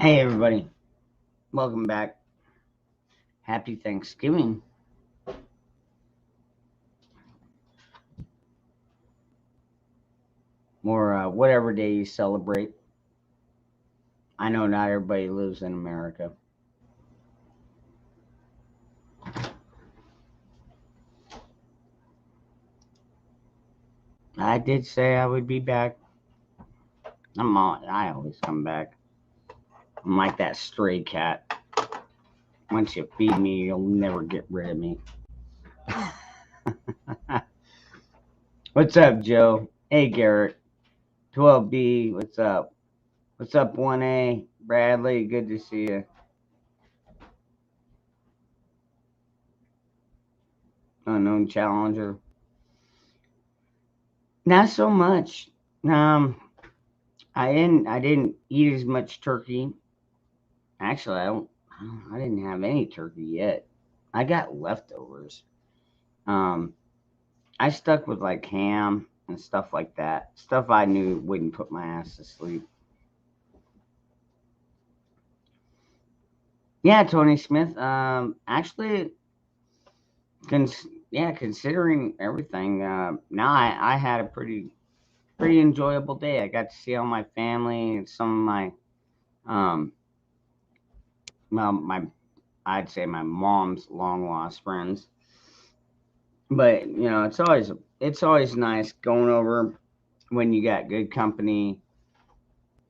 Hey everybody, welcome back. Happy Thanksgiving. Or whatever day you celebrate. I know not everybody lives in America. I did say I would be back. I always come back. I'm like that stray cat. Once you feed me, you'll never get rid of me. What's up, Joe? Hey, Garrett. 12B, what's up? What's up, 1A? Bradley, good to see you. Unknown Challenger. Not so much. Um, I didn't eat as much turkey. Actually, I didn't have any turkey yet. I got leftovers. Um, I stuck with like ham and stuff like that. Stuff I knew wouldn't put my ass to sleep. Yeah, Tony Smith. Actually, yeah, considering everything, now I had a pretty enjoyable day. I got to see all my family and some of my um, well, my I'd say my mom's long lost friends. But it's always nice going over when you got good company,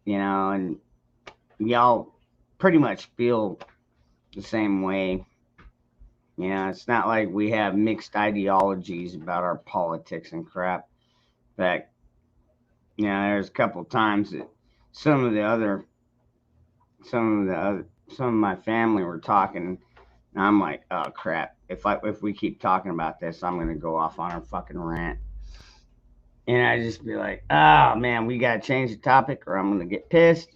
and y'all pretty much feel the same way. It's not like we have mixed ideologies about our politics and crap. In fact, there's a couple times that some of the other, some of the other, some of my family were talking, and I'm like, oh crap! If we keep talking about this, I'm gonna go off on a fucking rant, and I just be like, oh man, we gotta change the topic, or I'm gonna get pissed.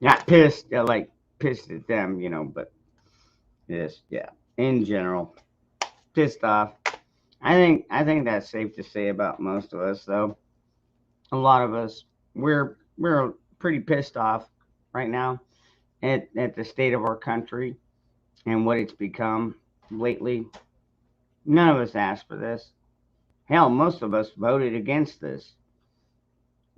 Not pissed, like pissed at them, but just yeah, in general, pissed off. I think that's safe to say about most of us, though. A lot of us, we're pretty pissed off right now at the state of our country and what it's become lately. None of us asked for this. Hell, most of us voted against this,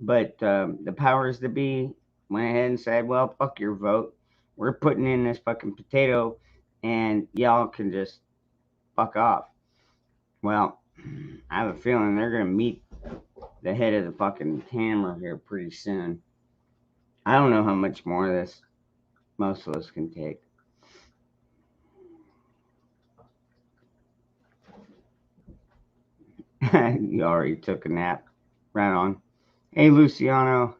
but the powers that be went ahead and said, "Well, fuck your vote. We're putting in this fucking potato, and y'all can just fuck off." Well, I have a feeling they're gonna meet the head of the fucking hammer here pretty soon. I don't know how much more of this most of us can take. You already took a nap. Right on. Hey, Luciano.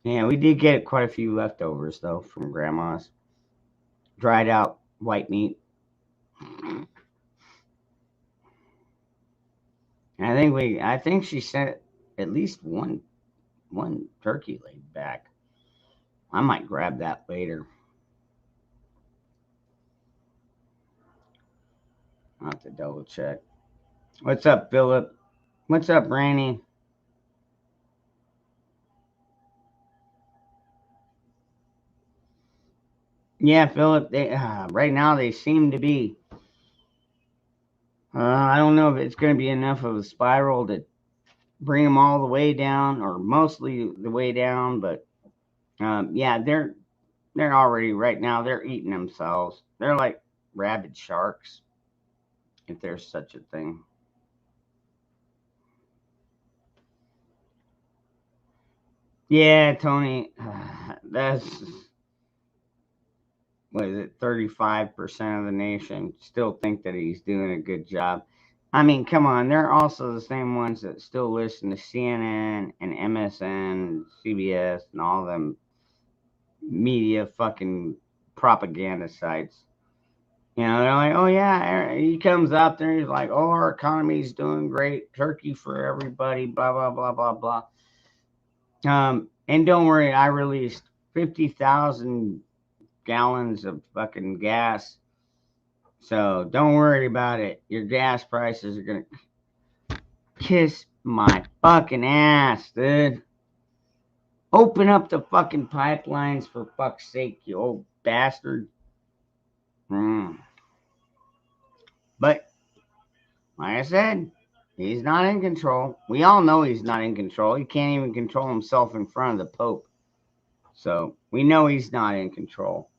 Yeah, we did get quite a few leftovers though from Grandma's dried out white meat. I think she sent at least one turkey laid back. I might grab that later. I'll have to double check. What's up, Philip? What's up, Randy? Yeah, Philip. They right now they seem to be. I don't know if it's going to be enough of a spiral to bring them all the way down, or mostly the way down. But yeah, they're already right now. They're eating themselves. They're like rabid sharks, if there's such a thing. Yeah, Tony. That's what is it? 35% of the nation still think that he's doing a good job. I mean, come on. They're also the same ones that still listen to CNN and MSN, CBS, and all them media fucking propaganda sites. They're like, oh yeah, he comes out there, he's like, oh, our economy's doing great, turkey for everybody, blah blah blah blah blah. And don't worry, I released 50,000 gallons of fucking gas. So don't worry about it. Your gas prices are gonna kiss my fucking ass, dude. Open up the fucking pipelines for fuck's sake, you old bastard. But like I said, he's not in control. We all know he's not in control. He can't even control himself in front of the Pope. So we know he's not in control.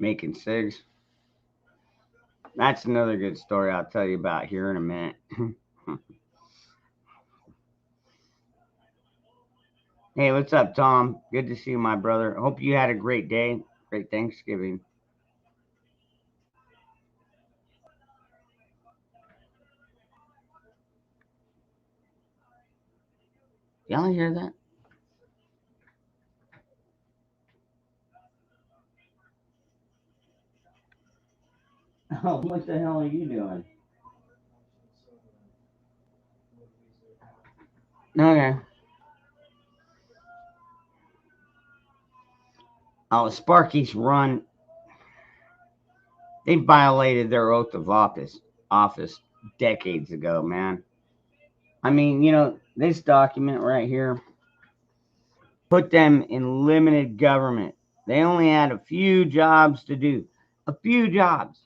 Making cigs. That's another good story I'll tell you about here in a minute. Hey, what's up, Tom? Good to see you, my brother. Hope you had a great day. Great Thanksgiving. Y'all hear that? Oh, what the hell are you doing? Okay. Oh, Sparky's Run. They violated their oath of office decades ago, man. I mean, this document right here put them in limited government. They only had a few jobs to do. A few jobs.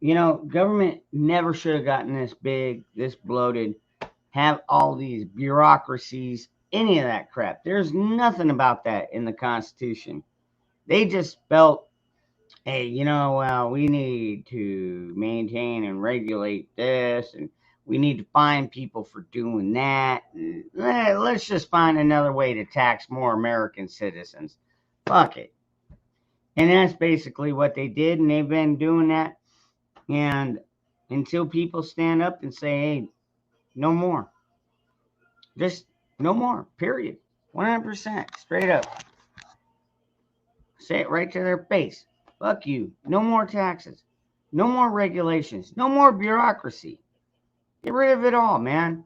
Government never should have gotten this big, this bloated, have all these bureaucracies, any of that crap. There's nothing about that in the Constitution. They just felt, hey, well, we need to maintain and regulate this, and we need to fine people for doing that. And let's just find another way to tax more American citizens. Fuck it. And that's basically what they did, and they've been doing that. And until people stand up and say, hey, no more. Just no more, period. 100%, straight up. Say it right to their face. Fuck you. No more taxes. No more regulations. No more bureaucracy. Get rid of it all, man.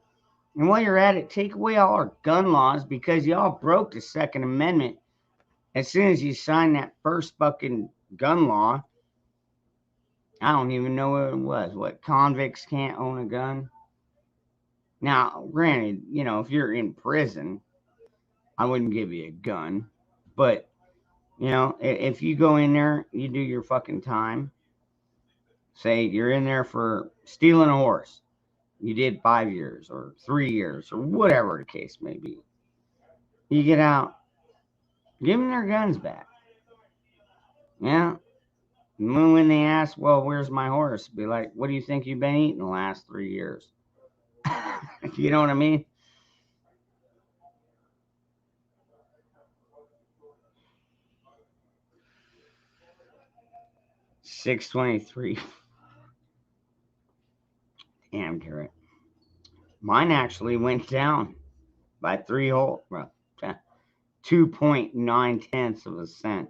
And while you're at it, take away all our gun laws because y'all broke the Second Amendment as soon as you signed that first fucking gun law. I don't even know what it was. What, convicts can't own a gun? Now, granted, if you're in prison, I wouldn't give you a gun. But, if you go in there, you do your fucking time. Say you're in there for stealing a horse. You did 5 years or 3 years or whatever the case may be. You get out, give them their guns back. Yeah. When they ask, well, where's my horse? Be like, what do you think you've been eating the last 3 years? You know what I mean? $6.23. Damn, Garrett. Mine actually went down by 2.9 tenths of a cent.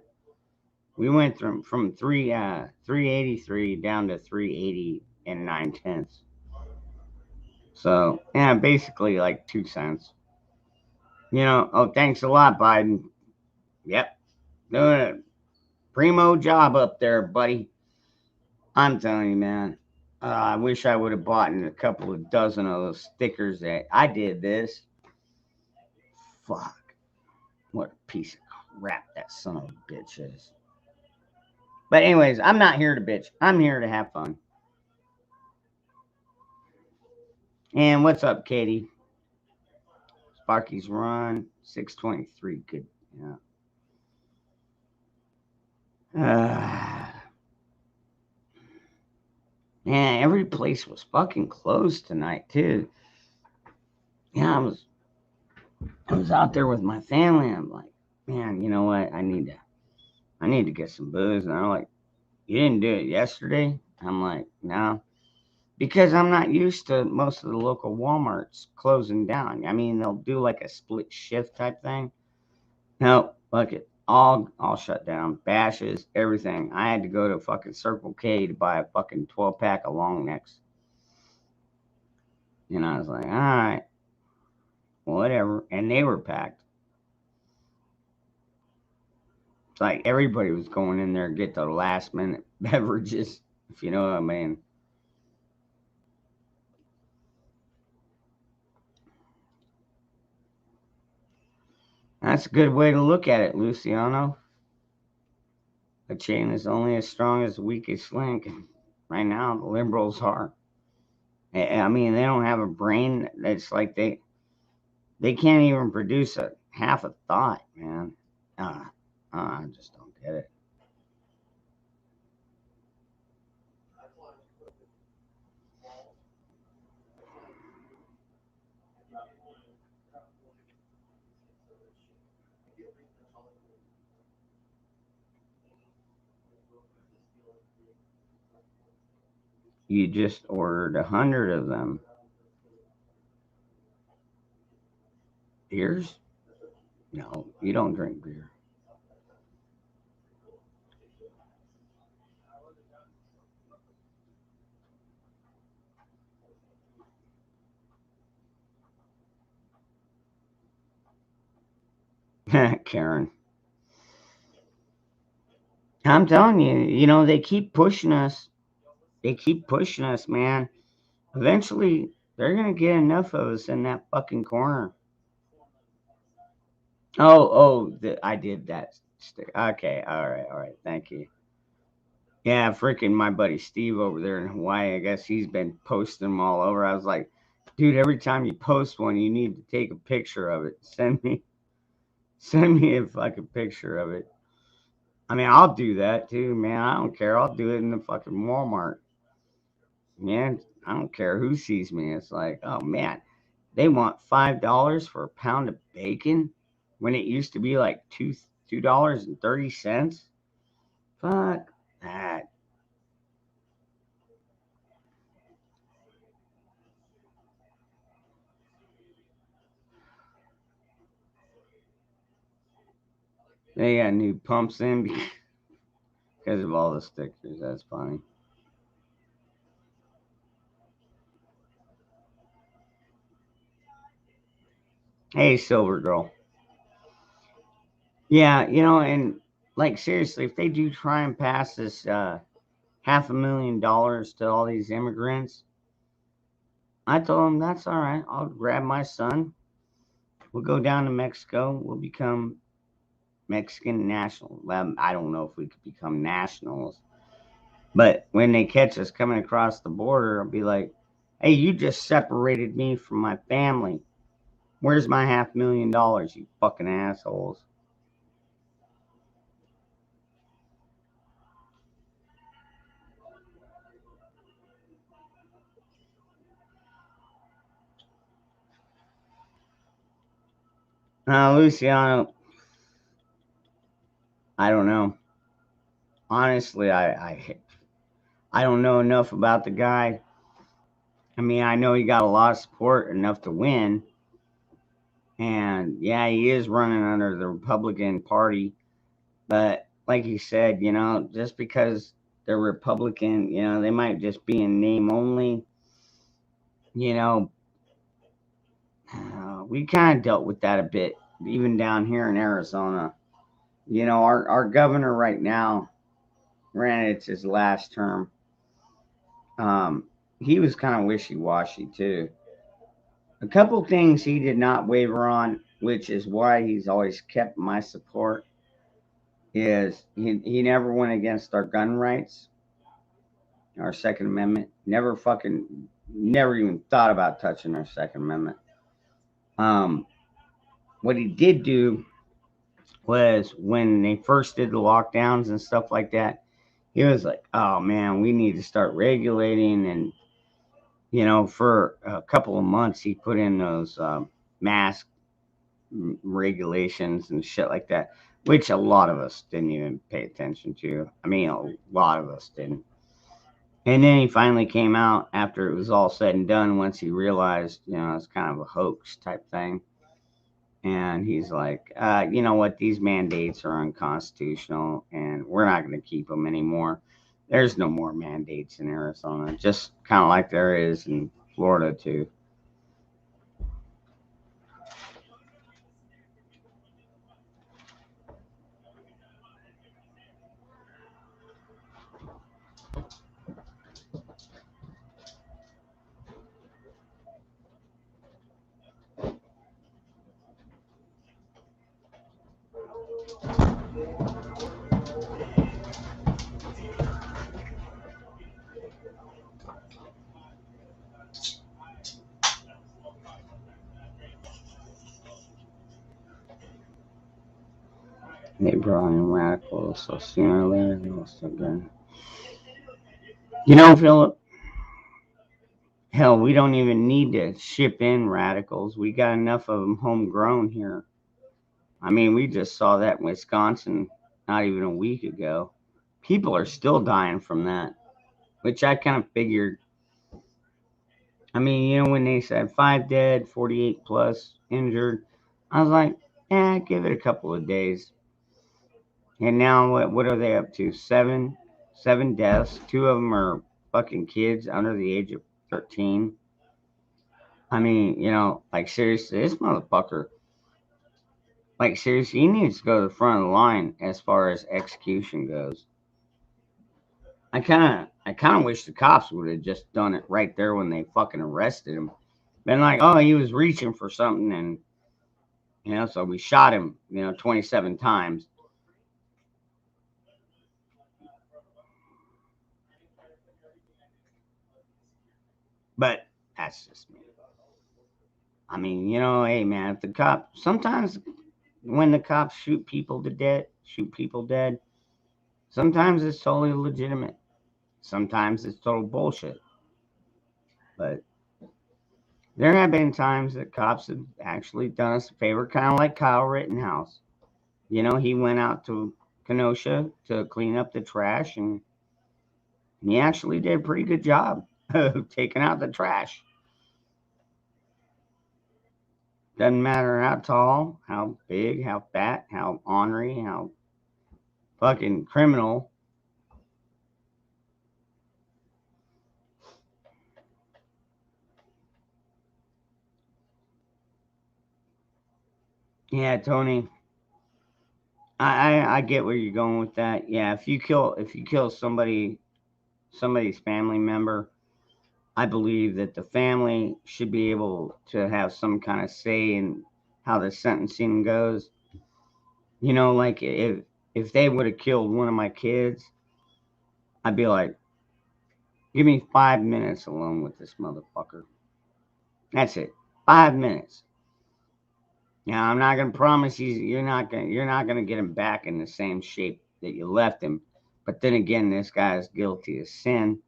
We went from 383 down to 380 and 9 tenths. So yeah, basically like 2 cents. Oh, thanks a lot, Biden. Yep, doing a primo job up there, buddy. I'm telling you, man. I wish I would have bought a couple of dozen of those stickers that I did this. Fuck. What a piece of crap that son of a bitch is. But anyways, I'm not here to bitch. I'm here to have fun. And what's up, Katie? Sparky's Run, 623. Good. Yeah. Man, every place was fucking closed tonight, too. Yeah, I was out there with my family. And I'm like, man, you know what? I need to get some booze. And they're like, you didn't do it yesterday? I'm like, no. Because I'm not used to most of the local Walmarts closing down. I mean, they'll do like a split shift type thing. No, fuck it. all shut down. Bashes, everything. I had to go to fucking Circle K to buy a fucking 12-pack of long necks. And I was like, all right, whatever. And they were packed. It's like everybody was going in there to get the last minute beverages, if you know what I mean. That's a good way to look at it, Luciano. A chain is only as strong as the weakest link. Right now, the liberals are. I mean, they don't have a brain. It's like they can't even produce a half a thought, man. Uh, I just don't get it. You just ordered 100 of them. Beers? No, you don't drink beer. Karen. I'm telling you, they keep pushing us. They keep pushing us, man. Eventually, they're going to get enough of us in that fucking corner. I did that. Okay, all right. Thank you. Yeah, freaking my buddy Steve over there in Hawaii. I guess he's been posting them all over. I was like, dude, every time you post one, you need to take a picture of it. Send me a fucking picture of it. I mean, I'll do that too, man. I don't care. I'll do it in the fucking Walmart. Man, I don't care who sees me. It's like, oh man, they want $5 for a pound of bacon when it used to be like $2.30. Fuck that. They got new pumps in because of all the stickers. That's funny. Hey, Silver Girl. Yeah, and like seriously, if they do try and pass this $500,000 to all these immigrants, I told them that's all right. I'll grab my son. We'll go down to Mexico. We'll become Mexican national. Well, I don't know if we could become nationals, but when they catch us coming across the border, I'll be like, "Hey, you just separated me from my family. Where's my $500,000, you fucking assholes?" Luciano, I don't know. Honestly, I don't know enough about the guy. I mean, I know he got a lot of support enough to win, and yeah, he is running under the Republican Party. But like you said, just because they're Republican, they might just be in name only. You know, we kind of dealt with that a bit, even down here in Arizona. Our governor right now, granted it's his last term, um, he was kind of wishy washy too. A couple things he did not waver on, which is why he's always kept my support, is he never went against our gun rights, our Second Amendment. Never even thought about touching our Second Amendment. Um, what he did do was when they first did the lockdowns and stuff like that, he was like, "Oh man, we need to start regulating." And for a couple of months, he put in those mask regulations and shit like that, which a lot of us didn't even pay attention to. I mean, a lot of us didn't. And then he finally came out after it was all said and done once he realized, it's kind of a hoax type thing. And he's like, you know what? These mandates are unconstitutional, and we're not going to keep them anymore. There's no more mandates in Arizona, just kind of like there is in Florida too. They brought in radicals, so sooner or later they'll still get. You know, Philip, hell, we don't even need to ship in radicals. We got enough of them homegrown here. I mean, we just saw that in Wisconsin not even a week ago. People are still dying from that, which I kind of figured. I mean, you know, when they said 5 dead, 48 plus injured, I was like, give it a couple of days. And now what are they up to? Seven deaths. Two of them are fucking kids under the age of 13. I mean, you know, like seriously, this motherfucker, like seriously, he needs to go to the front of the line as far as execution goes. I kind of wish the cops would have just done it right there when they fucking arrested him. Been like, oh, he was reaching for something, and so we shot him, 27 times. But that's just me. I mean, hey man, if the cop sometimes when the cops shoot people dead, sometimes it's totally legitimate. Sometimes it's total bullshit. But there have been times that cops have actually done us a favor, kind of like Kyle Rittenhouse. He went out to Kenosha to clean up the trash, and he actually did a pretty good job of taking out the trash. Doesn't matter how tall, how big, how fat, how ornery, how fucking criminal. Yeah, Tony, I get where you're going with that. Yeah, if you kill somebody's family member, I believe that the family should be able to have some kind of say in how the sentencing goes. Like if they would have killed one of my kids, I'd be like, give me 5 minutes alone with this motherfucker. That's it. 5 minutes. Now I'm not gonna promise you're not gonna get him back in the same shape that you left him. But then again, this guy is guilty of sin.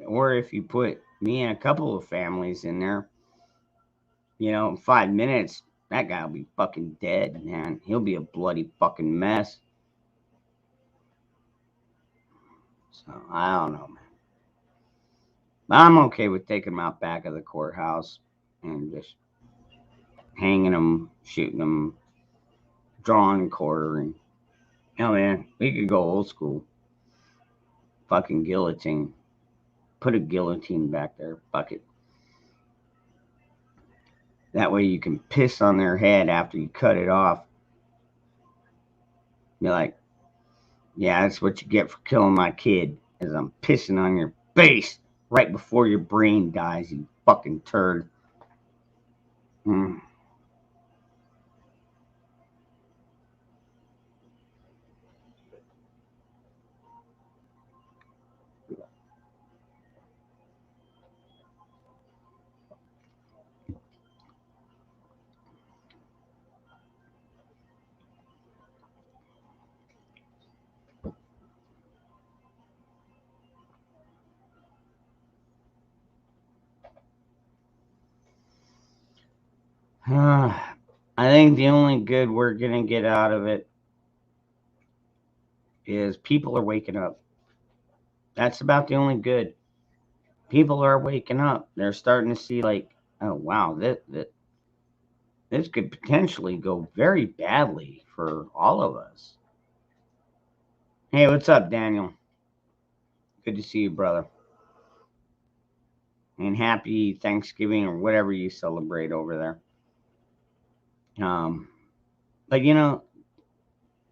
Or if you put me and a couple of families in there, 5 minutes, that guy will be fucking dead, man. He'll be a bloody fucking mess. So I don't know, man. But I'm okay with taking him out back of the courthouse and just hanging him, shooting him, drawing and quartering. Hell, man, we could go old school. Fucking guillotine. Put a guillotine back there. Fuck it. That way you can piss on their head after you cut it off. Be like, yeah, that's what you get for killing my kid, as I'm pissing on your face right before your brain dies, you fucking turd. Mm. I think the only good we're going to get out of it is people are waking up. That's about the only good. People are waking up. They're starting to see, like, Oh wow, this could potentially go very badly for all of us. Hey, what's up, Daniel? Good to see you, brother. And happy Thanksgiving or whatever you celebrate over there. But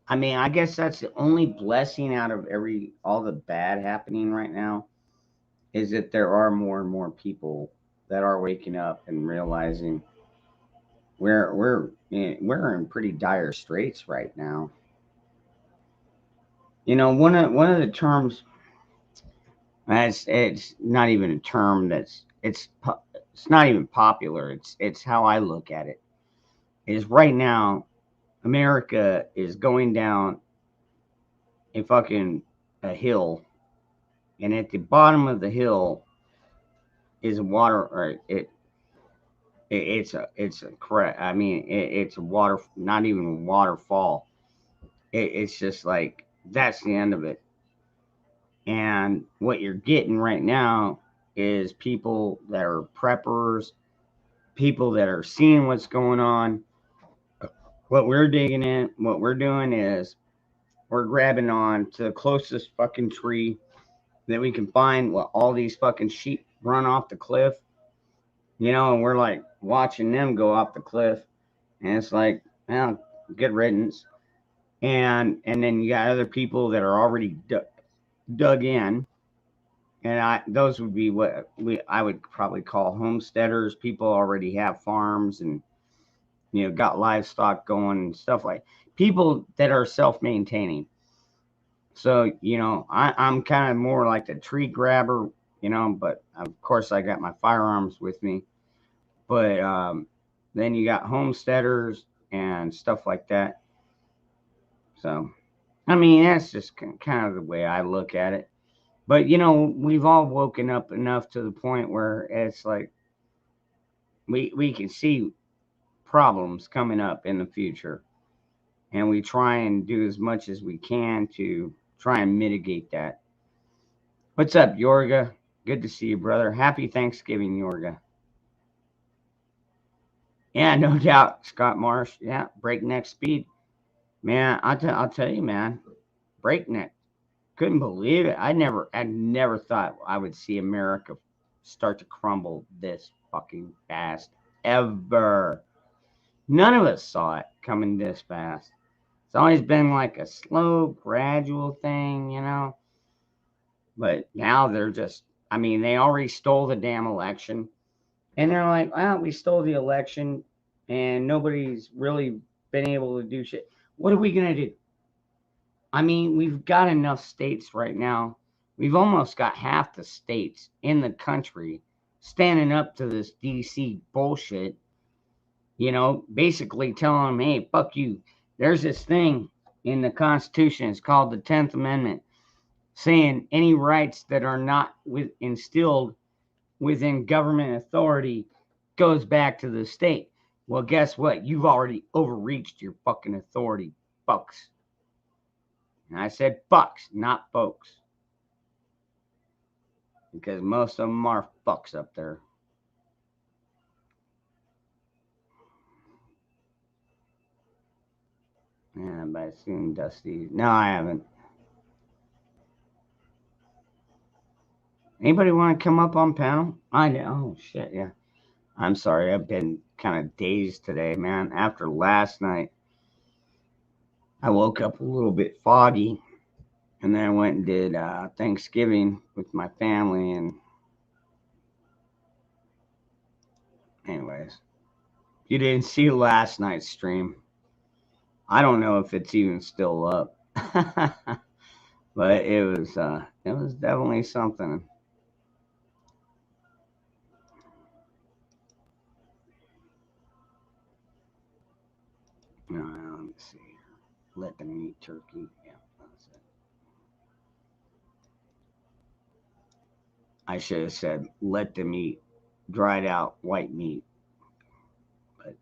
I mean, I guess that's the only blessing out of all the bad happening right now is that there are more and more people that are waking up and realizing we're in pretty dire straits right now. One of the terms, it's not even a term it's not even popular. It's how I look at it. Is right now America is going down a fucking a hill, and at the bottom of the hill is water, or it's a correct. I mean, it's a water, not even a waterfall. It's just like that's the end of it. And what you're getting right now is people that are preppers, people that are seeing what's going on. What we're doing is we're grabbing on to the closest fucking tree that we can find. What all these fucking sheep run off the cliff, and we're like watching them go off the cliff, and it's like, well, good riddance. And then you got other people that are already dug in, and those would be what I would probably call homesteaders. People already have farms and got livestock going and stuff like people that are self-maintaining. So I'm kind of more like the tree grabber, but of course I got my firearms with me. But then you got homesteaders and stuff like that. So I mean that's just kind of the way I look at it. But we've all woken up enough to the point where it's like we can see problems coming up in the future, and we try and do as much as we can to try and mitigate that. What's up, Yorga? Good to see you, brother. Happy Thanksgiving, Yorga. Yeah, no doubt, Scott Marsh. Yeah, breakneck speed, man. I'll tell you, man, breakneck. Couldn't believe it. I never thought I would see America start to crumble this fucking fast ever. None of us saw it coming this fast. It's always been like a slow, gradual thing. But now they're just, I mean, they already stole the damn election. And they're like, well, we stole the election and nobody's really been able to do shit. What are we going to do? I mean, we've got enough states right now. We've almost got half the states in the country standing up to this DC bullshit, basically telling them, hey, fuck you. There's this thing in the Constitution, it's called the 10th Amendment, saying any rights that are not instilled within government authority goes back to the state. Well, guess what? You've already overreached your fucking authority, fucks. And I said fucks, not folks. Because most of them are fucks up there. Yeah, but I've seen Dusty. No, I haven't. Anybody want to come up on panel? I know. Oh, shit, yeah. I'm sorry. I've been kind of dazed today, man. After last night, I woke up a little bit foggy. And then I went and did Thanksgiving with my family. And, anyways, you didn't see last night's stream. I don't know if it's even still up. But it was definitely something. Let me see. Let them eat turkey. Yeah, that's it. I should have said let them eat dried out white meat, but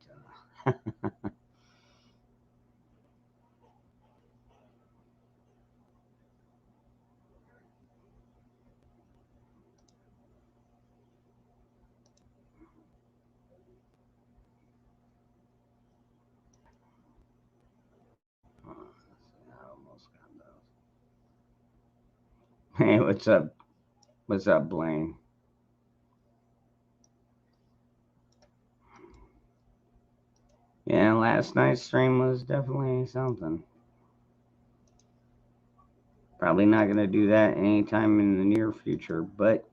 Hey, what's up? What's up, Blaine? Yeah, last night's stream was definitely something. Probably not going to do that anytime in the near future, but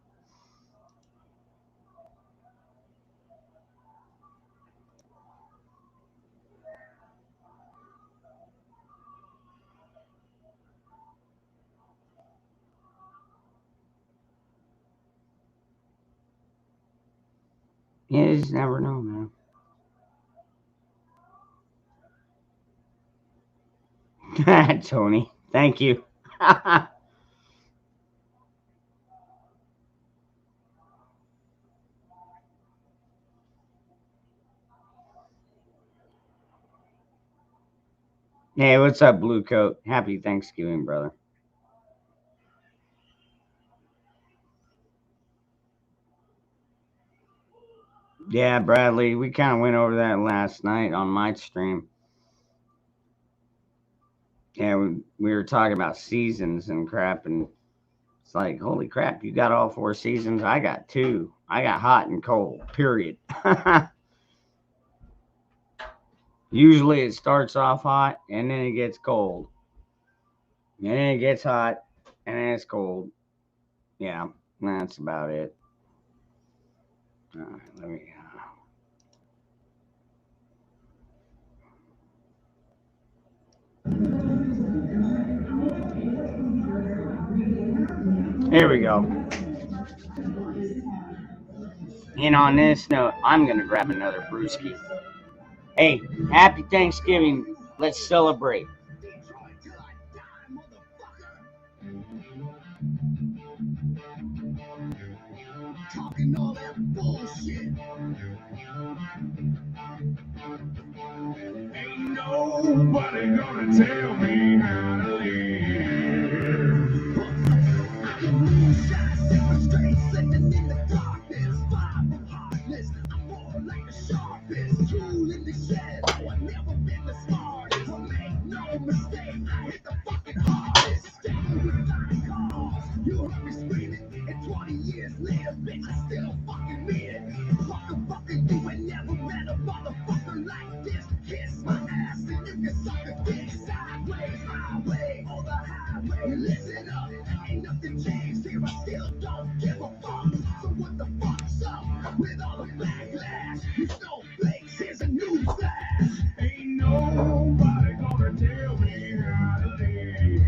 you just never know, man. Tony, thank you. Hey, what's up, Blue Coat? Happy Thanksgiving, brother. Yeah, Bradley, we kind of went over that last night on my stream. Yeah, we were talking about seasons and crap, and it's like, holy crap, you got all 4 seasons. I got 2. I got hot and cold, period. Usually it starts off hot and then it gets cold. And then it gets hot and then it's cold. Yeah, that's about it. Let me. Here we go. And on this note, I'm going to grab another brewski. Hey, happy Thanksgiving. Let's celebrate. Talking all that bullshit. Ain't nobody gonna tell me how to live. I can moonshine, sipping straight, slipping in the darkness. Fire from heartless, I'm more like the sharpest tool in the shed. Oh, I've never been the smartest, so make no mistake, I hit the fucking hardest. Staying with flying cars, you heard me screaming, and 20 years later, bitch, I still fucking mean it. Fucking, you ain't never met a motherfucker like this. Kiss my ass and you can suck a dick sideways, highway, on the highway. Listen up, ain't nothing changed here. I still don't give a fuck. So what the fuck's up with all the backlash? You snowflakes, here's a new flash. Ain't nobody gonna tell me how to live.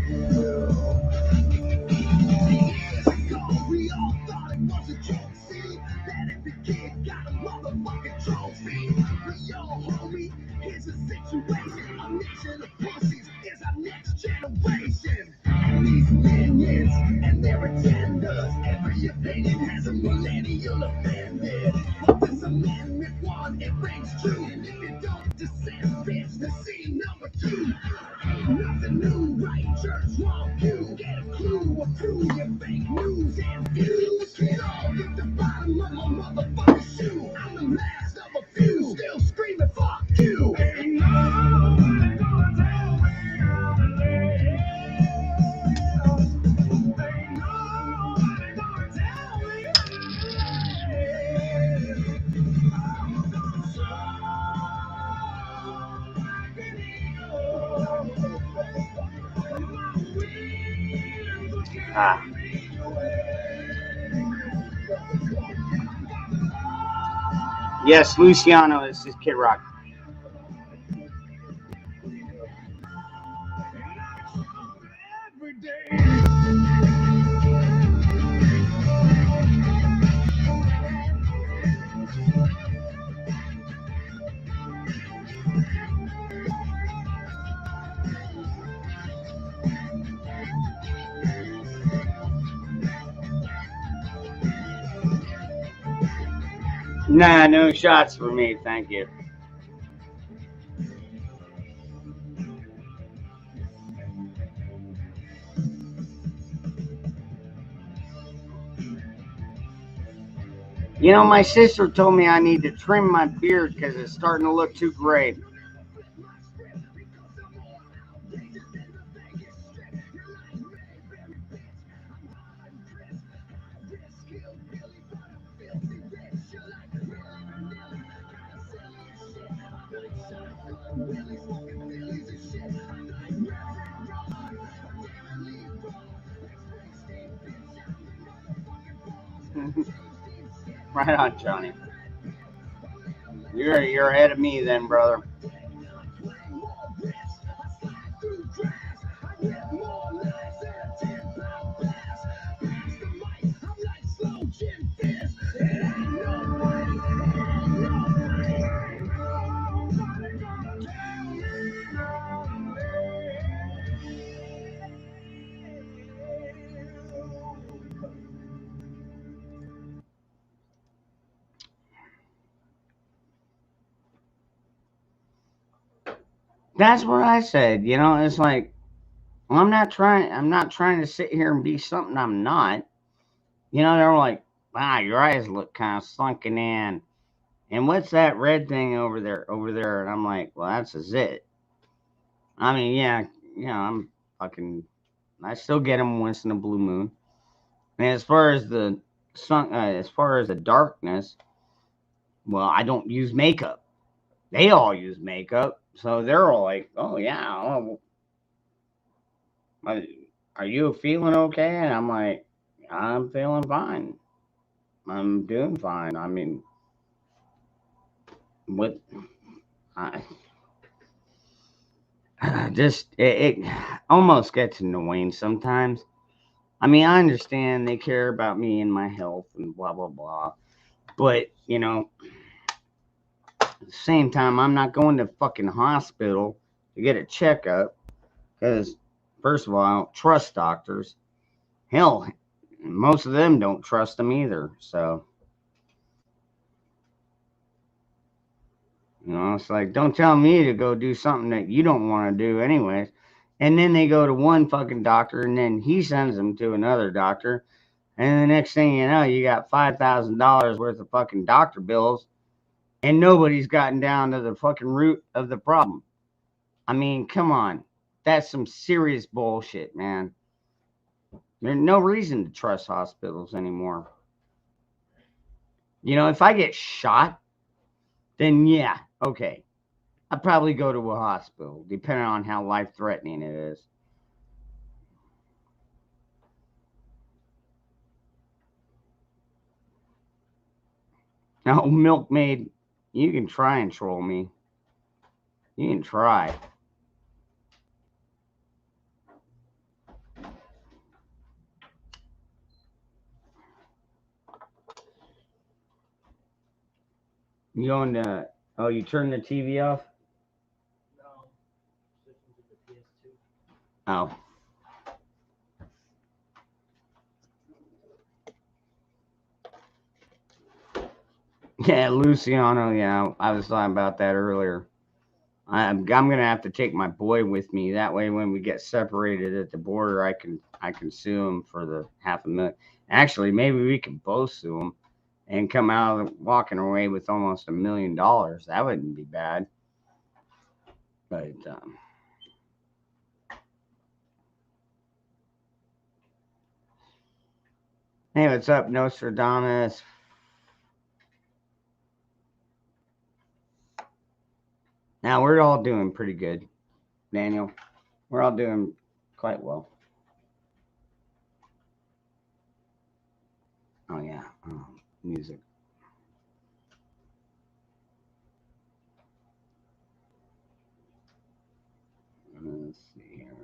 Years ago, we all thought it was a joke. See that every kid got a motherfucking trophy. But yo, homie, here's the situation. A nation of pussies is our next generation. And these minions and their agendas. Every opinion has a millennial offended. But this amendment one, it rings true. And if you don't dissent, bitch, the scene number 2. Ain't nothing new, right? Church wrong, you get a clue or two. Your fake news and views. Kid all get the bottom of my motherfucking shoe. I'm the last of a few, still screaming fuck you. Ain't nobody gonna tell me how to live. Ain't nobody gonna tell me how to live. I'm gonna soar like an eagle. My wings will carry me away. Yes, Luciano, this is Kid Rock. Nah, no shots for me, thank you. You know, my sister told me I need to trim my beard because it's starting to look too gray. Right on, Johnny. You're ahead of me then, brother. That's what I said. You know, it's like, well, I'm not trying to sit here and be something I'm not. You know, they're like, wow, your eyes look kind of sunken in. And what's that red thing over there? Over there? And I'm like, well, that's a zit. I mean, yeah, I'm fucking. I still get them once in a blue moon. And as far as the sun, as far as the darkness, well, I don't use makeup. They all use makeup, so they're all like, oh yeah, are you feeling okay? And I'm like, I'm feeling fine. I'm doing fine. I mean, what? I just it almost gets annoying sometimes. I mean, I understand they care about me and my health and blah blah blah, but at the same time, I'm not going to fucking hospital to get a checkup because, first of all, I don't trust doctors. Hell, most of them don't trust them either. So, it's like, don't tell me to go do something that you don't want to do, anyways. And then they go to one fucking doctor, and then he sends them to another doctor. And the next thing you know, you got $5,000 worth of fucking doctor bills, and nobody's gotten down to the fucking root of the problem. I mean, come on. That's some serious bullshit, man. There's no reason to trust hospitals anymore. If I get shot, then yeah, okay. I'd probably go to a hospital, depending on how life threatening it is. Now, milkmaid, you can try and troll me. You can try. You going to? Oh, you turn the TV off? Oh. Yeah, Luciano. Yeah, I was talking about that earlier. I'm gonna have to take my boy with me. That way, when we get separated at the border, I can sue him for the $500,000. Actually, maybe we can both sue him and come out walking away with almost $1 million. That wouldn't be bad. But hey, what's up, Nostradamus? Now we're all doing pretty good, Daniel. We're all doing quite well. Oh yeah, music. Let's see here.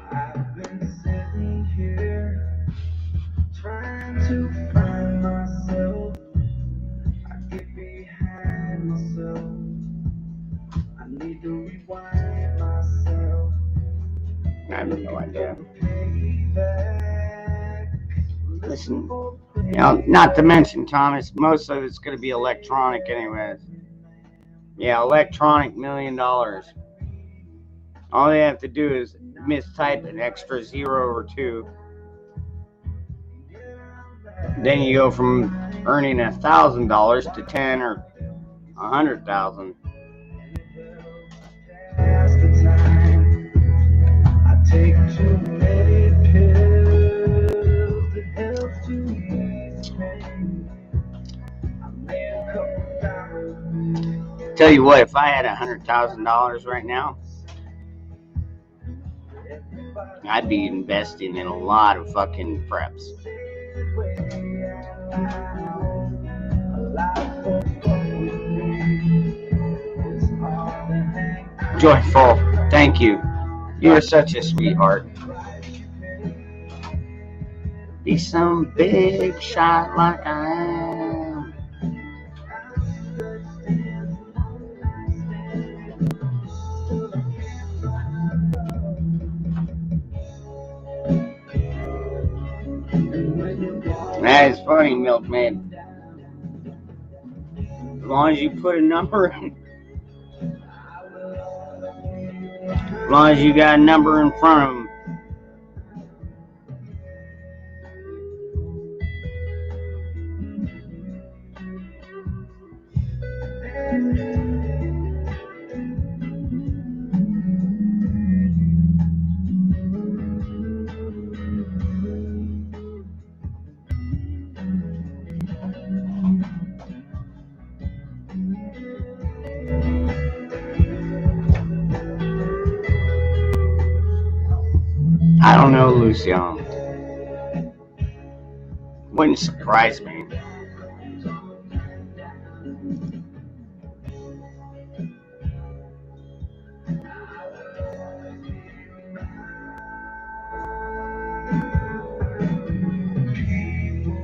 I've been sitting here trying to find myself. I get behind myself. I need to rewind myself. I have no idea. Listen, not to mention, Thomas, most of it's going to be electronic anyways. Yeah, electronic $1 million. All they have to do is mistype an extra zero or two, Then you go from earning $1,000 to 10 or 100,000. Tell you what, if I had $100,000 right now, I'd be investing in a lot of fucking preps. Joyful, thank you. You're such a sweetheart. Be some big shot like I am. That is funny, Milkmaid. As long as you put a number, as long as you got a number in front of them. I don't know, Lucian. Wouldn't surprise me.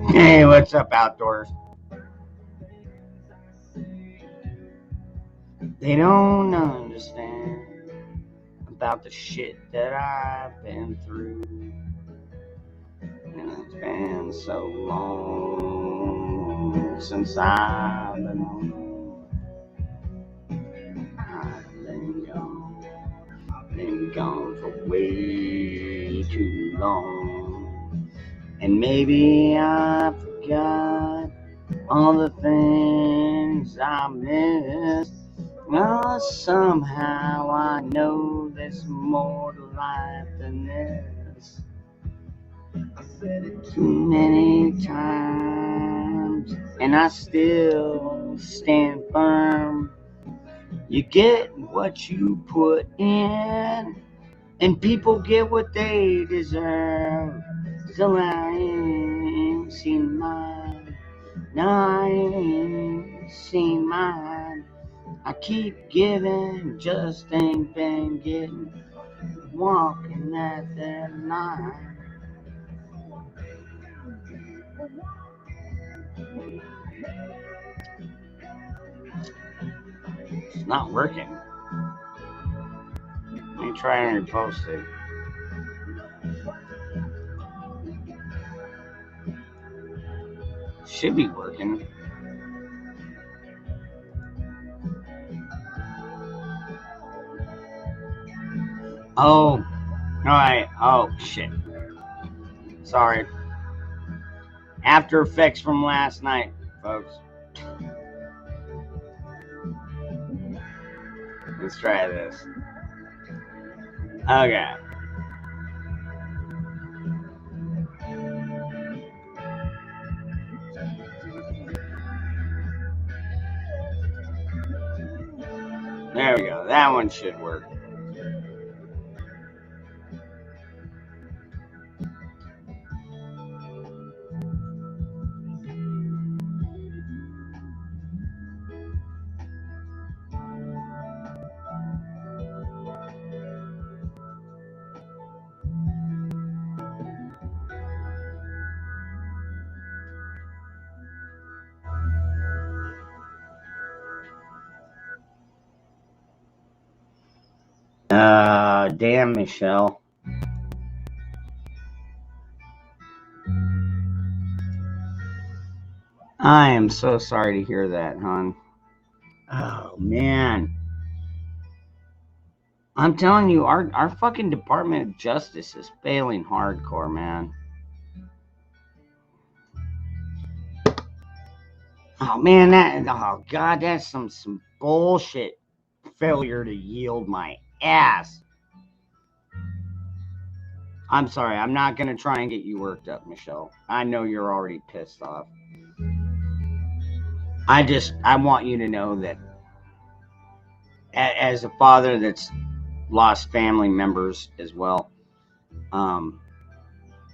Hey, what's up, Outdoors? They don't understand about the shit that I've been through. And it's been so long since I've been home. I've been gone for way too long. And maybe I forgot all the things I missed. Oh, somehow I know there's more to life than this. Too many times, and I still stand firm. You get what you put in, and people get what they deserve. So I ain't seen mine. No, I ain't seen mine. I keep giving, just ain't been getting. Walking that line. It's not working. Let me try and repost it. Should be working. Oh, alright. Oh, shit. Sorry. After effects from last night, folks. Let's try this. Okay. There we go. That one should work. Damn, Michelle. I am so sorry to hear that, hon. Oh, man. I'm telling you, our fucking Department of Justice is failing hardcore, man. Oh man, oh god, that's some bullshit. Failure to yield my ass. I'm sorry, I'm not gonna try and get you worked up, Michelle. I know you're already pissed off. I want you to know that as a father that's lost family members as well, um,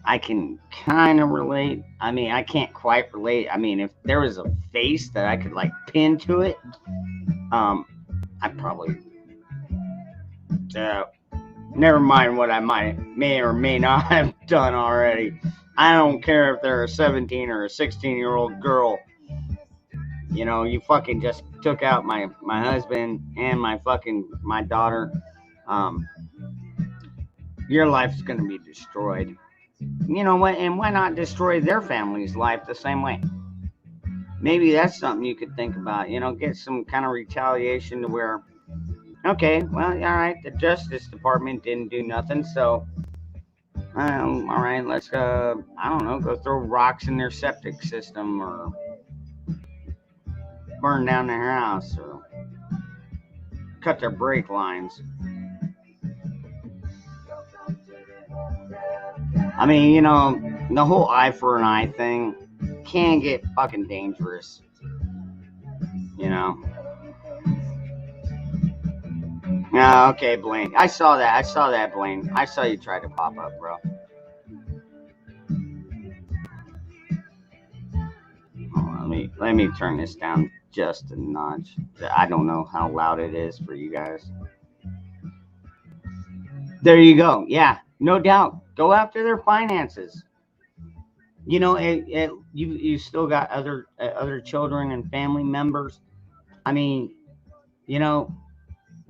I can kind of relate. I mean, I can't quite relate. I mean, if there was a face that I could like pin to it, um, I probably uh, never mind what I may or may not have done already. I don't care if they're a 17 or a 16-year-old girl. You know, you fucking just took out my husband and my daughter. Um, your life's gonna be destroyed. You know what? And why not destroy their family's life the same way? Maybe that's something you could think about. You know, get some kind of retaliation to where, okay, well, all right, the Justice Department didn't do nothing, so all right, let's I don't know, go throw rocks in their septic system or burn down their house or cut their brake lines. I mean, you know, the whole eye for an eye thing can get fucking dangerous. You know. Okay, Blaine. I saw that. I saw that, Blaine. I saw you try to pop up, bro. Let me turn this down just a notch. I don't know how loud it is for you guys. There you go. Yeah, no doubt. Go after their finances. You know, you still got other children and family members. I mean, you know,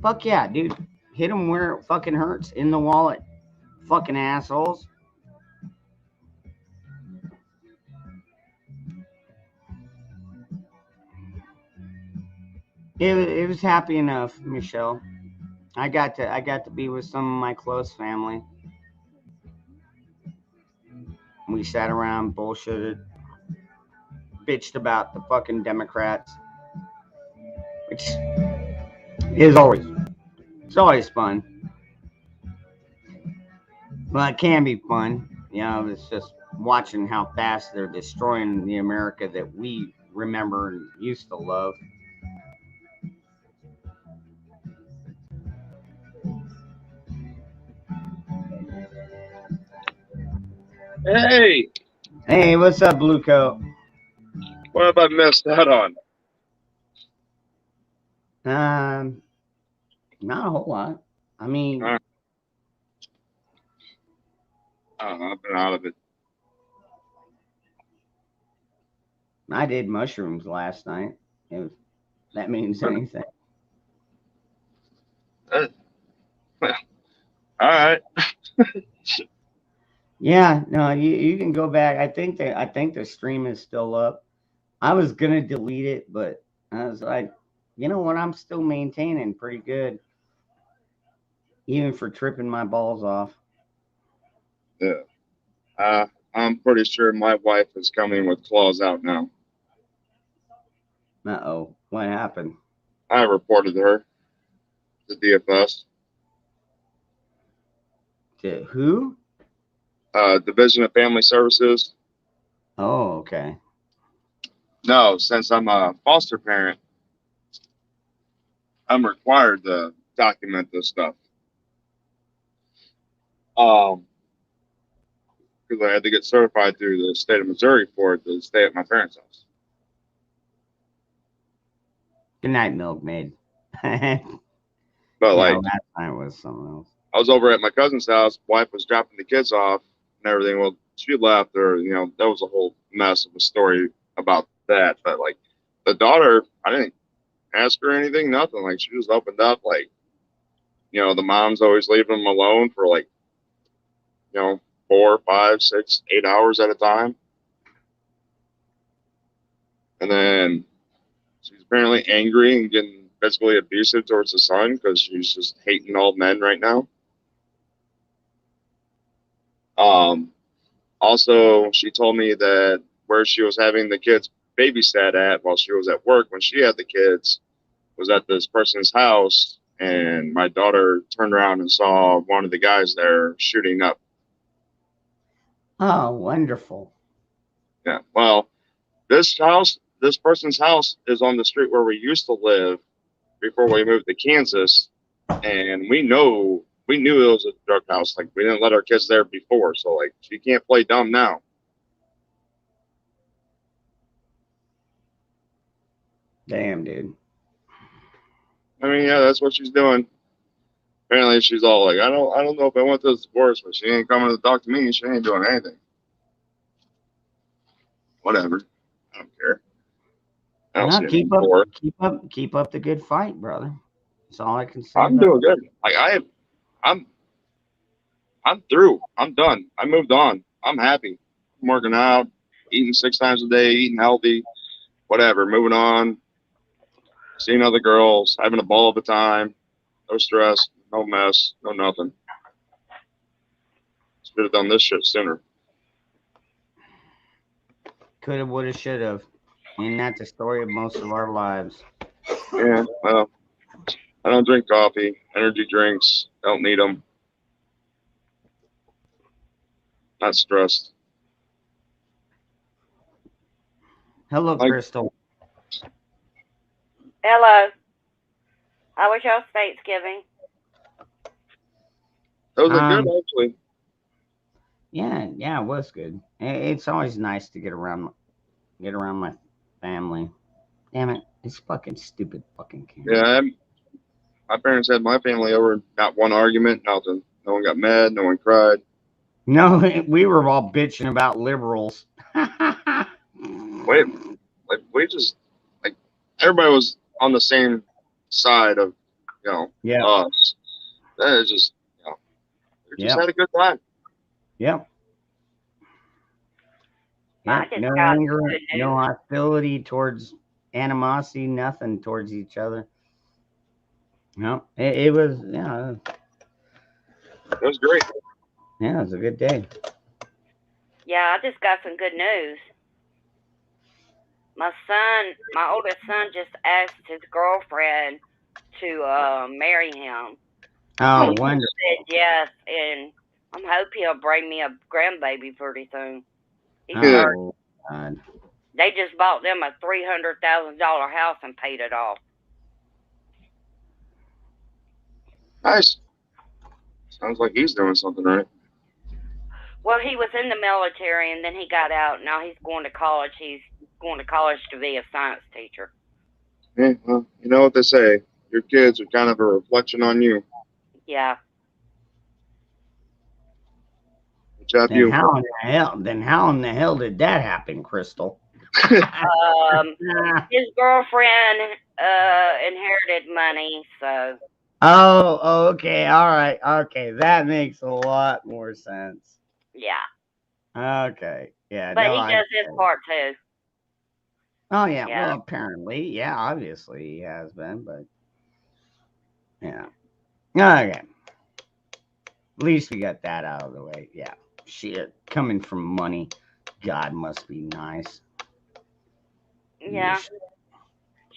fuck yeah, dude. Hit them where it fucking hurts, in the wallet. Fucking assholes. It was happy enough, Michelle. I got to be with some of my close family. We sat around, bullshitted, bitched about the fucking Democrats, which is always it's always fun. Well, it can be fun. You know, it's just watching how fast they're destroying the America that we remember and used to love. Hey, Hey, what's up, Blue Coat? what have I missed out on? Um, Not a whole lot. I mean, Uh, I don't know. I've been out of it. I did mushrooms last night. If that means anything. Well, all right. Yeah, no, you can go back. I think the stream is still up. I was gonna delete it, but I was like, you know what? I'm still maintaining pretty good, even for tripping my balls off. Yeah. I'm pretty sure my wife is coming with claws out now. Uh-oh, what happened? I reported her to DFS, To who? Division of Family Services. Oh, okay. No, since I'm a foster parent, I'm required to document this stuff. Because I had to get certified through the state of Missouri for it to stay at my parents' house. Good night, milkmaid. But Yeah, like, last night was something else. I was over at my cousin's house. Wife was dropping the kids off and everything. Well, she left, or that was a whole mess of a story about that. But like, the daughter, I didn't ask her anything, nothing. Like, she just opened up. Like, the mom's always leaving them alone for like, 4, 5, 6, 8 hours at a time, and then she's apparently angry and getting physically abusive towards the son because she's just hating all men right now. Um, Also, she told me that where she was having the kids babysat at while she was at work when she had the kids was at this person's house, and my daughter turned around and saw one of the guys there shooting up. Oh, wonderful. Yeah. Well, this person's house is on the street where we used to live before we moved to Kansas, and we knew it was a drug house. Like we didn't let our kids there before, so like she can't play dumb now. Damn, dude. I mean, yeah, that's what she's doing. Apparently, she's all like, I don't know if I want this divorce, but she ain't coming to talk to me. She ain't doing anything. Whatever. I don't care. I don't No, see any for it. keep up the good fight, brother. That's all I can say I'm about doing good. Like I'm I'm through. I'm done. I moved on. I'm happy. I'm working out, eating 6 times a day, eating healthy, whatever. Moving on, seeing other girls, having a ball of a time. No stress, no mess, no nothing. Should have done this shit sooner. Coulda, woulda, shoulda. Isn't that the story of most of our lives? Yeah, well, I don't drink coffee, energy drinks, don't need them. Not stressed. Hello, Like, Crystal. Hello. How was your Thanksgiving? those are good, actually. Yeah, it was good. It's always nice to get around my family. Damn it, it's fucking stupid fucking camera. Yeah, my parents had my family over. Not one argument, nothing. No one got mad. No one cried. No, we were all bitching about liberals. Wait, like we just like everybody was on the same side of Yeah, us. That is just we just yeah, had a good time. yeah. I Yeah, just no got anger, good no news. hostility towards animosity, nothing towards each other. No, it was, It was great. yeah, it was a good day. Yeah, I just got some good news. My oldest son, just asked his girlfriend to marry him. Oh, He just wonderful. said yes, and I hope he'll bring me a grandbaby pretty soon. He's Yeah. 30. Oh, God. They just bought them a $300,000 house and paid it off. Nice. Sounds like he's doing something right. Well, he was in the military and then he got out. Now he's going to college. He's going to college to be a science teacher. Yeah, well, you know what they say. Your kids are kind of a reflection on you. Yeah. Which have Then you? how in the hell did that happen, Crystal? His girlfriend inherited money, so Oh, okay, all right, okay, that makes a lot more sense. yeah. Okay, yeah, But no, he I does his get it. part too. Oh yeah, Yeah. well, apparently, yeah, obviously he has been, but yeah, okay. At least we got that out of the way. Yeah, shit, coming from money, God must be nice. Yeah.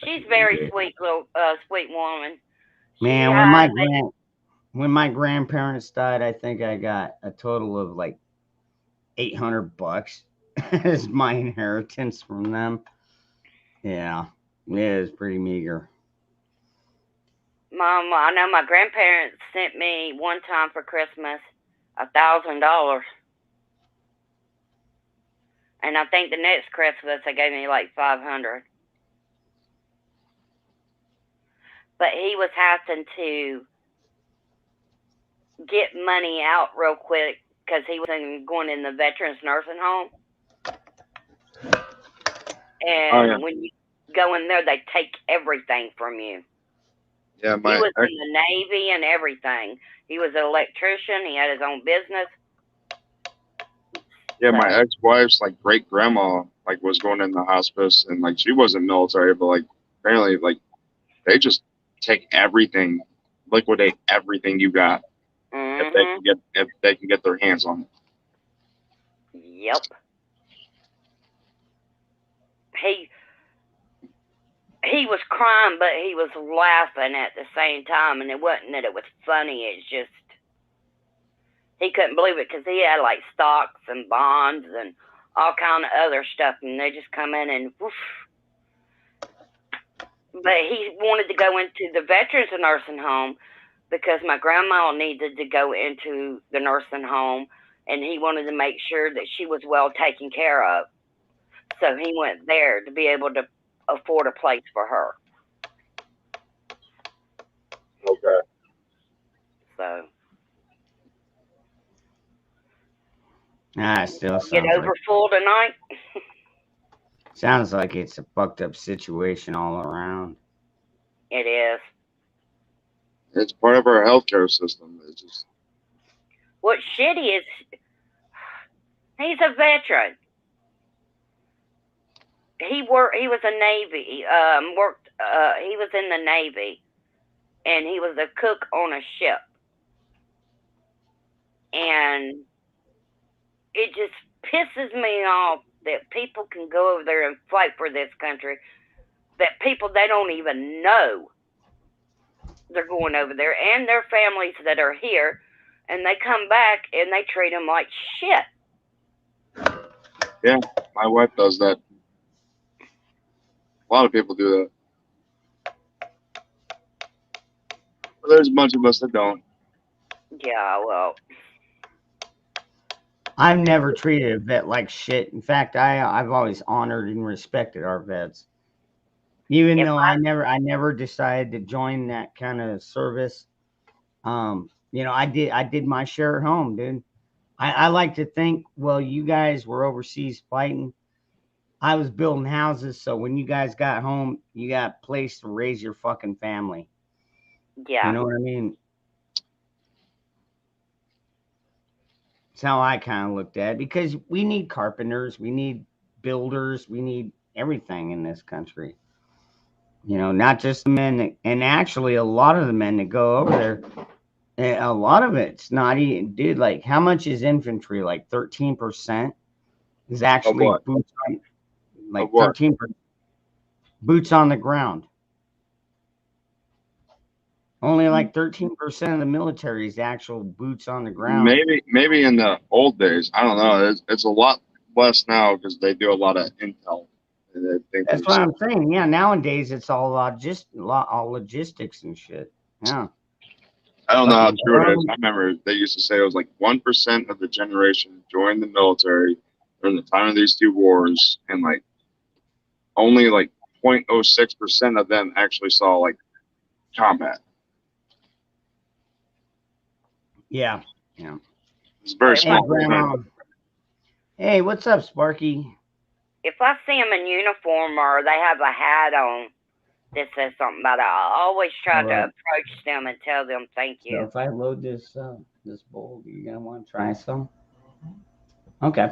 Just She's very good. sweet little sweet woman. She Man, has when my grandparents died, I think I got a total of like $800 as my inheritance from them. Yeah, it is pretty meager. Mom, I know my grandparents sent me one time for Christmas $1,000. And I think the next Christmas they gave me like 500. But he was having to get money out real quick because he was going in the veterans nursing home. Oh yeah, And when you go in there, they take everything from you. yeah. He was in the Navy and everything. He was an electrician. He had his own business. My So, ex-wife's like great grandma like was going in the hospice, and like she wasn't military, but like apparently like they just take everything, liquidate everything you got mhm. if they can get their hands on it. Yep. he was crying, but he was laughing at the same time, and it wasn't that it was funny. It's just he couldn't believe it because he had like stocks and bonds and all kind of other stuff, and they just come in and woof. But he wanted to go into the veterans nursing home because my grandma needed to go into the nursing home, and he wanted to make sure that she was well taken care of. So he went there to be able to afford a place for her. Okay. So Still get sounds over like full tonight. it's a fucked up situation all around. It is. It's part of our healthcare system. It's just What's shitty is he's a veteran. He was a Navy. He was in the Navy, and he was a cook on a ship. And it just pisses me off that people can go over there and fight for this country. That people they don't even know they're going over there, and their families that are here, and they come back and they treat them like shit. yeah. My wife does that. A lot of people do that. But there's a bunch of us that don't. Yeah, well, I've never treated a vet like shit. In fact, I've always honored and respected our vets. Even if though I never decided to join that kind of service. I did my share at home, dude. I like to think, well, you guys were overseas fighting. I was building houses, so when you guys got home, you got a place to raise your fucking family. yeah. You know what I mean? That's how I kind of looked at it, because we need carpenters, we need builders, we need everything in this country. Not just the men that, and actually a lot of the men that go over there, a lot of it's not even, dude. Like, how much is infantry? Like 13% is Of actually what? boots on, like Of what? 13% boots on the ground. Only like 13% of the military is actual boots on the ground. Maybe in the old days, I don't know. It's a lot less now because they do a lot of intel. And I think That's what I'm saying. Yeah, nowadays it's all all logistics and shit. Yeah. I don't know how Fucking true it is. drone. I remember they used to say it was like 1% of the generation joined the military during the time of these two wars, and like only like 0.06% of them actually saw like combat. Yeah. Yeah. It's very If Hey, small Grandma. percentage. Hey, what's up, Sparky? I see them in uniform or they have a hat on that says something about it, I always try All to right. approach them and tell them thank So you. if I load this bowl, you gonna want to try some? Okay,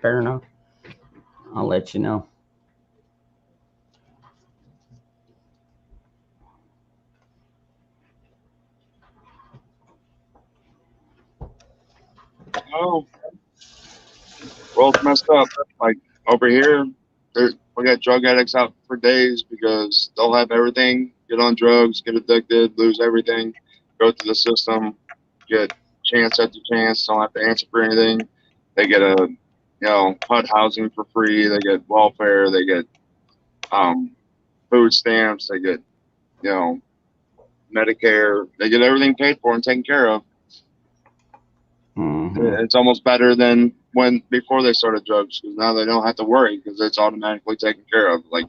fair enough. I'll let you know. Oh, world's messed up. Like over here, we got drug addicts out for days because they'll have everything, get on drugs, get addicted, lose everything, go through the system, get chance after chance, don't have to answer for anything. They get HUD housing for free. They get welfare. They get um, food stamps. They get you know Medicare. They get everything paid for and taken care of. Mm-hmm. It's almost better than when before they started drugs because now they don't have to worry because it's automatically taken care of. Like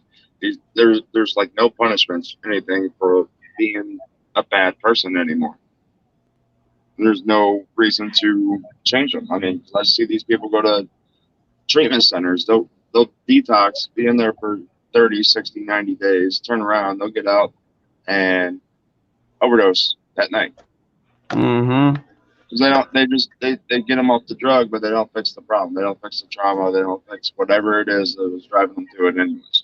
there's like no punishments or anything for being a bad person anymore. There's no reason to change them. I mean, I see these people go to treatment centers. They'll detox, be in there for 30, 60, 90 days, turn around, they'll get out and overdose that night. Mm-hmm. Because they get them off the drug, but they don't fix the problem. They don't fix the trauma. They don't fix whatever it is that was driving them to it, anyways.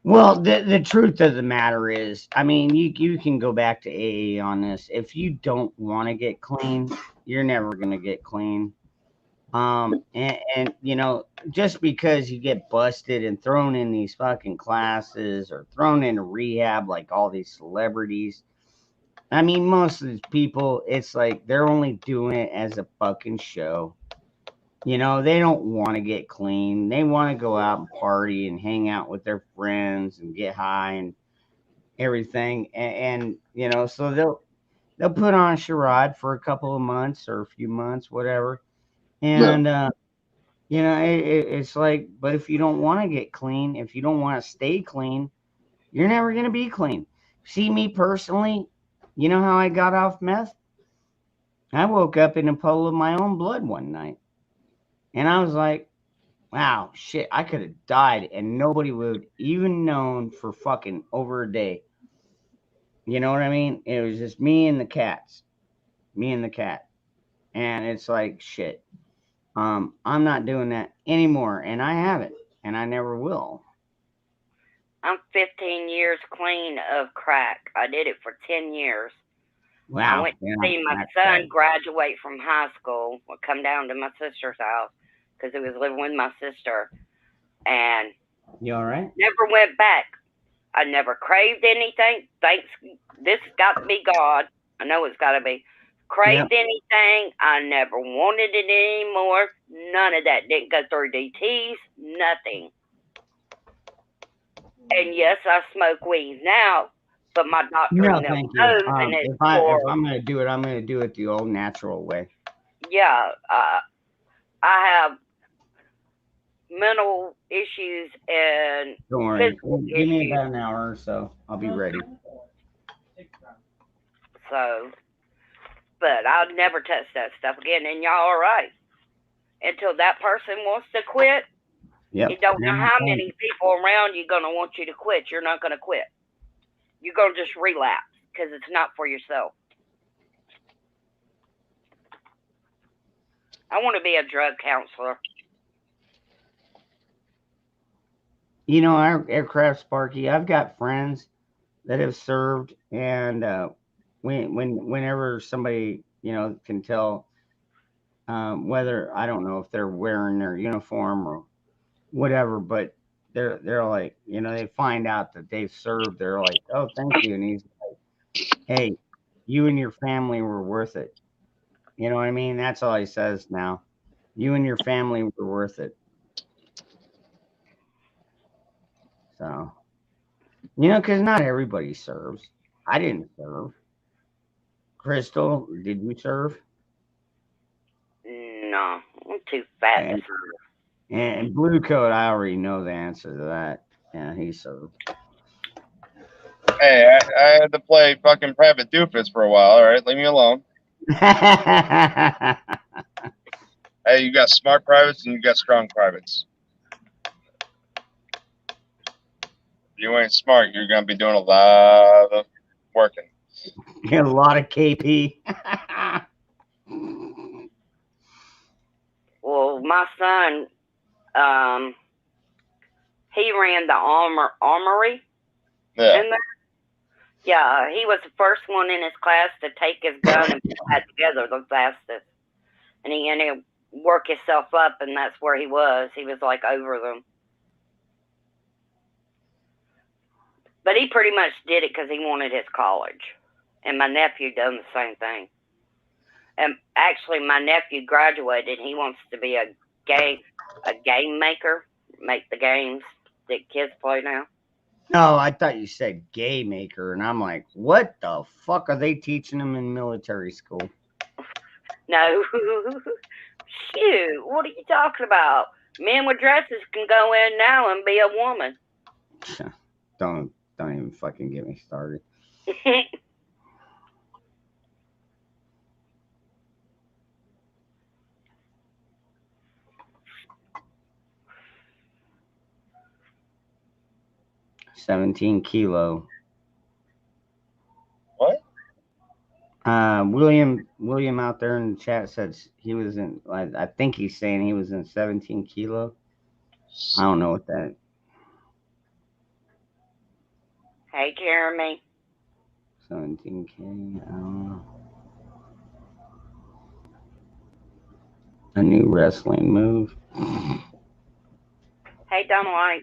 Well, the truth of the matter is, I mean, you can go back to AA on this. If you don't want to get clean, you're never gonna get clean. And just because you get busted and thrown in these fucking classes or thrown into rehab like all these celebrities, I mean, most of these people, it's like they're only doing it as a fucking show. They don't want to get clean. They want to go out and party and hang out with their friends and get high and everything. And so they'll put on a charade for a couple of months or a few months, whatever. Yeah. And it's like, but if you don't want to get clean, if you don't want to stay clean, you're never gonna be clean. See, me personally, you know how I got off meth? I woke up in a puddle of my own blood one night, and I was like, wow, shit, I could have died, and nobody would even known for fucking over a day. You know what I mean? It was just me and the cats, me and the cat, and it's like shit. I'm not doing that anymore, and I haven't, and I never will. I'm 15 years clean of crack. I did it for 10 years. I Wow, went to yeah, see my that's son bad. graduate from high school. I come down to my sister's house because he was living with my sister, and You all right? never went back. I never craved anything. Thanks, this got to be God. I know it's got to be. Yep. Craved anything. I never wanted it anymore. None of that. Didn't go through DTs. Nothing. And yes, I smoke weed now, but my doctor No, and them thank you. knows, and it's If for, I'm gonna do it, I'm gonna do it the old natural way. yeah. I have mental issues and Don't worry. physical Give me issues. about an hour or so. I'll be ready. So, but I'll never touch that stuff again. And y'all are right. Until that person wants to quit, you Yep. don't know No, how thank many people around you gonna want you to quit. You're not gonna quit. You're gonna just relapse because it's not for yourself. I want to be a drug counselor. our aircraft Sparky. I've got friends that have served, and whenever somebody can tell whether I don't know if they're wearing their uniform or whatever, but they're like they find out that they've served. They're like, oh, thank you, and he's like, hey, you and your family were worth it. You know what I mean? That's all he says now. You and your family were worth it. So, because not everybody serves. I didn't serve. Crystal, did you serve? No, I'm too fat to And, serve. and Blue Coat, I already know the answer to that. Yeah, he served. Hey, I had to play fucking Private Doofus for a while. All right, leave me alone. Hey, you got smart privates and you got strong privates. If you ain't smart, you're gonna be doing a lot of working. Get a lot of KP. Well, my son, um, he ran the armory Yeah. in there. Yeah, he was the first one in his class to take his gun and put that together the fastest. And he had to work himself up, and that's where he was. He was like over them. But he pretty much did it because he wanted his college. And my nephew done the same thing. And actually, my nephew graduated. He wants to be game maker, make the games that kids play now. No, I thought you said gay maker, and I'm like, what the fuck are they teaching them in military school? No, shoot, what are you talking about? Men with dresses can go in now and be a woman. Don't even fucking get me started. 17 kilo. What? William out there in the chat said he was in. I think he's saying he was in 17 kilo. I don't know what that. Hey, Jeremy. 17K. I don't know. A new wrestling move. Hey, Donald.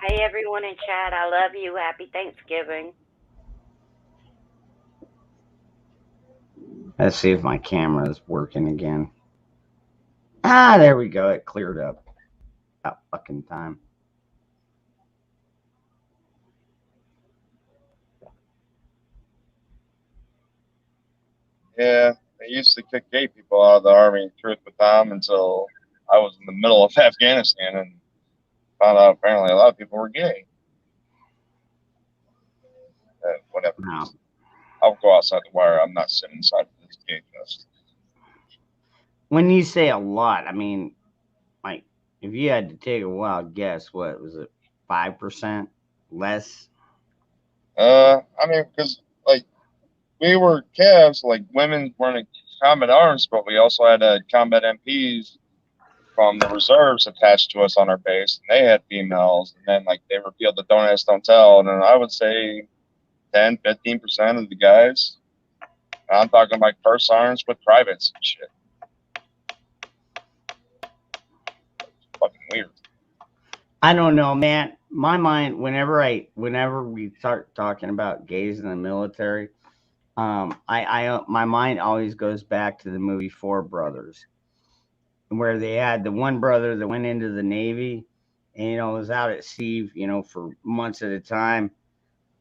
Hey, everyone in chat. I love you. Happy Thanksgiving. Let's see if my camera is working again. Ah, there we go. It cleared up. About fucking time. Yeah, they used to kick gay people out of the army, truth with Tom, until I was in the middle of Afghanistan and found out apparently a lot of people were gay. Whatever. No. I'll go outside the wire. I'm not sitting inside of this gay fest. When you say a lot, I mean, like, if you had to take a wild guess, what was it? 5% less? I mean, because like we were Cavs, like women weren't in combat arms, but we also had combat MPs from the reserves attached to us on our base, and they had females. And then like they repealed the Don't Ask, Don't Tell, and then I would say 10-15% of the guys. I'm talking like first sergeants with privates and shit. Fucking weird. I don't know, man. My mind, whenever we start talking about gays in the military, my mind always goes back to the movie Four Brothers, where they had the one brother that went into the Navy, and was out at sea, for months at a time,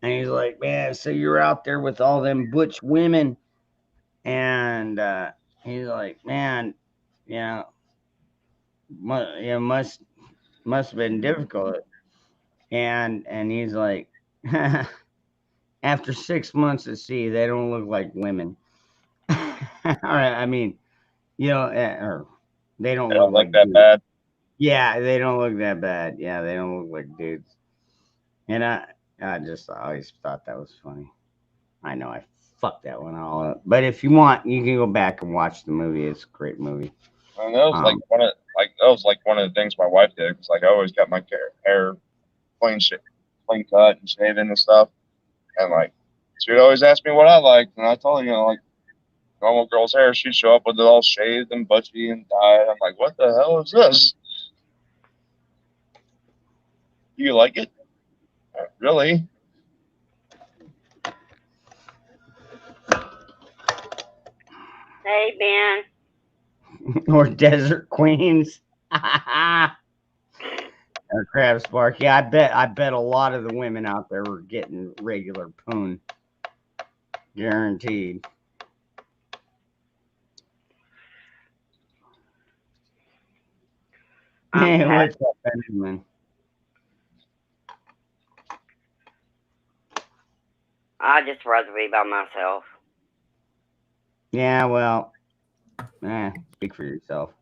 and he's like, man, so you're out there with all them butch women, and he's like, man, you know, must have been difficult, and he's like, after 6 months at sea, they don't look like women. All right, I mean, or they don't They look don't look like that dudes. bad. Yeah, they don't look that bad. Yeah, they don't look like dudes. And I just always thought that was funny. I know I fucked that one all up, but if you want, you can go back and watch the movie. It's a great movie. And that was one of the things my wife did, because like I always got my hair clean cut and shaven and stuff, and like she would always ask me what I liked, and I told her, like normal girl's hair. She'd show up with it all shaved and butchy and dyed. I'm like, what the hell is this? Do you like it? Really? Hey, Ben. Or Desert Queens. Or Crab Spark. Yeah, I bet a lot of the women out there were getting regular poon. Guaranteed. Hey, what's up, Benjamin? I'd just rather be by myself. Yeah, well, speak for yourself.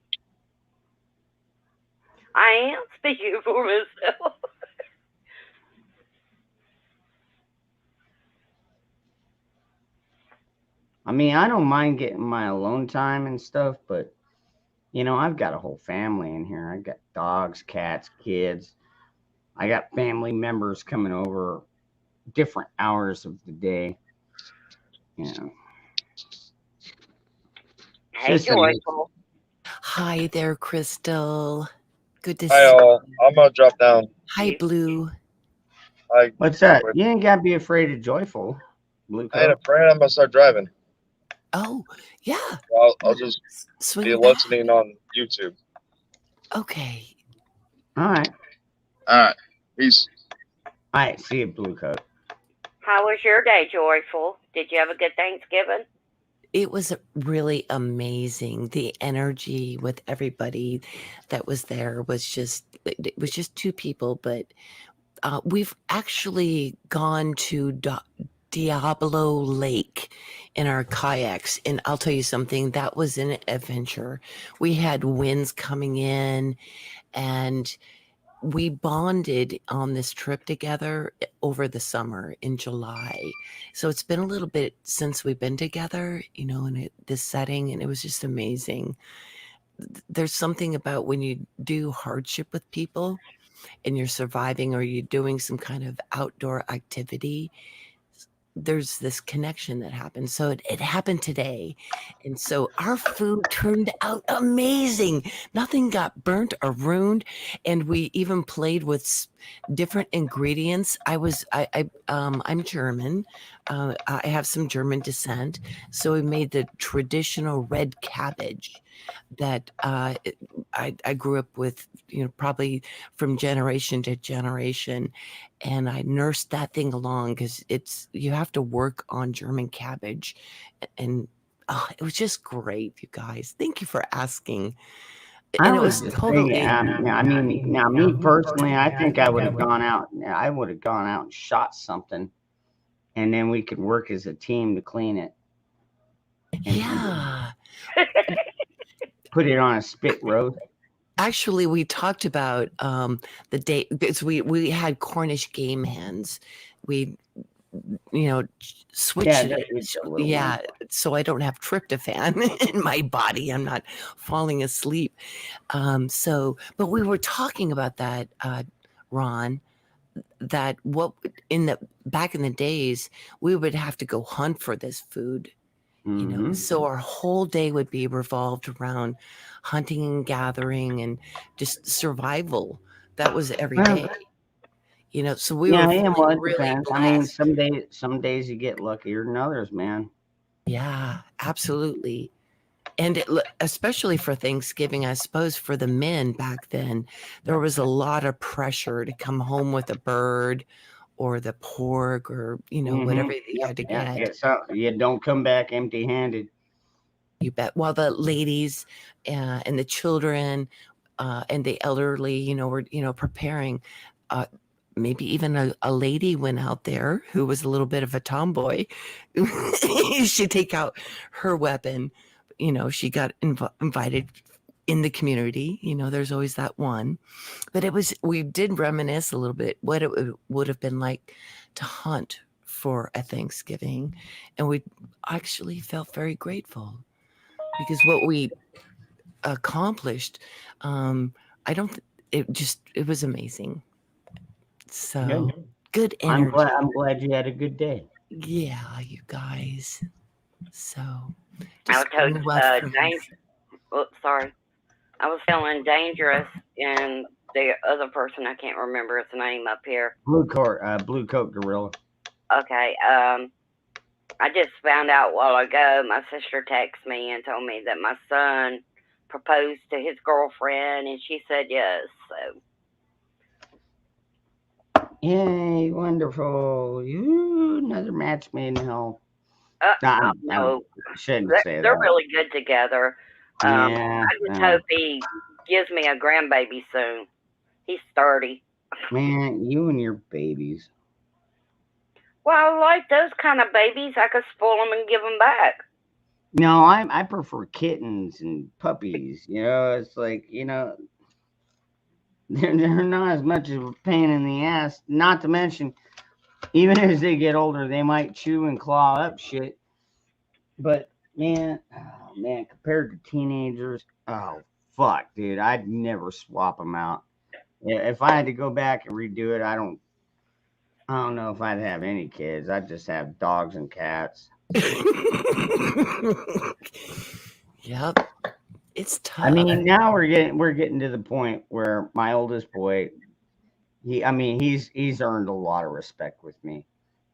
I am speaking for myself. I mean, I don't mind getting my alone time and stuff, but I've got a whole family in here. I got dogs, cats, kids. I got family members coming over different hours of the day. Hey, Joyful. Hi there, Crystal. Good to Hi, see all. I'm gonna drop down. Hi, Blue. Hi. What's that? You ain't got to be afraid of Joyful. Blue I ain't coat. afraid. I'm gonna start driving. Oh, yeah. I'll just Swing be back. listening on YouTube. Okay. All right. All right. Peace. All right. See you, Blue coat. How was your day, Joyful? Did you have a good Thanksgiving? It was really amazing. The energy with everybody that was there was just, it was just two people, but we've actually gone to Diablo Lake in our kayaks. And I'll tell you something, that was an adventure. We had winds coming in, and we bonded on this trip together over the summer in July. So it's been a little bit since we've been together, in this setting, and it was just amazing. There's something about when you do hardship with people and you're surviving, or you're doing some kind of outdoor activity, there's this connection that happened. So it happened today. And so our food turned out amazing. Nothing got burnt or ruined. And we even played with different ingredients. I'm German. I have some German descent. So we made the traditional red cabbage that I grew up with, probably from generation to generation. And I nursed that thing along because you have to work on German cabbage. And it was just great, you guys. Thank you for asking. I And it was was just totally, thinking, I mean, now me personally, I think I would have gone out. I would have gone out and shot something, and then we could work as a team to clean it and yeah. put it on a spit roast. Actually, we talked about the day because we had Cornish game hens. We switch Yeah, it. it's a little Yeah, one. so I don't have tryptophan in my body. I'm not falling asleep. But we were talking about that, Ron, that back in the days, we would have to go hunt for this food, Mm-hmm. so our whole day would be revolved around hunting and gathering and just survival. That was every Well, day, so we yeah, were and feeling well, it really depends. I mean, blessed. some days you get luckier than others, man. Yeah, absolutely. And especially for Thanksgiving, I suppose for the men back then, there was a lot of pressure to come home with a bird or the pork or, Mm-hmm. whatever you Yep, had to yeah, get. it's you don't come back empty-handed. You bet. While the ladies and the children and the elderly, were, preparing. Uh, Maybe even a lady went out there who was a little bit of a tomboy. She'd take out her weapon. She got invited in the community. There's always that one. But we did reminisce a little bit what it would have been like to hunt for a Thanksgiving. And we actually felt very grateful because what we accomplished, I don't, it was amazing. So Good. good I'm glad. energy. I'm glad you had a good day. Yeah, you guys. So I was just told being well friends. Oops, sorry. I was feeling dangerous, and the other person, I can't remember his name up here. Blue coat gorilla. Okay, I just found out a while ago. My sister texted me and told me that my son proposed to his girlfriend, and she said yes. So Yay, wonderful! Another match made in hell. I no, shouldn't say they're that. really good together. Yeah, I just hope he gives me a grandbaby soon. He's 30. man, you and your babies. Well, I like those kind of babies. I could spoil them and give them back. No, I prefer kittens and puppies. It's like they're not as much of a pain in the ass. Not to mention, even as they get older, they might chew and claw up shit. But man, oh man, compared to teenagers, oh fuck, dude, I'd never swap them out. Yeah, if I had to go back and redo it, I don't know if I'd have any kids. I'd just have dogs and cats. Yep. It's I tough. mean, now we're getting to the point where my oldest boy, he's earned a lot of respect with me.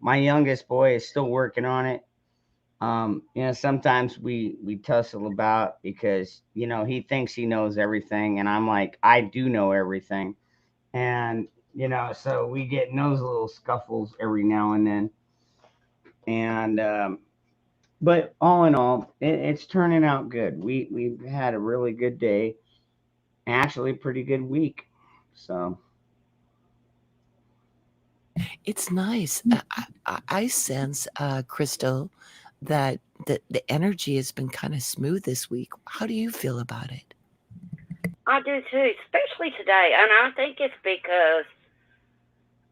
My youngest boy is still working on it. Sometimes we tussle about because he thinks he knows everything, and I'm like, I do know everything, and so we get in those little scuffles every now and then. And but all in all, it's turning out good. We've had a really good day, actually, a pretty good week. So It's nice. I sense, Crystal, that the energy has been kind of smooth this week. How do you feel about it? I do too, especially today. And I think it's because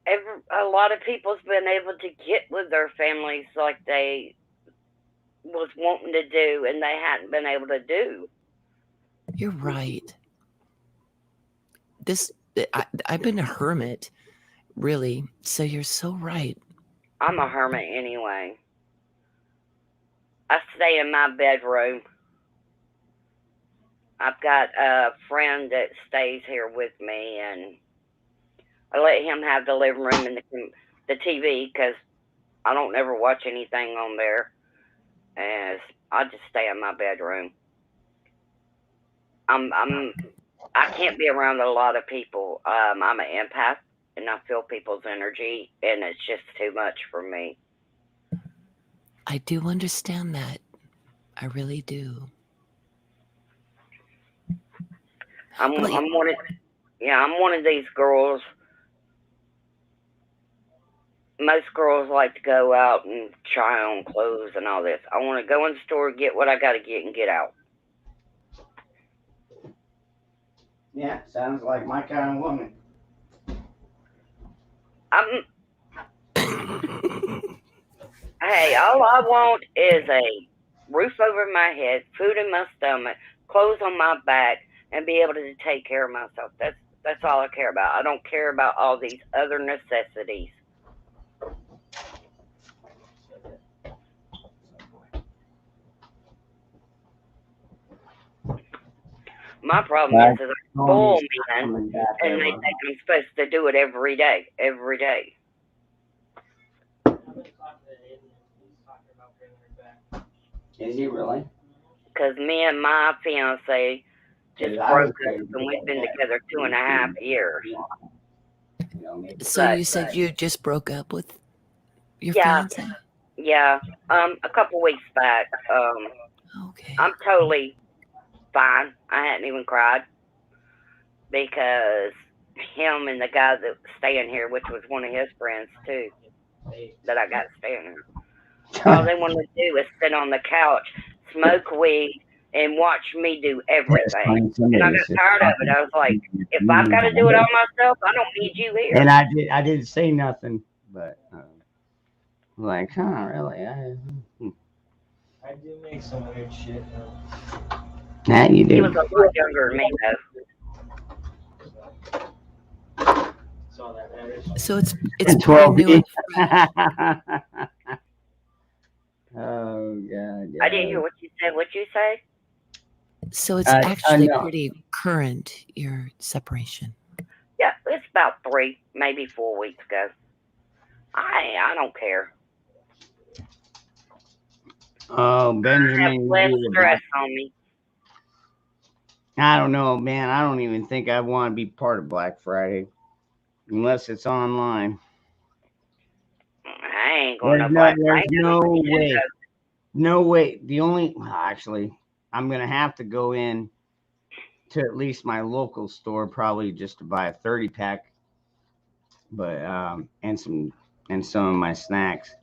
a lot of people's been able to get with their families like they was wanting to do and they hadn't been able to do. You're right. I've been a hermit, really. So you're so right. I'm a hermit anyway. I stay in my bedroom. I've got a friend that stays here with me, and I let him have the living room and the TV because I don't ever watch anything on there. And I just stay in my bedroom. I can't be around a lot of people. I'm an empath, and I feel people's energy, and it's just too much for me. I do understand that. I really do. I'm one of these girls. Most girls like to go out and try on clothes and all this. I want to go in the store, get what I got to get, and get out. Yeah, sounds like my kind of woman. Hey, all I want is a roof over my head, food in my stomach, clothes on my back, and be able to take care of myself. That's all I care about. I don't care about all these other necessities. My problem is I'm full man, and they think I'm supposed to do it every day. Every day. Is he really? Because me and my fiance just broke up, and we've been together 2.5 years. So you said you just broke up with your Yeah. fiance? Yeah. A couple weeks back. Okay. I'm totally fine. I hadn't even cried because him and the guy that was staying here, which was one of his friends too, that I got staying here. All they wanted to do was sit on the couch, smoke weed, and watch me do everything. And I got tired of it. I was like, if I've got to do it all myself, I don't need you here. And I didn't say nothing, but like, huh, really? I do make some weird shit though. Nah, you He do. was a lot younger than me though. So that matters. So it's 12 pretty new. Oh God! I didn't hear what you said. What'd you say? So it's actually no. pretty current, your separation. Yeah, it's about 3, maybe 4 weeks ago. I don't care. Oh, I Benjamin. have less stress on me. I don't know, man. I don't even think I want to be part of Black Friday unless it's online. I ain't going There's to Black there's Friday. no way. No way. Actually, I'm gonna have to go in to at least my local store probably just to buy a 30-pack, but and some of my snacks.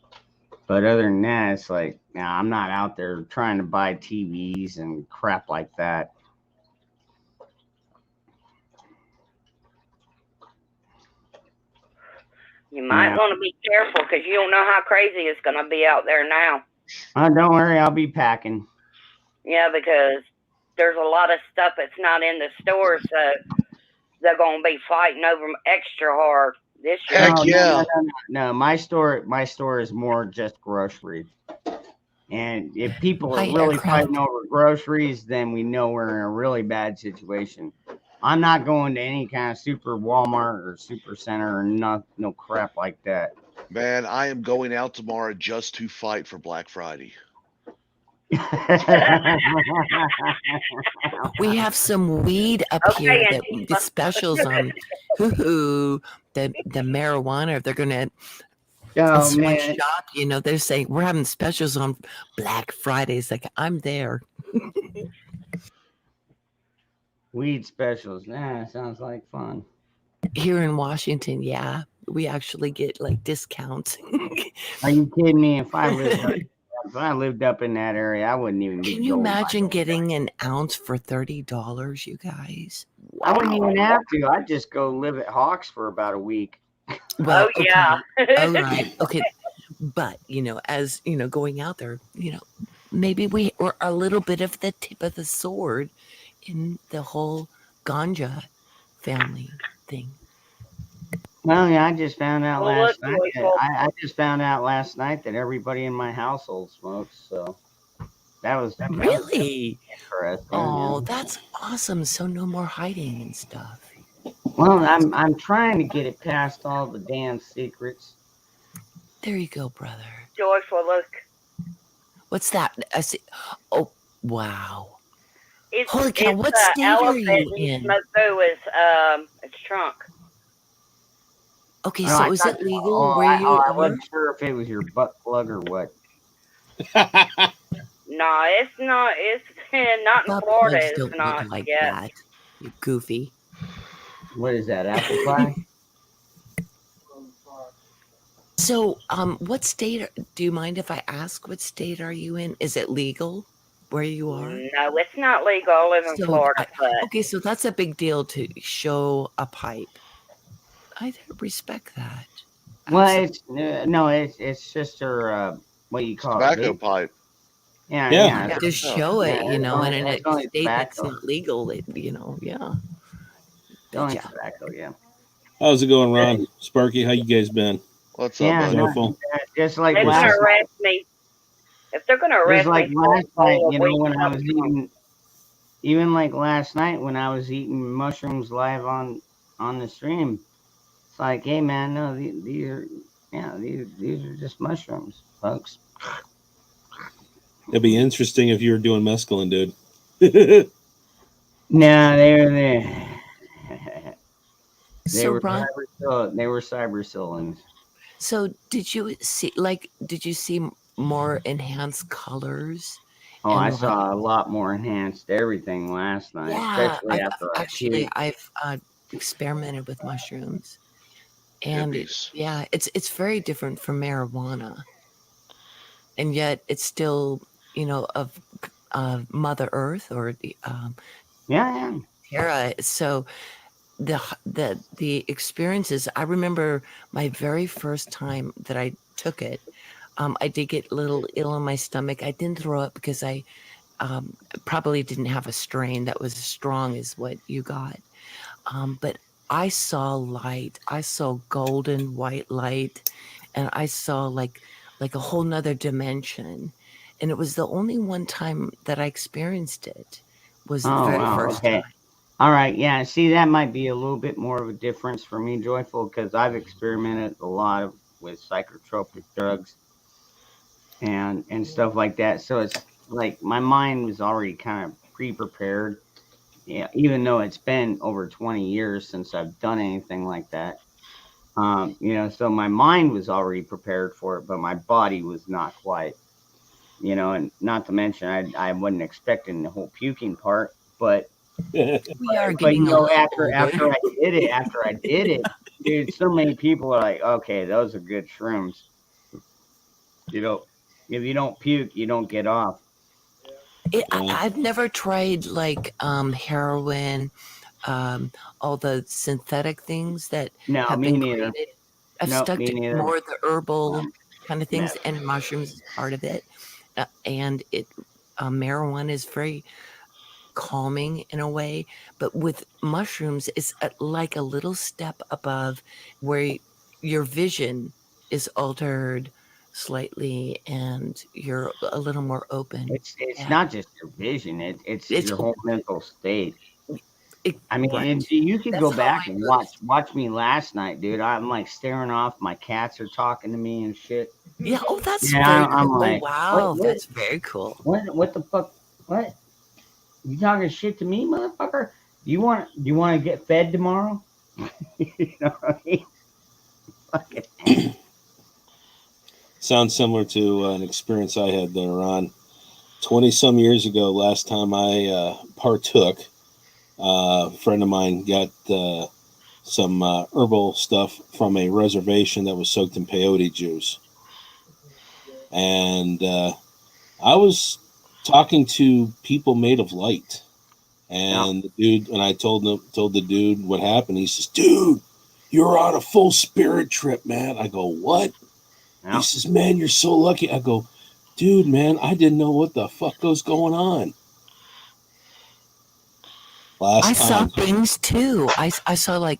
But other than that, it's like, nah, I'm not out there trying to buy TVs and crap like that. You might want to be careful because you don't know how crazy it's going to be out there now. Don't worry, I'll be packing. Yeah, because there's a lot of stuff that's not in the store, so they're going to be fighting over 'em extra hard this year. Heck yeah. No, my store is more just grocery. And if people are Hi, really aircraft. fighting over groceries, then we know we're in a really bad situation. I'm not going to any kind of super Walmart or super center or no crap like that. Man, I am going out tomorrow just to fight for Black Friday. We have some weed up here that the specials on the marijuana. If they're gonna one shop, they're saying we're having specials on Black Fridays. Like, I'm there. Weed specials. Nah, sounds like fun. Here in Washington, yeah, we actually get like discounts. Are you kidding me? If I lived up in that area, I wouldn't even be. Can you imagine getting an ounce for $30, you guys? Wow. I wouldn't even have to. I'd just go live at Hawks for about a week. Well, oh, yeah. Okay. All right. Okay. But, as, going out there, maybe we're a little bit of the tip of the sword in the whole ganja family thing. Well, yeah, I just found out Well, look, last night. joyful. I just found out last night that everybody in my household smokes. So that was Really? interesting. Yeah. Oh, that's awesome. So no more hiding and stuff. Well, That's I'm trying to get it past all the damn secrets. There you go, brother. Joyful, look. What's that? I see. Oh, wow. It's Holy cow! it's What state are elephant you and in? smoke through its trunk. Okay, Oh, I so is thought. it legal where you I are? wasn't sure if it was your butt plug or what. No, it's not. It's not in Butt Florida. plugs It's don't look not like yet. that. You goofy. What is that? Apple pie? So, what state? Do you mind if I ask what state are you in? Is it legal where you are? No, it's not legal. I live in So, Florida, but okay, so that's a big deal to show a pipe. I respect that. Well, Absolutely. it's no, it's just her. What do you It's call it? tobacco Vape? pipe. Yeah, Yeah. yeah. Yeah, It's, just Yeah. show yeah, it, you know, and in a it's only state that's tobacco. not legal, yeah. It's only Betcha. tobacco. Yeah. How's it going, Ron? Sparky, how you guys been? What's up, Yeah, buddy? not Joyful? too bad. Just like they're gonna last night. arrest me. If they're gonna Just arrest like me for last night, a week, when I was something's wrong. eating, even like last night when I was eating mushrooms live on the stream. It's like, hey man, no, these are yeah, these are just mushrooms, folks. It'd be interesting if you were doing mescaline, dude. No, they were there. They So, were Ron, cyber cylinders. so did you see more enhanced colors Oh, I and like, saw a lot more enhanced everything last night, yeah, especially after I puked. I've experimented with mushrooms, and Hippies. it's very different from marijuana, and yet it's still, of Mother Earth or the Yeah, yeah. Terra. So the experiences, I remember my very first time that I took it. I did get a little ill in my stomach. I didn't throw up because I probably didn't have a strain that was as strong as what you got. But I saw light. I saw golden white light, and I saw like a whole nother dimension. And it was the only one time that I experienced it. Was the Oh very wow. first Okay. time. All right. Yeah. See, that might be a little bit more of a difference for me, Joyful, because I've experimented a lot with psychotropic drugs and stuff like that. So it's like my mind was already kind of pre-prepared. Yeah, even though it's been over 20 years since I've done anything like that. So my mind was already prepared for it, but my body was not quite. And not to mention I wasn't expecting the whole puking part, but We are but getting a little older. after I did it, dude, so many people are like, okay, those are good shrooms. You know, if you don't puke, you don't get off. Yeah. I've never tried like heroin, all the synthetic things that No, have me been neither. created. I've No, stuck me to neither. more of the herbal kind of No. things, and mushrooms is part of it. And marijuana is very calming in a way, but with mushrooms, it's like a little step above where your vision is altered slightly, and you're a little more open. It's Yeah, not just your vision; it's it's your whole mental state. it, I mean, right. you could That's go how back I and noticed. watch me last night, dude. I'm like staring off. My cats are talking to me and shit. Yeah. Oh, that's Yeah, very I'm cool. like, Wow, that's very cool. what the fuck? What? You talking shit to me, motherfucker? Do you want to get fed tomorrow? You know what I mean? Fuck it. Sounds similar to an experience I had there, Ron. 20 some years ago, last time I partook, a friend of mine got some herbal stuff from a reservation that was soaked in peyote juice. And I was talking to people made of light. Yeah. And the dude, and I told the dude what happened. He says, "Dude, you're on a full spirit trip, man." I go, "What?" Yeah. He says, "Man, you're so lucky." I go, "Dude, man, I didn't know what the fuck was going on." I Last saw time, things too. I saw like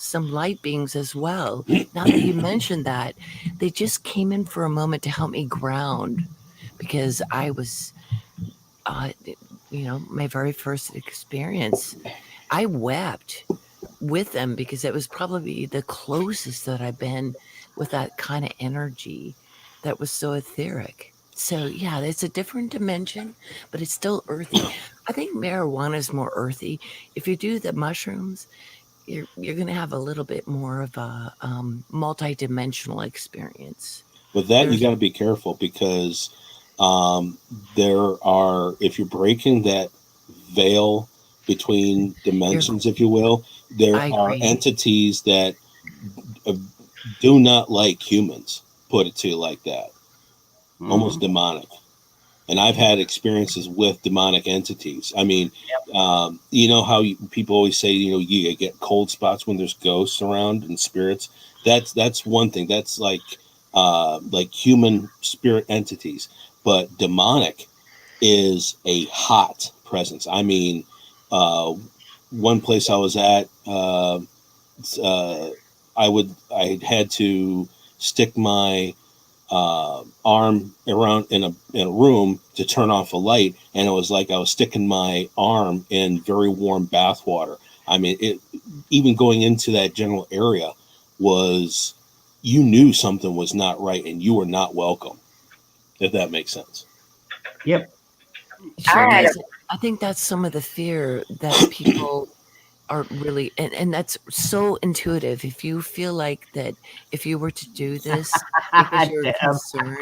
some light beings as well. Now that you mentioned that, they just came in for a moment to help me ground because I was, my very first experience. I wept with them because it was probably the closest that I've been with that kind of energy that was so etheric. So yeah, it's a different dimension, but it's still earthy. I think marijuana is more earthy. If you do the mushrooms, you're going to have a little bit more of a multi-dimensional experience. With that, you There's got to be careful because if you're breaking that veil between dimensions, if you will, there I are agree. entities that uh, do not like humans, put it to you like that, almost demonic. And I've had experiences with demonic entities. I mean, you know how people always say, you get cold spots when there's ghosts around and spirits. That's one thing. That's like human spirit entities, but demonic is a hot presence. I mean, one place I was at, I had to stick my arm around in a room to turn off a light, and it was like I was sticking my arm in very warm bath water. I mean, even going into that general area was, you knew something was not right and you were not welcome, if that makes sense. Yep. Sure I had does. I think that's some of the fear that people are really, and that's so intuitive. If you feel like that, if you were to do this because you're Deb. concerned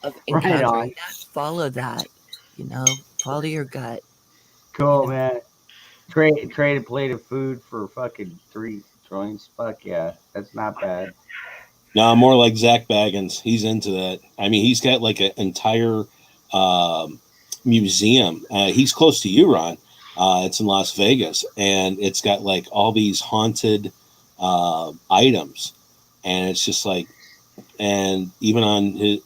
of Right on. encountering that, follow that. Follow your gut. Cool, man. Trade a plate of food for fucking 3 joints. Fuck yeah, that's not bad. No, more like Zach Baggins. He's into that. I mean, he's got like an entire museum. He's close to you, Ron. It's in Las Vegas, and it's got like all these haunted items, and it's just like, and even in his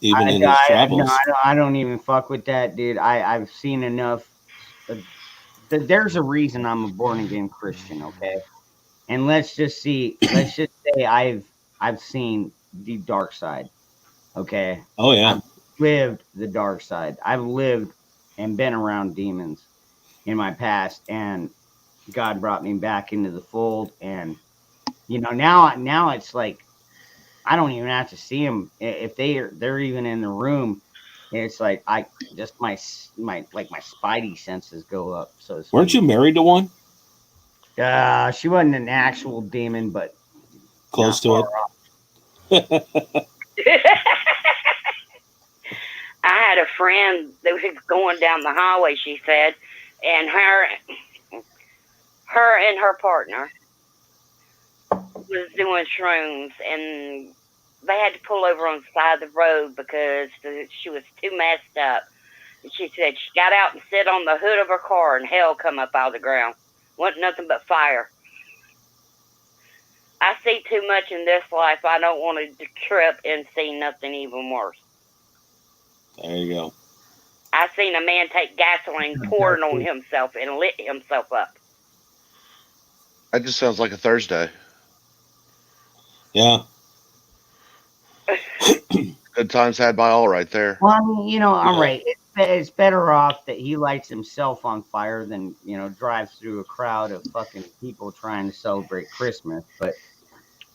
travels. I don't even fuck with that, dude. I've seen enough. Uh, there's a reason I'm a born again Christian, okay? And let's just say I've seen the dark side, okay? Oh yeah, I've lived the dark side. I've lived and been around demons in my past, and God brought me back into the fold. And now it's like I don't even have to see them if they're even in the room. It's like I just my spidey senses go up, so to weren't speak. you married to one? She wasn't an actual demon, but Close not to far it. off. I had a friend that was going down the highway, she said, and her and her partner was doing shrooms, and they had to pull over on the side of the road because she was too messed up. And she said she got out and sit on the hood of her car, and hell come up out of the ground. Wasn't nothing but fire. I see too much in this life. I don't want to trip and see nothing even worse. There you go. I seen a man take gasoline, pour it on himself, and lit himself up. That just sounds like a Thursday. Yeah. Good times had by all right there. Well, I mean, all Yeah. right. It's better off that he lights himself on fire than drives through a crowd of fucking people trying to celebrate Christmas. But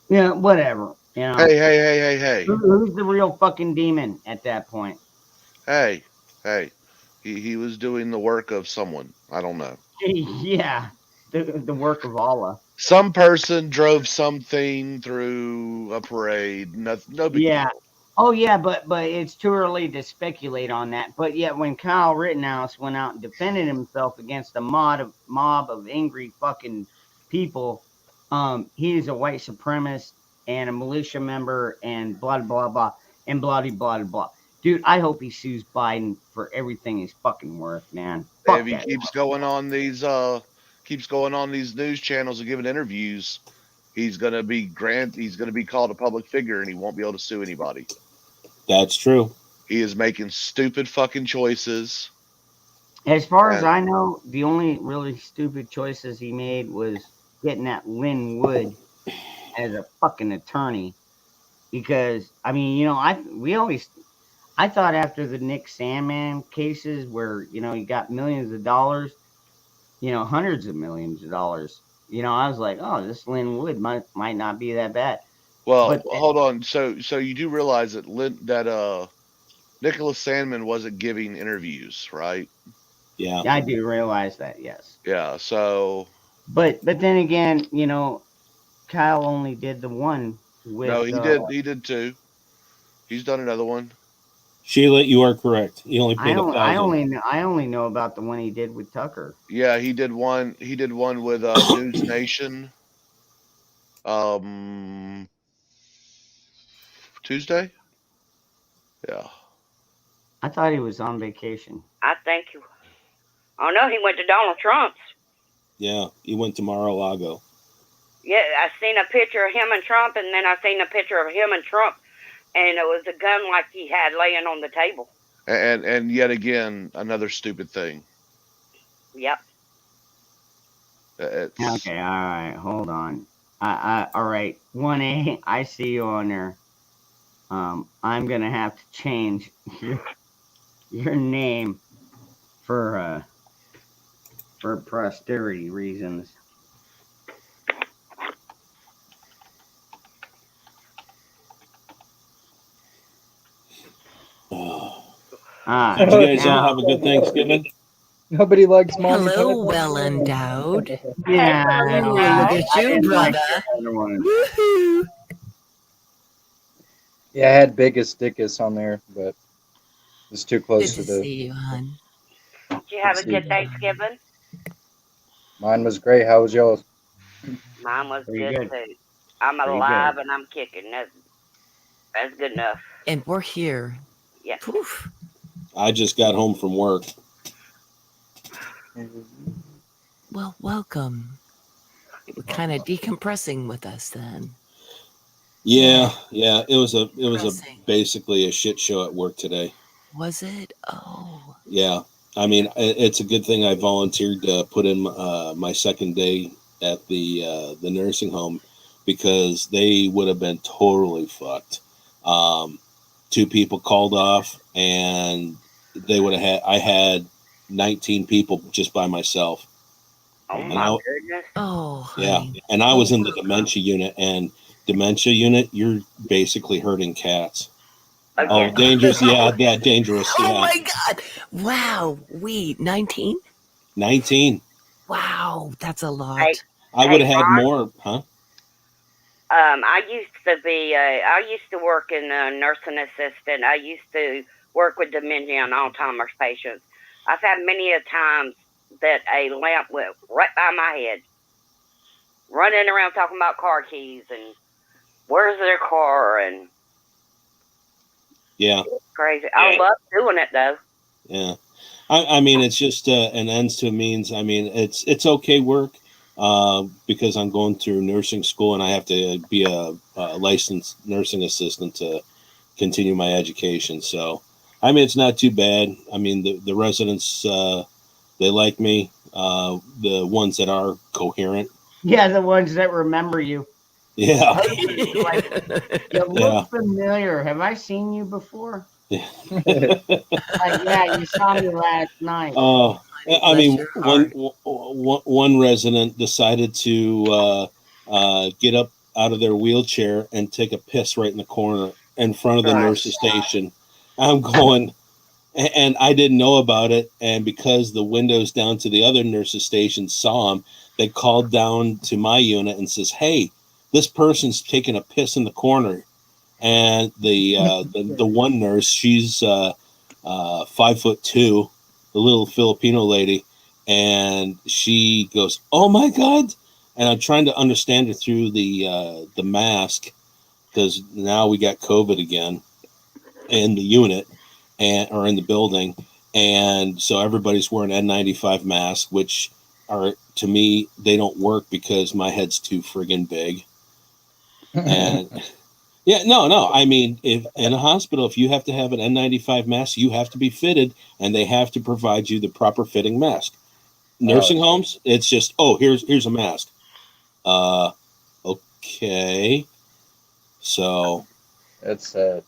whatever. Hey. Who's the real fucking demon at that point? Hey. He was doing the work of someone. I don't know. Yeah, the work of Allah. Some person drove something through a parade. No big Yeah. deal. Oh yeah, but it's too early to speculate on that. But yet, when Kyle Rittenhouse went out and defended himself against a mob of angry fucking people, he is a white supremacist and a militia member and blah blah blah and blah blah blah. Dude, I hope he sues Biden for everything he's fucking worth, man. If Fuck he that. keeps going on these news channels and giving interviews, he's gonna be called a public figure and he won't be able to sue anybody. That's true. He is making stupid fucking choices. As far as And I know, the only really stupid choices he made was getting that Lynn Wood as a fucking attorney, because I mean, I thought after the Nick Sandman cases where he got millions of dollars, hundreds of millions of dollars, I was like, oh, this Lynn Wood might not be that bad, Well, but hold on. So you do realize that Nicholas Sandman wasn't giving interviews, right? Yeah. I do realize that, yes. Yeah. So But then again, Kyle only did the one no, with. he did too. He's done another one. Sheila, you are correct. He only paid I only know about the one he did with Tucker. Yeah, he did one. He did one with News Nation. Tuesday. Yeah. I thought he was on vacation. I think. Oh no, he went to Donald Trump's. Yeah, he went to Mar-a-Lago. Yeah, I seen a picture of him and Trump, and then I seen a picture of him and Trump, and it was a gun like he had laying on the table. And yet again, another stupid thing. Yep. Okay, all right, hold on. All right, 1A, I see you on there. I'm gonna have to change your name for posterity reasons. Did you guys all have a good Thanksgiving? Nobody likes mommy. Hello, well endowed. Yeah, Oh, look at you, brother. Woohoo! Yeah, I had Biggest Dickus on there, but it's too Good close to to the. see you, hon. Did you have a good Thanksgiving? Mine was great. How was yours? Mine was Pretty good good. too. I'm Pretty alive good. and I'm kicking. That's good enough. And we're here. Yeah. Poof. I just got home from work. Well, welcome. You were kind of decompressing with us then. Yeah. It was Depressing. basically a shit show at work today. Was it? Oh. Yeah. I mean, it's a good thing I volunteered to put in my second day at the nursing home, because they would have been totally fucked. 2 people called off, and they would have I had 19 people just by myself. Oh my goodness. Oh, yeah. honey. And I was in the dementia unit, and dementia unit, you're basically herding cats. Okay. Oh, dangerous. Yeah, dangerous. Yeah. Oh my God. Wow. 19? 19. Wow. That's a lot. I would have had more, huh? I used to work in a nursing assistant. I used to work with dementia and Alzheimer's patients. I've had many a times that a lamp went right by my head, running around talking about car keys and where's their car, and Yeah. it's crazy. I love doing it though. Yeah. I mean, it's just an ends to a means. I mean, it's okay work, because I'm going through nursing school, and I have to be a licensed nursing assistant to continue my education. So, I mean, it's not too bad. I mean, the residents, they like me, the ones that are coherent. Yeah, the ones that remember you. Yeah. You look familiar. Have I seen you before? Yeah. Yeah, you saw me last night. Oh, I mean, one resident decided to get up out of their wheelchair and take a piss right in the corner in front of the nurse's station. I'm going, and I didn't know about it. And because the windows down to the other nurse's station saw him, they called down to my unit and says, "Hey, this person's taking a piss in the corner." And the one nurse, she's 5'2", the little Filipino lady, and she goes, "Oh my God!" And I'm trying to understand her through the mask, because now we got COVID again in the unit or in the building, and so everybody's wearing N95 masks, which are, to me, they don't work because my head's too friggin' big. And yeah, no. I mean, if in a hospital, if you have to have an N95 mask, you have to be fitted, and they have to provide you the proper fitting mask. Nursing homes, it's just, here's a mask. Okay. So That's sad.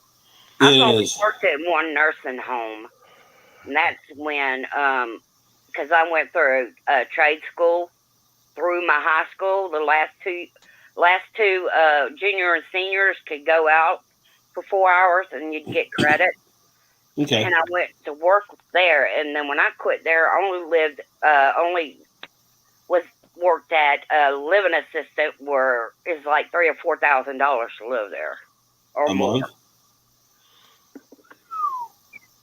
I've it only is. worked at one nursing home, and that's when, because I went through a trade school through my high school. The last two junior and seniors could go out for 4 hours, and you'd get credit. Okay. And I went to work there, and then when I quit there, I only was worked at a living assistant, where it's like $3,000 or $4,000 to live there, or A more. month.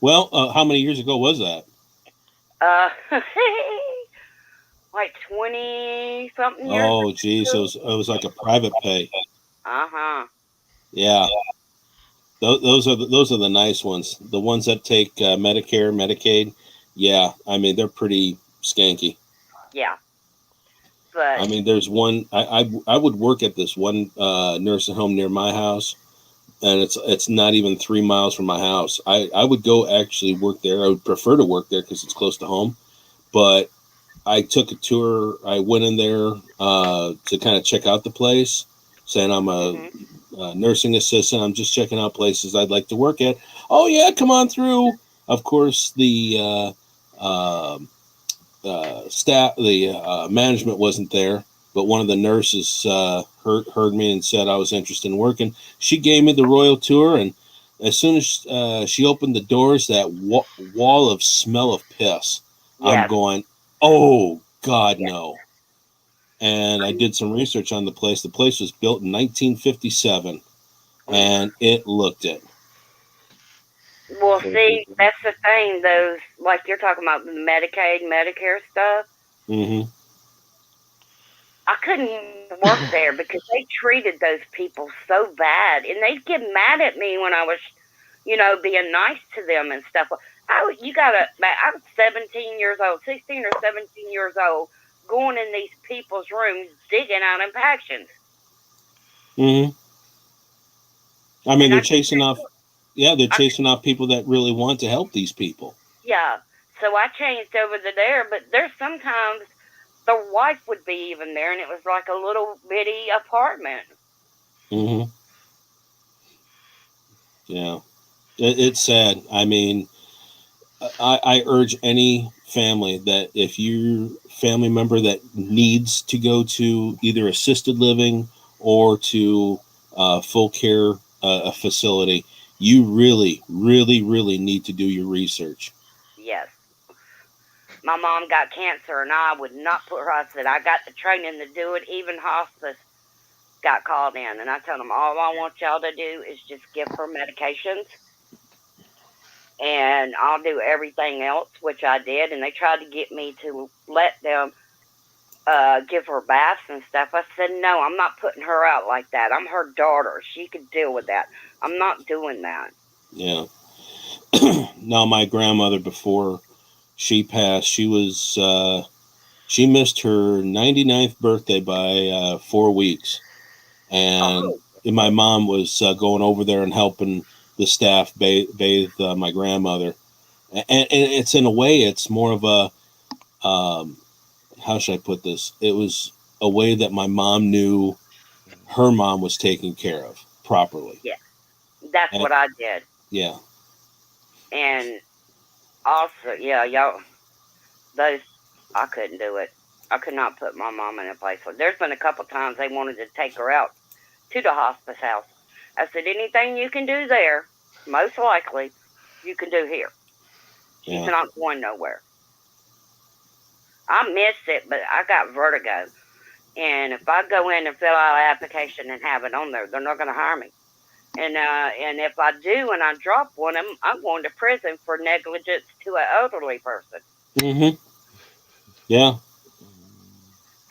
Well, how many years ago was that? Like 20 something years. Oh, geez, it was like a private pay. Yeah, those are the nice ones. The ones that take Medicare, Medicaid. Yeah, I mean they're pretty skanky. Yeah, but I mean, there's one. I would work at this one nursing home near my house, and it's not even 3 miles from my house. I would go actually work there. I would prefer to work there because it's close to home. But I took a tour. I went in there to kind of check out the place, saying I'm a nursing assistant. I'm just checking out places I'd like to work at. Oh yeah, come on through. Of course, the staff, the management wasn't there, but one of the nurses heard me and said I was interested in working. She gave me the royal tour, and as soon as she opened the doors, that wall of smell of piss. I'm yes, going, oh God, yes. no. And I did some research on the place. The place was built in 1957, and it looked it. Well, see, that's the thing. Those, like you're talking about, the Medicaid, Medicare stuff. Mm-hmm. I couldn't work there because they treated those people so bad, and they'd get mad at me when I was, being nice to them and stuff. I was 17 years old, 16 or 17 years old, going in these people's rooms digging out infections. Mm-hmm. I mean, And they're I chasing off. Yeah, they're I chasing off people that really want to help these people. Yeah. So I changed over to there, but there's sometimes the wife would be even there, and it was like a little bitty apartment. Mm-hmm. Yeah, it's sad. I mean, I urge any family that if your family member that needs to go to either assisted living or to full care a facility, you really, really, really need to do your research. Yes. My mom got cancer, and I would not put her. I said, I got the training to do it. Even hospice got called in, and I told them, all I want y'all to do is just give her medications, and I'll do everything else, which I did. And they tried to get me to let them give her baths and stuff. I said, no, I'm not putting her out like that. I'm her daughter. She could deal with that. I'm not doing that. Yeah. Now, my grandmother, before she passed, she missed her 99th birthday by 4 weeks. And Oh, my mom was going over there and helping the staff bathe my grandmother. And it's, in a way, it's more of a, how should I put this? It was a way that my mom knew her mom was taken care of properly. yeah. That's And, what I did. yeah. And also, yeah, y'all, those, I couldn't do it. I could not put my mom in a place. There's been a couple times they wanted to take her out to the hospice house. I said, anything you can do there, most likely, you can do here. She's Yeah. not going nowhere. I miss it, but I got vertigo. And if I go in and fill out an application and have it on there, they're not going to hire me. And if I do and I drop one, I'm going to prison for negligence to an elderly person. Mm-hmm. Yeah.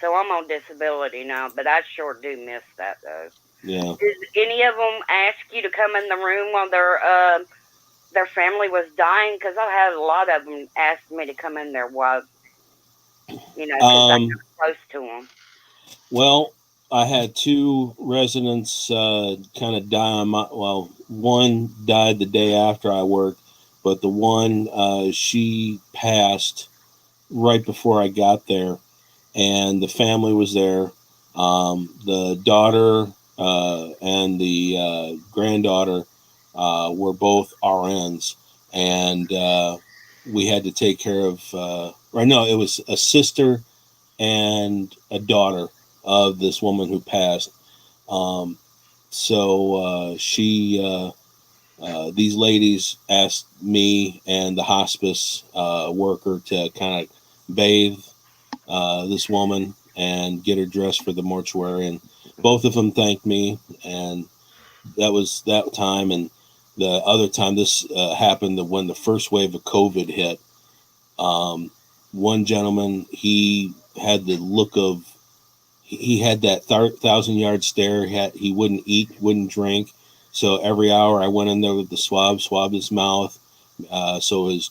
So I'm on disability now, but I sure do miss that, though. Yeah. Did any of them ask you to come in the room while their family was dying? Because I had a lot of them ask me to come in there while, because I got close to them. Well, I had two residents kind of die on my, well, one died the day after I worked, but the one, she passed right before I got there, and the family was there. The daughter and the granddaughter were both RNs, and we had to take care of. Right, no, it was a sister and a daughter of this woman who passed. These ladies asked me and the hospice worker to kind of bathe this woman and get her dressed for the mortuary, and both of them thanked me, and that was that time. And the other time this happened when the first wave of COVID hit. One gentleman, he had the look of, he had that 1,000-yard stare. He wouldn't eat, wouldn't drink. So every hour I went in there with the swab his mouth, so his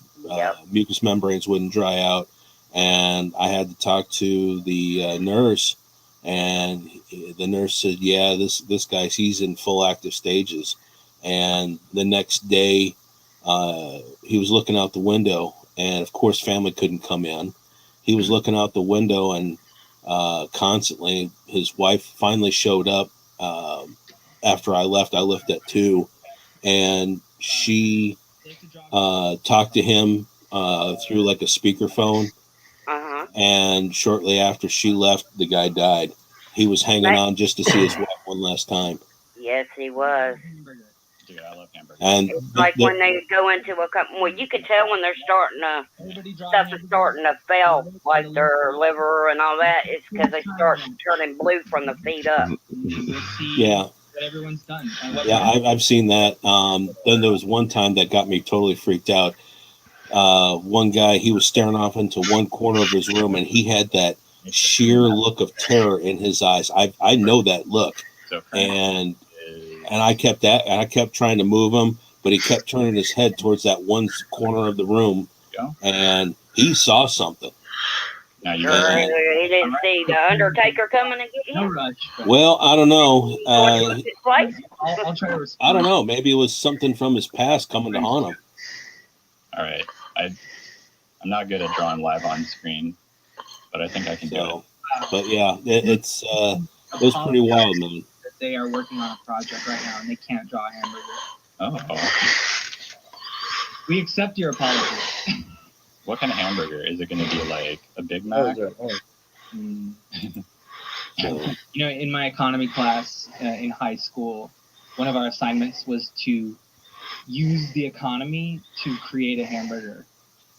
mucous membranes wouldn't dry out. And I had to talk to the nurse, and the nurse said, "Yeah, this guy, he's in full active stages." And the next day, he was looking out the window, and of course, family couldn't come in. He was looking out the window, and constantly, his wife finally showed up after I left. I left at 2, and she talked to him through like a speakerphone. And shortly after she left, the guy died. He was hanging on just to see his wife one last time. Yes, he was. Dude, I love hamburgers. And it's like when they go into a company, well, you can tell when they're starting to, stuff is starting to fail, like their liver and all that. It's because they start turning blue from the feet up. Yeah. That everyone's done. Yeah, I've seen that. Then there was one time that got me totally freaked out. One guy, he was staring off into one corner of his room, and he had that sheer look of terror in his eyes. I know that look, and I kept trying to move him, but he kept turning his head towards that one corner of the room, and he saw something. He didn't see the Undertaker coming and get him. Well, I don't know. I'll try to respond. I don't know. Maybe it was something from his past coming to haunt him. All right. I'm not good at drawing live on screen, but I think I can do it. But yeah, it was pretty wild, man. They are working on a project right now, and they can't draw a hamburger. Oh. We accept your apology. What kind of hamburger? Is it going to be like a Big Mac? In my economy class in high school, one of our assignments was to use the economy to create a hamburger.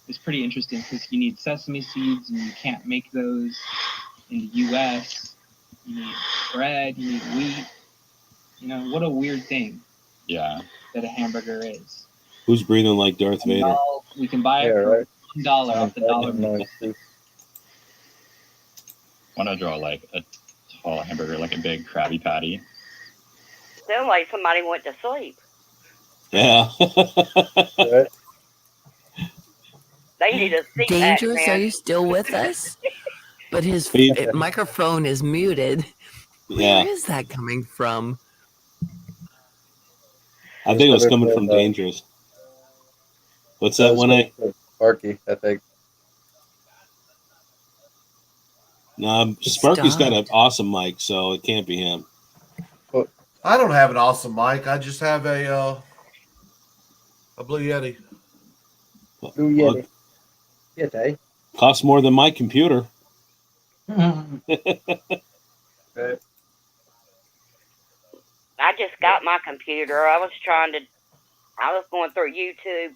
It's pretty interesting because you need sesame seeds, and you can't make those in the U.S. You need bread, you need wheat. What a weird thing. Yeah. That a hamburger is. Who's breathing like Darth Vader? We can buy it for $1 off the dollar bill. Want to draw like a tall hamburger, like a big Krabby Patty? Sounds like somebody went to sleep. Yeah. They need a seat. Dangerous, are you still with us? But his microphone is muted. Where is that coming from? I think it was coming from Dangerous. What's that one? Sparky, I think. No, Sparky's got an awesome mic, so it can't be him. I don't have an awesome mic. I just have a Blue Yeti. Blue Yeti. Yeti. Costs more than my computer. I just got my computer. I was going through YouTube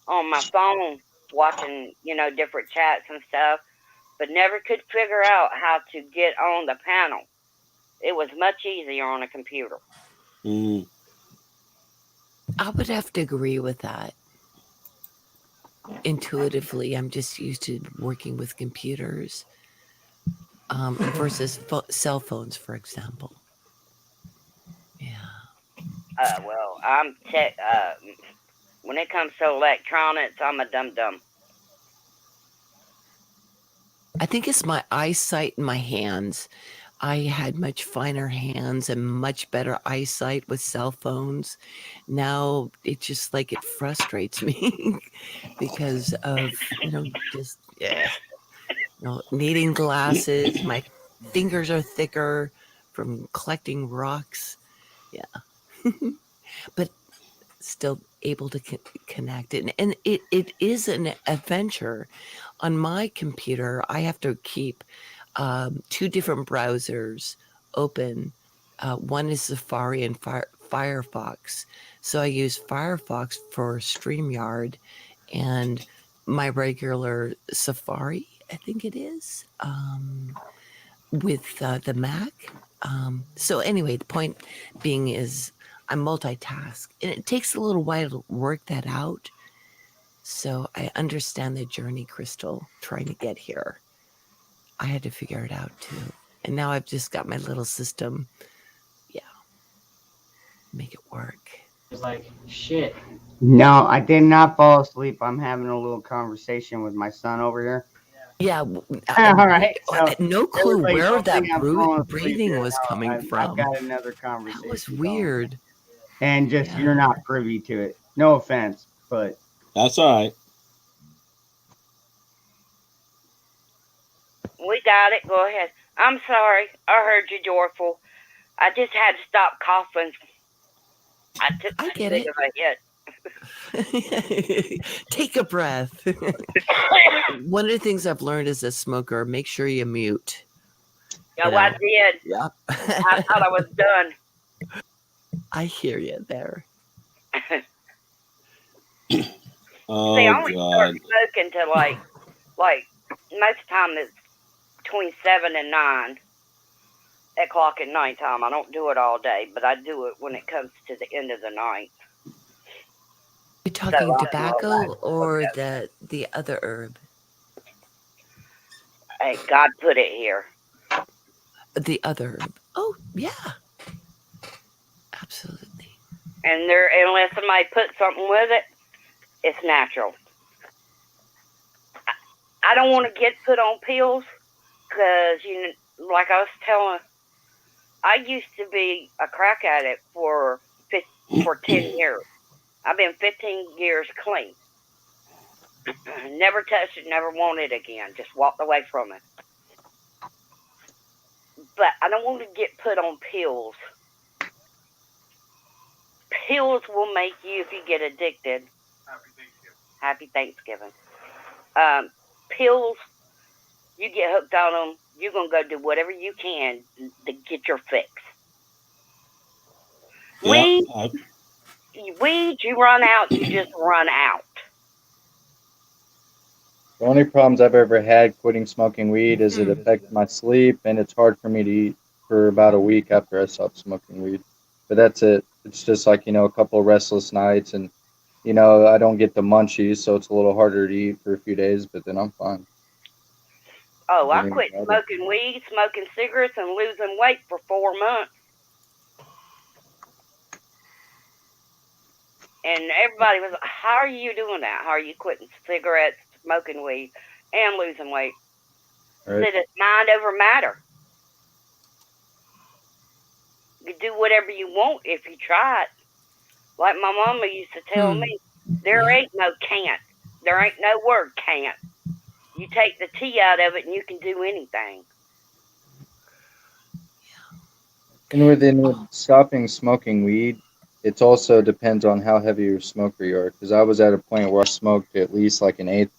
on my phone, watching, different chats and stuff, but never could figure out how to get on the panel. It was much easier on a computer. I would have to agree with that. Intuitively, I'm just used to working with computers versus cell phones, for example. Yeah. Well, I'm when it comes to electronics, I'm a dum-dum. I think it's my eyesight in my hands. I had much finer hands and much better eyesight with cell phones. Now it just it frustrates me because of, needing glasses. fingers are thicker from collecting rocks. Yeah. But still able to connect. And it is an adventure. On my computer, I have to keep 2 different browsers open. One is Safari and Firefox. So I use Firefox for StreamYard, and my regular Safari, I think it is, with the Mac. So anyway, the point being is I multitask, and it takes a little while to work that out. So I understand the journey, Crystal, trying to get here. I had to figure it out too. And now I've just got my little system. Yeah. Make it work. It's like, shit. No, I did not fall asleep. I'm having a little conversation with my son over here. Yeah. All right. So no clue everybody where don't that think I'm falling asleep breathing here. was No, coming I've from. got another That conversation was going. weird. And just Yeah. you're not privy to it. No offense, but That's all right. We got it. Go ahead. I'm sorry. I heard you, Joyful. I just had to stop coughing. I took I too get big it. of a hit. Take a breath. One of the things I've learned as a smoker, make sure you mute. Yeah, well, I did. Yep. I thought I was done. I hear you there. Oh, See, I only God. start smoking to like most of the time it's between 7 and 9 o'clock at nighttime. I don't do it all day, but I do it when it comes to the end of the night. You're talking So, tobacco or the other herb? Hey, God put it here. The other herb. Oh, yeah. Absolutely. And unless somebody puts something with it, it's natural. I don't want to get put on pills because, like I was telling, I used to be a crack addict for 10 years. I've been 15 years clean. Never touched it, never wanted it again. Just walked away from it. But I don't want to get put on pills. Pills will make you, if you get addicted. Happy Thanksgiving. Pills, you get hooked on them, you're going to go do whatever you can to get your fix. Yeah, Weed, you run out, you just run out. The only problems I've ever had quitting smoking weed is it affects my sleep, and it's hard for me to eat for about a week after I stop smoking weed. But that's it. It's just like, a couple of restless nights, and, I don't get the munchies, so it's a little harder to eat for a few days, but then I'm fine. Oh, I quit smoking weed, smoking cigarettes, and losing weight for 4 months. And everybody was like, how are you doing that? How are you quitting cigarettes, smoking weed, and losing weight? Right. Said it's mind over matter. You do whatever you want if you try it. Like my mama used to tell me, there ain't no can't. There ain't no word can't. You take the T out of it and you can do anything. And with stopping smoking weed, it also depends on how heavy a smoker you are. Because I was at a point where I smoked at least like an eighth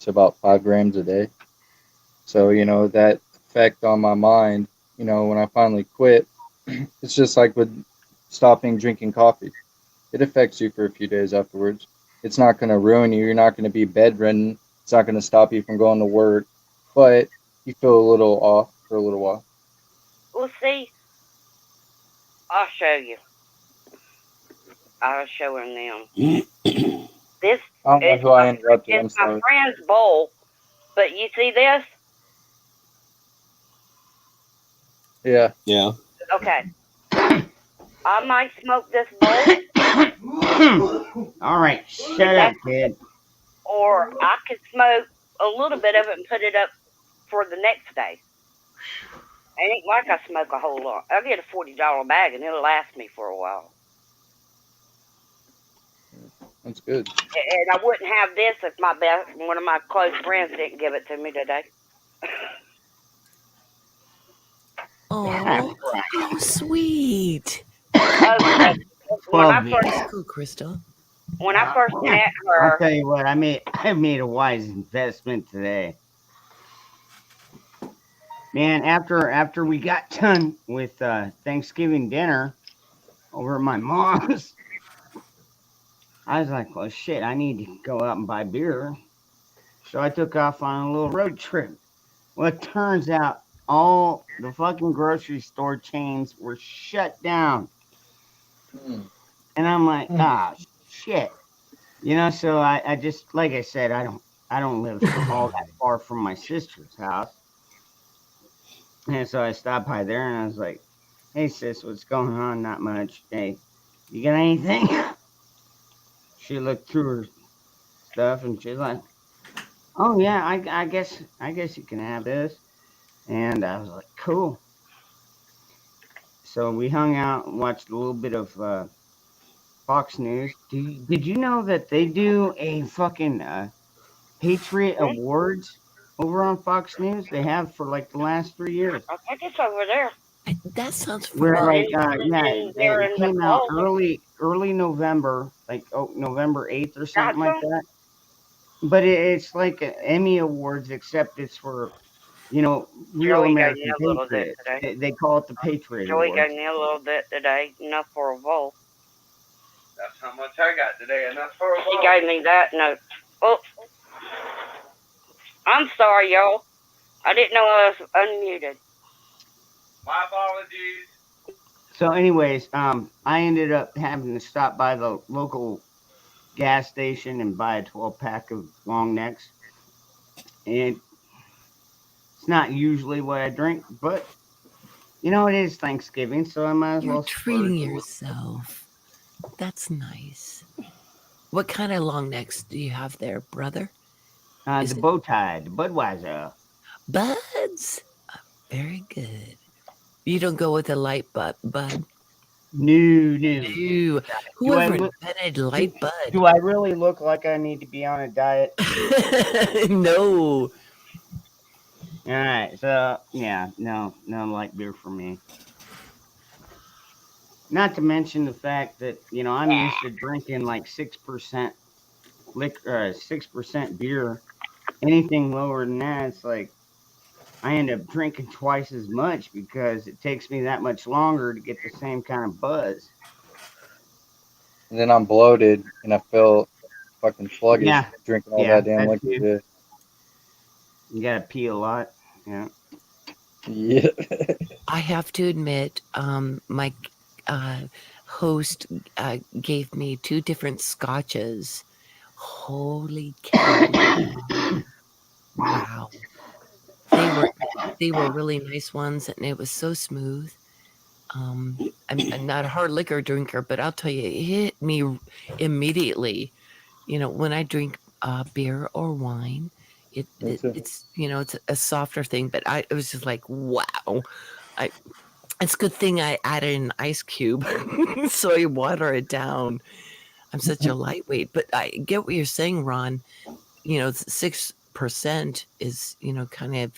to about 5 grams a day. So, that effect on my mind, when I finally quit, it's just like with stopping drinking coffee. It affects you for a few days afterwards. It's not going to ruin you. You're not going to be bedridden. It's not going to stop you from going to work. But you feel a little off for a little while. Well, see, I'll show you. I'll show him them. This I don't know who I interrupted. I'm it's my sorry. friend's bowl, but you see this? Yeah. Yeah. Okay. I might smoke this bowl. All right, shut up, kid. Or I could smoke a little bit of it and put it up for the next day. It ain't like I smoke a whole lot. I'll get a $40 bag and it'll last me for a while. That's good. And I wouldn't have this if one of my close friends didn't give it to me today. Oh, how sweet. Okay. When I 12 first Let's go, Crystal. met I'll her, tell you what, I made a wise investment today. Man, after we got done with Thanksgiving dinner over at my mom's, I was like, well, shit, I need to go out and buy beer. So I took off on a little road trip. Well, it turns out all the fucking grocery store chains were shut down. Hmm. And I'm like, ah, shit. So I just, like I said, I don't live all that far from my sister's house. And so I stopped by there and I was like, hey, sis, what's going on? Not much. Hey, you got anything? She looked through her stuff and she's like, oh, yeah, I guess you can have this. And I was like, cool. So we hung out and watched a little bit of Fox News. Did you know that they do a fucking Patriot Awards over on Fox News? They have for like the last 3 years. I think it's over there. That sounds Where familiar. They're it in the came out closet. early November, like November 8th or Got something like some? that. But it's like a Emmy Awards, except it's for real Joey gave me American a little bit patriots. today. They call it the Patriot Joey gave Awards. me a little bit today, enough for a bowl. That's how much I got today. Enough for a He bowl. gave me that note. Oh, I'm sorry, y'all. I didn't know I was unmuted. My apologies. So, anyways, I ended up having to stop by the local gas station and buy a 12-pack of long necks. And it's not usually what I drink, but it is Thanksgiving, so I might as You're well treating splurge a little. yourself. That's nice. What kind of long necks do you have there, brother? Is The it bow tie, the Budweiser. buds? Very good. You don't go with a light bud. No. Ew. Do I Whoever look? invented Do, light do bud? I really look like I need to be on a diet? No. All right, so yeah, no light beer for me. Not to mention the fact that I'm used to drinking like 6% liquor, 6% beer. Anything lower than that, it's like I end up drinking twice as much because it takes me that much longer to get the same kind of buzz. And then I'm bloated and I feel fucking sluggish Yeah, drinking all yeah, that damn that's liquor. you. Yeah. You gotta pee a lot. Yeah. Yeah. I have to admit, my host gave me 2 different scotches. Holy cow! Wow, they were really nice ones, and it was so smooth. I'm not a hard liquor drinker, but I'll tell you, it hit me immediately. When I drink beer or wine, Me too. it's it's a softer thing, but it was just like wow. I It's a good thing I added an ice cube so I water it down. I'm such a lightweight, but I get what you're saying, Ron. 6% is kind of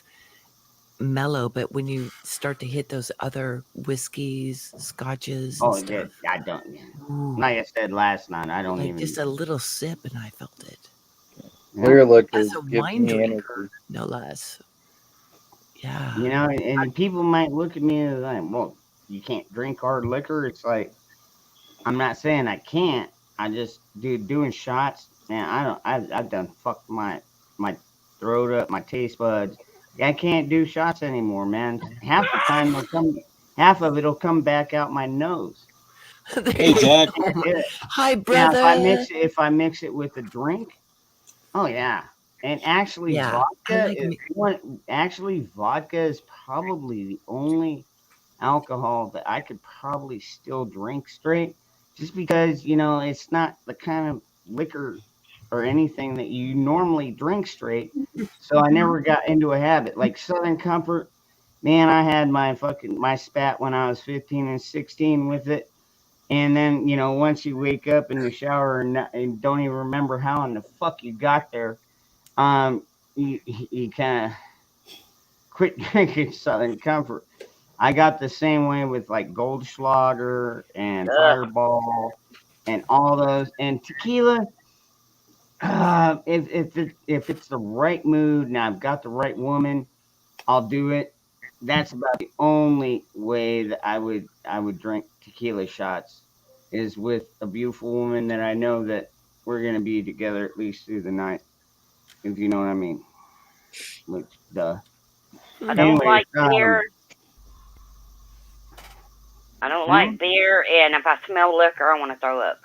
mellow, but when you start to hit those other whiskeys, scotches, and Oh, yeah, stuff, I don't. ooh, Like I said last night, I don't like even. just a little sip, and I felt it. Yeah. Clear liquor As a gives wine me drinker, energy. no less. Yeah. And people might look at me as like, well, you can't drink hard liquor. It's like, I'm not saying I can't. I just doing shots. Man, I don't. I've done fucked my throat up, my taste buds. I can't do shots anymore, man. Half the time half of it'll come back out my nose. There Hey, you Jack. Can't go. do it. Hi, Now, brother. if I mix it with a drink, oh yeah. And actually, Yeah, I vodka like is me. one. Actually, vodka is probably the only alcohol that I could probably still drink straight, just because it's not the kind of liquor or anything that you normally drink straight. So I never got into a habit like Southern Comfort. Man, I had my spat when I was 15 and 16 with it. And then, once you wake up in the shower and don't even remember how in the fuck you got there, you kind of quit drinking Southern Comfort. I got the same way with like Goldschlager and Ugh. Fireball and all those. And tequila, if it's the right mood and I've got the right woman, I'll do it. That's about the only way that I would drink tequila shots is with a beautiful woman that I know that we're gonna be together at least through the night, if you know what I mean. Which duh. I don't Mhm. Anyways, like beer. I don't like beer, and if I smell liquor, I want to throw up.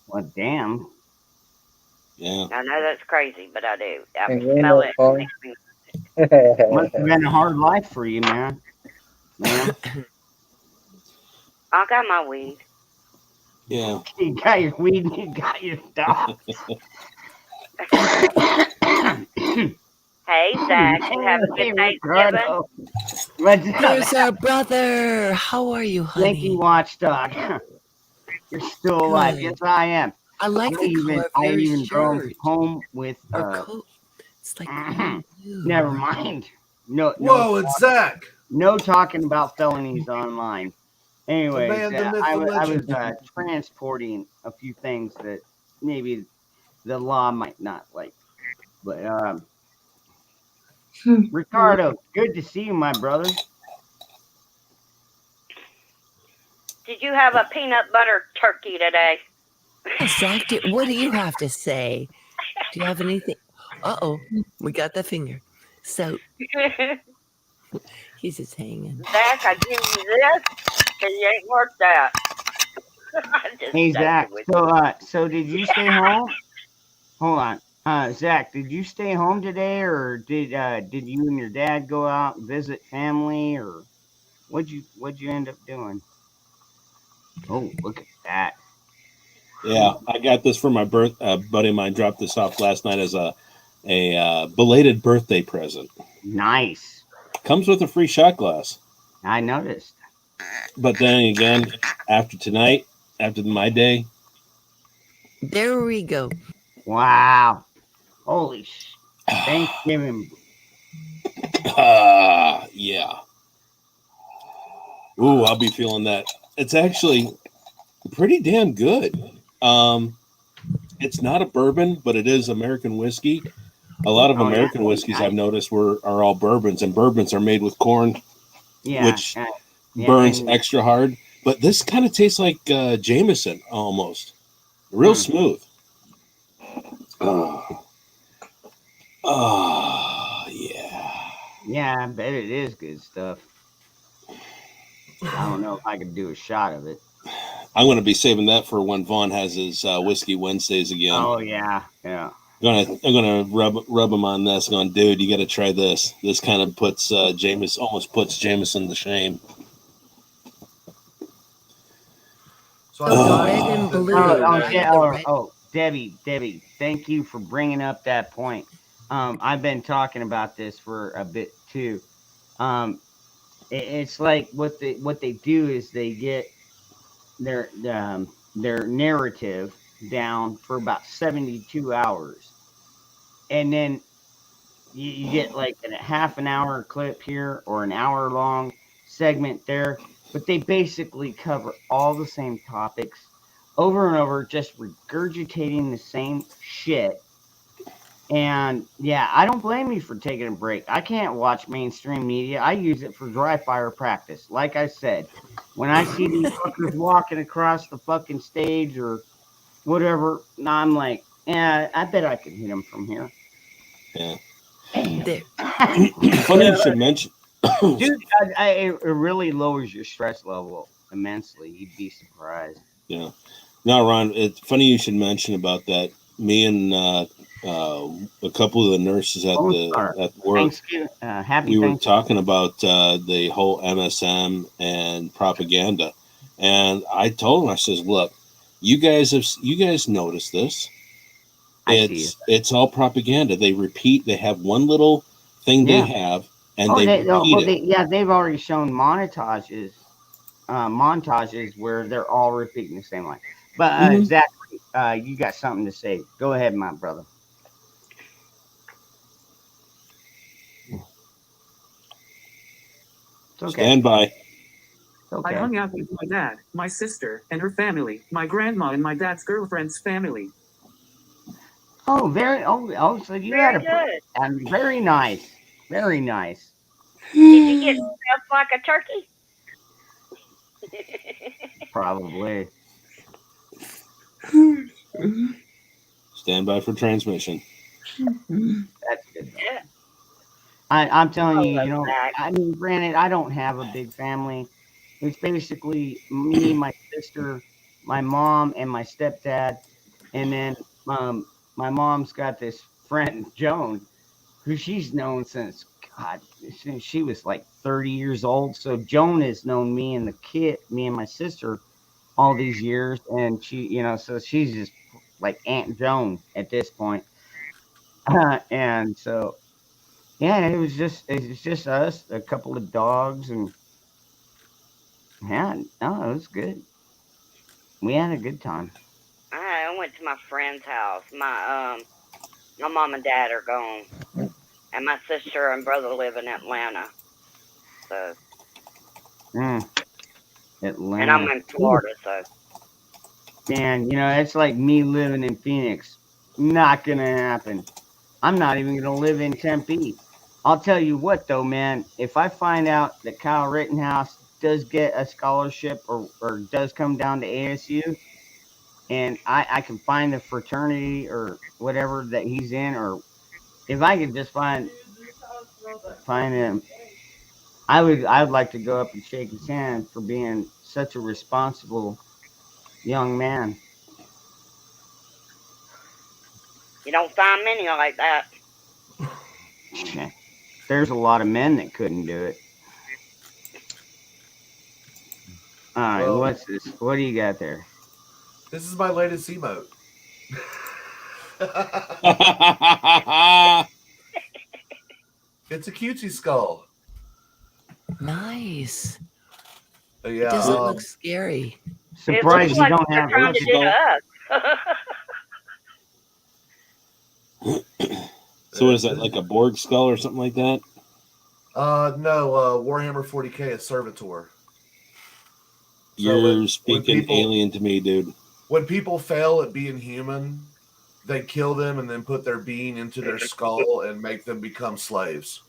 well, damn. Yeah. I know that's crazy, but I do. I And you smell know, it. It Paul. makes me. Must have been a hard life for you, man. Man, I got my weed. Yeah. you got your weed and you got your dog. Hey, Zach, you have a good Hey, Thanksgiving? Ricardo. What's There's up? our brother. How are you, Yankee honey? watchdog. You're still alive. Yes, Good. I am. I like the color of I your even drove shirt home with or coat. It's like blue. never mind. Whoa, it's Zach, No talking about felonies online. the Anyways, man, the myth, the I was legend. transporting a few things that maybe the law might not like. But Ricardo, good to see you, my brother. Did you have a peanut butter turkey today? Zach, what do you have to say? Do you have anything? Uh-oh, we got the finger. So he's just hanging. Zach, I give you this, and you ain't worth that. I'm just Hey joking Zach, with so did you stay home? Hold on. Zach, did you stay home today, or did you and your dad go out and visit family, or what'd you end up doing? Oh, look at that. Yeah. I got this for my buddy of mine dropped this off last night as a belated birthday present. Nice. Comes with a free shot glass. I noticed. But then again, after tonight, after my day, There we go. Wow. Holy Thanksgiving. yeah. Ooh, I'll be feeling that. It's actually pretty damn good. It's not a bourbon, but it is American whiskey. A lot of Oh yeah. American whiskeys I've Nice. noticed are all bourbons, and bourbons are made with corn, Yeah. which Yeah. burns And extra hard. But this kind of tastes like Jameson almost, real smooth. Yeah. yeah, I bet it is good stuff. I don't know if I could do a shot of it. I'm going to be saving that for when Vaughn has his whiskey Wednesdays again. Oh yeah. Yeah. I'm gonna rub him on this. Going, dude, you got to try this. This kind of puts almost puts Jameson to shame. So Oh, I the got red and blue, right? The red. Debbie, thank you for bringing up that point. I've been talking about this for a bit too. Um, it's like what they do is they get their narrative down for about 72 hours, and then you get like a half an hour clip here or an hour long segment there, but they basically cover all the same topics over and over, just regurgitating the same shit. And yeah, I don't blame you for taking a break. I can't watch mainstream media. I use it for dry fire practice. Like I said, when I see these fuckers walking across the fucking stage or whatever, I'm like, yeah, I bet I could hit them from here. Yeah. There. Funny you should mention. Dude, it really lowers your stress level immensely. You'd be surprised. Yeah. Now, Ron, it's funny you should mention about that. Me and a couple of the nurses at the work, Thanksgiving, happy we were Thanksgiving. talking about the whole MSM and propaganda, and I told them, I says, look, you guys noticed this. It's all propaganda. They repeat. They have one little thing they have, and they repeat it. They've already shown montages where they're all repeating the same line. But Zach, you got something to say? Go ahead, my brother. It's okay. Stand by. It's I okay. hung out with my dad, my sister, and her family, my grandma and my dad's girlfriend's family. Oh, so you had Very good. very nice. Very nice. Did you get stuffed like a turkey? Probably. Stand by for transmission. That's good though. Yeah. I'm telling I you, love that. I mean, granted, I don't have a big family. It's basically me, my sister, my mom, and my stepdad, and then my mom's got this friend Joan, who she's known since God, since she was like 30 years old. So Joan has known me and my sister, all these years, and so she's just like Aunt Joan at this point. And so yeah, it's just us, a couple of dogs, and yeah, no, it was good. We had a good time. I went to my friend's house. My mom and dad are gone, and my sister and brother live in Atlanta. So, Mm, and I'm Atlanta. in Ooh, Florida. So, man, it's like me living in Phoenix. Not gonna happen. I'm not even gonna live in Tempe. I'll tell you what, though, man. If I find out that Kyle Rittenhouse does get a scholarship or does come down to ASU, and I can find the fraternity or whatever that he's in, or if I could just find him, I would like to go up and shake his hand for being such a responsible young man. you don't find many like that. There's a lot of men that couldn't do it. All right, Well, what's this? What do you got there? this is my latest emote. It's a cutesy skull. Nice. It Yeah. doesn't look scary. It Surprised looks you like don't they're have trying to do to us. So is that like a Borg skull or something like that? No, Warhammer 40K is Servitor. You're speaking alien to me, dude. When people fail at being human, they kill them and then put their being into their skull and make them become slaves.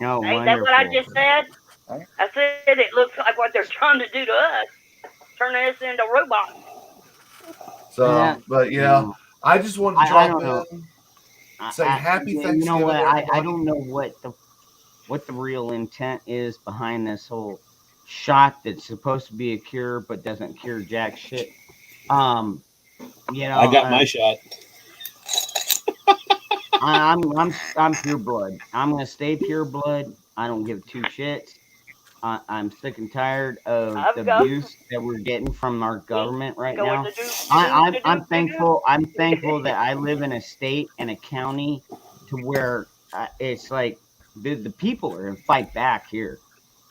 Oh, Ain't that what I just said? I said it looks like what they're trying to do to us, turning us into robots. So, Yeah. but yeah, I just wanted to I drop don't know. in, say happy Thanksgiving. You know what? Everybody. I don't know what the real intent is behind this whole shot that's supposed to be a cure but doesn't cure jack shit. I got my shot. I'm pure blood. I'm gonna stay pure blood. I don't give two shits. I'm sick and tired of the abuse that we're getting from our government right now. I'm thankful. I'm thankful that I live in a state and a county to where it's like the people are gonna fight back here.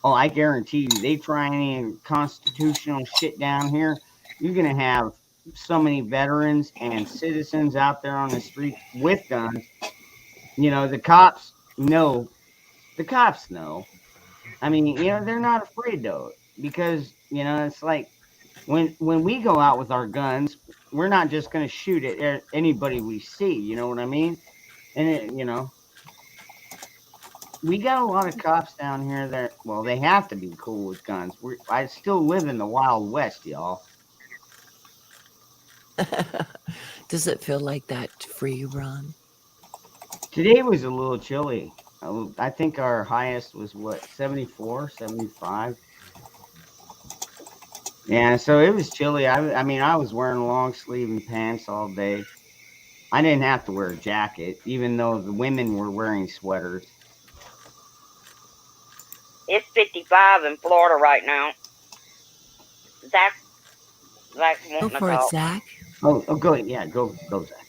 Oh, I guarantee you, they try any constitutional shit down here, you're gonna have so many veterans and citizens out there on the street with guns. The cops know. The cops know. I mean, they're not afraid though, because it's like when we go out with our guns, we're not just going to shoot at anybody we see. You know what I mean? And we got a lot of cops down here that, well, they have to be cool with guns. I still live in the Wild West, y'all. Does it feel like that for you, Ron? Today was a little chilly. I think our highest was 74, 75. Yeah, so it was chilly. I mean, I was wearing long sleeve and pants all day. I didn't have to wear a jacket, even though the women were wearing sweaters. It's 55 in Florida right now. Zach Go for it, Zach. Oh, go ahead. Yeah, go, Zach.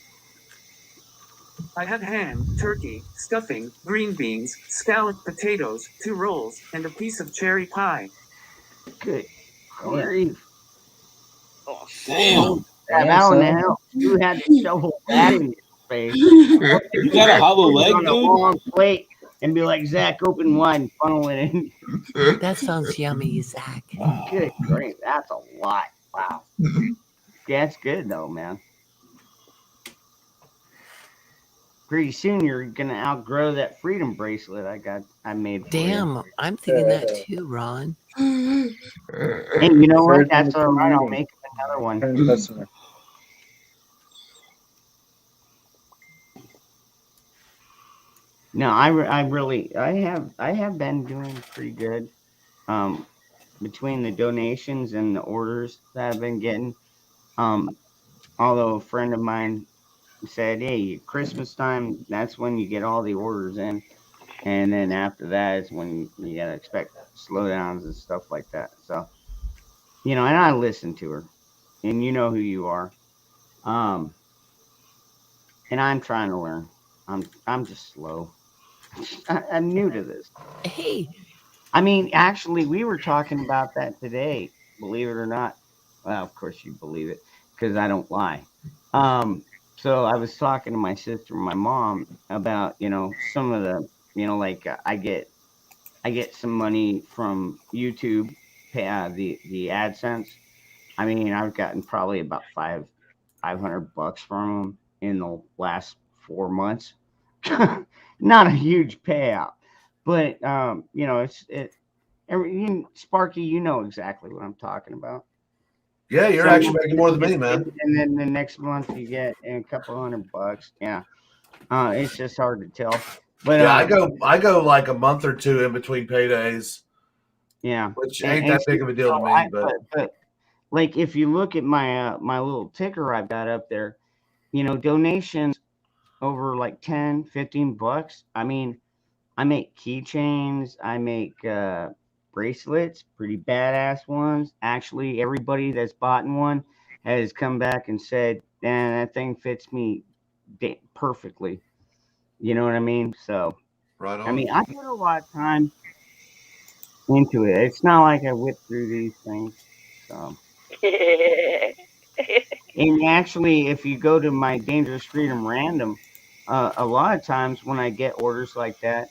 I had ham, turkey, stuffing, green beans, scalloped potatoes, 2 rolls, and a piece of cherry pie. Good grief. Damn. How in the hell you had to shovel that in your face? You got a hollow leg, on dude? a long plate and be like, Zach, open wide and funnel it in. That sounds yummy, Zach. Good grief, that's a lot. Wow. Yeah, that's good though, man. Pretty soon you're gonna outgrow that freedom bracelet I made for you. Damn, I'm thinking that too, Ron. Hey, you know what? Third in the That's all right. I'll community. make another one. Return customer. No, I have been doing pretty good. Um, between the donations and the orders that I've been getting. Um, although a friend of mine said, "Hey, Christmas time, that's when you get all the orders in, and then after that is when you gotta expect slowdowns and stuff like that." So, and I listened to her, and you know who you are. Um, and I'm trying to learn. I'm just slow. I'm new to this. Hey, I mean, actually, we were talking about that today. Believe it or not. Well, of course you believe it because I don't lie. Um, so I was talking to my sister and my mom about some of the like I get some money from YouTube, the AdSense. I mean, I've gotten probably about 500 bucks from them in the last 4 months. Not a huge payout, but Sparky, you know exactly what I'm talking about. Yeah, you're Some actually months making more than you me, get man. paid, and then the next month you get a couple $100. Yeah, it's just hard to tell. But Yeah, I go like a month or two in between paydays, yeah, which ain't and that see, big of a deal to so me. But but like if you look at my little ticker I've got up there, donations over like 10, 15 bucks. I mean, I make keychains, I make bracelets, pretty badass ones. Actually, everybody that's bought one has come back and said, "Man, that thing fits me perfectly." You know what I mean? So, right I on. mean, I put a lot of time into it. It's not like I whip through these things. So, and actually, if you go to my Dangerous Freedom Random, a lot of times when I get orders like that,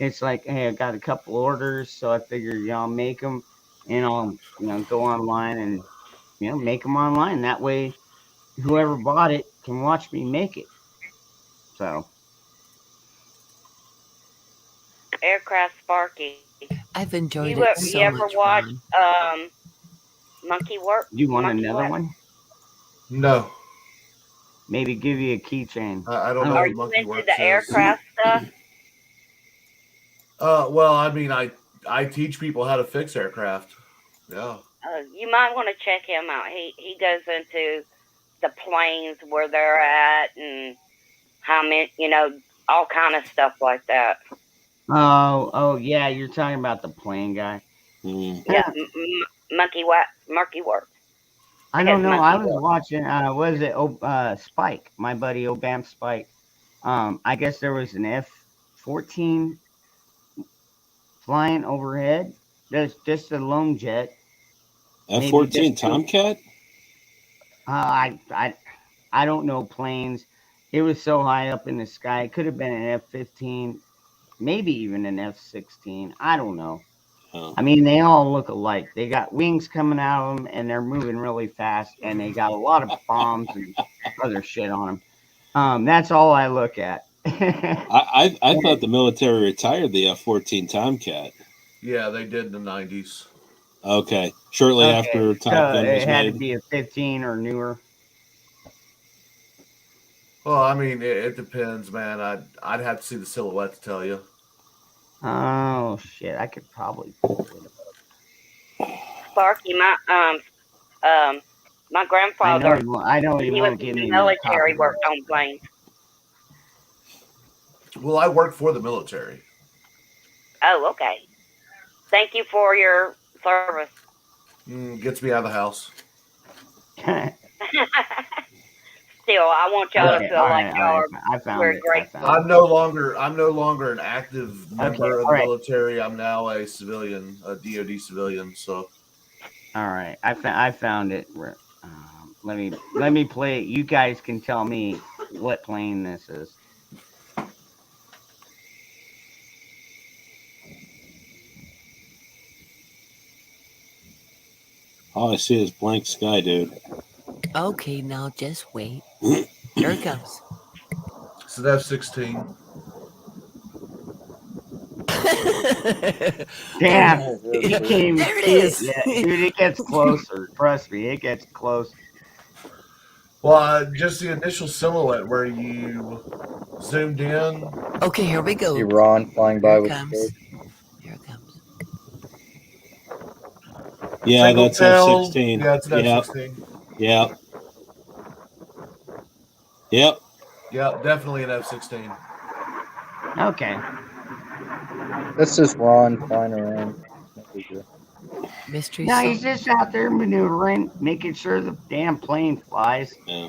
it's like, hey, I got a couple orders, so I figured, I'll make them, and I'll, go online and, make them online. That way, whoever bought it can watch me make it. So, Aircraft Sparky. I've enjoyed You it you so ever much, watch Ron. Monkey Work? do you want Monkey another what? one? No, Maybe give you a keychain. I I don't know Are don't. what you Monkey into the Works is. aircraft stuff? Well, I mean, I teach people how to fix aircraft. Yeah. You might want to check him out. He goes into the planes where they're at and how many, all kind of stuff like that. Oh, yeah, you're talking about the plane guy. Mm. Yeah, Monkey Work. I I guess don't know. I Monkey was Work. watching. Was it Spike? My buddy Obam Spike. I guess there was an F-14 flying overhead. There's just a lone jet, maybe just F-14 two. Tomcat? I don't know planes. It was so high up in the sky. It could have been an F-15, maybe even an F-16. I don't know. Oh. I mean, they all look alike. They got wings coming out of them, and they're moving really fast, and they got a lot of bombs and other shit on them. That's all I look at. I thought the military retired the F-14 Tomcat. Yeah, they did in the 90s. Okay, shortly Okay, after Top so Gun was it had to made. be a 15 or newer. Well, I mean, it depends, man. I'd have to see the silhouette to tell you. Oh shit, I could probably pull it up. Sparky, my I know grandfather, he won't. I know when he he was won't in give the me no military, copyright. worked on planes. Well, I work for the military. Oh, okay. Thank you for your service. Gets me out of the house. Still, I want y'all to Okay, feel all like right, all y'all right. are I found we're it. I found grateful. it. I'm no longer an active Okay, member of all the right, military. I'm now a civilian, a DoD civilian. So all right. I found it. Let me play it. You guys can tell me what plane this is. All I see is blank sky, dude. Okay, now just wait. Here it comes. It's an F-16. Damn, Oh, he can't even there it see it is. yet, dude. It gets closer. Trust me, it gets close. Well, just the initial silhouette where you zoomed in. Okay, here we go. See Ron flying Here by it with comes. the Here it comes. Yeah, Single that's tail. F-16. Yeah, it's an Yep, F-16. yep, yep. Yeah, definitely an F-16. Okay. That's just Ron flying around. No big deal. Mystery No, he's solved. just out there maneuvering, making sure the damn plane flies. Yeah.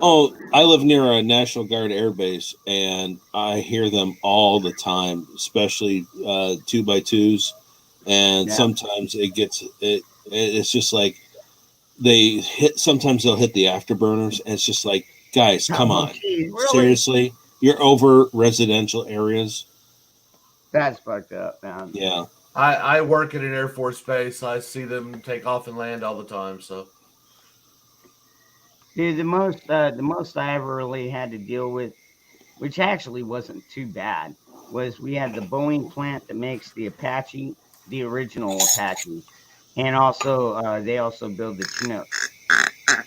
Oh, I live near a National Guard air base, and I hear them all the time, especially 2x2s. And Yeah. sometimes it's just like they hit. Sometimes they'll hit the afterburners, and it's just like, guys, come Oh, on, geez, really? seriously, you're over residential areas. That's fucked up, man. Yeah. I work at an Air Force base. I see them take off and land all the time. So Dude, the most I ever really had to deal with, which actually wasn't too bad, was we had the Boeing plant that makes the Apache, the original Apache, and also they also build the Chinook.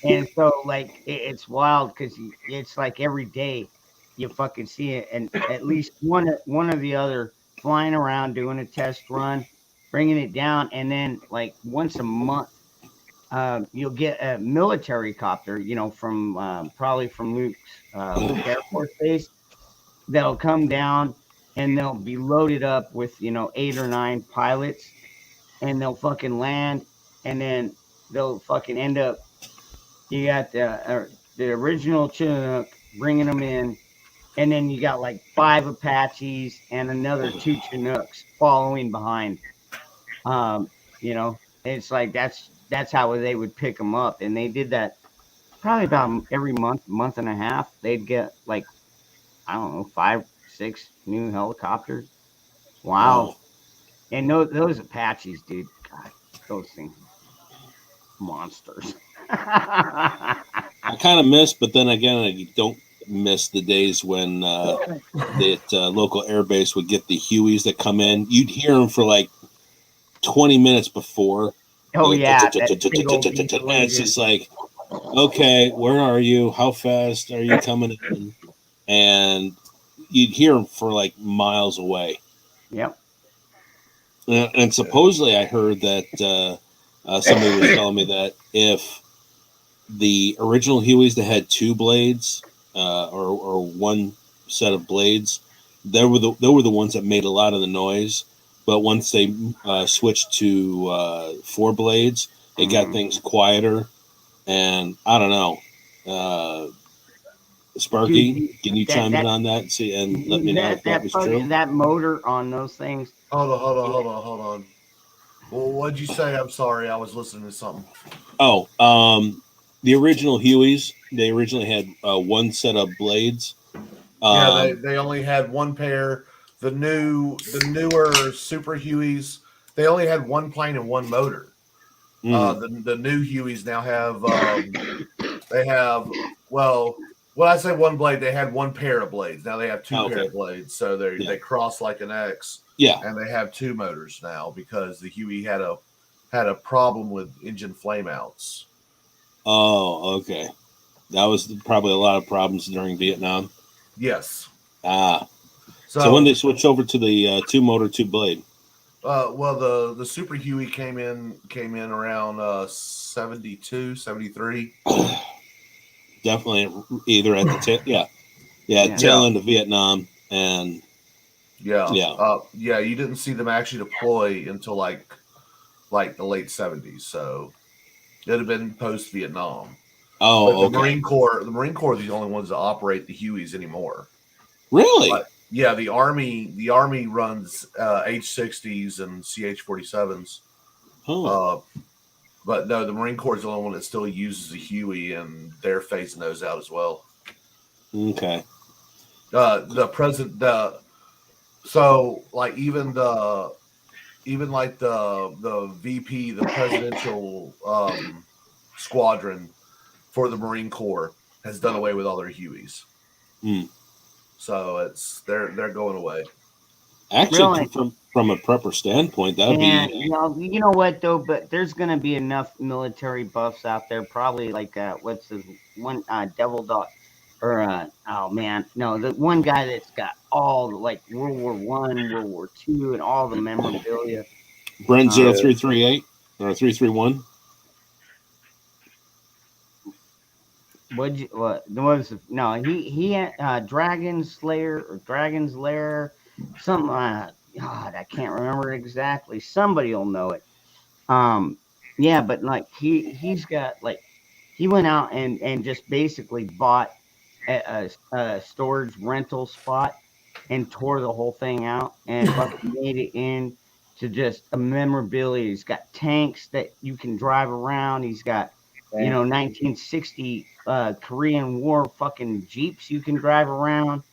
And so like it's wild because it's like every day you fucking see it, and at least one or the other flying around doing a test run, bringing it down, and then like once a month you'll get a military copter, from probably from Luke Air Force Base. They'll come down and they'll be loaded up with 8 or 9 pilots, and they'll fucking land, and then they'll fucking end up. You got the original Chinook bringing them in, and then you got like 5 Apaches and another 2 Chinooks following behind. It's like that's how they would pick them up, and they did that probably about every month and a half. They'd get like, I don't know, 5, 6 new helicopters. It's wild. Wow. And those Apaches, dude, God, those things, monsters. I kind of miss, but then again, I don't miss the days when that local airbase would get the Hueys that come in. You'd hear them for like 20 minutes before. Oh And yeah, that big old diesel it's engine. just like, okay, where are you? How fast are you coming in? And you'd hear them for like miles away. Yep. And supposedly, I heard that somebody was telling me that if the original Hueys that had 2 blades or one set of blades, they were the ones that made a lot of the noise. But once they switched to 4 blades, it got things quieter. And I don't know, Sparky, Dude, can you that chime in that on that and see and let me know that if that that was true? that motor on those things. hold on. Well, what'd you say? I'm sorry, I was listening to something. Oh, the original Hueys, they originally had one set of blades. Yeah, they only had one pair. The newer Super Hueys, they only had one plane and one motor. The new Hueys now have they have well when I say one blade, they had one pair of blades. Now they have two pair of blades, so they cross like an X. Yeah, and they have 2 motors now because the Huey had a problem with engine flameouts. Oh, okay. That was probably a lot of problems during Vietnam. Yes. Ah. So when they switched over to the 2-motor, 2-blade? Well, the Super Huey came in around 72, 73. Definitely either at the tail end of Vietnam and yeah. You didn't see them actually deploy until like the late 70s, so it'd have been post Vietnam. Oh, but the Marine Corps are the only ones that operate the Hueys anymore. Really? But, yeah, the Army runs H-60s and CH-47s. Oh. But no, the Marine Corps is the only one that still uses the Huey, and they're phasing those out as well. Okay. So like even the even like the VP, the presidential squadron for the Marine Corps has done away with all their Hueys. Hmm. So they're going away. Actually, Really? from a prepper standpoint, that'd And be you know what though, but there's gonna be enough military buffs out there, probably like what's his one Devil Dog, or oh man, no, the one guy that's got all the, like World War I, World War II, and all the memorabilia. Brent Um, 0338 or 331. what was no he had Dragon Slayer or Dragon's Lair, some God, I can't remember exactly. Somebody will know it. Yeah, but like he's got like he went out and just basically bought a storage rental spot and tore the whole thing out and fucking made it in to just a memorabilia. He's got tanks that you can drive around. He's got, you know, 1960 Korean War fucking Jeeps you can drive around.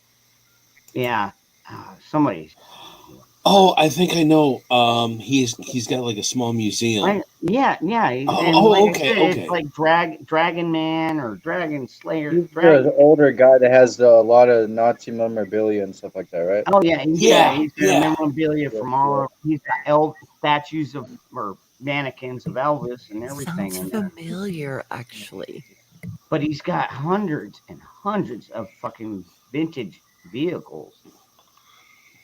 Yeah, somebody's. Oh, I think I know. He's got like a small museum. Yeah, and like I Okay, said, it's okay. like Dragon Man or Dragon Slayer. He's the older guy that has a lot of Nazi memorabilia and stuff like that, right? Oh yeah, Yeah, he's got yeah. memorabilia from all over. He's got statues of or mannequins of Elvis and everything Sounds in there. familiar, actually. But he's got hundreds and hundreds of fucking vintage vehicles.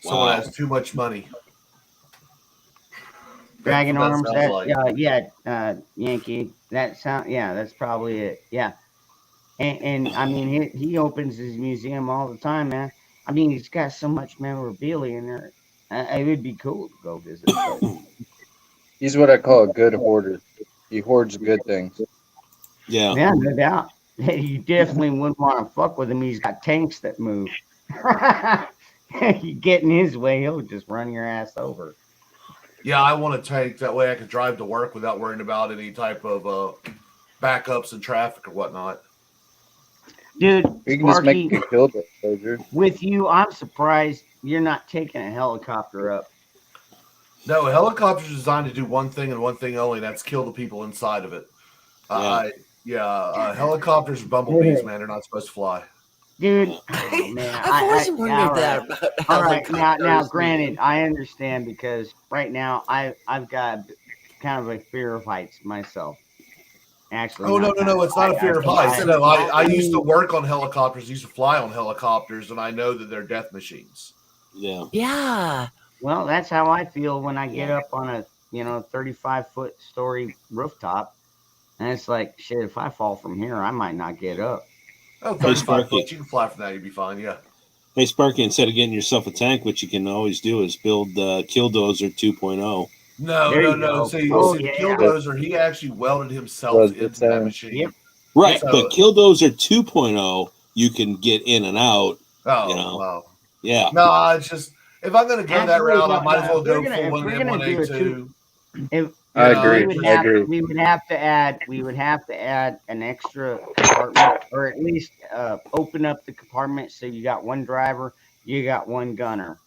Someone Wow. has too much money. Dragon That arms. sounds like. Yankee. That's probably it. Yeah, and I mean he opens his museum all the time, man. I mean he's got so much memorabilia in there. It would be cool to go visit, but. He's what I call a good hoarder. He hoards good things. Yeah. Yeah, no doubt. You definitely wouldn't want to fuck with him. He's got tanks that move. You get in his way, he'll just run your ass over. Yeah, I want a tank. That way I can drive to work without worrying about any type of backups in traffic or whatnot. Dude, We can just make Sparky, a killdozer. with you, I'm surprised you're not taking a helicopter up. No, a helicopter's designed to do one thing and one thing only, and that's kill the people inside of it. Helicopters are bumblebees, man. They're not supposed to fly. Dude, oh man. I've always wondered all that right. about All right, now helicopters. granted, I understand because right now I've got kind of a fear of heights myself. Actually, Oh, no, not kind of. it's not a fear of heights. I- No, I I used to mean, work on helicopters, used to fly on helicopters, and I know that they're death machines. Yeah. Yeah. well, that's how I feel when I get Yeah. up on a 35-foot story rooftop, and it's like shit. If I fall from here, I might not get up. Oh, Hey, 35 Sparky. foot, you can fly from that, you'd be fine, yeah. Hey, Sparky, instead of getting yourself a tank, what you can always do is build Killdozer 2.0. No. See, the Killdozer, he actually welded himself into that machine. Yep. Right, So- but Killdozer 2.0, you can get in and out. Oh, you know. wow. Yeah. No, it's just, if I'm going to go that Actually, route, no, I might as well if we're go gonna- full if on we're gonna do a M1A2. I agree. We would have to add an extra compartment, or at least open up the compartment so you got one driver, you got one gunner,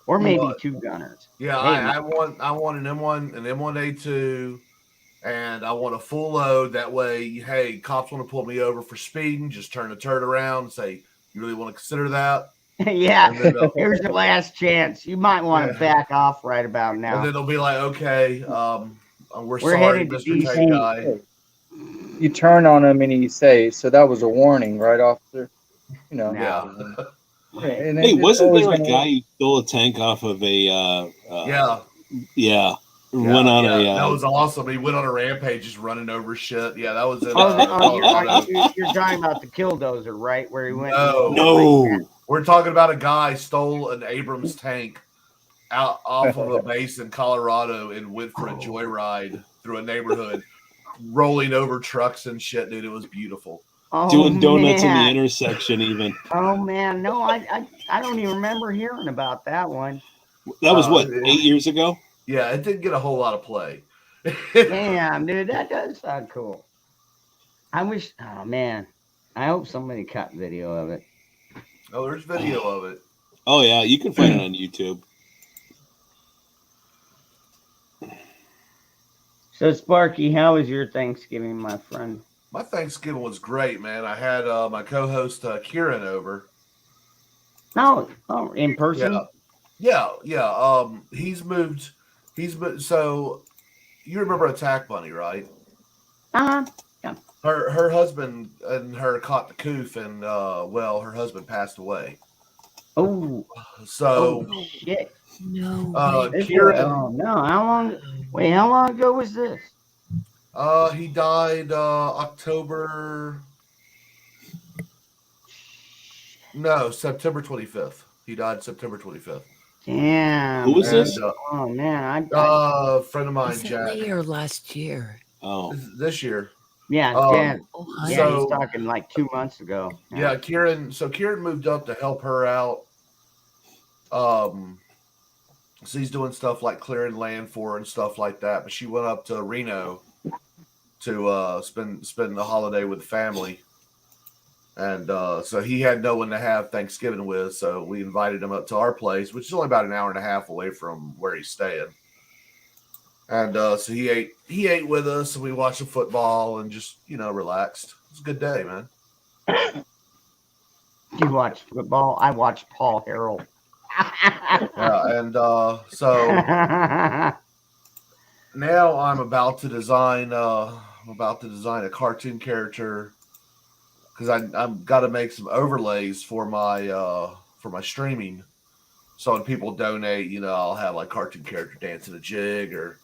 or maybe two gunners. Yeah, Hey, I want an M1A2, and I want a full load. That way, hey, cops want to pull me over for speeding, just turn the turret around and say, "You really want to consider that?" yeah, And then they'll- here's your last chance. You might want to back off right about now. And then they'll be like, "Okay, we're sorry, headed to Mr. DC. Tank Guy." You turn on him and you say, "So that was a warning, right, officer?" You know. Yeah. And Hey, it's wasn't always there a gonna guy who stole a tank off of a? Yeah. Went on that a. was awesome. He went on a rampage, just running over shit. Yeah, that was in You're talking about the Killdozer, right? Where he went. No. We're talking about a guy stole an Abrams tank out off of a base in Colorado and went for a joyride through a neighborhood, rolling over trucks and shit, dude. It was beautiful. Doing donuts in the man. intersection, even. Oh man, no, I don't even remember hearing about that one. That was what, 8 years ago? Yeah, it didn't get a whole lot of play. Damn, dude, that does sound cool. I wish. Oh man, I hope somebody cut video of it. Oh, there's video of it. Oh yeah, you can find it on YouTube. So Sparky, how was your Thanksgiving, my friend? My Thanksgiving was great, man. I had my co-host Kieran over. No, oh, in person. Yeah. He's moved. So you remember Attack Bunny, right? Uh-huh. Yeah. Her husband and her caught the coof, and well, her husband passed away. Oh. So Oh shit. No way. Kieran. Oh no! How long? Wait, how long ago was this? He died October. No, September 25th. He died September 25th. Damn. Who was And this? Oh man, a friend of mine, Was that Jack, later last year? Oh, this year. yeah, Dad. Oh, Yeah, honey. he's So talking like 2 months ago. yeah, Kieran. So Kieran moved up to help her out. So he's doing stuff like clearing land for her and stuff like that. But she went up to Reno to spend the holiday with the family. And so he had no one to have Thanksgiving with, so we invited him up to our place, which is only about an hour and a half away from where he's staying. And so he ate with us, and we watched some football and just relaxed. It was a good day, man. You watch football? I watch Paul Harrell. Yeah, and so now I'm about to design. I'm about to design a cartoon character because I've got to make some overlays for my streaming. So when people donate, I'll have like cartoon character dancing a jig or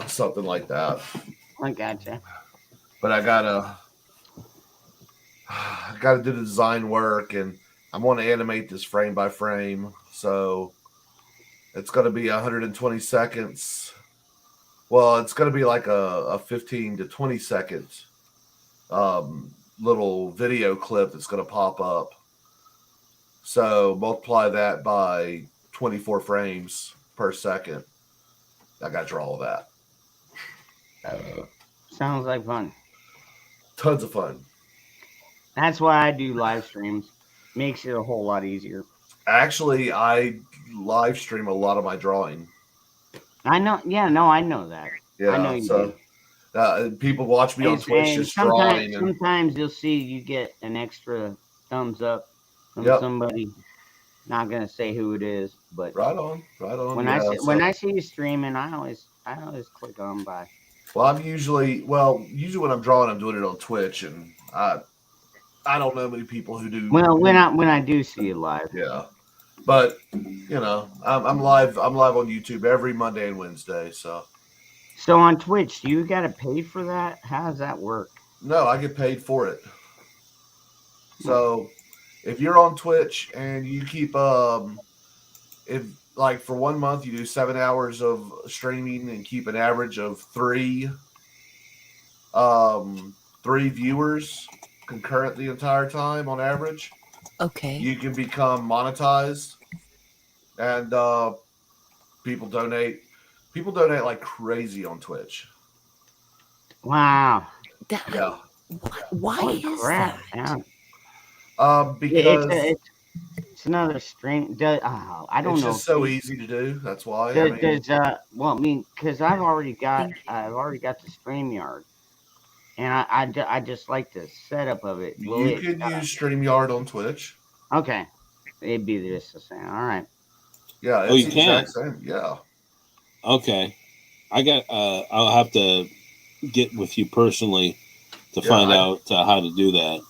something like that. I gotcha. But I gotta do the design work, and I want to animate this frame by frame. So it's gonna be 120 seconds. Well, it's gonna be like a 15 to 20 second little video clip that's gonna pop up. So multiply that by 24 frames per second. I got to draw all that. Sounds like fun. Tons of fun. That's why I do live streams. Makes it a whole lot easier. Actually, I live stream a lot of my drawing. I know. Yeah, no, I know that. Yeah, I know you so people watch me on And- Twitch and just drawing. sometimes you'll see you get an extra thumbs up from Yep. somebody. Not gonna say who it is, but Right on. when I see you streaming, I always click on by. Well, I'm usually when I'm drawing, I'm doing it on Twitch, and I don't know many people who do. Well, when I do see you live, Yeah, but I'm live. I'm live on YouTube every Monday and Wednesday. So on Twitch, do you gotta pay for that? How does that work? no, I get paid for it. So if you're on Twitch and you keep if like for 1 month you do 7 hours of streaming and keep an average of three viewers concurrent the entire time on average, Okay. you can become monetized. And people donate like crazy on Twitch. Wow. Yeah. Why Holy is crap, that? yeah. Because It's another stream. I don't it's know. just so easy to do. That's why. Because I've already got the StreamYard, and I just like the setup of it. You can use StreamYard on Twitch. Okay, it'd be just the same. All right. Yeah, it's Oh, you the can? exact same. Yeah. Okay. I'll have to get with you personally to Yeah, find out how to do that.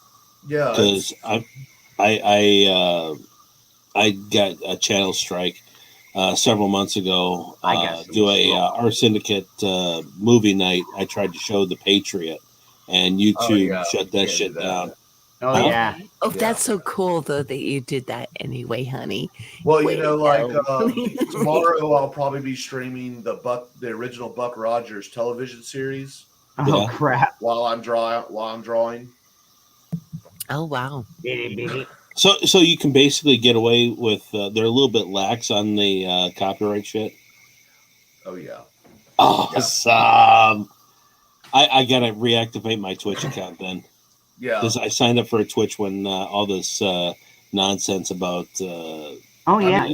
Yeah, Because I got a channel strike several months ago. Do a our syndicate movie night. I tried to show The Patriot, and YouTube shut that shit down. Oh yeah. Oh, that's so cool though that you did that anyway, honey. Well, Way to go. Tomorrow I'll probably be streaming the original Buck Rogers television series. Oh crap! While I'm drawing. Oh wow. So you can basically get away with. They're a little bit lax on the copyright shit. Oh yeah. Awesome. I gotta reactivate my Twitch account then. Yeah. Because I signed up for a Twitch when all this nonsense about. Oh yeah.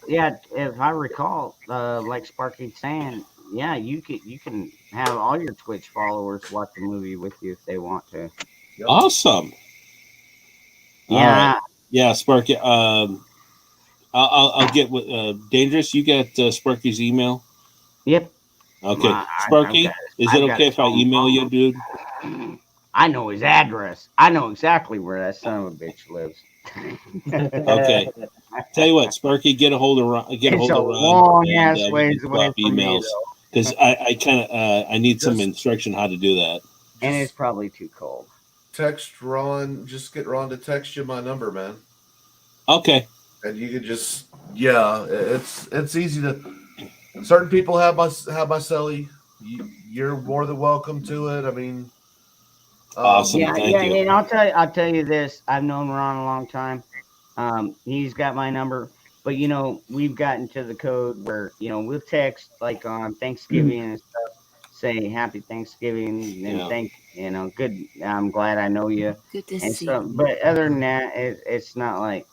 If I recall, like Sparky's saying, yeah, you can have all your Twitch followers watch the movie with you if they want to. Yep. Awesome. All Yeah. right. Yeah, Sparky. I'll get with Dangerous. You got Sparky's email. Yep. Okay, I've Sparky. got Is it I've got okay his if I home email you, phone. dude? I know his address. I know exactly where that son of a bitch lives. Okay. Tell you what, Sparky, get a hold of Ron, It's a Ron, long and ass we can ways away swap from me emails though, because I kind of I need some Just instruction how to do that. and it's just probably too cold. text Ron. Just get Ron to text you my number, man. Okay. And you can just it's easy to. Certain people have my celly. You're more than welcome to it. I mean, Awesome. Yeah, Thank yeah, you. and I'll tell you this. I've known Ron a long time. He's got my number, but we've gotten to the code where we'll text like on Thanksgiving and stuff, say Happy Thanksgiving and Yeah. good. I'm glad I know you, Good to and see so. you. But other than that, it's not like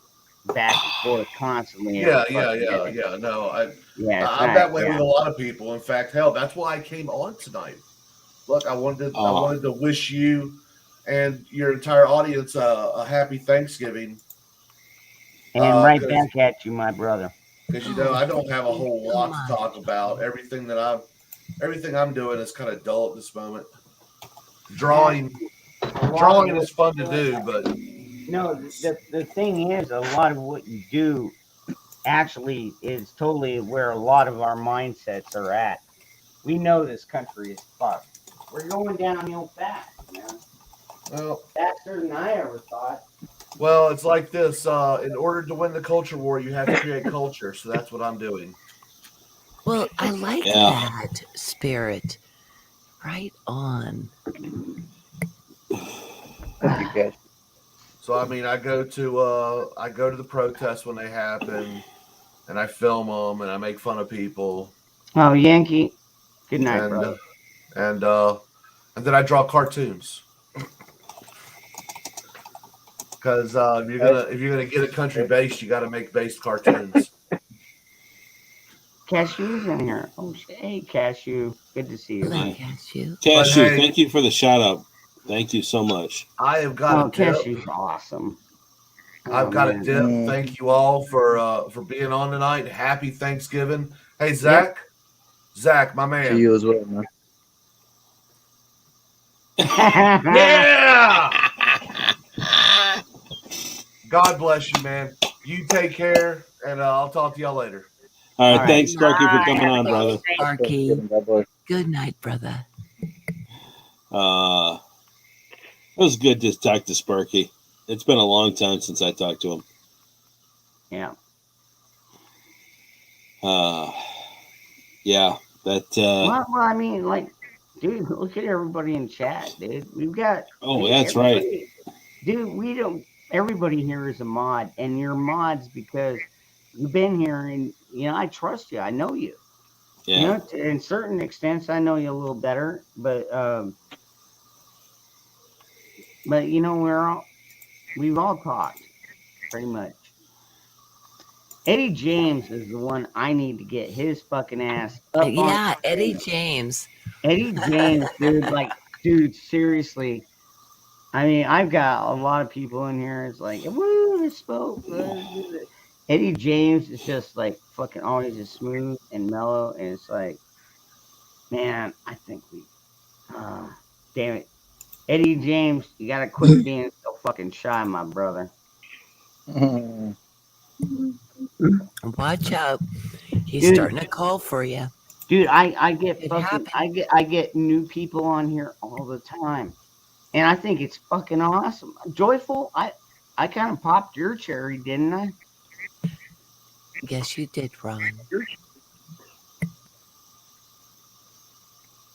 back and forth constantly every fucking day. yeah. No, Yeah, it's I'm not. that way with Yeah, a lot of people. In fact, hell, that's why I came on tonight. Look, I Oh, wanted to wish you and your entire audience a happy Thanksgiving. and right Because back at you, my brother. Oh, I don't thank have a you whole so lot to much. talk about. Everything I'm doing is kind of dull at this moment. That Drawing a lot of drawing what is fun to do, but the thing is, a lot of what you do actually is totally where a lot of our mindsets are at. We know this country is fucked. We're going downhill fast, man. well, Faster than I ever thought. it's like this. In order to win the culture war, you have to create culture. So that's what I'm doing. Well, I like yeah. that spirit. Right on. Thank you, Cash. So I mean, I go to the protests when they happen, and I film them, and I make fun of people, Oh, Yankee. Good night, and brother. and and then I draw cartoons. Because if you're gonna get a country based, you got to make based cartoons. Cashew's in here. Oh, hey, Cashew. Good to see you, Hello, hon. Cashew. But Cashew, hey, thank you for the shout out. Thank you so much. I have got a Oh, dip. Cashew's awesome. I've Oh, got a man. dip. Thank you all for being on tonight. Happy Thanksgiving. Hey Yep. Zach, my To man. you as well, man. Yeah. God bless you, man. You take care, and I'll talk to y'all later. All All right. right. Thanks, Sparky, for Bye. coming Have a on, good brother. evening. Sparky. Thanksgiving. God bless. Good night, brother. It was good to talk to Sparky. It's been a long time since I talked to him. Yeah. Yeah, that. Well, I mean, like, dude, look at everybody in chat, dude. We've got Oh, that's right. everybody. Dude, we don't. Everybody here is a mod, and you're mods because you've been here, and I trust you. I know you. Yeah. In certain extents, I know you a little better, but we've all talked pretty much. Eddie James is the one I need to get his fucking ass up on. Yeah, Eddie James. Eddie James, dude, seriously. I mean, I've got a lot of people in here. It's like, woo, it's spoke. Eddie James is just like fucking always just smooth and mellow, and it's like, man, I think damn it, Eddie James, you gotta quit being so fucking shy, my brother. Watch out. He's Dude, starting to call for you. dude, I get It fucking, happened. I get new people on here all the time, and I think it's fucking awesome. Joyful, I kind of popped your cherry, didn't I? Yes, you did, Ron.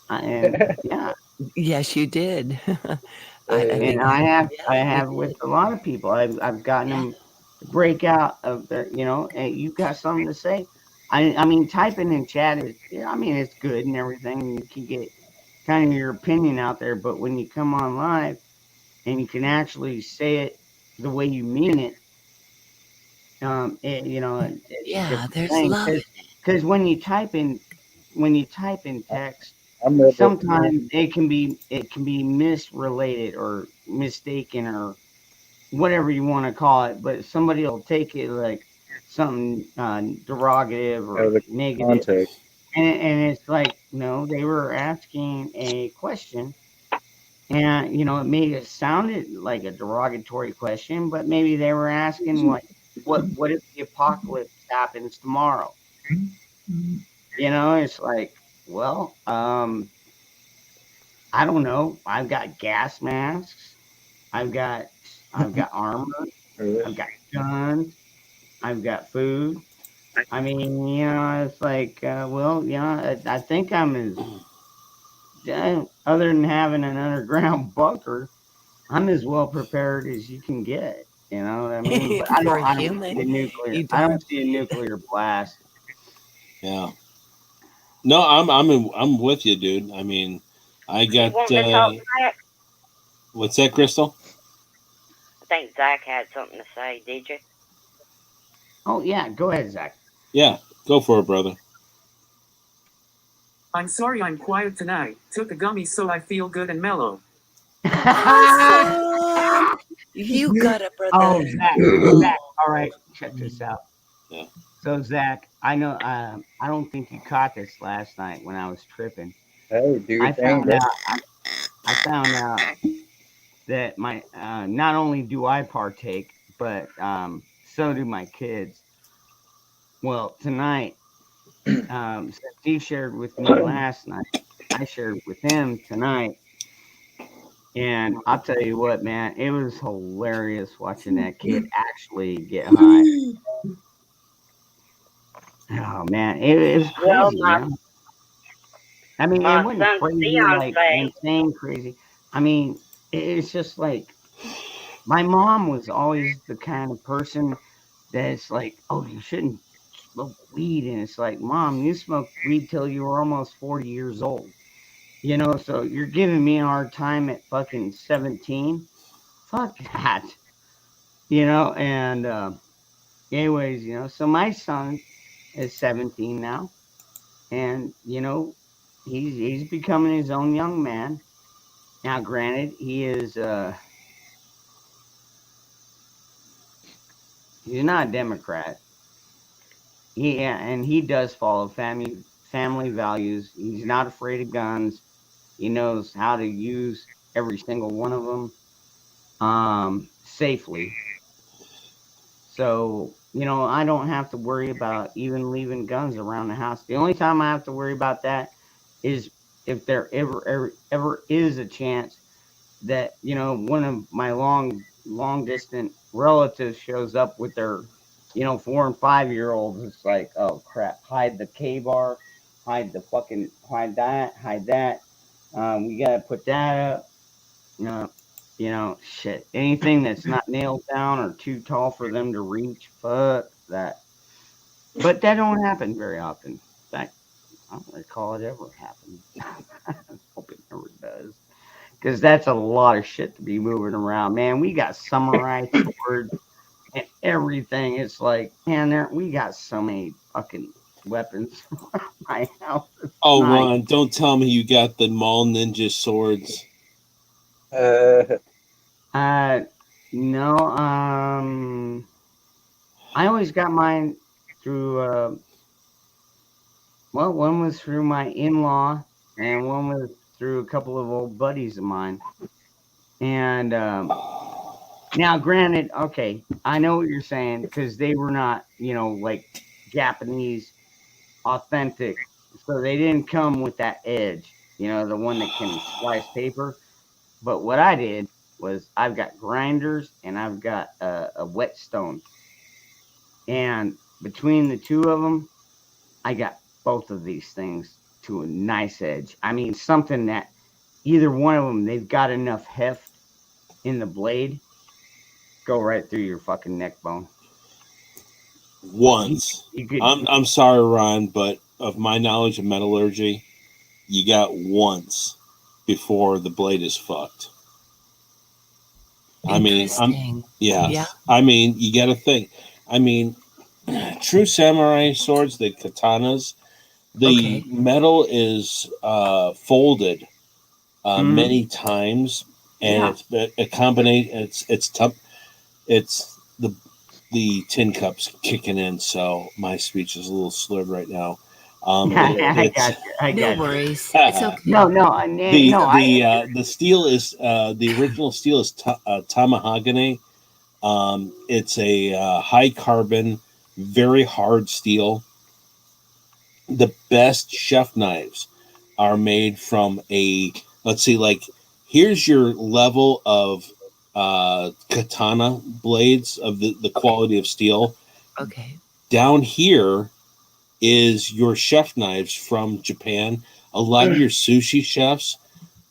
And yeah, Yes, you did. I and think, I yeah, you have with did. a lot of people. I've gotten Yeah. them to break out of the, and you got something to say. I mean, typing in chat is, yeah, I mean, it's good and everything. You can get kind of your opinion out there, but when you come on live and you can actually say it the way you mean it, it's a Yeah, different there's thing. love in it. Because when you type in when you type in text, I'm rebel. sometimes it can be misrelated or mistaken or whatever you want to call it, but somebody will take it like something derogative Out or of the negative, context. and it's like no, they were asking a question, and it made it sounded like a derogatory question, but maybe they were asking what if the apocalypse happens tomorrow? It's like, well, I don't know. I've got gas masks. I've got armor. I've got guns. I've got food. I mean, it's like, well, I think I'm as other than having an underground bunker, I'm as well prepared as you can get. You know what I mean? But For a I don't see human, a nuclear. you I don't. don't see a nuclear blast. Yeah. No, I'm with you, dude. I mean, I You got want to talk, Zach? what's that, Crystal? I think Zach had something to say. Did you? Oh yeah, go ahead, Zach. Yeah, go for it, brother. I'm sorry I'm quiet tonight. Took a gummy so I feel good and mellow. Awesome. You got it, brother. Oh, Zach. All right, check this out. Yeah. So Zach, I know. I don't think you caught this last night when I was tripping. Hey, do your I thing, found bro. out. I found out that my not only do I partake, but so do my kids. Well, tonight, since he shared with me last night, I shared with him tonight, and I'll tell you what, man, it was hilarious watching that kid actually get high. Oh man, it was Well, crazy, man. I mean, it my wasn't son's crazy like fiance. insane crazy. I mean, it's just like my mom was always the kind of person that's like, "Oh, you shouldn't smoke weed," and it's like, "Mom, you smoked weed till you were almost 40 years old." So you're giving me a hard time at fucking 17? Fuck that. And anyways, so my son is 17 now, and he's becoming his own young man. Now, granted, he's not a Democrat. And he does follow family values. He's not afraid of guns. He knows how to use every single one of them safely. So, I don't have to worry about even leaving guns around the house. The only time I have to worry about that is if there ever is a chance that, one of my long distant relatives shows up with their, 4 and 5 year olds. It's like, oh crap, hide the K bar, hide that. We gotta put that up. Uh, shit. Anything that's not nailed down or too tall for them to reach, fuck that. But that don't happen very often. In fact, I don't recall it ever happened. I hope it never does. Because that's a lot of shit to be moving around, man. We got samurai swords and everything. It's like, man, we got so many fucking weapons around my house. It's Oh, not. Ron, don't tell me you got the mall ninja swords. No. I always got mine through. Well, one was through my in-law, and one was through a couple of old buddies of mine. And now, granted, okay, I know what you're saying because they were not, like Japanese authentic, so they didn't come with that edge, the one that can slice paper. But what I did was I've got grinders and I've got a whetstone, and between the two of them, I got both of these things to a nice edge. I mean, something that either one of them, they've got enough heft in the blade, go right through your fucking neck bone. Once. You could, I'm sorry, Ron, but of my knowledge of metallurgy, you got once before the blade is fucked. I mean, Yeah. I mean, you got to think. I mean, true samurai swords, the katanas, The Okay. metal is folded many Mhm. times, and Yeah. it's a combination. It's tough. It's the tin cups kicking in, so my speech is a little slurred right now. I It's got you. I No got you. worries. It's No, okay. no, no. the steel is the original steel is tamahagane. It's a high carbon, very hard steel. The best chef knives are made from a, let's see, like, here's your level of katana blades of the quality of steel. Okay. Down here is your chef knives from Japan. A lot of your sushi chefs,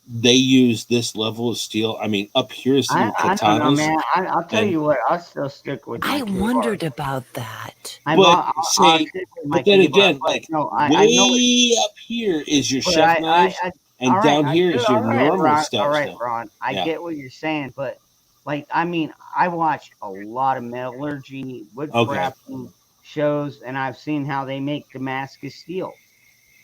they use this level of steel. I mean, up here is your I don't know, katanas, man. I'll tell and you what. I'll still stick with my I K-bar. wondered about that. but I'll say, stick with my but then K-bar. again, But like, no, I know it. way up here is your But chef knives, all and right, down here is your all right, normal Ron, all stuff right, stuff. Ron. I Yeah. get what you're saying, but like, I mean, I watch a lot of metallurgy, wood Okay. crafting shows, and I've seen how they make Damascus steel.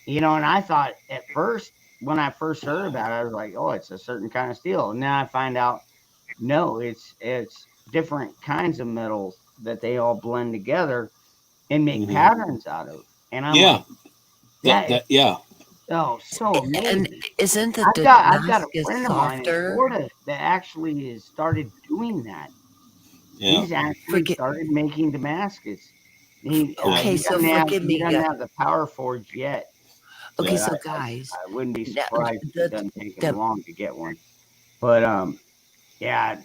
And I thought at first, when I first heard about it, I was like, oh, it's a certain kind of steel. And then I find out, no, it's different kinds of metals that they all blend together and make Hmm. patterns out of. And I'm Yeah. like, that is Yeah. so And amazing. isn't the I've got a Damascus friend of mine in softer? Florida that actually has started doing that. Yeah. He's actually Forget. started making Damascus. Yeah. Okay, so forgive He me. doesn't have the power forge yet, Okay, but Yeah. so guys, I wouldn't be now, surprised if it the doesn't take him the long to get one. But yeah,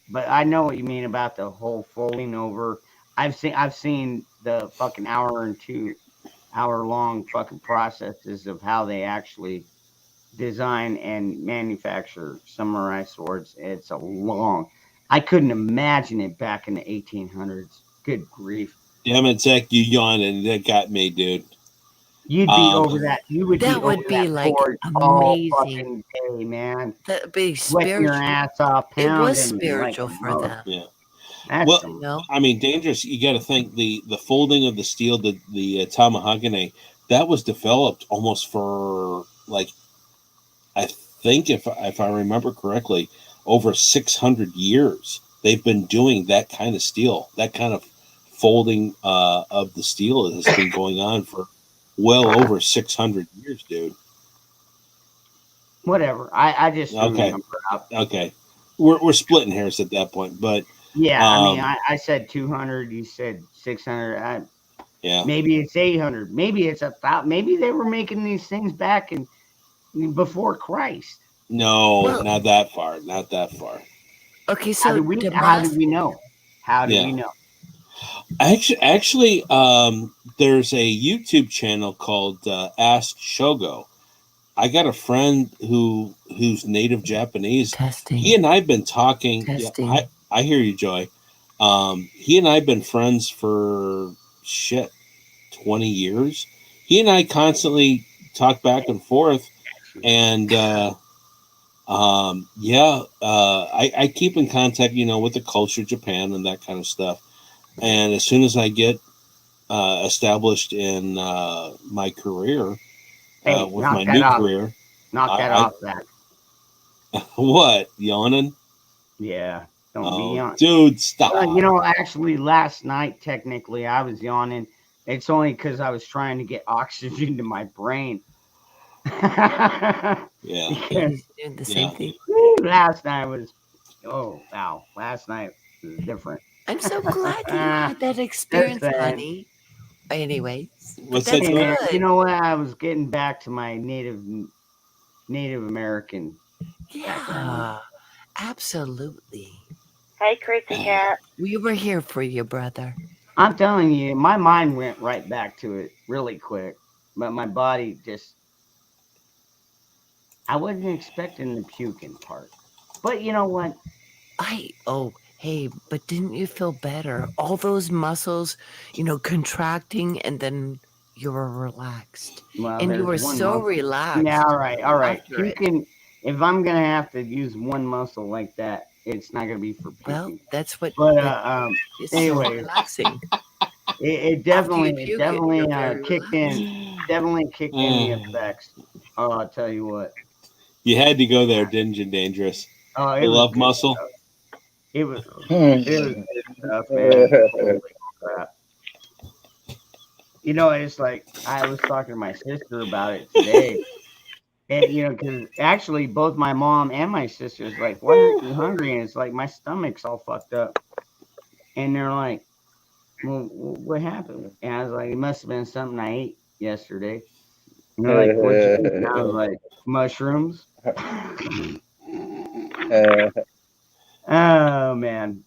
but I know what you mean about the whole folding over. I've seen the fucking hour long fucking processes of how they actually design and manufacture samurai swords. It's a long. I couldn't imagine it back in the 1800s. Good grief. Damn it, Zach, you yawned and that got me, dude. You'd be Um, over that. You would be that over would that be like forge all amazing. fucking day, man. That'd be Sweating your spiritual. ass off, It was pounding like spiritual a for mother. them, yeah. That's Well, you some. know. I mean, dangerous. You got to think the folding of the steel, the tamahagane, that was developed almost for like, I think if I remember correctly, over 600 years they've been doing that kind of steel, that kind of folding of the steel has been going on for well over 600 years, dude. Whatever. I just threw a Okay, number out. okay, we're splitting hairs at that point, but Yeah, I mean, um, I said 200. You said 600. yeah, Maybe it's 800. Maybe it's 1,000. Maybe they were making these things back in before Christ. no, Well, not that far, not that far. okay, How so do we? How do Damascus. we know? How do Yeah, we know? actually, there's a YouTube channel called Ask Shogo. I got a friend who's native Japanese. He Testing, and I've been talking. Yeah, testing. I hear you, Joy. He and I've been friends for shit 20 years. He and I constantly talk back and forth, and yeah, I keep in contact, with the culture of Japan and that kind of stuff. And as soon as I get established in my career, Hey, with knock my that new off. career, Knock that I off, Zach. what, yawning? Yeah, don't be Oh, on. dude, Well, stop. actually, last night technically I was yawning. It's only because I was trying to get oxygen to my brain. Yeah, Because He's doing the same yeah. thing. last night was, oh wow, last night was different. I'm so glad you had that Just experience, saying. honey. Anyways, but What's that, that's Hey Joy? man, you good. know what? I was getting back to my Native American background. Yeah, absolutely. Hey, Chrissy Cat. We were here for you, brother. I'm telling you, my mind went right back to it really quick, but my body just, I wasn't expecting the puking part. But you know what? Hey, but didn't you feel better? All those muscles, contracting, and then you were relaxed. Well, And you there's were one so muscle. Yeah, relaxed all right. after it. Puking. If I'm gonna have to use one muscle like that, it's not gonna be for Well, puking. that's what But that is so anyways, relaxing. It After you definitely, puke it, you're very kicked in. Definitely kicked in the effects. Oh, I'll tell you what. You had to go there, didn't you, Dangerous? Oh, The it was love good muscle. stuff. It was good stuff, man. Holy crap. It's like I was talking to my sister about it today. And, because actually both my mom and my sister's like, why aren't you hungry? And it's like, my stomach's all fucked up. And they're like, well, what happened? And I was like, it must have been something I ate yesterday. And they're like, what'd you eat? And I was like, mushrooms. Oh, man.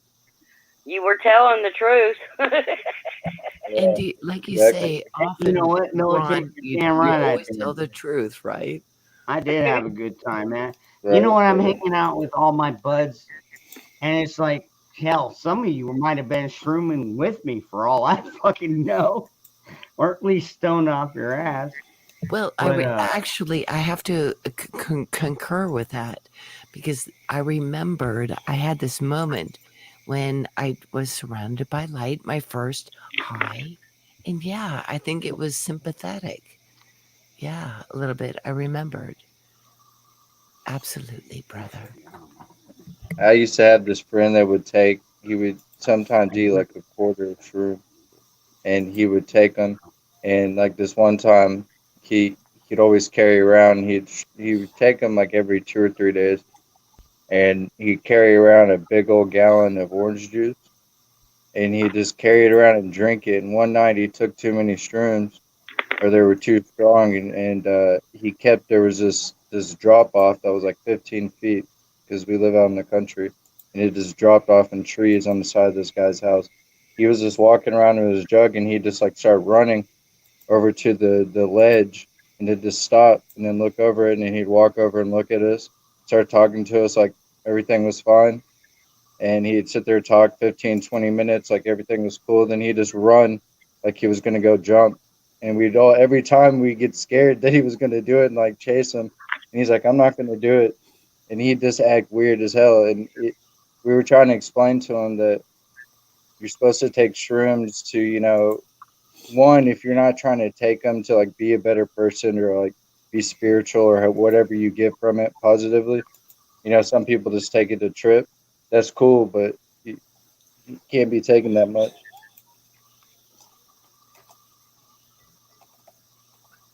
You were telling the truth. And like you exactly. say, You know often, what, Militant? Ron, You you damn you right I always did. tell the truth, right? I did have a good time, man. You Right. know what? I'm hanging out with all my buds, and it's like, hell, some of you might have been shrooming with me for all I fucking know, or at least stoned off your ass. Well, But actually, I have to concur with that because I remembered I had this moment when I was surrounded by light, my first high. And yeah, I think it was sympathetic. Yeah, a little bit. I remembered. Absolutely, brother. I used to have this friend that he would sometimes eat like a quarter of shroom, and he would take them. And like this one time, he'd always carry around. He would take them like every 2 or 3 days, and he'd carry around a big old gallon of orange juice, and he'd just carry it around and drink it. And one night he took too many shrooms, or they were too strong, and there was this drop off that was like 15 feet because we live out in the country, and it just dropped off in trees on the side of this guy's house. He was just walking around with his jug, and he just like started running over to the ledge, and he'd just stop and then look over it, and then he'd walk over and look at us, start talking to us like everything was fine, and he'd sit there and talk 15, 20 minutes like everything was cool. Then he'd just run like he was going to go jump. And every time we get scared that he was going to do it and like chase him. And he's like, I'm not going to do it. And he'd just act weird as hell. We were trying to explain to him that you're supposed to take shrooms to, one, if you're not trying to take them to like be a better person or like be spiritual or whatever you get from it positively. Some people just take it to trip. That's cool, but you can't be taking that much.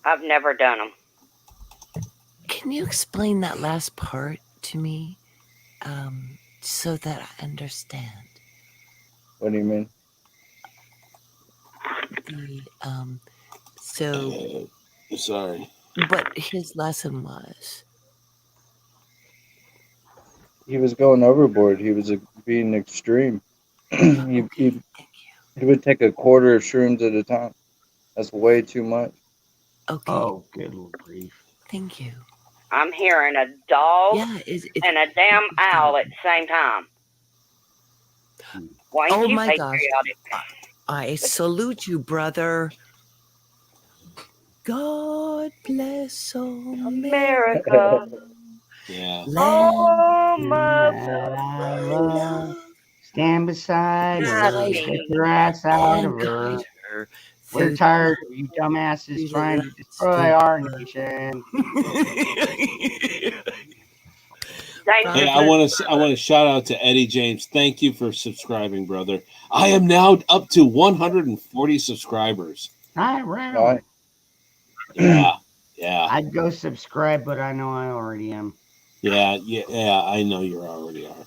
I've never done them. Can you explain that last part to me so that I understand? What do you mean? Sorry. What his lesson was. He was going overboard. He was being extreme. He would take a quarter of shrooms at a time. That's way too much. Okay. Oh, good grief. Thank you. I'm hearing a dog it's and a damn owl at the same time. Why ain't Oh you my gosh. patriotic? I salute you, brother. God bless America. Yeah. Oh, love. Stand beside her. Get your ass out of her. We're tired of you dumbasses trying to destroy our nation. Hey, I want to shout out to Eddie James. Thank you for subscribing, brother. I am now up to 140 subscribers. Hi, Ron. Yeah. I'd go subscribe, but I know I already am. Yeah. I know you already are.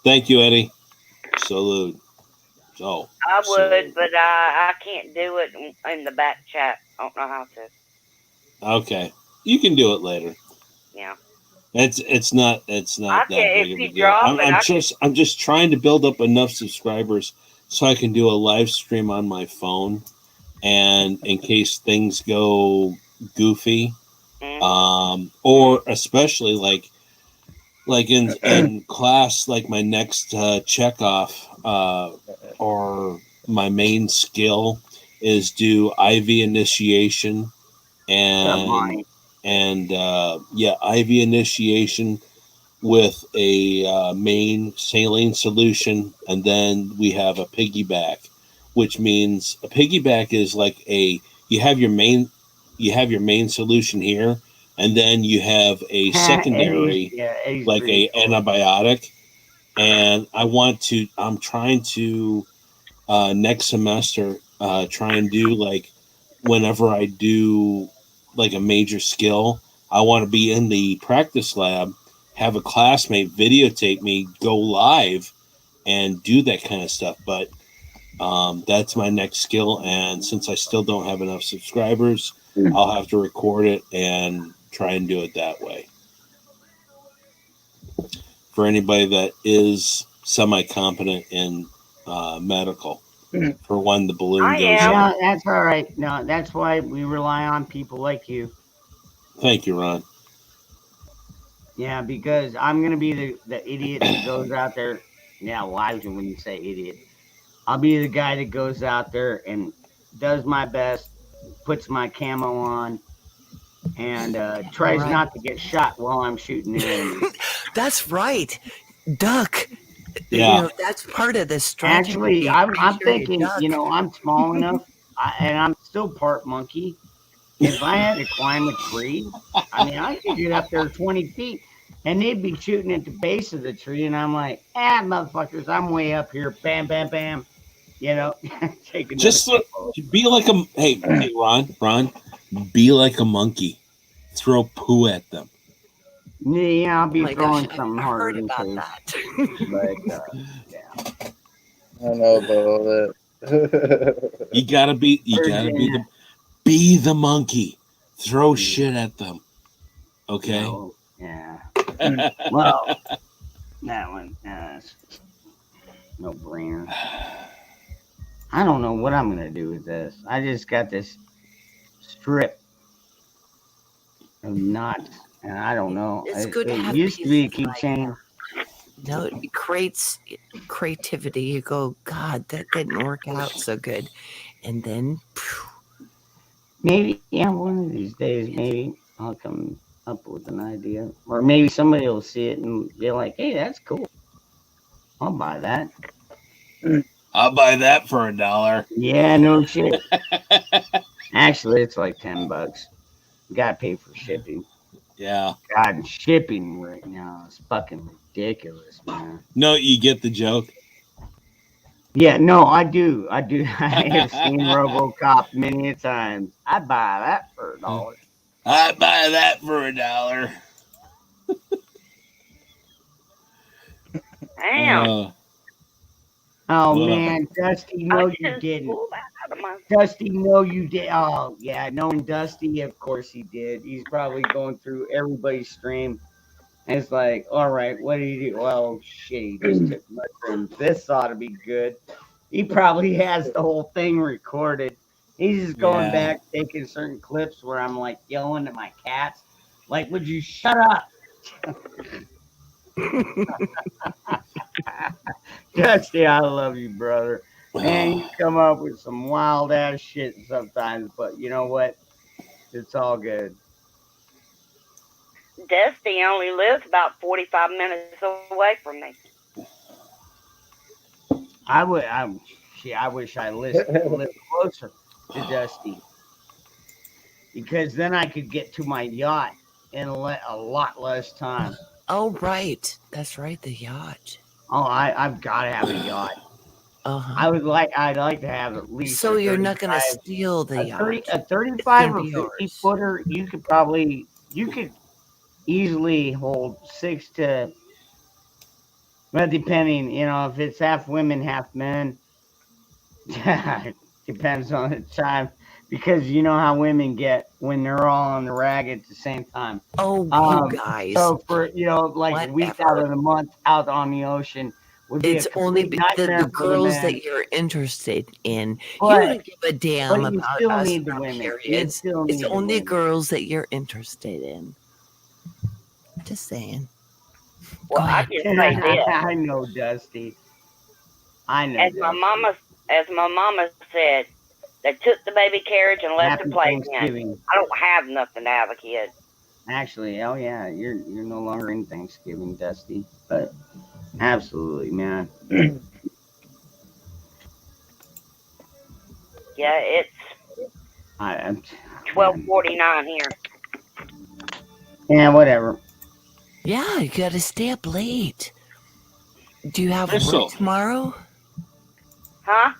Thank you, Eddie. Salute. I would, but I can't do it in the back chat. I don't know how to. Okay, you can do it later. Yeah. It's not that big of a deal. I'm just trying to build up enough subscribers so I can do a live stream on my phone, and in case things go goofy, or especially like in class, like my next check off or my main skill is do IV initiation and IV initiation with a main saline solution, and then we have a piggyback which means a piggyback is like you have your main solution here, and then you have a secondary, Eddie's like pretty a antibiotic. And I'm trying to next semester try and do, like, whenever I do like a major skill, I want to be in the practice lab, have a classmate videotape me go live and do that kind of stuff. But that's my next skill, and since I still don't have enough subscribers, I'll have to record it and try and do it that way. For anybody that is semi-competent in medical, for when the balloon goes up. No, that's all right. No, that's why we rely on people like you. Thank you, Ron. Yeah, because I'm gonna be the idiot that goes out there. Yeah, well, I wouldn't say idiot. I'll be the guy that goes out there and does my best, puts my camo on, and tries Right. not to get shot while I'm shooting the enemy. That's right. Duck. Yeah. You know, that's part of the strategy. Actually, I'm Make sure you thinking, duck. I'm small enough, and I'm still part monkey. If I had to climb a tree, I mean, I could get up there 20 feet, and they'd be shooting at the base of the tree, and I'm like, motherfuckers, I'm way up here. Bam, bam, bam. Take another Just be like a hey Ron, be like a monkey. Throw poo at them. Yeah, I'll be Oh my throwing gosh, something I harder heard than about poo. that. But I don't know about all that. You gotta be the monkey. Throw shit at them. Okay. Yeah. Well, that one, no brainer. I don't know what I'm gonna do with this. I just got this strip of knots, and I don't know. It's good to It have used to be a pieces like keychain. No, it creates creativity. You go, God, that didn't work out so good. And then Maybe, one of these days, maybe I'll come up with an idea, or maybe somebody will see it and be like, "Hey, that's cool. I'll buy that." I'll buy that for $1. Yeah, no shit. Actually, it's like $10. You gotta pay for shipping. Yeah. God, shipping right now is fucking ridiculous, man. No, you get the joke. Yeah, no, I do. I have seen RoboCop many a times. I'd buy that for $1. I'd buy that for $1. Damn. Oh Well, man, Dusty, no, you didn't. Dusty, no, you did. Oh yeah, knowing Dusty, of course he did. He's probably going through everybody's stream. And it's like, all right, what did he do? Well, shit, he just took mushrooms. This ought to be good. He probably has the whole thing recorded. He's just going Yeah. back, taking certain clips where I'm like yelling at my cats, like, would you shut up? Dusty, I love you, brother. Man, you come up with some wild ass shit sometimes, but you know what? It's all good. Dusty only lives about 45 minutes away from me. I wish I lived closer to Dusty, because then I could get to my yacht in a lot less time. Oh, right. That's right, the yacht. Oh, I've got to have a yacht. I'd like to have at least. So you're not going to steal the yacht. A 35 or be 50 yours. footer, you could easily hold 6 to, well, depending, if it's half women, half men. Depends on the time, because you know how women get when they're all on the rag at the same time. Oh, you guys. So for like a week out of the month out on the ocean would be It's a only complete the nightmare for the girls men. that you're interested in. But- you don't give a damn but you about still us need and the our women. You periods. still It's need the only women. girls that you're interested in. Just saying. Well, I just say this. I know, Dusty. I know. As my mama said, they took the baby carriage and left Happy the playpen. Thanksgiving. I don't have nothing to have a kid. Actually, oh yeah, you're no longer in Thanksgiving, Dusty. But absolutely, man. Yeah, it's Man. 12:49 here. Yeah, whatever. Yeah, you got to stay up late. Do you have Crystal. work tomorrow? Huh?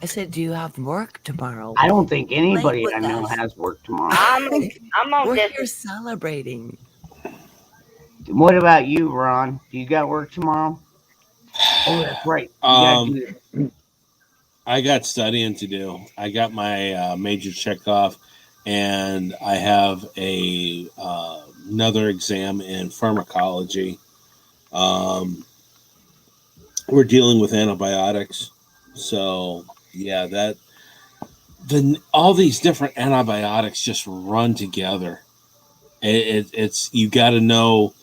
I said, do you have work tomorrow? I don't think Late anybody with I know us. has work tomorrow. I'm on We're this. here celebrating. What about you, Ron? Do you got work tomorrow? Oh, that's right. You got to do it. I got studying to do. I got my major check off, and I have another exam in pharmacology. We're dealing with antibiotics, so yeah, all these different antibiotics just run together. It's you got to know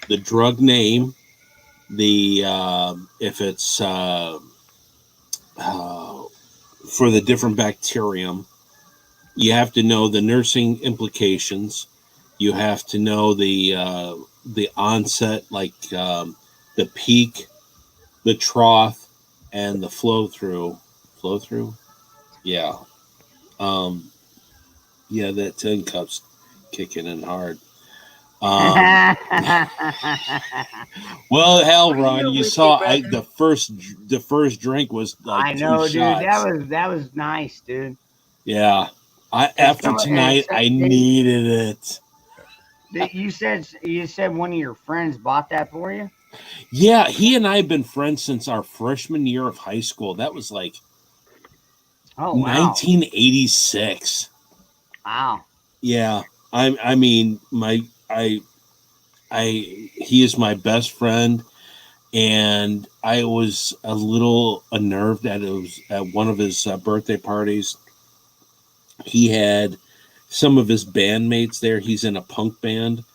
the drug name, the if it's for the different bacterium. You have to know the nursing implications. You have to know the onset, like the peak, the trough, and the flow through. Flow through, yeah, um, yeah. That 10 cups kicking in hard. Well, hell, Ron, you saw the first drink was like I 2 know, dude. shots. That was nice, dude. Yeah, after tonight, I They- needed it. You said one of your friends bought that for you. Yeah, he and I have been friends since our freshman year of high school. That was like Oh wow, 1986. wow. Yeah, I mean, he is my best friend, and I was a little unnerved at one of his birthday parties. He had some of his bandmates there. He's in a punk band.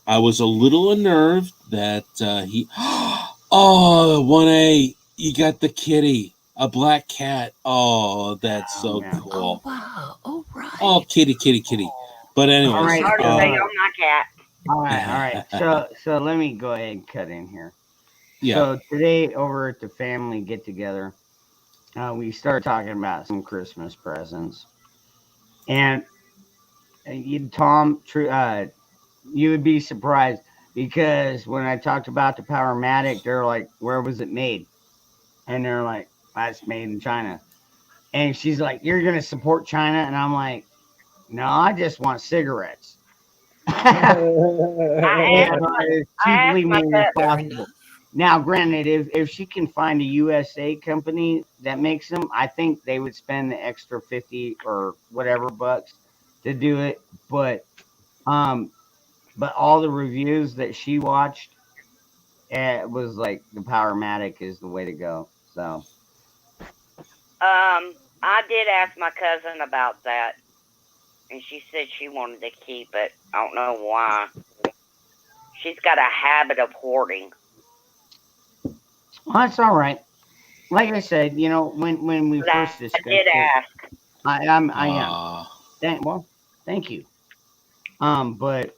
I was a little unnerved that he. Oh, 1A, you got the kitty, a black cat. Oh, that's so cool. Oh, wow. Oh, right. Oh, kitty, kitty, kitty. But anyways, All right, Hard to say on my cat. all right. So let me go ahead and cut in here. Yeah. So today over at the family get together, we started talking about some Christmas presents, and Tom, you would be surprised because when I talked about the Powermatic, they're like, "Where was it made?" And they're like, "That's made in China." And she's like, "You're gonna support China?" And I'm like, "No, I just want cigarettes." I asked my Possible. Now, granted, if she can find a USA company that makes them, I think they would spend the extra 50 or whatever bucks to do it. Um, but all the reviews that she watched, it was like the Powermatic is the way to go. So, I did ask my cousin about that, and she said she wanted to keep it. I don't know why. She's got a habit of hoarding. well, that's all right. Like I said, when we But first I discussed did it, ask. I am. Thank you. But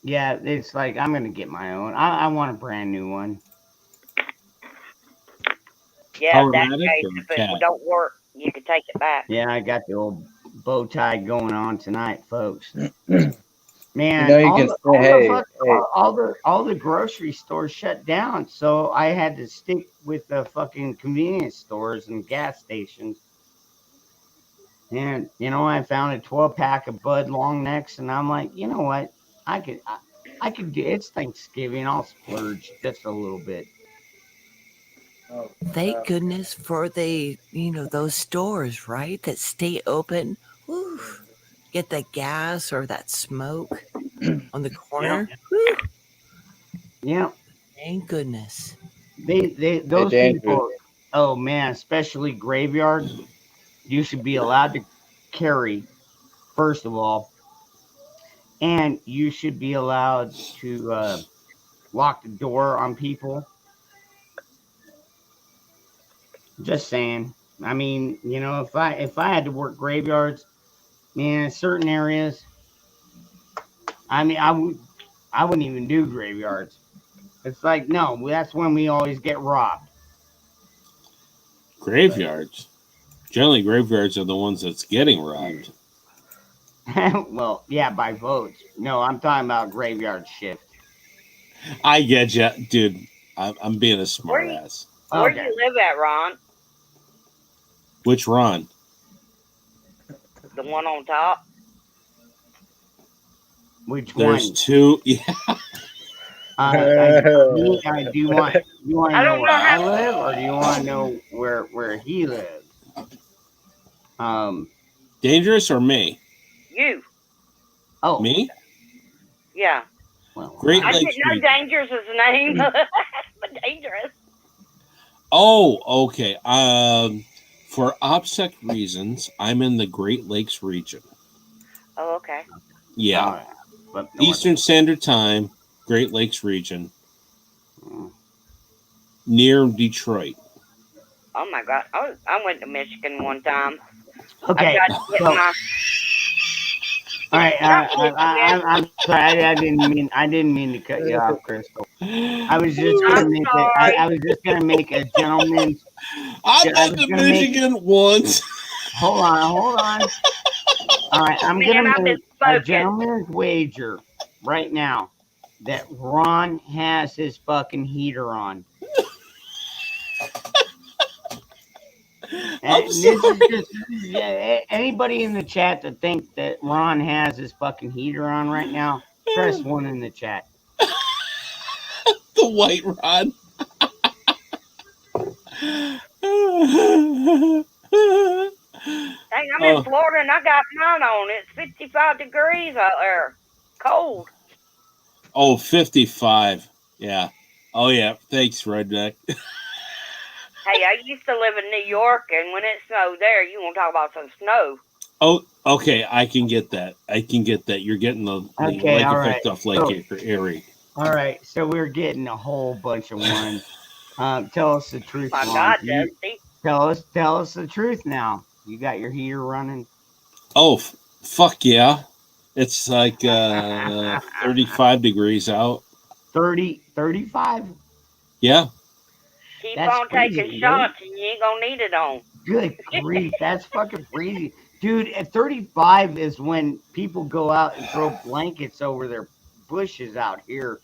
yeah, it's like I'm gonna get my own. I want a brand new one. Yeah, if that Powermatic case, or if it cat? don't work, you can take it back. Yeah, I got the old bow tie going on tonight, folks. You Man, know, you can say, hey, hey, all the grocery stores shut down, so I had to stick with the fucking convenience stores and gas stations. And I found a 12 pack of Bud Long Necks, and I'm like, you know what? I could do. It's Thanksgiving. I'll splurge just a little bit. Thank goodness for those stores, right? That stay open. Whew. Get that gas or that smoke on the corner. Whew. Yeah. Thank goodness. Those Andrew. people. Oh man, especially graveyard. You should be allowed to carry, first of all, and you should be allowed to lock the door on people. Just saying. I mean, if I had to work graveyards, man, in certain areas, I mean, I wouldn't even do graveyards. It's like no, that's when we always get robbed. Graveyards. Generally, graveyards are the ones that's getting robbed. Well, yeah, by votes. No, I'm talking about graveyard shift. I get you, dude. I'm being a smart ass. Where do Okay. you live at, Ron? Which Ron? The one on top? Which There's one? two. Yeah. Do you want to I know don't where know I how. live, or do you want to know where he lives? Dangerous or me? You. Oh, Me? Yeah. well, Great I didn't Lakes know region. Dangerous was the name, but Dangerous. Oh, okay. For OPSEC reasons, I'm in the Great Lakes region. Oh, okay. Yeah. all right. Up north. Eastern Standard Time, Great Lakes region, Mm. near Detroit. Oh my God. I went to Michigan one time. Okay, I tried to get so my. all right, Not Michigan. I'm sorry. I didn't mean to cut you off, Crystal. I was just I'm gonna make it. sorry. I was just gonna make a gentleman's. I've I been was to gonna make. Michigan once. Hold on. All right, I'm Man, gonna I've make been a spoken. gentleman's wager right now that Ron has his fucking heater on. I'm And this is sorry. just anybody in the chat that thinks that Ron has his fucking heater on right now. Press one in the chat. The white rod. Hey, I'm in Florida and I got mine on. It's 55 degrees out there. Cold. Oh, 55. Yeah. Oh, yeah. Thanks, Redneck. Hey, I used to live in New York, and when it snowed there, you want to talk about some snow. Oh, okay. I can get that. You're getting the Okay, lake all effect right. off Lake Erie. All right, so we're getting a whole bunch of ones. Tell us the truth, My Ron. God, Dusty. Tell us the truth now. You got your heater running? Oh, fuck yeah. It's like 35 degrees out. 35? Yeah. Keep That's on taking freezing, dude. shots, and you ain't gonna need it on. Good grief, that's fucking freezing. Dude, at 35 is when people go out and throw blankets over their bushes out here.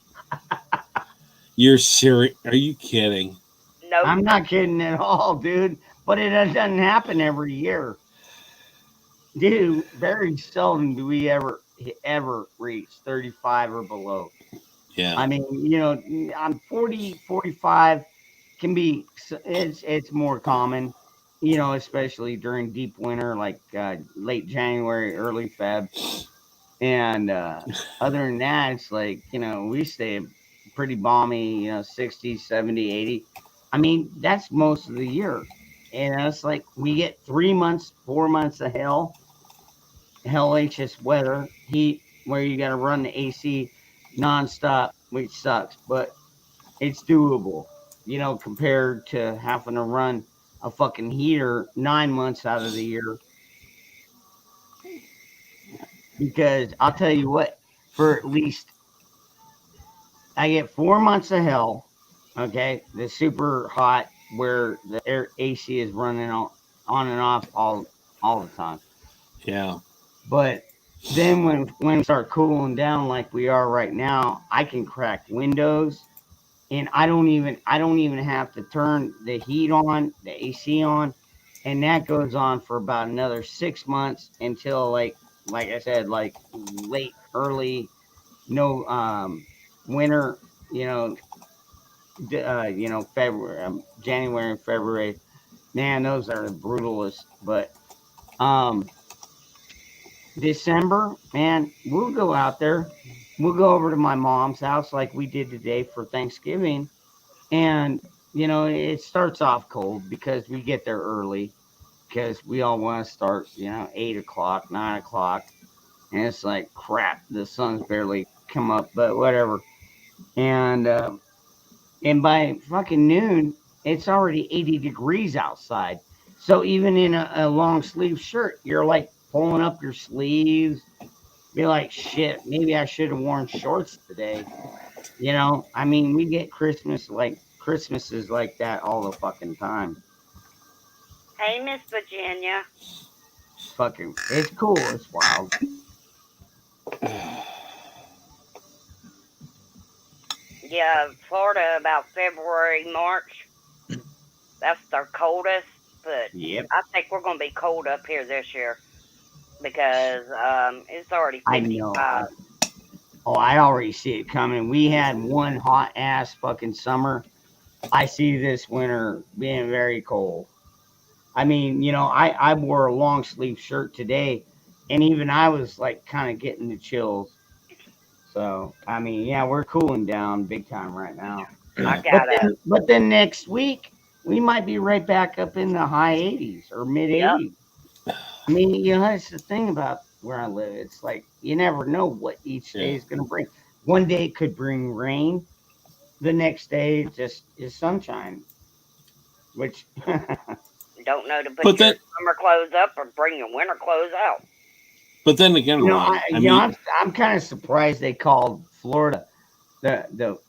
You're serious? Are you kidding? Nope. I'm not kidding at all, dude. But it doesn't happen every year. Dude, very seldom do we ever reach 35 or below. Yeah. I mean, I'm 40, 45 can be, it's more common, especially during deep winter, like late January, early Feb. And other than that, it's like, we stay pretty balmy, 60, 70, 80. I mean, that's most of the year. And it's like we get 3 months, 4 months of hellacious weather, heat, where you got to run the AC nonstop, which sucks, but it's doable, compared to having to run a fucking heater 9 months out of the year. Because I'll tell you what, for at least I get 4 months of hell, okay, the super hot where the air AC is running on and off all the time. Yeah. But then when we start cooling down like we are right now, I can crack windows, and I don't even have to turn the heat on, the AC on, and that goes on for about another 6 months until like I said, like late early no winter, February, January and February. Man, those are the brutalest. But December, man, we'll go out there. We'll go over to my mom's house like we did today for Thanksgiving. And, it starts off cold because we get there early because we all want to start, 8 o'clock, 9 o'clock. And it's like, crap, the sun's barely come up, but whatever. And by fucking noon, it's already 80 degrees outside. So even in a long sleeve shirt, you're like pulling up your sleeves. Be like, shit, maybe I should have worn shorts today. I mean, we get Christmases like that all the fucking time. Hey, Miss Virginia. Fucking, it's cool. It's wild. Yeah, Florida about February, March. That's their coldest. But Yep. I think we're gonna be cold up here this year because it's already I know. 55. I already see it coming. We had one hot ass fucking summer. I see this winter being very cold. I mean, I wore a long sleeve shirt today, and even I was like kind of getting the chills. So I mean, yeah, we're cooling down big time right now. I But gotta. then next week we might be right back up in the high 80s or mid Yep. 80s. I mean, that's the thing about where I live. It's like you never know what each day Yeah. is going to bring. One day it could bring rain. The next day it just is sunshine, which Don't know to put But your then, summer clothes up or bring your winter clothes out. but then again, Ron. I mean, I'm kind of surprised they called Florida the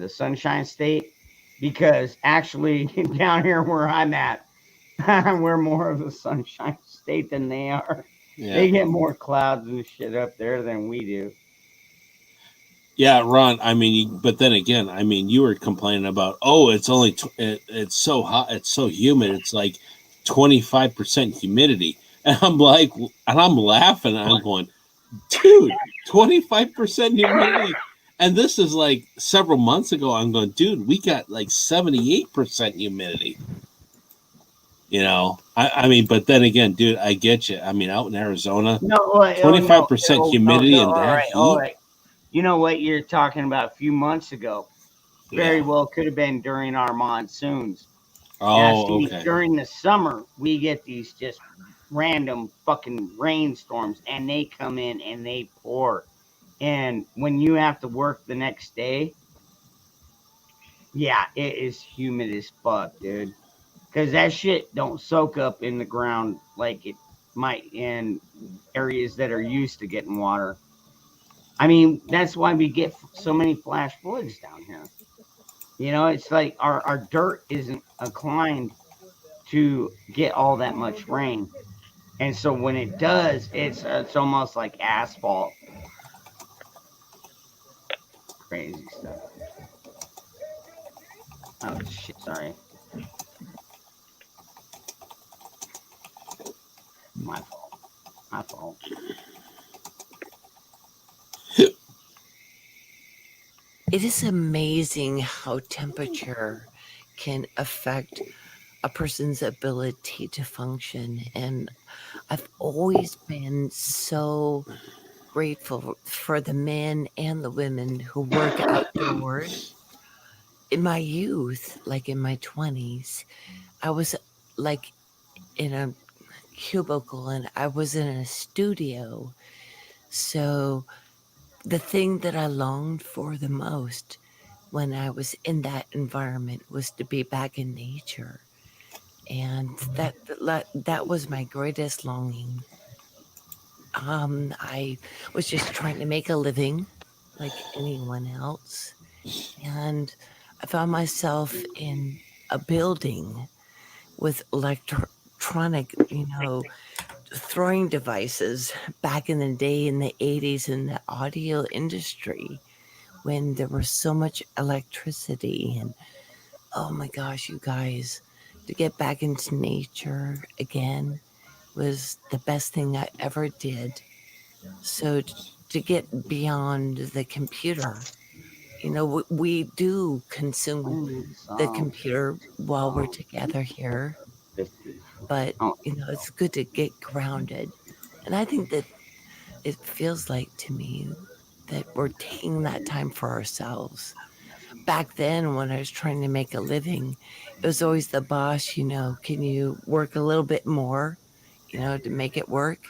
Sunshine State because actually down here where I'm at, we're more of a Sunshine State than they are. yeah, They get more clouds and shit up there than we do. yeah, Ron. I mean, but then again, I mean, you were complaining about, oh, it's only it's so hot, it's so humid, it's like 25% humidity, and I'm like, and I'm laughing, and I'm going, dude, 25% humidity. And this is like several months ago. I'm going, dude, we got like 78% humidity. I mean, but then again, dude, I get you. I mean, out in Arizona, No, oh, no, 25% no, humidity no, and that all heat. right. You know what you're talking about a few months ago? Very Yeah. well could have been during our monsoons. Yeah, Oh, see, okay. during the summer, we get these just random fucking rainstorms, and they come in and they pour. And when you have to work the next day, yeah, it is humid as fuck, dude. Because that shit don't soak up in the ground like it might in areas that are used to getting water. I mean, that's why we get so many flash floods down here. It's like our dirt isn't inclined to get all that much rain. And so when it does, it's almost like asphalt. Crazy stuff. Oh shit! Sorry, my fault. My fault. It is amazing how temperature can affect a person's ability to function. And I've always been so grateful for the men and the women who work outdoors. In my youth, like in my 20s, I was like in a cubicle and I was in a studio. So the thing that I longed for the most when I was in that environment was to be back in nature. And that was my greatest longing. I was just trying to make a living like anyone else. And I found myself in a building with electronic, throwing devices back in the day in the 80s in the audio industry when there was so much electricity. And oh my gosh, you guys, to get back into nature again was the best thing I ever did. So to get beyond the computer, we do consume the computer while we're together here, 50. but Oh, it's good to get grounded. And I think that it feels like to me that we're taking that time for ourselves. Back then, when I was trying to make a living, it was always the boss, can you work a little bit more, to make it work,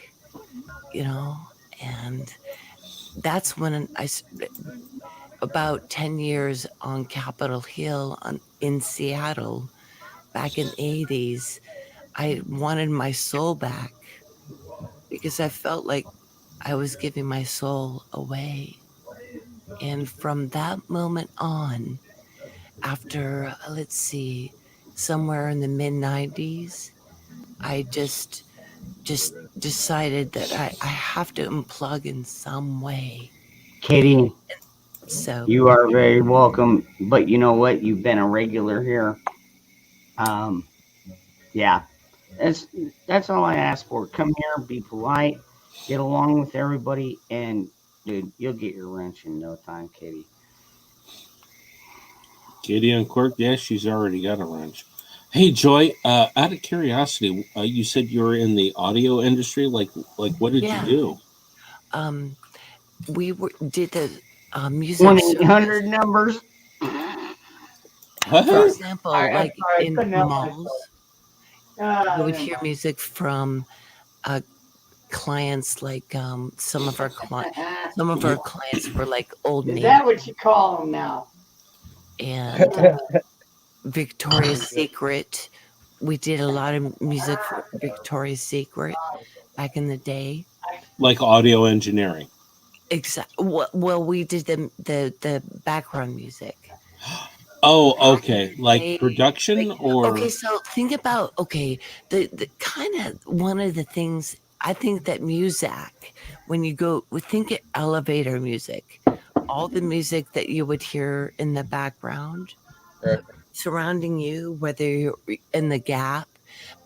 you know? And that's when about 10 years on Capitol Hill in Seattle, back in the 80s, I wanted my soul back because I felt like I was giving my soul away. And from that moment on, after, let's see, somewhere in the mid 90s, I just decided that I have to unplug in some way. Kitty, So you are very welcome. But you know what? You've been a regular here. Yeah, that's that's all I ask for. Come here, be polite, get along with everybody, and dude, you'll get your wrench in no time, Kitty. Katie and Quirk, yeah, she's already got a wrench. Hey, Joy, out of curiosity, you said you were in the audio industry. Like, what did you yeah, do? we did the music 1-800 service. numbers. For What? example, I'm like sorry, I in couldn't help myself. malls, you would Never hear mind. music from clients like some of our clients were like Old Is Navy that what you call them now? and Victoria's Secret. We did a lot of music for Victoria's Secret back in the day. Like audio engineering? Well, we did the background music. Oh, okay. Like They production okay, or so think about the kind of one of the things I think that music, when you go we think of elevator music, all the music that you would hear in the background Right. surrounding you, whether you're in the gap,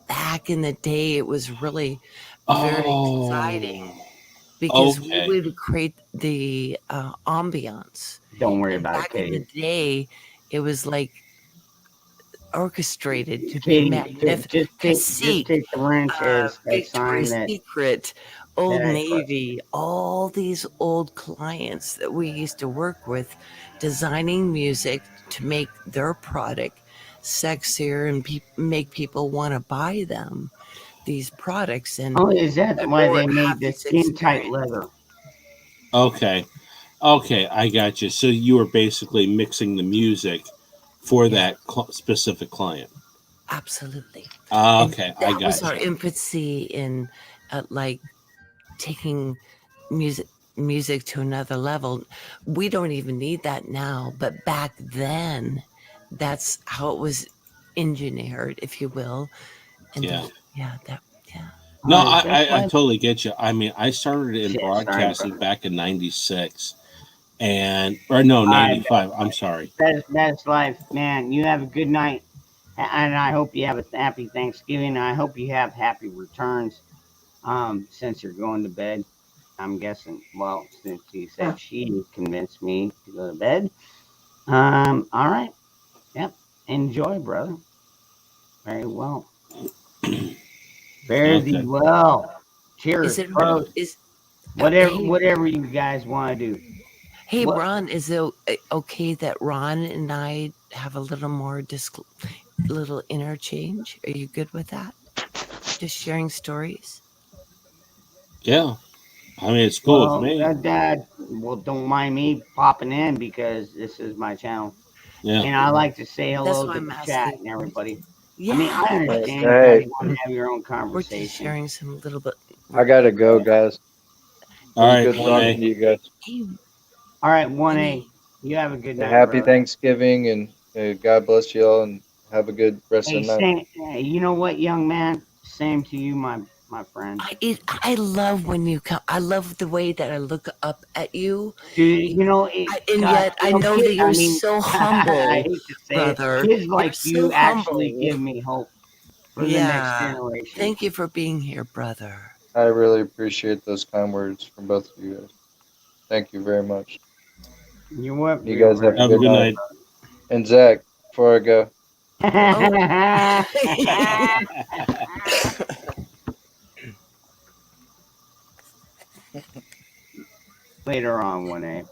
back in the day it was really very exciting oh, because we okay. would create the ambiance. Don't worry And about it, back in the Katie. day, it was like orchestrated to be Katie, magnificent. just Cacique, take the wrench as a sign Victoria's that Secret, Old I trust. Navy, all these old clients that we used to work with, designing music to make their product sexier and make people want to buy them, these products. And Oh, is that why or they have made the this skin tight experience. leather? Okay. Okay, I got you. So you were basically mixing the music for Yeah, that specific client. absolutely. And Okay, I that was got our you. infancy in like taking music to another level. We don't even need that now, but back then, that's how it was engineered, if you will. And Yeah. yeah. No, That's I why. totally get you. I mean, I started in Shit, sorry, broadcasting brother. back in '96, or no, All right, '95. I'm sorry. best life, man. You have a good night, and I hope you have a happy Thanksgiving. I hope you have happy returns. Since you're going to bed, I'm guessing. Well, since you said she convinced me to go to bed. All right. Yep. Enjoy, brother. Very well. Fare thee Okay. well. Is Cheers, it Yeah. bros. is Whatever, hey whatever you guys want to do. hey What? Ron, is it okay that Ron and I have a little more little interchange? Are you good with that? Just sharing stories? Yeah. I mean, it's cool with Well, me. Dad. Well, don't mind me popping in because this is my channel, Yeah. and I like to say That's hello why to I'm the chat asking. and everybody. I mean, I Yeah, understand you guys Hey, want to have your own we're just conversation. sharing some little bit. I gotta go, guys. It All was right, good one talking A. to you guys. Hey, All right, 1A. Winnie. You have a good night, Happy brother. Thanksgiving, and God bless you all, and have a good rest of Hey, the night. you know what, young man? Same to you, my friend. I love when you come. I love the way that I look up at you, Dude, you know, and God, yet I know that I you're mean, so I humble, hate to say it, brother. kids You're like so you actually humble. give me hope for the next Yeah. generation. Thank you for being here, brother. I really appreciate those kind words from both of you guys. Thank you very much. You what? You guys have a Have a good good night. night. And Zach, before I go, Oh. Later on, 1A.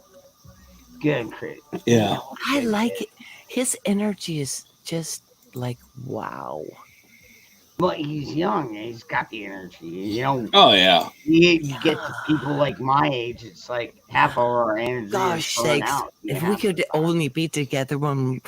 Good, Chris. Yeah. I like it. His energy is just like wow. Well, he's young. He's got the energy. You know, Oh yeah. you get to people like my age, it's like half of our energy is Gosh burnt sakes! out. If we could only be together when,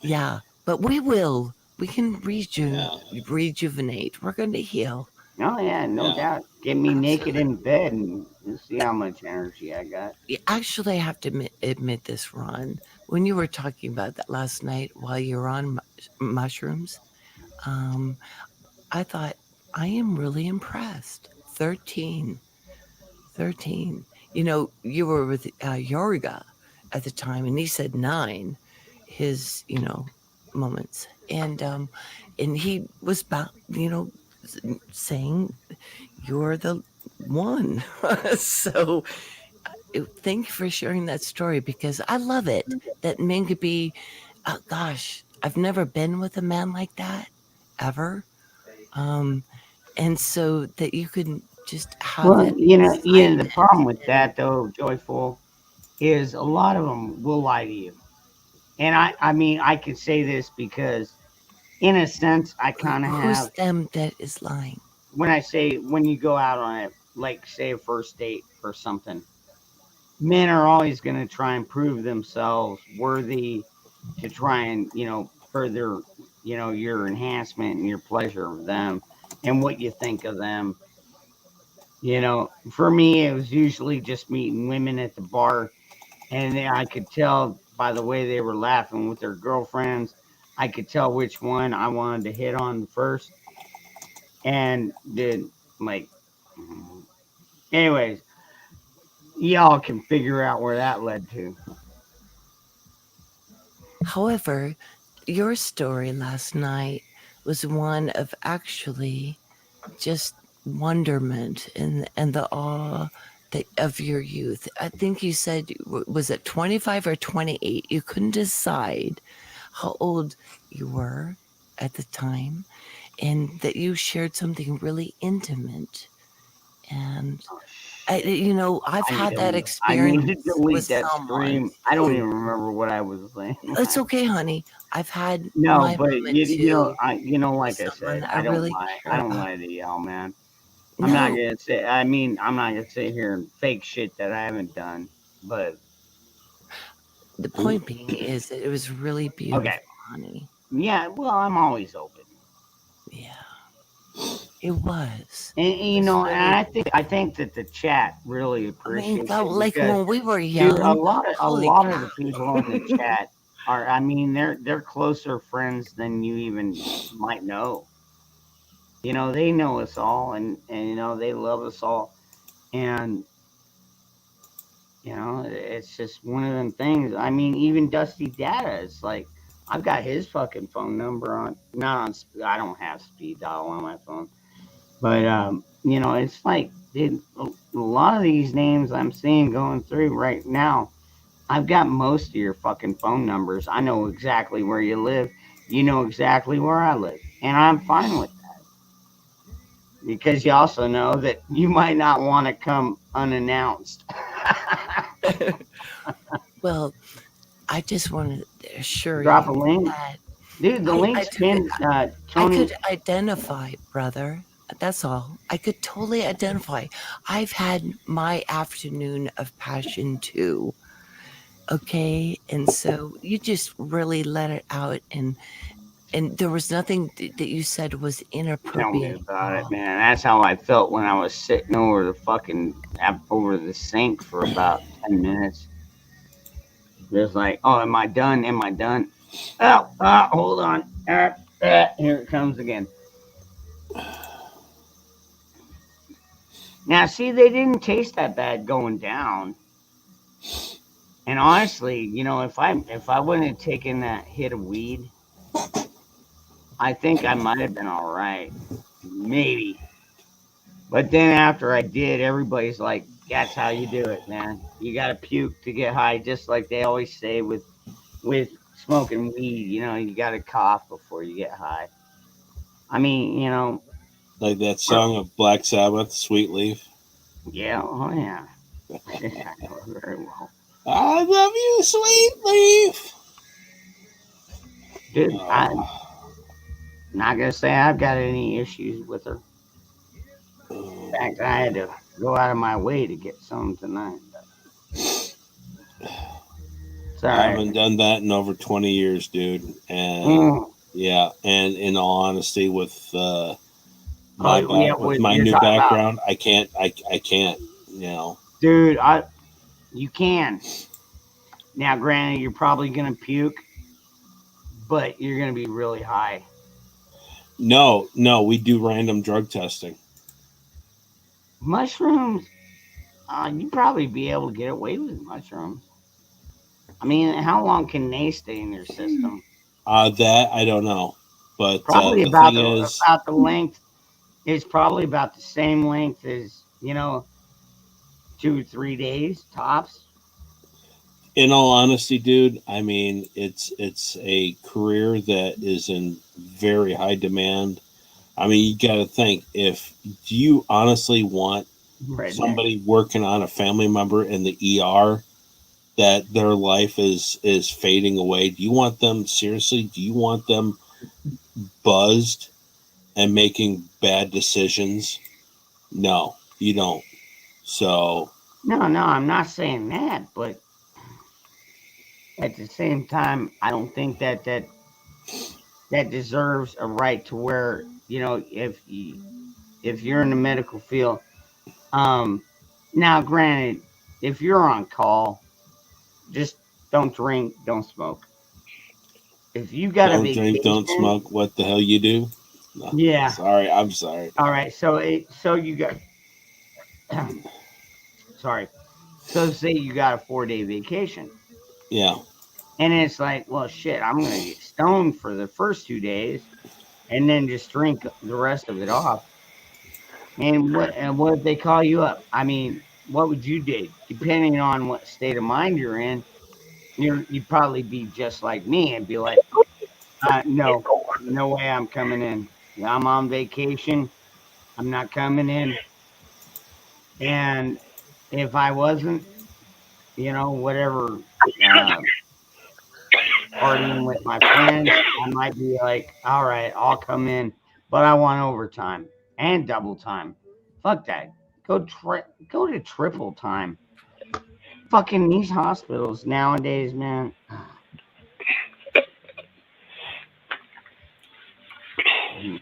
yeah. But we will. We can Yeah. rejuvenate. We're going to heal. Oh yeah, no Yeah. doubt. Get me naked Absolutely. in bed and you'll see how much energy I got. Actually, I have to admit this, Ron. When you were talking about that last night while you were on mushrooms, I thought I am really impressed. 13. 13. You know, you were with Yorga at the time, and he said 9, his, moments. And he was about, saying you're the one. So thank you for sharing that story, because I love it that men could be, gosh, I've never been with a man like that ever. And so that you can just have Well, that the excitement problem with and that though, Joyful, is a lot of them will lie to you. And I mean, I can say this because, in a sense, I kind of who's have. them that is lying? When I say when you go out on it, like say a first date or something, men are always going to try and prove themselves worthy to try and further your enhancement and your pleasure of them and what you think of them. For me, it was usually just meeting women at the bar, and I could tell by the way they were laughing with their girlfriends. I could tell which one I wanted to hit on first, and then like, anyways, y'all can figure out where that led to. However, your story last night was one of actually just wonderment and the awe of your youth. I think you said, was it 25 or 28? You couldn't decide how old you were at the time, and that you shared something really intimate. And I've had that I need to experience with delete that someone stream. I don't who, even remember what I was saying. it's okay, honey. I've had No, my but moment too with like I someone said, I I don't really lie. I care don't about. lie to y'all, man. I'm not No, gonna say. I mean, I'm not gonna sit here and fake shit that I haven't done. But the point being is that it was really okay, beautiful, honey. yeah. Well, I'm always open, Yeah, it was. and, It was and really. I think that the chat really I mean, appreciates felt it like because, when we were dude, young. a Holy lot of cow! the people in the chat are. I mean, they're closer friends than you even might know. They know us all, and they love us all, and it's just one of them things. I mean, even Dusty Data is like, I've got his fucking phone number on, not on. I don't have speed dial on my phone, but it's like, dude, a lot of these names I'm seeing going through right now. I've got most of your fucking phone numbers. I know exactly where you live. You know exactly where I live, and I'm fine with because you also know that you might not want to come unannounced. Well, I just wanted to assure Drop a you link, that dude. The I link's took it. pinned. I Tony, could identify, brother. That's all. I could totally identify. I've had my afternoon of passion too. Okay, and so you just really let it out, and there was nothing that you said was tell me inappropriate at about it, all. man. That's how I felt when I was sitting over the sink for about 10 minutes. Just like, oh, am I done? Am I done? Oh, hold on. Here it comes again. Now, see, they didn't taste that bad going down. And honestly, if I wouldn't have taken that hit of weed, I think I might have been all right, maybe. But then after I did, everybody's like, "That's how you do it, man. You got to puke to get high," just like they always say with smoking weed. You got to cough before you get high. I mean, Like that for- song of Black Sabbath, Sweet Leaf. yeah, oh yeah, I know it very well, I love you, Sweet Leaf. dude. I'm Oh. not gonna say I've got any issues with her. In fact, I had to go out of my way to get some tonight. But it's all I right. haven't done that in over 20 years, dude. And Mm. yeah, and in all honesty, with Oh yeah, with what my you're new talking about, background, I can't, you know. dude. You can now. Granted, you're probably gonna puke, but you're gonna be really high. No, we do random drug testing. Mushrooms, you'd probably be able to get away with mushrooms. I mean, how long can they stay in your system? That I don't know, but Probably the thing is, about the length. It's probably about the same length as 2 or 3 days tops. in all honesty, dude, I mean, it's a career that is in very high demand. I mean, you got to think, if do you honestly want Redneck. somebody working on a family member in the ER that their life is fading away? Do you want them, seriously? Do you want them buzzed and making bad decisions? No, you don't. So No, I'm not saying that, but at the same time, I don't think that deserves a right to where if you're in the medical field. Now, granted, if you're on call, just don't drink, don't smoke. If you got a don't drink, don't vacation, smoke. What the hell you do? No, yeah. sorry, I'm sorry. All right, so you got sorry. So say you got a 4-day vacation. Yeah. And it's like, well, shit, I'm gonna get stoned for the first 2 days, and then just drink the rest of it off. And what if they call you up? I mean, what would you do? Depending on what state of mind you're in, you'd probably be just like me and be like, no, no way, I'm coming in. I'm on vacation. I'm not coming in. And if I wasn't, whatever, partying with my friends, I might be like, all right, I'll come in, but I want overtime and double time. Fuck that. Go to triple time. Fucking these hospitals nowadays, man.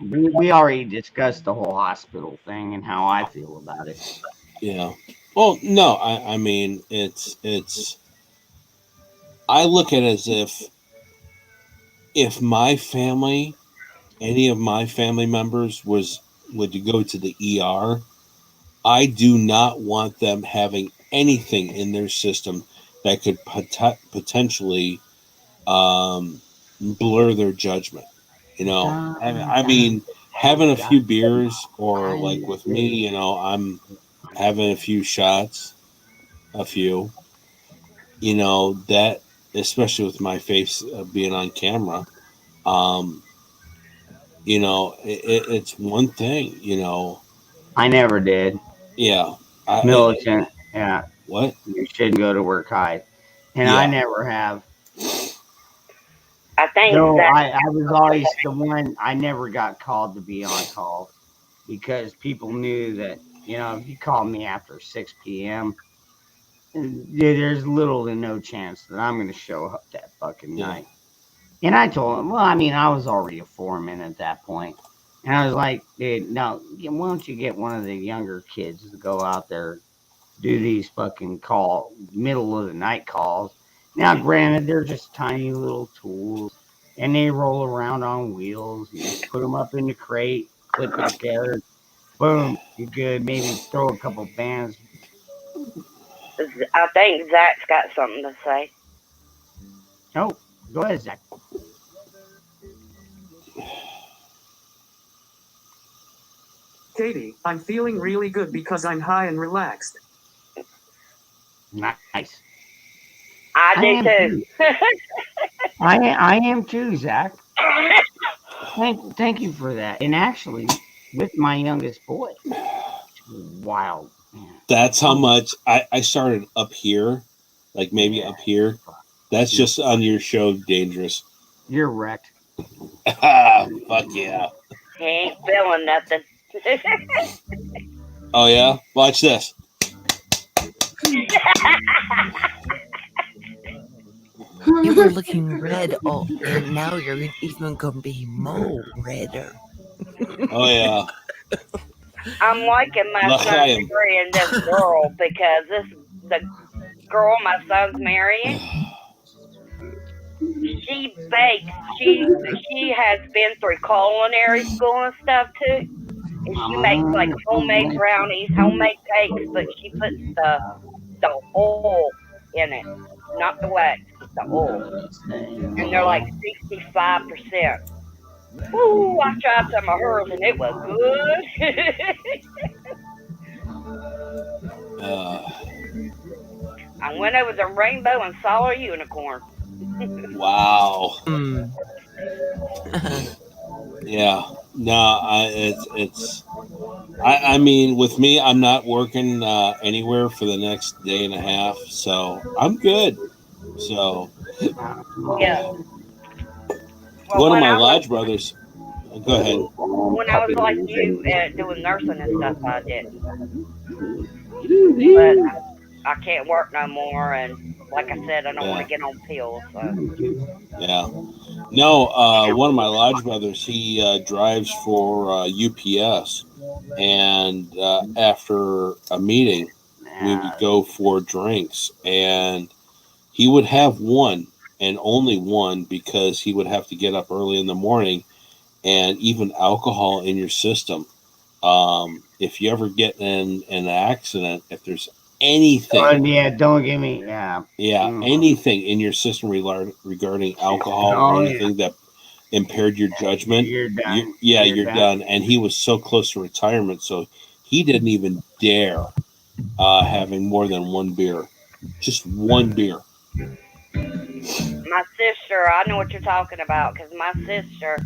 We already discussed the whole hospital thing and how I feel about it. Yeah. Well, no, I mean, I look at it as if my family, any of my family members would to go to the ER, I do not want them having anything in their system that could potentially blur their judgment. I mean, having a few beers, or like with me, I'm having a few shots, a few, that, especially with my face being on camera, um, it's one thing, I never did. yeah. Militant, yeah. What? You shouldn't go to work high. And Yeah. I never have. I think No, that I was always the one. I never got called to be on call because people knew that, if you called me after 6 p.m., there's little to no chance that I'm going to show up that fucking Yeah. night. And I told him, well, I mean, I was already a foreman at that point. And I was like, dude, no, why don't you get one of the younger kids to go out there, do these fucking middle of the night calls. Now, granted, they're just tiny little tools and they roll around on wheels. You just put them up in the crate, clip it together, boom, you're good. Maybe throw a couple bands. I think Zach's got something to say. Oh, go ahead, Zach. Katie, I'm feeling really good because I'm high and relaxed. Nice. I do am too. I am too, Zach. Thank you for that. And actually, with my youngest boy, wild, man. That's how much I started up here, like maybe up here. That's just on your show, Dangerous. You're wrecked. Fuck yeah. He ain't feeling nothing. Oh yeah? Watch this. You were looking red, and now you're even going to be more redder. Oh yeah. I'm liking my son's marrying this girl because the girl my son's marrying, She bakes. She has been through culinary school and stuff too, and she makes like homemade brownies, homemade cakes, but she puts the oil in it, not the wax, the oil, and they're like 65%. Ooh, I tried some of hers and it was good. I went over the rainbow and saw a unicorn. Wow. Mm. Yeah. No, I mean, with me, I'm not working anywhere for the next day and a half, so I'm good. So Yeah. Well, one of when my I was lodge brothers. Go ahead. like you doing nursing and stuff, I didn't. But I can't work no more, and like I said, I don't want Yeah. to get on pills. So Yeah. No, one of my lodge brothers, he drives for UPS, and after a meeting, we would go for drinks, and he would have one and only one because he would have to get up early in the morning, and even alcohol in your system. If you ever get in an accident, if there's anything, yeah, don't give me, yeah. anything in your system regarding alcohol or anything that impaired your judgment, You're done. you're done. And he was so close to retirement, so he didn't even dare having more than one beer, just one beer. my sister, I know what you're talking about, because my sister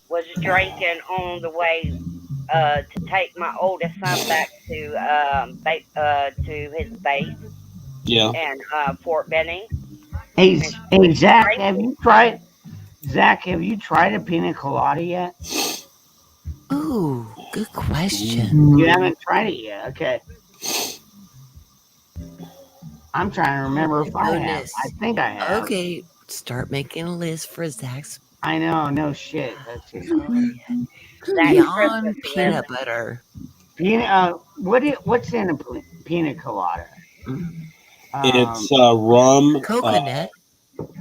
was drinking on the way to take my oldest son back to his base Yeah. in Fort Benning, Hey, and she was Zach, drinking. have you tried a pina colada yet? Ooh, good question. You haven't tried it yet. Okay. I'm trying to remember if I have. Goodness. I think I have. Okay, start making a list for Zach's. I know, no shit. That's just Zach's Beyond Christmas peanut list. butter. What's in a pina colada? It's rum, Coconut.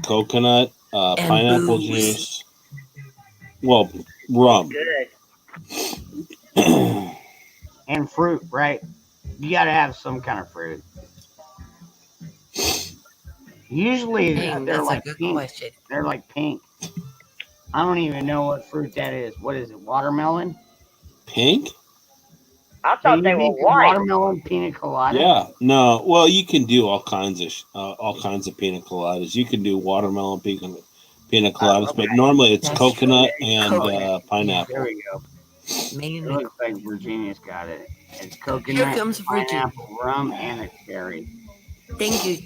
coconut, And pineapple booze. juice. Well, rum. Good. And fruit, right? You got to have some kind of fruit. Usually Dang, they're that's like a good pink. question. They're like pink. I don't even know what fruit that is. What is it? Watermelon? Pink? I Can thought you they were make a white. watermelon pina colada? Yeah. No. Well, you can do all kinds of pina coladas. You can do watermelon pina coladas, but normally it's That's coconut true. and Coconut. pineapple. There we go. It Mainly. looks like Virginia's got it. It's Here coconut, comes Virginia. pineapple, rum, and a cherry. Thank you.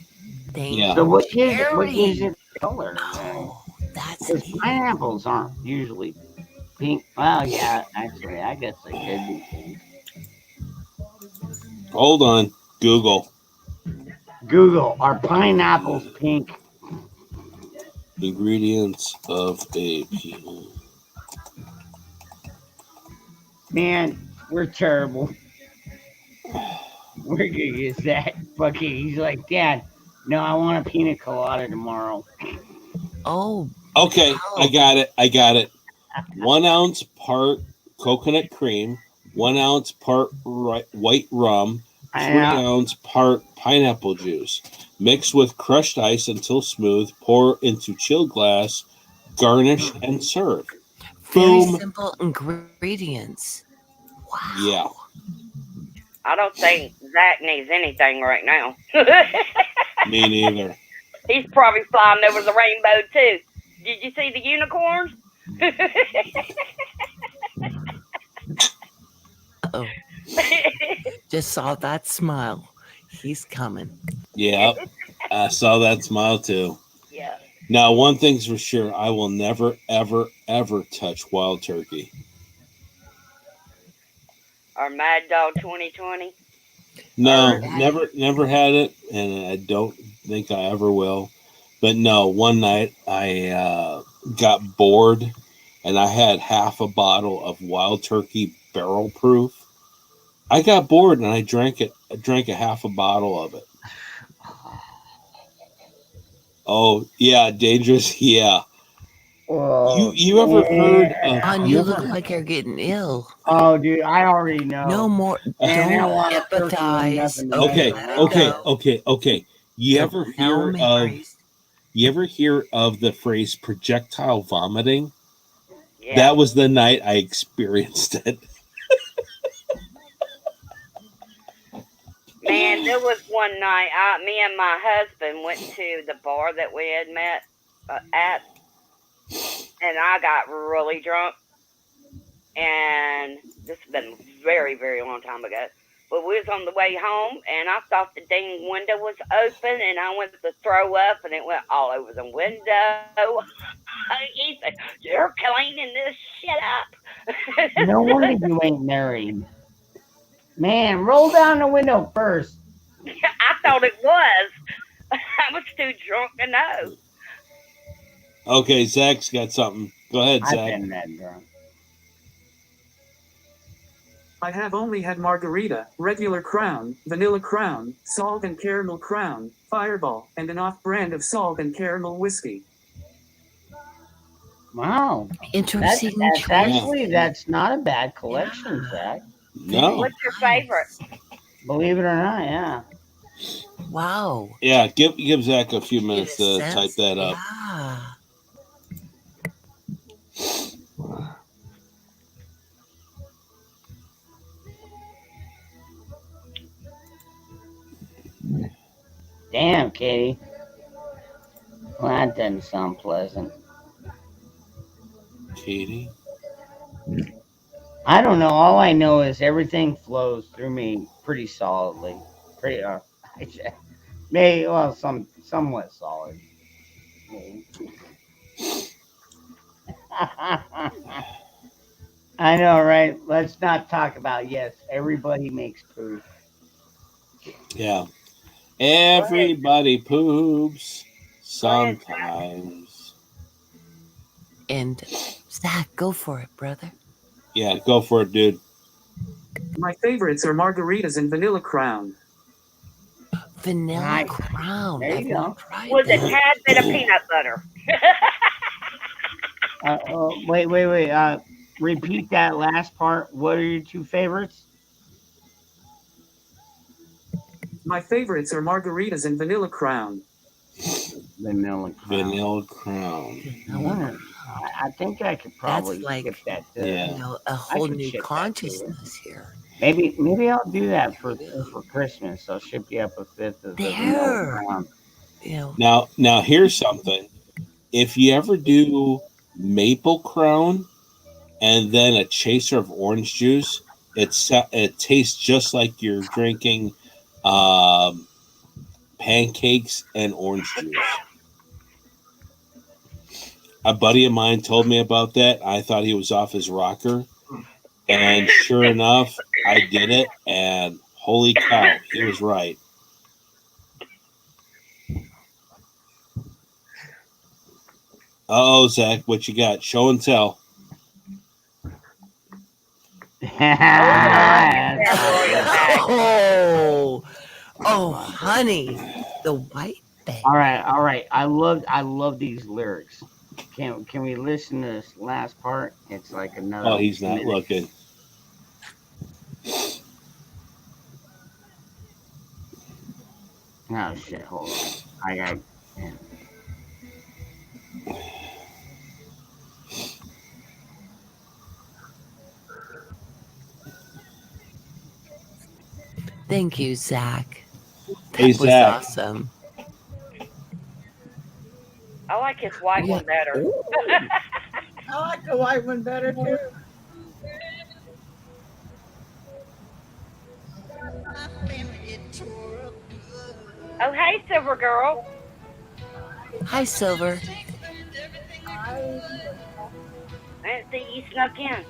Thank Yeah. So you. what gives Cherry. it color then? Oh, that's Because it. pineapples aren't usually pink. Well, yeah, actually, I guess they could be pink. Hold on. Google. Google, are pineapples pink? Ingredients of a pina. Man, we're terrible. We're gonna get that fucking. He's like, Dad, no, I want a pina colada tomorrow. Oh. Okay, wow. I got it. 1 ounce part coconut cream, 1 ounce part white rum, 3 ounce part pineapple juice. Mix with crushed ice until smooth. Pour into chilled glass. Garnish and serve. Very Boom. simple ingredients. Wow. Yeah. I don't think Zach needs anything right now. Me neither. He's probably flying over the rainbow too. Did you see the unicorns? Oh. Just saw that smile. He's coming. Yep. I saw that smile too. Yeah. Now, one thing's for sure, I will never, ever, ever touch wild turkey. Or Mad Dog 2020. No, never had it, and I don't think I ever will. But no, one night I got bored, and I had half a bottle of wild turkey barrel proof. I got bored, and I drank it. I drank a half a bottle of it. Oh yeah, dangerous. Yeah. Well, You ever heard of? Ron, You you look ever? like you're getting ill. oh, dude, I already No know. more. And Don't that wild turkey ain't empathize. nothing to Okay, mess Okay, let it around okay, with. go. okay, okay. You ever No hear of? Marys. You ever hear of the phrase projectile vomiting? Yeah. That was the night I experienced it. Man, there was one night, me and my husband went to the bar that we had met at, and I got really drunk. And this has been a very, very long time ago. But we was on the way home, and I thought the dang window was open, and I went to throw up, and it went all over the window. He said, "You're cleaning this shit up." No wonder you ain't married. Man, roll down the window first. I thought it was. I was too drunk to know. Okay, Zach's got something. Go ahead, I've Zach. been that drunk. I have only had margarita, regular crown, vanilla crown, salt and caramel crown, fireball, and an off-brand of salt and caramel whiskey. Wow. Interesting That's choice. actually that's not a bad collection, Zach. No. What's your favorite? Believe it or not, yeah. Wow. Yeah, give Zach a few In a minutes to sense, type that up. yeah. Damn, Katie. Well, that doesn't sound pleasant. Katie. I don't know. All I know is everything flows through me pretty solidly. Pretty, maybe well, somewhat solid. Maybe. I know, right? Let's not talk about yes. Everybody makes poop. Yeah. Everybody poops Go ahead, Zach. sometimes. And Zach, go for it, brother. Yeah, go for it, dude. My favorites are margaritas and vanilla crown. Vanilla Nice. crown. There I've you not go. tried With a that. tad bit of peanut butter. Wait. Repeat that last part. What are your two favorites? My favorites are margaritas and vanilla crown. Vanilla crown. Vanilla crown. Vanilla. I think I could That's probably like, skip that. Yeah. you know, a I whole could new ship that to you. consciousness here. Maybe I'll do that for Christmas. I'll ship you up a fifth of the vanilla There. crown. You know, Now here's something. If you ever do maple crown and then a chaser of orange juice, it tastes just like you're drinking pancakes and orange juice. A buddy of mine told me about that. I thought he was off his rocker. And sure enough, I did it. And holy cow, he was right. Uh-oh, Zach, what you got? Show and tell. oh, honey, the white thing. All right. I love these lyrics. Can we listen to this last part? It's like another. Oh, he's not looking. Oh shit! Hold on. I got. Yeah. Thank you, Zach. That Hey, was Zach. awesome. I like his white one better. I like the white one better too. Oh, hey, Silver Girl. Hi, Silver. I didn't see you snuck in.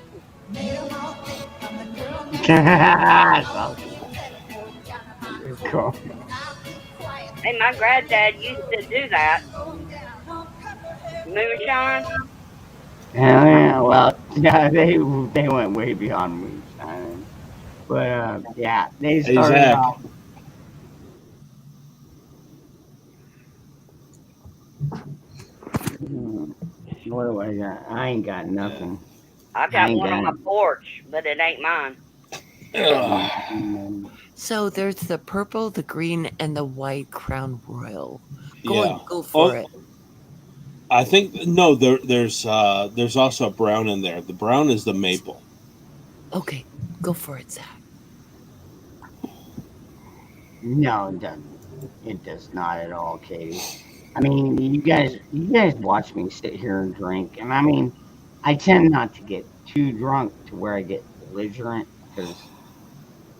Cool. Hey, my granddad used to do that. Moonshine. Yeah, well, yeah, they went way beyond moonshine, but yeah, they Hey, started Zach. off. What do I got? I ain't got nothing. I I got ain't one on my got. porch, but it ain't mine. So there's the purple, the green, and the white Crown Royal. Yeah. Go for Oh, it. I think no. There's also a brown in there. The brown is the maple. Okay, go for it, Zach. No, it doesn't. It does not at all, Katie. I mean, you guys watch me sit here and drink, and I mean, I tend not to get too drunk to where I get belligerent because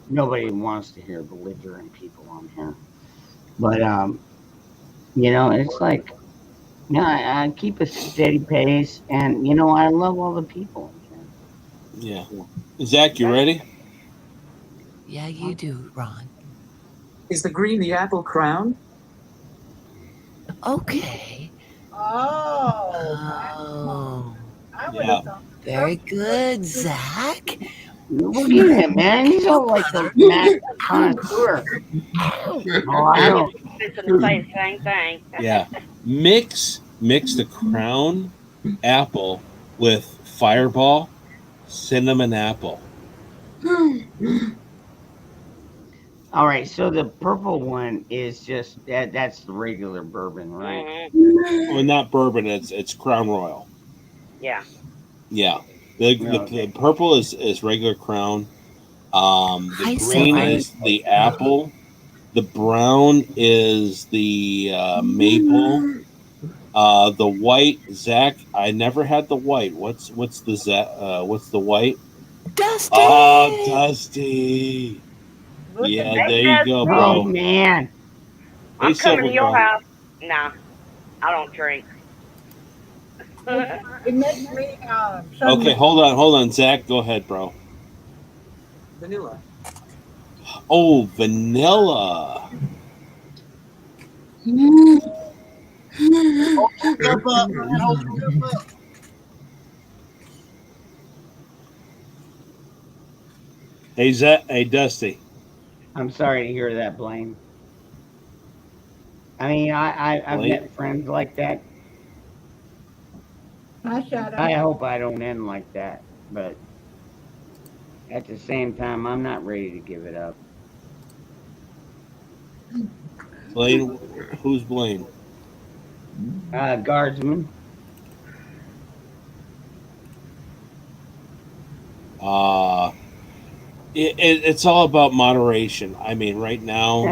nobody wants to hear belligerent people on here. But it's like, I keep a steady pace, and I love all the people in here. Yeah. Zach, you ready? Yeah, you do, Ron. Is the green the apple crown? Okay. Oh, I would Yeah. have thought. Very good, Zach. Look at him, man. He's all like a master connoisseur. Oh, I I was know. just going to say the same thing. Yeah. Mix the Crown apple with Fireball cinnamon apple. All right, so the purple one is just that's the regular bourbon, right? Well, not bourbon. It's Crown Royal. Yeah. Yeah. The Okay. purple is regular Crown. The Hi, green Sarah. is the apple. The brown is the maple. The white, Zach. I never had the white. What's the white? Dusty. Oh, Dusty. Look Yeah, at there you go, Oh bro. man. Hey, I'm coming Silver to your Girl. house. Nah, I don't drink. it makes me Okay, suddenly. hold on, Zach. Go ahead, bro. Vanilla. Oh, vanilla. Hold yourself up, man. Hold yourself up. Hey, Zach. Hey, Dusty. I'm sorry to hear that, Blaine. I mean, I've Blaine? met friends like that. Hi, Shadow. I hope I don't end like that, but at the same time, I'm not ready to give it up. Blaine. Who's Blaine? Guardsman. It's all about moderation. I mean, right now,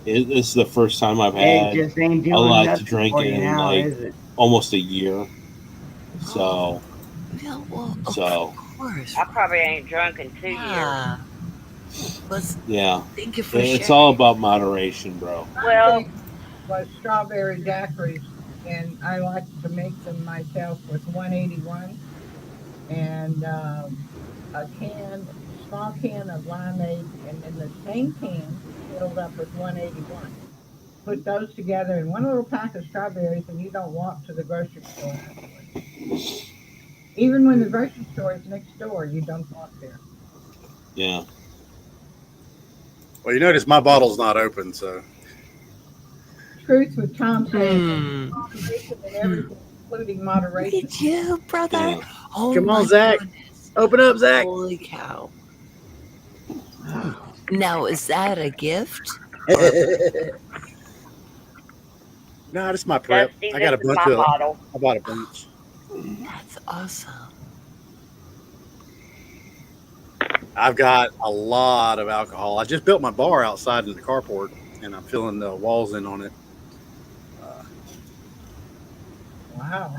this is the first time I've It had just ain't a doing lot to nothing drink for you in now, like is it? almost a year. So, Yeah, well, so of course. I probably ain't drunk in 2 years. Yeah. yeah, Thank you for it's sharing. all about moderation, bro. Well, Was strawberry daiquiris, and I like to make them myself with 181 and small can of limeade, and then the same can filled up with 181. Put those together in one little pack of strawberries, and you don't walk to the grocery store afterwards. Even when the grocery store is next door, you don't walk there. Yeah. Well, you notice my bottle's not open, so. Truth with Tom saying Hmm. moderation and everything, including Look moderation. at you, brother. Yeah. Oh Come my on, Zach. goodness. Open up, Zach. Holy cow. Now, is that a gift? No, this is my prep. Dusty, I this got a is bunch my of. bottle. I bought a bunch. That's awesome. I've got a lot of alcohol. I just built my bar outside in the carport, and I'm filling the walls in on it. Wow.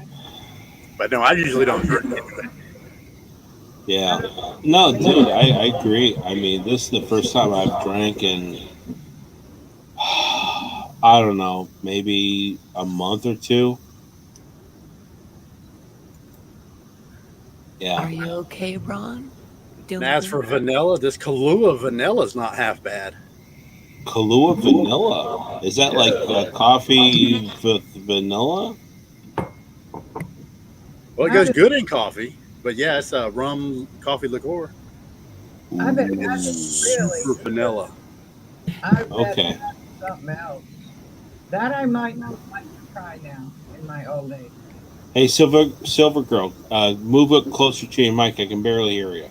But no, I usually don't drink. Yeah. No, dude, I agree. I mean, this is the first time I've drank in, I don't know, maybe a month or two. Yeah. Are you okay, Ron? And as for vanilla, this Kahlua vanilla is not half bad. Kahlua vanilla. Is that like coffee with vanilla? Well, it goes good in coffee, but yeah, it's a rum coffee liqueur. I bet And that's it's really. super vanilla. I bet Okay. that's something else. That I might not like to try now in my old age. Hey, Silver Girl, move it closer to your mic. I can barely hear you.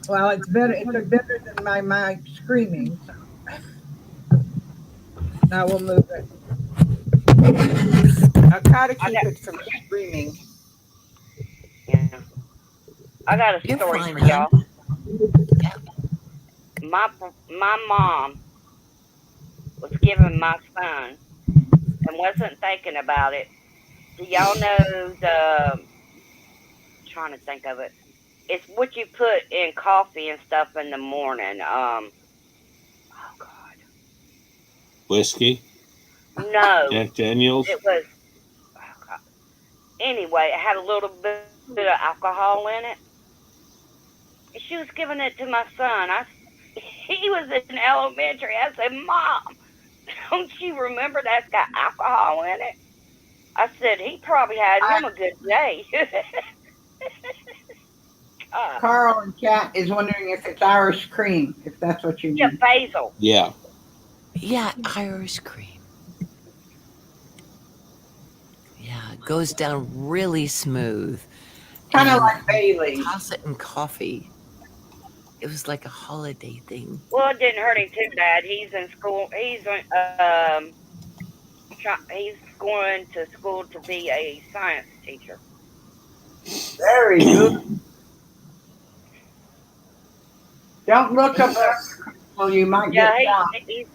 Well, it's better. It's better than my mic screaming. So now we'll move it. I'll try to keep it from screaming. Yeah. I got a You're story fine, for hon. y'all. My mom was giving my son and wasn't thinking about it. Do y'all know the? Trying to think of it. It's what you put in coffee and stuff in the morning. Oh God. Whiskey, No, Jack Daniels. it was. Oh God. Anyway, it had a little bit of alcohol in it. And she was giving it to my son. He was in elementary. I said, Mom, don't you remember that's got alcohol in it? I said, he probably had him a good day. God. Carl in chat is wondering if it's Irish cream, if that's what you Yeah, mean. basil. Yeah. Yeah, Irish cream. Yeah, it goes down really smooth. Kind of And like Bailey's. toss it in coffee. It was like a holiday thing. Well, it didn't hurt him too bad. He's in school. He's going to school to be a science teacher. Very good. Don't look up well, you might Yeah, get shot. he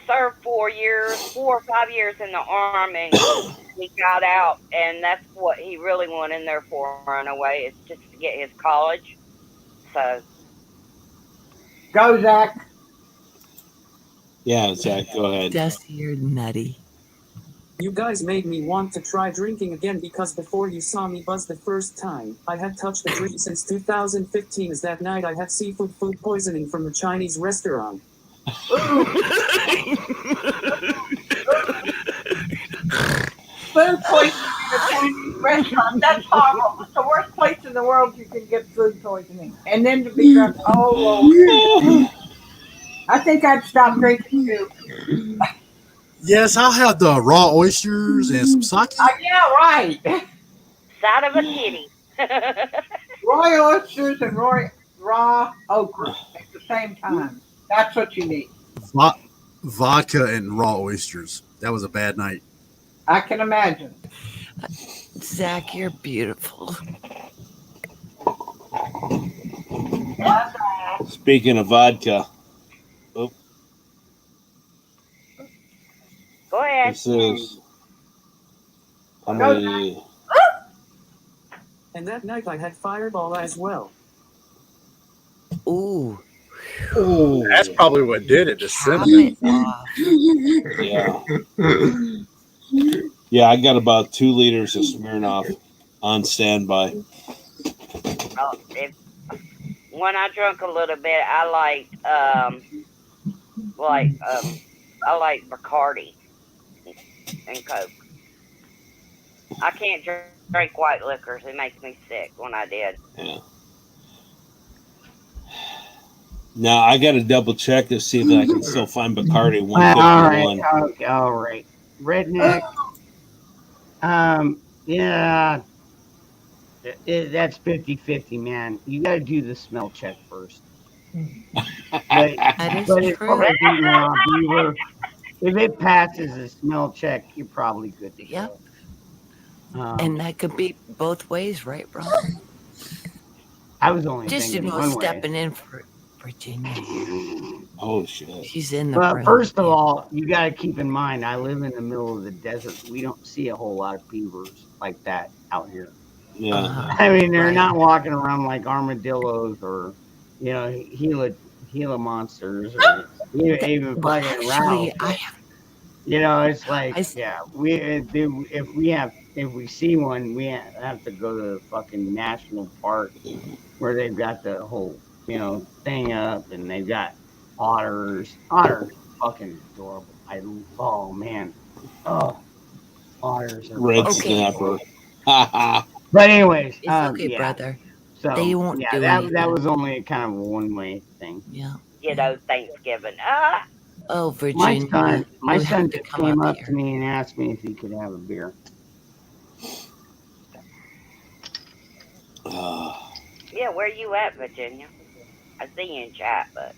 served 4 years, 4 or 5 years in the army. He got out, and that's what he really went in there for. In a way, is just to get his college. So Go, Zach. Yeah, Zach, go ahead. Dusty, you're nutty. You guys made me want to try drinking again because before you saw me buzz the first time, I had touched a drink since 2015 as that night I had seafood food poisoning from the Chinese restaurant. Food poisoning in a Chinese restaurant. That's horrible. It's the worst place in the world you can get food poisoning. And then to be drunk. Oh, Lord. I think I'd stop drinking too. Yes, I'll have the raw oysters and some sake. Yeah, right. side of a kitty. Raw oysters and raw okra at the same time. That's what you need. Vodka and raw oysters. That was a bad night. I can imagine. Zach, you're beautiful. Speaking of vodka, Go ahead. this is how many? And that night I had Fireball as well. Ooh. Ooh, that's probably what did it. The cinnamon. Yeah. Yeah, I got about 2 liters of Smirnoff on standby. When I drunk a little bit, I like Bacardi and Coke. I can't drink white liquors. It makes me sick when I did. Yeah. Now I got to double check to see if I can still find Bacardi 151. All right. Redneck. Yeah. That's 50-50, man. You got to do the smell check first. But as far as eating raw beaver, if it passes the smell check, you're probably good to go. And that could be both ways, right, bro? I was only just thinking one stepping way. in for Virginia. Oh shit! She's in the. Well, first of all, you got to keep in mind, I live in the middle of the desert. We don't see a whole lot of beavers like that out here. Yeah. I mean, they're not walking around like armadillos or, Gila monsters or even fucking actually, rattlesnakes. It's like, if we see one, we have to go to the fucking national park where they've got the whole, thing up, and they've got otters. Otters are fucking adorable. Oh man, otters are Red snapper. But anyways, it's okay, brother. So they won't do that anything. was only kind of a one-way thing. Yeah. Thanksgiving. Oh, Virginia. My son just came up to me and asked me if he could have a beer. Yeah, where you at, Virginia? I see you in chat, but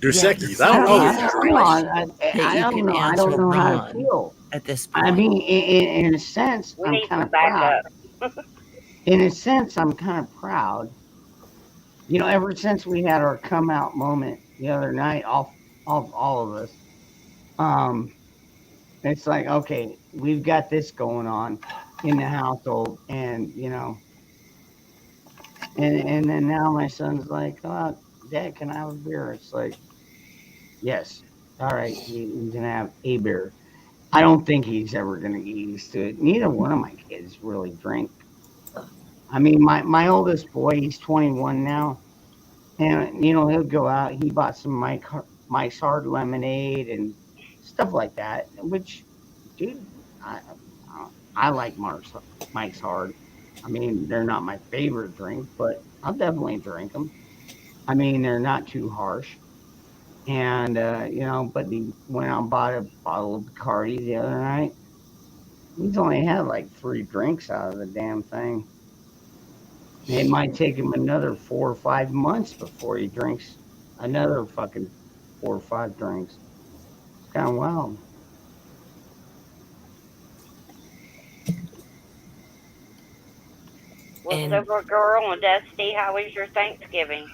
Dos Yeah, Equis. I don't know I yet. don't know. that I you don't can know. I answer don't know how to Ron feel. at this I point. mean, in a sense, we I'm need kind some of proud. backup. In a sense, I'm kind of proud. You know, ever since we had our come out moment the other night, all of us, um, it's like, okay, we've got this going on in the household, and you know, and then now my son's like, oh, Dad, can I have a beer? It's like, yes, all right, you can have a beer. I don't think he's ever going to get used to it. Neither one of my kids really drink. I mean, my oldest boy, he's 21 now, and you know he'll go out. He bought some Mike's Hard Lemonade and stuff like that. Which, dude, I like Mike's Hard. I mean, they're not my favorite drink, but I'll definitely drink them. I mean, they're not too harsh. And you know, but he went out and bought a bottle of Bacardi the other night. He's only had like 3 drinks out of the damn thing. It might take him another 4 or 5 months before he drinks another fucking 4 or 5 drinks. It's kind of wild. Well, And Silver Girl and Dusty, how was your Thanksgiving?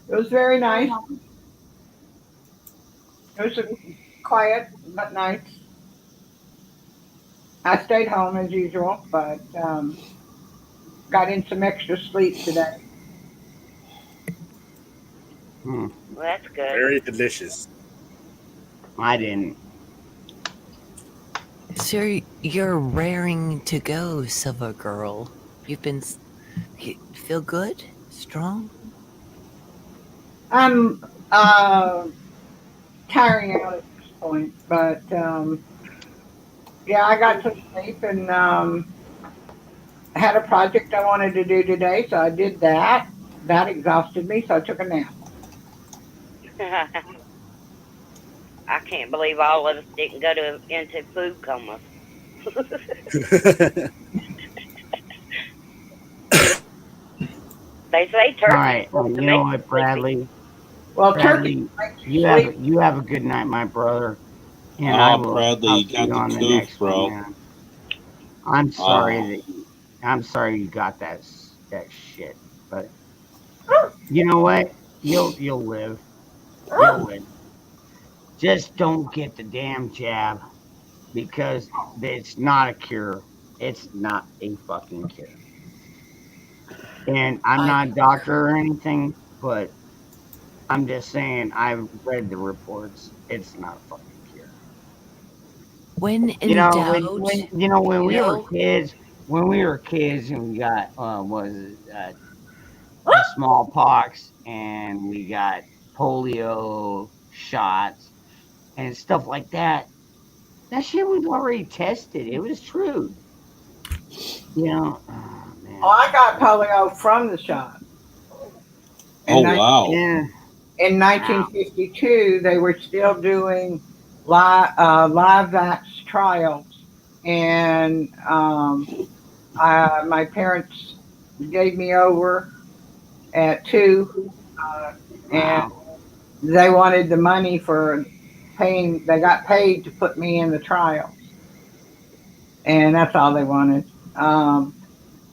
It was very nice. It was quiet but nice. I stayed home as usual, but got in some extra sleep today. Hmm. Well, that's good. Very delicious. I didn't. so you're raring to go, Silver Girl. You feel good, strong. I'm tiring out at this point, but yeah, I got some sleep and had a project I wanted to do today, so I did that. That exhausted me, so I took a nap. I can't believe all of us didn't go into food comas. They say All turkey's right. supposed to You know make you what, sleepy. Bradley? Well, turkey Bradley, makes you sleep. you have a good night, my brother. And Bradley, I'll you see you got the on the coof, next one, bro. man. I'm sorry Oh, I'm sorry you got that shit. But you know what? You'll live. You'll live. Just don't get the damn jab because it's not a cure. It's not a fucking cure. And I'm I not a doctor or anything, but I'm just saying I've read the reports. It's not a fucking cure. when You in know, doubt, when you we were know, kids, and we got was it the smallpox and we got polio shots and stuff like that. That shit was already tested. It was true. You know, oh Oh, man. I got polio from the shot. oh In, wow. Yeah. in Wow. 1952, they were still doing live vax trials, and my parents gave me over at 2, and Wow. they wanted the money for paying. They got paid to put me in the trials, and that's all they wanted.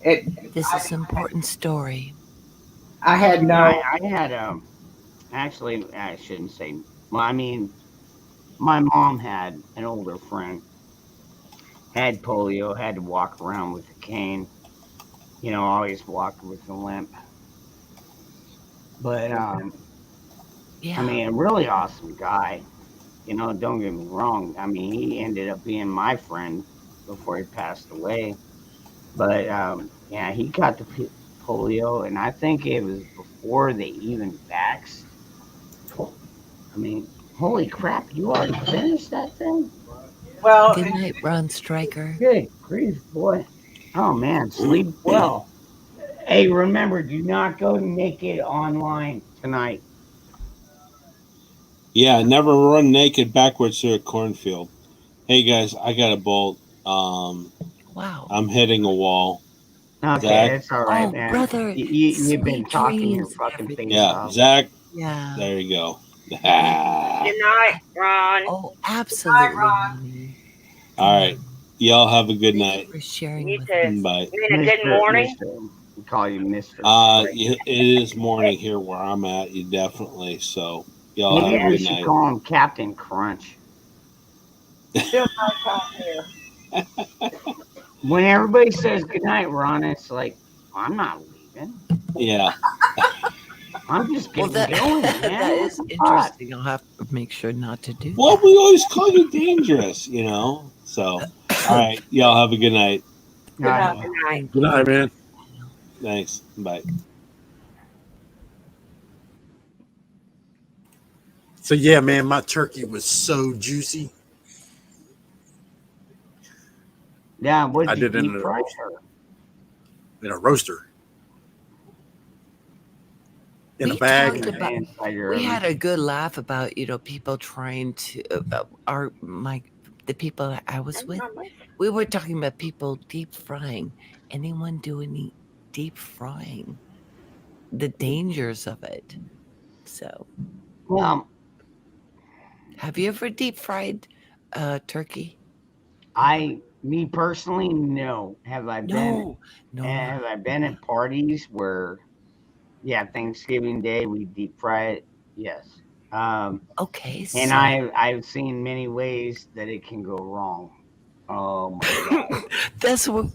It. this is an important story. I had Yeah, no. I had actually I shouldn't say. Well, I mean, my mom had an older friend had polio, had to walk around with a cane. You know, always walked with a limp. But I Yeah. mean, a really awesome guy. You know, don't get me wrong. I mean, he ended up being my friend before he passed away. But yeah, he got the polio, and I think it was before they even vaxxed. I mean, holy crap! You already finished that thing? Well, Good night, Ron Stryker. Good grief, boy! Oh man, sleep well. Hey, remember, do not go naked online tonight. Yeah, never run naked backwards through a cornfield. Hey guys, I got a bolt. Wow. I'm hitting a wall. Okay, Zach? it's all right, Oh, man. brother, You've been sweet talking your dreams and fucking everything. face Yeah, off. Zach. Yeah. There you go. Good night, Ron. Oh, absolutely, honey. All right. Y'all have a good night. For sharing You with too. us. Bye. You mean a good morning? We call you Mr. It is morning here where I'm at. You definitely. So y'all Maybe have a we good should night. call him Captain Crunch. Still nice out here. When everybody says goodnight, Ron, it's like, I'm not leaving. Yeah. I'm just Well, getting that going, man. that What is the fuck? interesting. I'll have to make sure not to do Well, that. we always call you dangerous, you know. So, all right. Y'all have a good night. Good night. Good night. Good night, man. Thanks. Bye. So yeah, man, my turkey was so juicy. Yeah, what I did did you it deep fry her? in a roaster. In a We bag. talked about. We had a good laugh about people trying to the people that I was with. We were talking about people deep frying. Anyone do any deep frying? The dangers of it. So, Well, have you ever deep fried turkey? Me personally, no. Have I been? No. Have I been at parties where, yeah, Thanksgiving Day we deep fry it? Yes. Okay, And so I've seen many ways that it can go wrong. Oh my god. that's what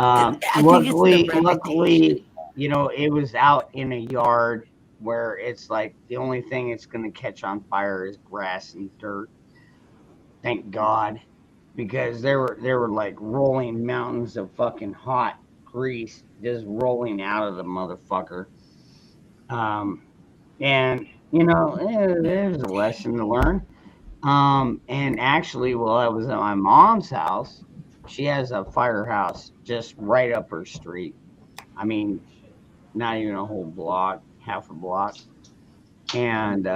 I think it's the reputation. Luckily, it was out in a yard where it's like the only thing it's going to catch on fire is grass and dirt. Thank God, because there were like rolling mountains of fucking hot grease just rolling out of the motherfucker. And it was a lesson to learn. And actually, while I was at my mom's house, she has a firehouse just right up her street. I mean, not even a whole block, half a block. And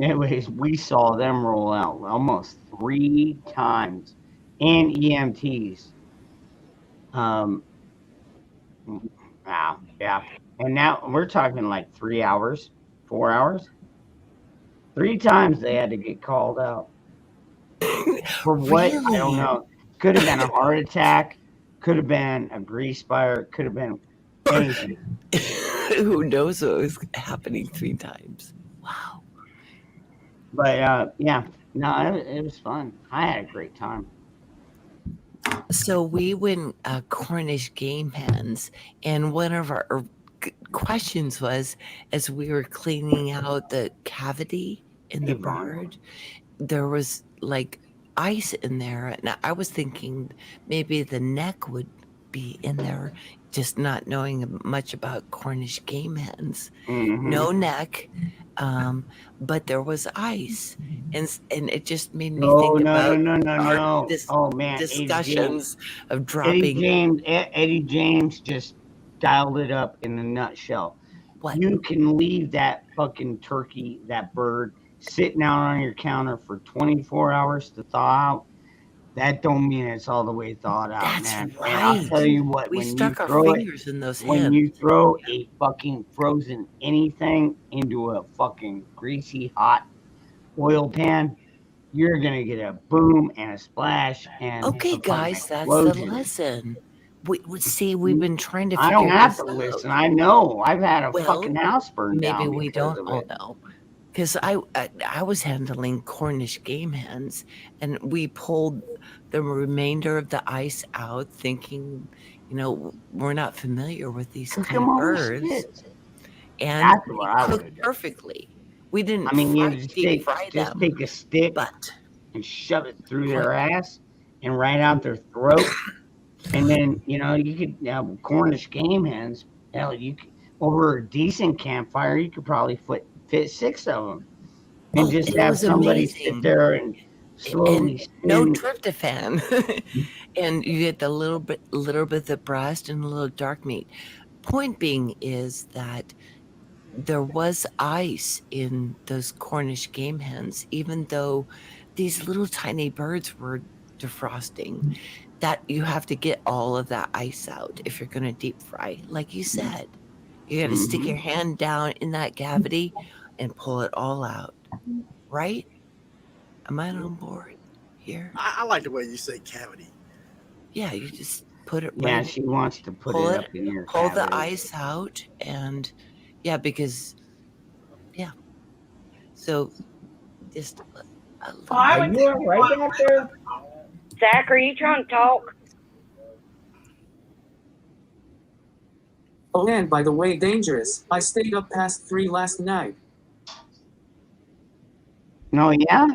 anyways, we saw them roll out almost 3 times, and EMTs. Um, wow, yeah. And now we're talking like 3 hours, 4 hours. 3 times they had to get called out. For what? I don't Really? know. Could have been a heart attack. Could have been a grease fire. Could have been anything. Who knows what was happening 3 times? Wow. But yeah, no, it was fun. I had a great time. So we went Cornish game hens, and one of our questions was, as we were cleaning out the cavity in the bird, there was like ice in there, and I was thinking maybe the neck would be in there, just not knowing much about Cornish game hens. No neck, but there was ice, and it just made me No, think no, about our no. Oh man, discussions of dropping. Eddie James just dialed it up in a nutshell. What? You can leave that fucking turkey, that bird, sitting out on your counter for 24 hours to thaw out. That don't mean it's all the way thawed out, That's man. And I'll right. tell you what, We when you stuck our throw it, fingers in those when hens. you throw a fucking frozen anything into a fucking greasy hot oil pan, you're gonna get a boom and a splash and Okay, a fucking guys, that's the explosion. lesson. We've been trying to I figure don't have this to out. listen. I know. I've had a Well, fucking house burned maybe down we because don't of all it. know. Because I was handling Cornish game hens, and we pulled the remainder of the ice out, thinking, we're not familiar with these Cook kind of them on the birds, spits. and That's they what I would cooked have done. perfectly. We didn't I mean, you deep fry just them, take a stick but and shove it through their ass and right out their throat. And then, you could have Cornish game hens. Hell, you could, over a decent campfire, you could probably fit 6 of them and just it have was somebody sit amazing. there and slowly And no spin. tryptophan, and you get the little bit of the breast and a little dark meat. Point being is that there was ice in those Cornish game hens, even though these little tiny birds were defrosting, that you have to get all of that ice out if you're going to deep fry. Like you said, you got to stick your hand down in that cavity and pull it all out. Right? Am I on board here? I like the way you say cavity. Yeah, you just put it Yeah, right. she wants to put it up in your pull the cavity. ice out, and because so just a little Are you all right back there? Zach, are you trying to talk? Oh, and by the way, dangerous. I stayed up past 3 last night. No, yeah?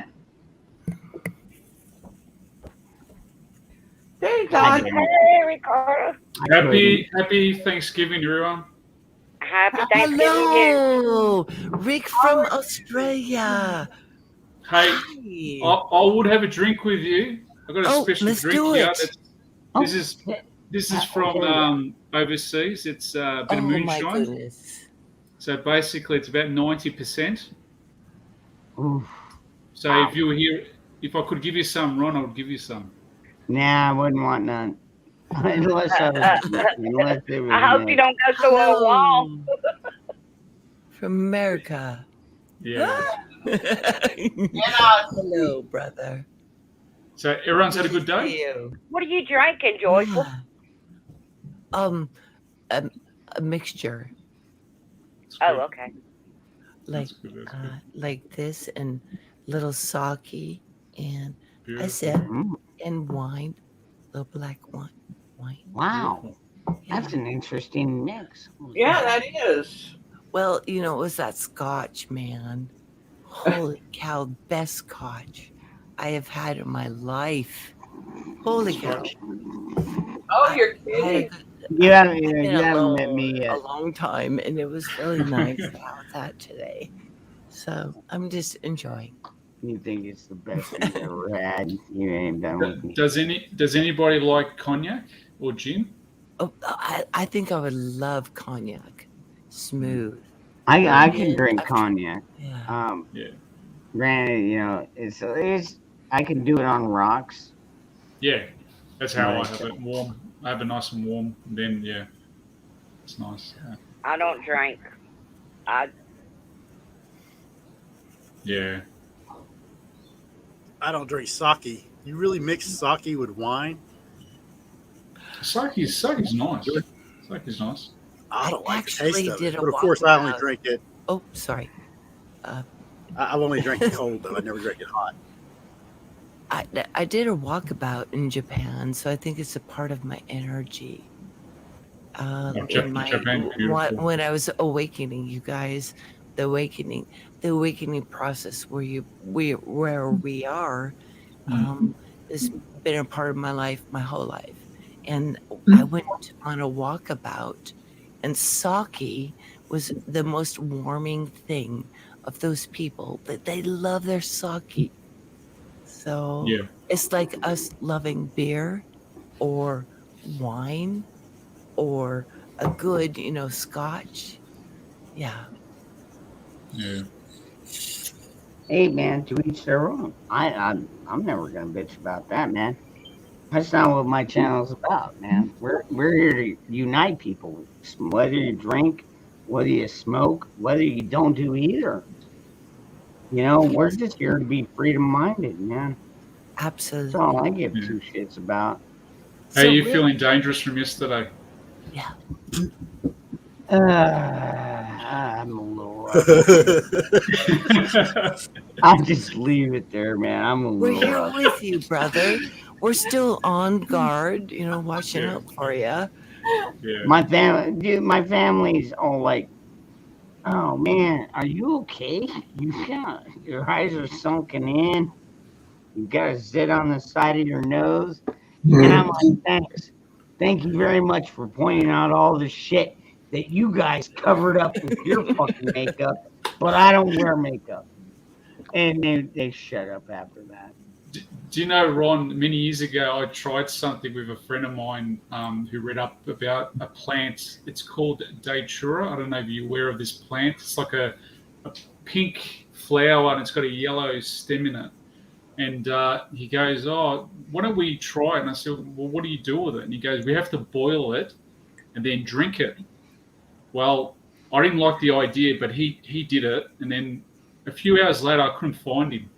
Hey, God. Hey, Ricardo. Happy Thanksgiving, everyone. Happy Thanksgiving. Hello, Rick from Australia. Hey, I would have a drink with you. I got a special let's drink do here. it. This is from overseas. It's a bit of My moonshine. goodness. So basically, it's about 90%. Oof. So if you were here, if I could give you some, Ron, I would give you some. Nah, I wouldn't want none. Unless I was. I hope you don't go through a wall. From America. Yeah. Hello, brother. So everyone's had a good day? What are you drinking, Joyful? A mixture. Oh, okay. Like like this and little sake and I said and wine, little black wine. Wow. That's an interesting mix. Yeah, that is. Well, it was that scotch, man. Holy cow, best scotch I have had in my life. Holy cow. Oh, you're kidding. You haven't met me yet. A long time, and it was really nice to have that today. So I'm just enjoying. You think it's the best you've ever had? You ain't done with me. Does anybody like cognac or gin? Oh, I think I would love cognac. Smooth. I can drink cognac. Yeah. Granted, it's I can do it on rocks. Yeah, that's how I have it warm. I have it nice and warm. And then it's nice. Yeah. I don't drink. Yeah. I don't drink sake. You really mix sake with wine? Sake's nice. Sake's nice. I don't like the actually taste of did it. a But of course, I only walkabout. drink it. Oh, sorry. I've only drank it cold, though. I never drink it hot. I did a walkabout in Japan, so I think it's a part of my energy. Japan, beautiful. When I was awakening, you guys, the awakening process where we are, has been a part of my life my whole life. And I went on a walkabout, and sake was the most warming thing of those people. That they love their sake. So it's like us loving beer or wine or a good, scotch. Yeah. Yeah. Hey man, to each their own. I'm never gonna bitch about that, man. That's not what my channel's about, man. We're here to unite people. Whether you drink, whether you smoke, whether you don't do either. We're just here to be freedom-minded, man. Absolutely. That's all I give two shits about. Hey, you feeling dangerous from yesterday? Yeah. I'm a little rough. I'll just leave it there, man. I'm a We're little here rough. with you, brother. We're still on guard, watching out for you. Yeah. My family's all like, "Oh man, are you okay? Your eyes are sunken in. You got a zit on the side of your nose." And I'm like, thank you very much for pointing out all the shit that you guys covered up with your fucking makeup, but I don't wear makeup. And they shut up after that. Do you know, Ron, many years ago, I tried something with a friend of mine who read up about a plant. It's called Datura. I don't know if you're aware of this plant. It's like a pink flower, and it's got a yellow stem in it. And he goes, "Oh, why don't we try it?" And I said, "Well, what do you do with it?" And he goes, "We have to boil it and then drink it." Well, I didn't like the idea, but he did it, and then a few hours later, I couldn't find him.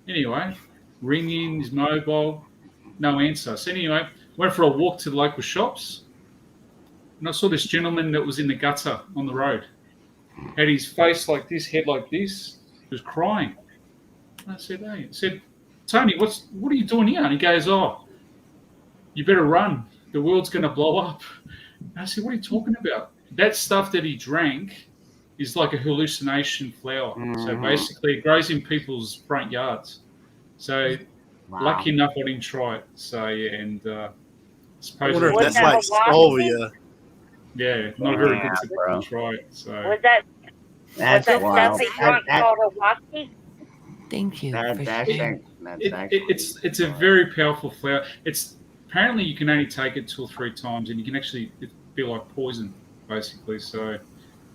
Anyway, ringing his mobile, no answer. So anyway, went for a walk to the local shops, and I saw this gentleman that was in the gutter on the road. Had his face like this, head like this. He was crying. I said, "Hey," I said, "Tony, what are you doing here?" And he goes, "Oh, you better run. The world's going to blow up." And I said, "What are you talking about?" That stuff that he drank is like a hallucination flower. So basically, it grows in people's front yards. So lucky enough, I didn't try it. So yeah, and I supposedly wonder if that's like salvia. Yeah, not very good to bro. try it. So Was that That's stuff wild. he drank called Hawaii? Thank you. That's actually it's a very powerful flower. It's apparently you can only take it 2 or 3 times, and you can actually feel like poison, basically. So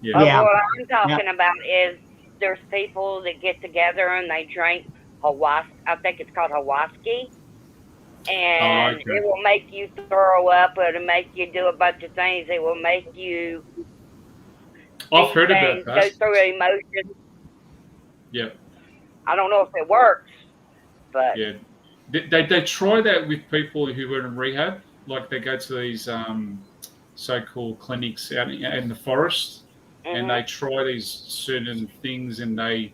yeah. What I'm talking about is there's people that get together and they drink Hawaii. I think it's called Hawaii. And okay. it will make you throw up. It'll make you do a bunch of things. It will make you I've heard about go that. through emotions. Yeah. I don't know if it works, but Yeah, they try that with people who are in rehab. Like they go to these so-called clinics out in the forest, and they try these certain things, and they,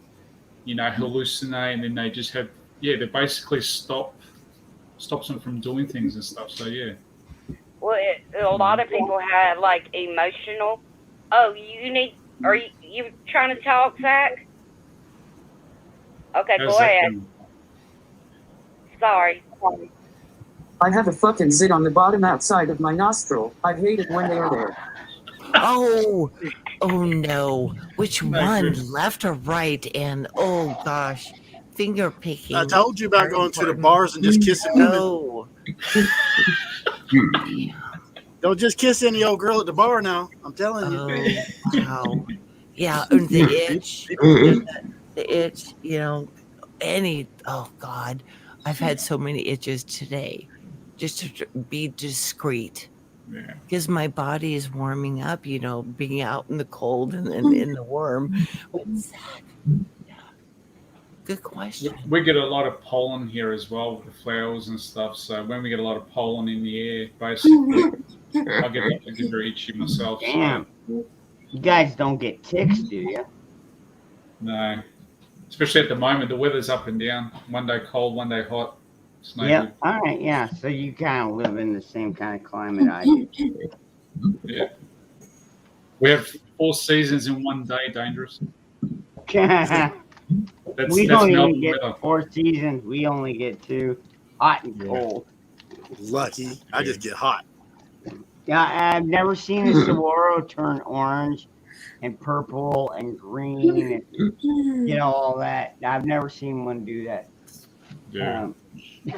hallucinate, and then they just have they basically stops them from doing things and stuff. So yeah. Well, a lot of people have like emotional. Oh, are you trying to talk, Zach? Okay, go ahead. Sorry. I have a fucking zit on the bottom outside of my nostril. I hate it when they are there. Oh no. Which one? Left or right? And oh gosh, finger picking. I told you about going to the bars and just kissing women. No. Don't just kiss any old girl at the bar now. I'm telling you. Oh, wow. Yeah, and the itch. The itch, oh God. I've had so many itches today. Just to be discreet. Yeah. Because my body is warming up, being out in the cold and in the warm. What's that? Yeah. Good question. We get a lot of pollen here as well with the flowers and stuff. So when we get a lot of pollen in the air, basically, I get very itchy myself. Damn. So. You guys don't get ticks, do you? No. Especially at the moment, the weather's up and down. One day cold, one day hot. Yeah. All right. Yeah. So you kind of live in the same kind of climate I do. Yeah. We have 4 seasons in one day. Dangerous. We don't even get 4 seasons. We only get 2, hot and cold. Lucky. I just get hot. Yeah, I've never seen a saguaro turn orange and purple and green and all that. I've never seen one do that. Yeah. Do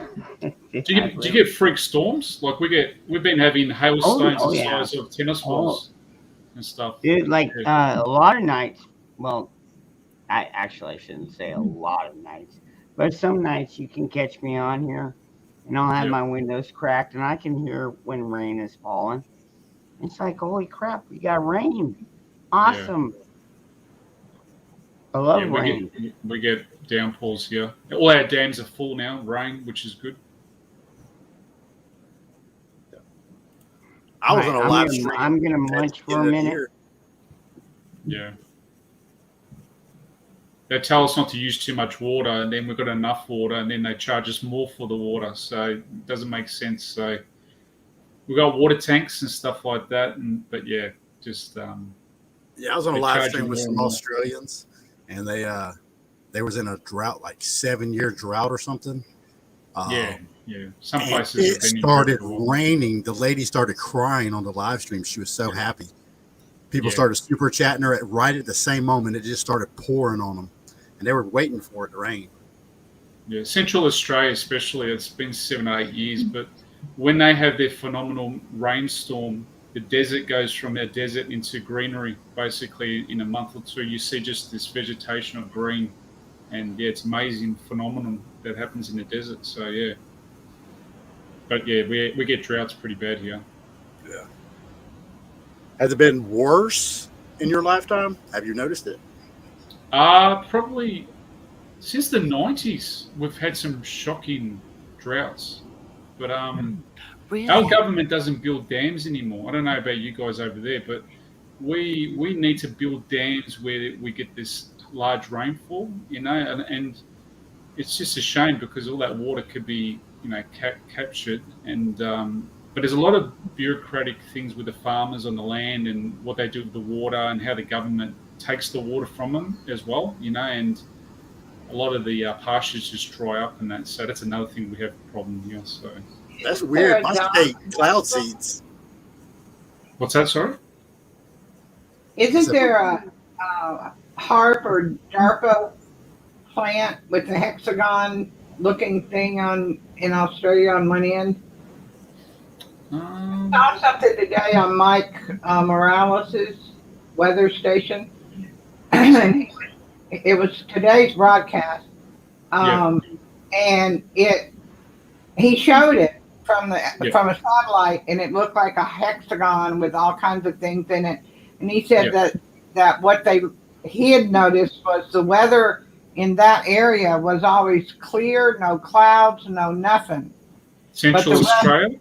you get freak storms? Like we've been having hailstones the size of tennis balls and stuff. Dude, like a lot of nights. Well, I shouldn't say a lot of nights, but some nights you can catch me on here, and I'll have my windows cracked, and I can hear when rain is falling. It's like, holy crap, we got rain! Awesome. I love rain. We get downpours here. All our dams are full now, rain, which is good. I was on a live stream. I'm gonna munch for a minute. Yeah. They tell us not to use too much water, and then we've got enough water, and then they charge us more for the water. So it doesn't make sense. So we've got water tanks and stuff like that. But yeah, just yeah, I was on a live stream with some Australians, and they was in a drought, like 7-year drought or something. Yeah. Some places it started raining. The lady started crying on the live stream. She was so happy. People started super chatting her right at the same moment. It just started pouring on them, and they were waiting for it to rain. Yeah, Central Australia especially, it's been 7 or 8 years, but when they have their phenomenal rainstorm, the desert goes from a desert into greenery. Basically, in a month or two, you see just this vegetation of green. And yeah, it's amazing phenomenon that happens in the desert. So yeah, but yeah, we get droughts pretty bad here. Yeah. Has it been worse in your lifetime? Have you noticed it? Probably since the 90s, we've had some shocking droughts. But Really? our government doesn't build dams anymore. I don't know about you guys over there, but we need to build dams where we get this large rainfall, and it's just a shame because all that water could be, captured. And but there's a lot of bureaucratic things with the farmers on the land and what they do with the water and how the government takes the water from them as well, and a lot of the pastures just dry up and that. So that's another thing we have a problem here. So That's weird. My state, cloud seeds. what's that? Sorry. Isn't there a HARP or DARPA plant with a hexagon-looking thing in Australia on one end? I saw something today on Mike Morales's weather station. It was today's broadcast, and he showed it from a satellite, and it looked like a hexagon with all kinds of things in it. And he said that what he had noticed was the weather in that area was always clear, no clouds, no nothing. Central Australia?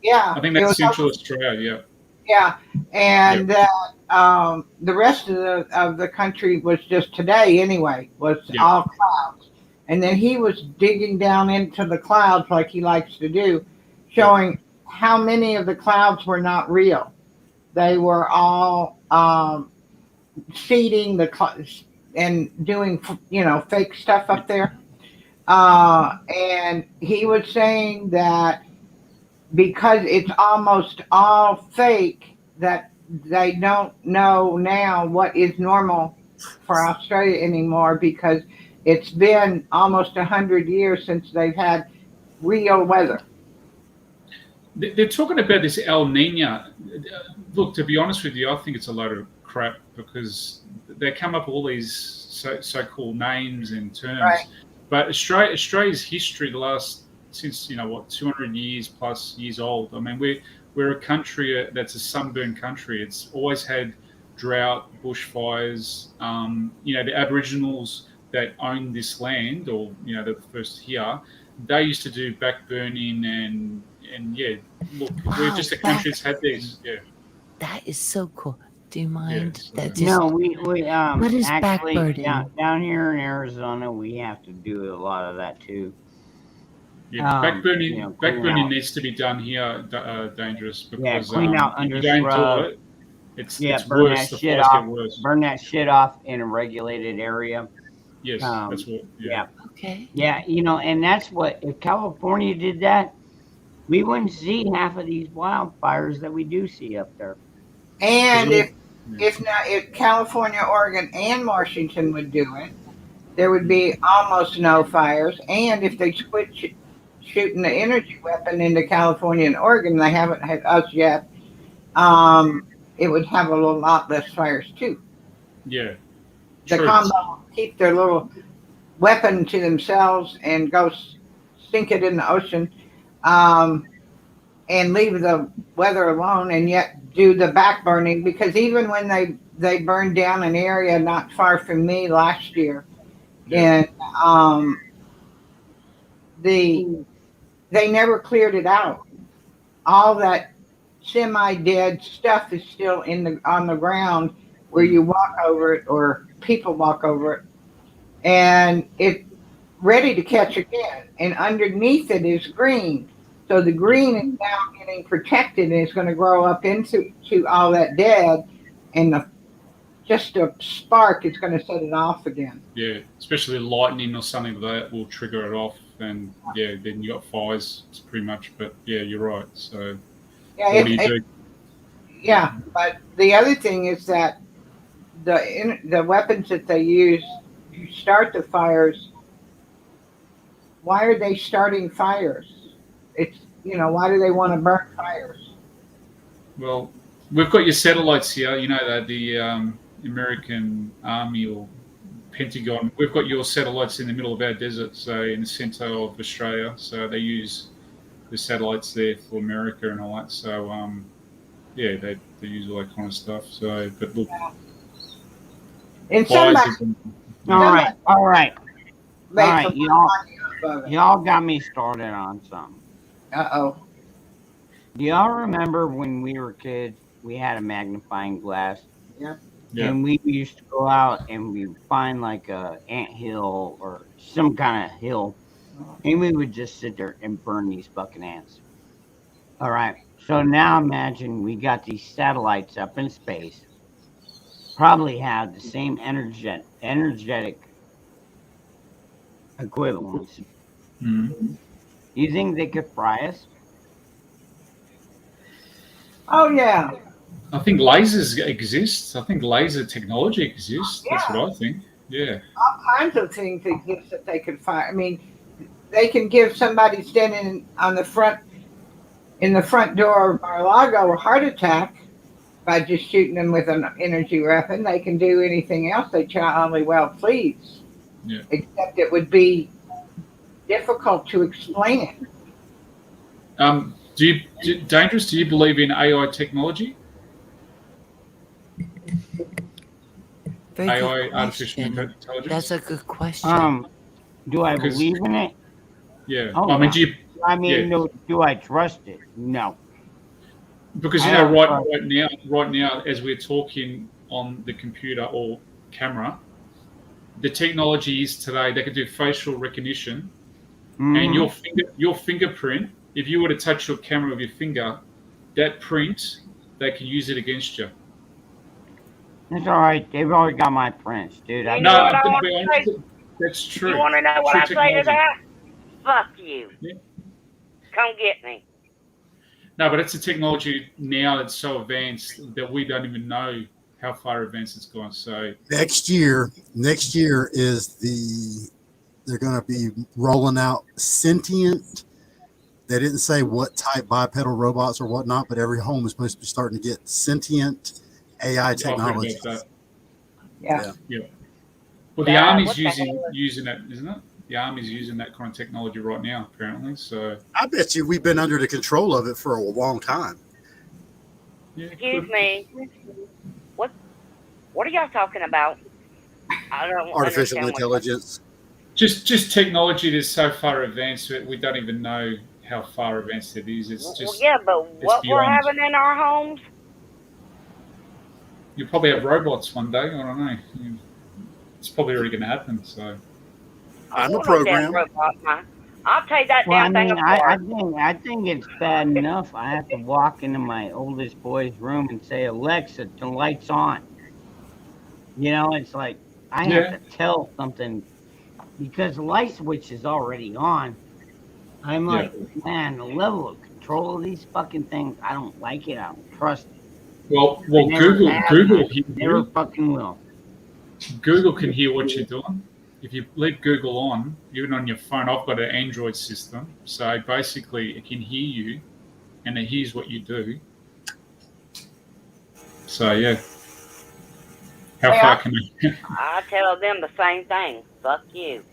Yeah. I think that's Central Australia, yeah. And the rest of the country was just today anyway, was all clouds. And then he was digging down into the clouds like he likes to do, showing how many of the clouds were not real. They were all seeding the clouds and doing, fake stuff up there. And he was saying that because it's almost all fake, that they don't know now what is normal for Australia anymore, because it's been almost 100 years since they've had real weather. They're talking about this El Nino. Look, to be honest with you, I think it's a load of crap because they come up with all these so-called names and terms. Right. But Australia's history, since 200 years plus years old. I mean, we're a country that's a sunburned country. It's always had drought, bushfires. The Aboriginals that own this land, or the first here, they used to do backburning and look, we're just a country that's had these. Yeah, that is so cool. Do you mind? No, we what is actually backburning? down here in Arizona, we have to do a lot of that too. Yeah, backburning needs to be done here. Dangerous because clean out if you don't do it, it's worse. The fires get worse. Burn that shit off in a regulated area. Yes, that's what. Yeah. Okay. Yeah, and that's what, if California did that, we wouldn't see half of these wildfires that we do see up there. And if California, Oregon, and Washington would do it, there would be almost no fires. And if they quit shooting the energy weapon into California and Oregon, they haven't had us yet, it would have a lot less fires too. Yeah. The combo keep their little weapon to themselves and go sink it in the ocean, and leave the weather alone, and yet do the backburning, because even when they burned down an area not far from me last year, and they never cleared it out. All that semi-dead stuff is still on the ground where you walk over it, or people walk over it, and it's ready to catch again. And underneath it is green. So the green is now getting protected, and it's going to grow up into all that dead, and just a spark is going to set it off again. Yeah, especially lightning or something like that will trigger it off, and then you got fires. It's pretty much. But yeah, you're right. So what do you do? Yeah, but the other thing is that the weapons that they use to start the fires. Why are they starting fires? It's why do they want to burn fires? Well, we've got your satellites here. You know that the American Army, or Pentagon. We've got your satellites in the middle of our desert, so in the centre of Australia. So they use the satellites there for America and all that. So yeah, they use all that kind of stuff. So, but look, And buys somebody, All right. makes a lot of money off of it. Y'all got me started on something. Uh-oh. Do y'all remember when we were kids, we had a magnifying glass? Yeah. Yeah. And we used to go out and we would find like a ant hill or some kind of hill, and we would just sit there and burn these fucking ants. All right. So now imagine we got these satellites up in space, probably have the same energetic equivalents. Mhm. You think they could fry us? Oh, yeah. I think lasers exist. I think laser technology exists. That's what I think. Yeah. All kinds of things exist that they could find. I mean, they can give somebody standing on the front, in the front door of Mar-a-Lago a heart attack by just shooting them with an energy weapon. They can do anything else they jolly well please. Yeah. Except it would be difficult to explain it. Dangerous? Do you believe in AI technology? Very AI, good artificial question. intelligence. That's a good question. Do I Because- believe in it? Yeah. Oh, I mean, yeah. No, do I trust it? No. Because I don't right now, as we're talking on the computer or camera, the technology is today they can do facial recognition, and your fingerprint. If you were to touch your camera with your finger, that print they can use it against you. It's all right. They've already got my prints, dude. You know what I want to say? That's true. You want to know what True I say to technology. that? Fuck you. Yeah. Come get me. No, but it's a technology now that's so advanced that we don't even know how far advanced it's gone. So Next year is they're going to be rolling out sentient. They didn't say what type bipedal robots or whatnot, but every home is supposed to be starting to get sentient AI technology. Yeah. Well, the what Army's the using it, isn't it? The Army's using that kind of technology right now, apparently. So I bet you we've been under the control of it for a long time. yeah, Excuse me. What are y'all talking about? I don't Artificial understand intelligence. Just technology that's so far advanced that we don't even know how far advanced it is. It's just yeah, but what we're beyond. having in our homes? You'll probably have robots one day. I don't know. It's probably already going to happen. So I'm a want no damn program. robot, man. I'll take that Well, I damn thing mean, apart. I think it's bad enough. I have to walk into my oldest boy's room and say, "Alexa, the lights on." You know, it's like I have to tell something because the light switch is already on. I'm like, man, the level of control of these fucking things, I don't like it. I don't trust it. Well, I never Google have, never fucking will. Google can hear what you're doing. If you leave Google on, even on your phone, I've got an Android system, so basically it can hear you, and it hears what you do. So yeah, how far can I? I tell them the same thing. Fuck you.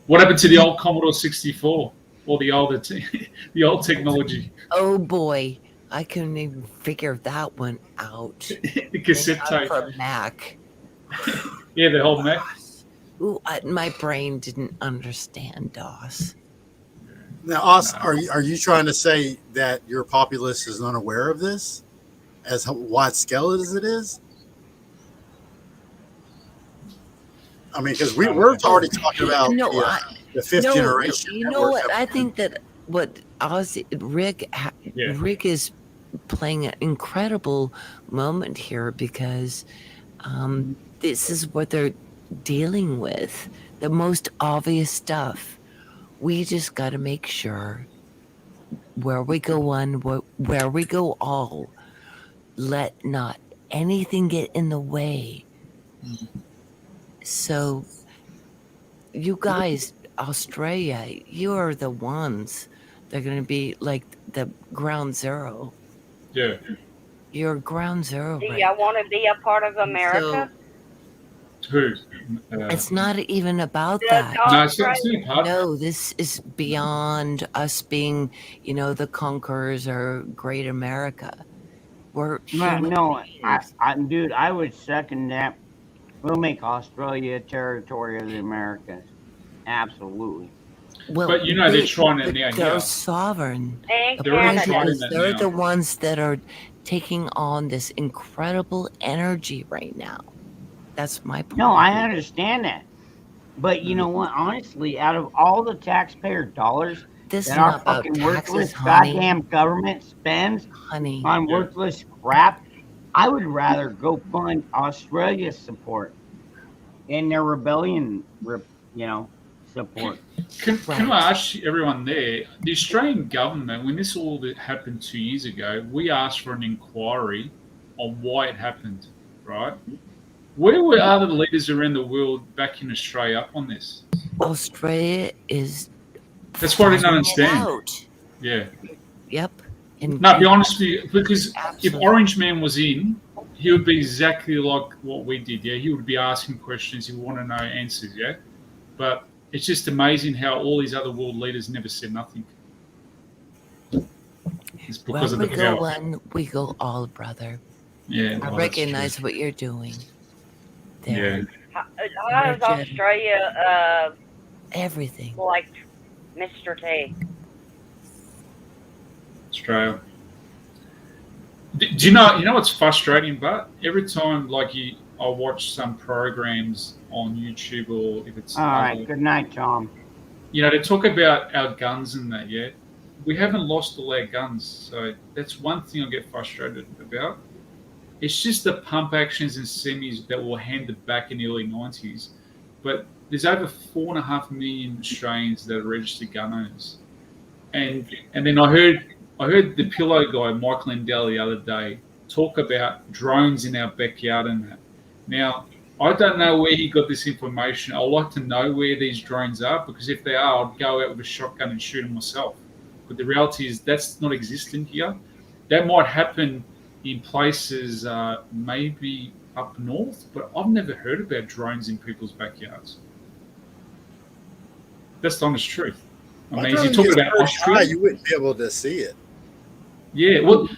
What happened to the old Commodore 64 or the old technology? Oh boy, I couldn't even figure that one out. The cassette tape for Mac. Yeah, the whole Mac. Ooh, my brain didn't understand DOS. Now, Os, are you trying to say that your populace is unaware of this, as wide scale as it is? I mean, because we're already talking about the fifth generation. You know what? I think that Rick is playing an incredible moment here because this is what they're dealing with. The most obvious stuff. We just got to make sure where we go one, where we go all, let not anything get in the way. So, you guys, Australia, you are the ones that are going to be like the ground zero. Yeah. You're ground zero Do right y'all want to be a part of America? Who? It's not even about The that. No, it's not part. No, this is beyond us being, the conquerors or great America. We're human No, beings. dude, I would second that. We'll make Australia a territory of the Americas. Absolutely. Well, But they're trying it now. they're Yeah. sovereign. And They're already Canada. trying Because that they're now. the ones that are taking on this incredible energy right now. That's my point. No, I understand that. But you know what? Honestly, out of all the taxpayer dollars This is that our not about fucking taxes, worthless honey. goddamn government spends Honey. on worthless crap, I would rather go fund Australia's support in their rebellion, support. Can I ask everyone there? The Australian government, when this all happened 2 years ago, we asked for an inquiry on why it happened, right? Where were other leaders around the world backing Australia up on this? Australia is. That's what I didn't fighting it understand. out. Yeah. Yep. No, be honest with you, because if Absolutely. Orange Man was in, he would be exactly like what we did. Yeah, he would be asking questions. He would want to know answers. Yeah, but it's just amazing how all these other world leaders never said nothing. It's because Where of we the go power. one, we go all, brother. Yeah, I well, that's recognize true. what you're doing. There. Yeah. How is Australia Everything. like Mr. T? Australia. Do you know what's frustrating? But every time, I watch some programs on YouTube, or if it's All right. Good night, Tom. they talk about our guns and that. Yeah, we haven't lost all our guns, so that's one thing I get frustrated about. It's just the pump actions and semis that were handed back in the early 90s, but there's over 4.5 million Australians that are registered gun owners, and then I heard the pillow guy, Mike Lindell, the other day talk about drones in our backyard and that. Now, I don't know where he got this information. I'd like to know where these drones are, because if they are, I'd go out with a shotgun and shoot them myself. But the reality is that's not existent here. That might happen in places maybe up north, but I've never heard about drones in people's backyards. That's the honest truth. I mean, is he talking about Austria? You wouldn't be able to see it. Yeah, well,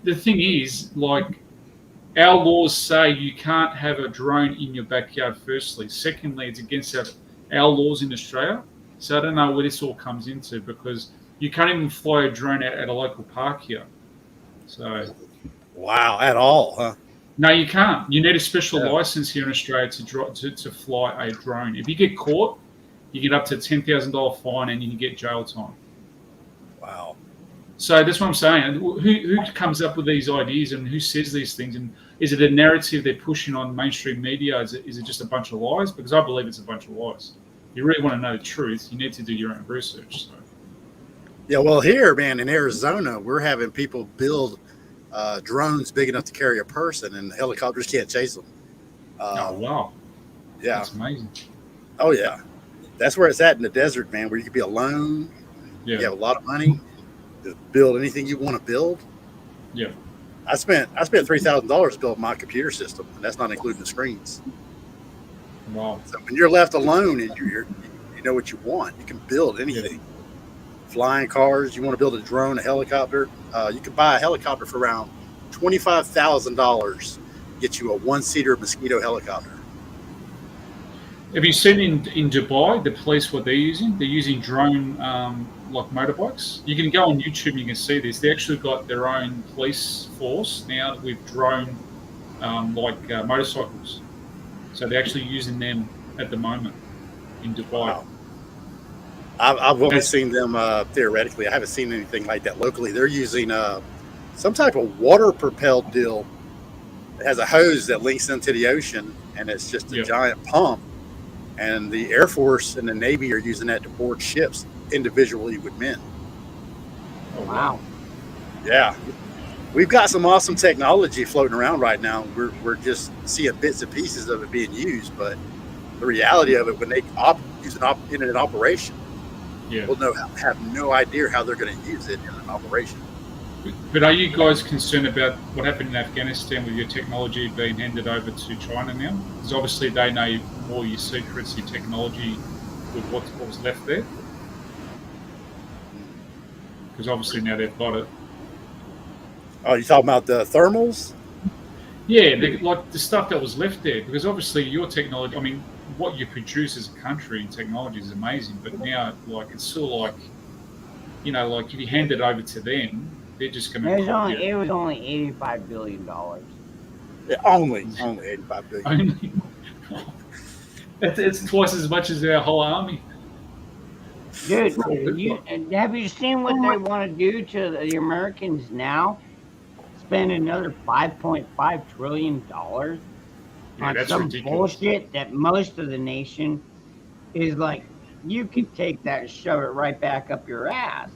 the thing is, our laws say you can't have a drone in your backyard, firstly. Secondly, it's against our laws in Australia. So I don't know where this all comes into, because you can't even fly a drone at a local park here. So, wow, at all, huh? No, you can't. You need a special license here in Australia to fly a drone. If you get caught, you get up to $10,000 fine and you can get jail time. Wow. So that's what I'm saying. Who comes up with these ideas and who says these things? And is it a narrative they're pushing on mainstream media? Is it just a bunch of lies? Because I believe it's a bunch of lies. If you really want to know the truth, you need to do your own research. So. Yeah, well, here, man, in Arizona, we're having people build drones big enough to carry a person, and the helicopters can't chase them. Oh, wow. Yeah. That's amazing. Oh, yeah. That's where it's at in the desert, man, where you can be alone. Yeah. You have a lot of money. Just build anything you want to build. Yeah. I spent $3,000 to build my computer system, and that's not including the screens. Wow. So when you're left alone and you know what you want, you can build anything. Flying cars, you want to build a drone, a helicopter. You can buy a helicopter for around $25,000. Get you a one-seater Mosquito helicopter. Have you seen in Dubai the police what they're using? They're using drone motorbikes. You can go on YouTube and you can see this. They actually got their own police force now with drone motorcycles. So they're actually using them at the moment in Dubai. Wow. I've only seen them theoretically. I haven't seen anything like that locally. They're using some type of water-propelled deal. It has a hose that links into the ocean, and it's just a giant pump. And the Air Force and the Navy are using that to board ships individually with men. Oh, wow. Yeah. We've got some awesome technology floating around right now. We're just seeing bits and pieces of it being used, but the reality of it, when they use it in an operation, we'll have no idea how they're going to use it in an operation. But are you guys concerned about what happened in Afghanistan with your technology being handed over to China now? Because obviously they know more your secrets, your technology, with what was left there. Because obviously now they've got it. Oh, you talking about the thermals? Yeah, like the stuff that was left there. Because obviously your technology, I mean, what you produce as a country in technology is amazing. But now, like, it's still like, like if you hand it over to them, they're just going to copy it. It was only $85 billion. Yeah, only 85 billion. It's twice as much as our whole army. Dude, have you seen what they want to do to the Americans now? Spend another $5.5 trillion on that's some ridiculous. bullshit that most of the nation is like, you can take that and shove it right back up your ass.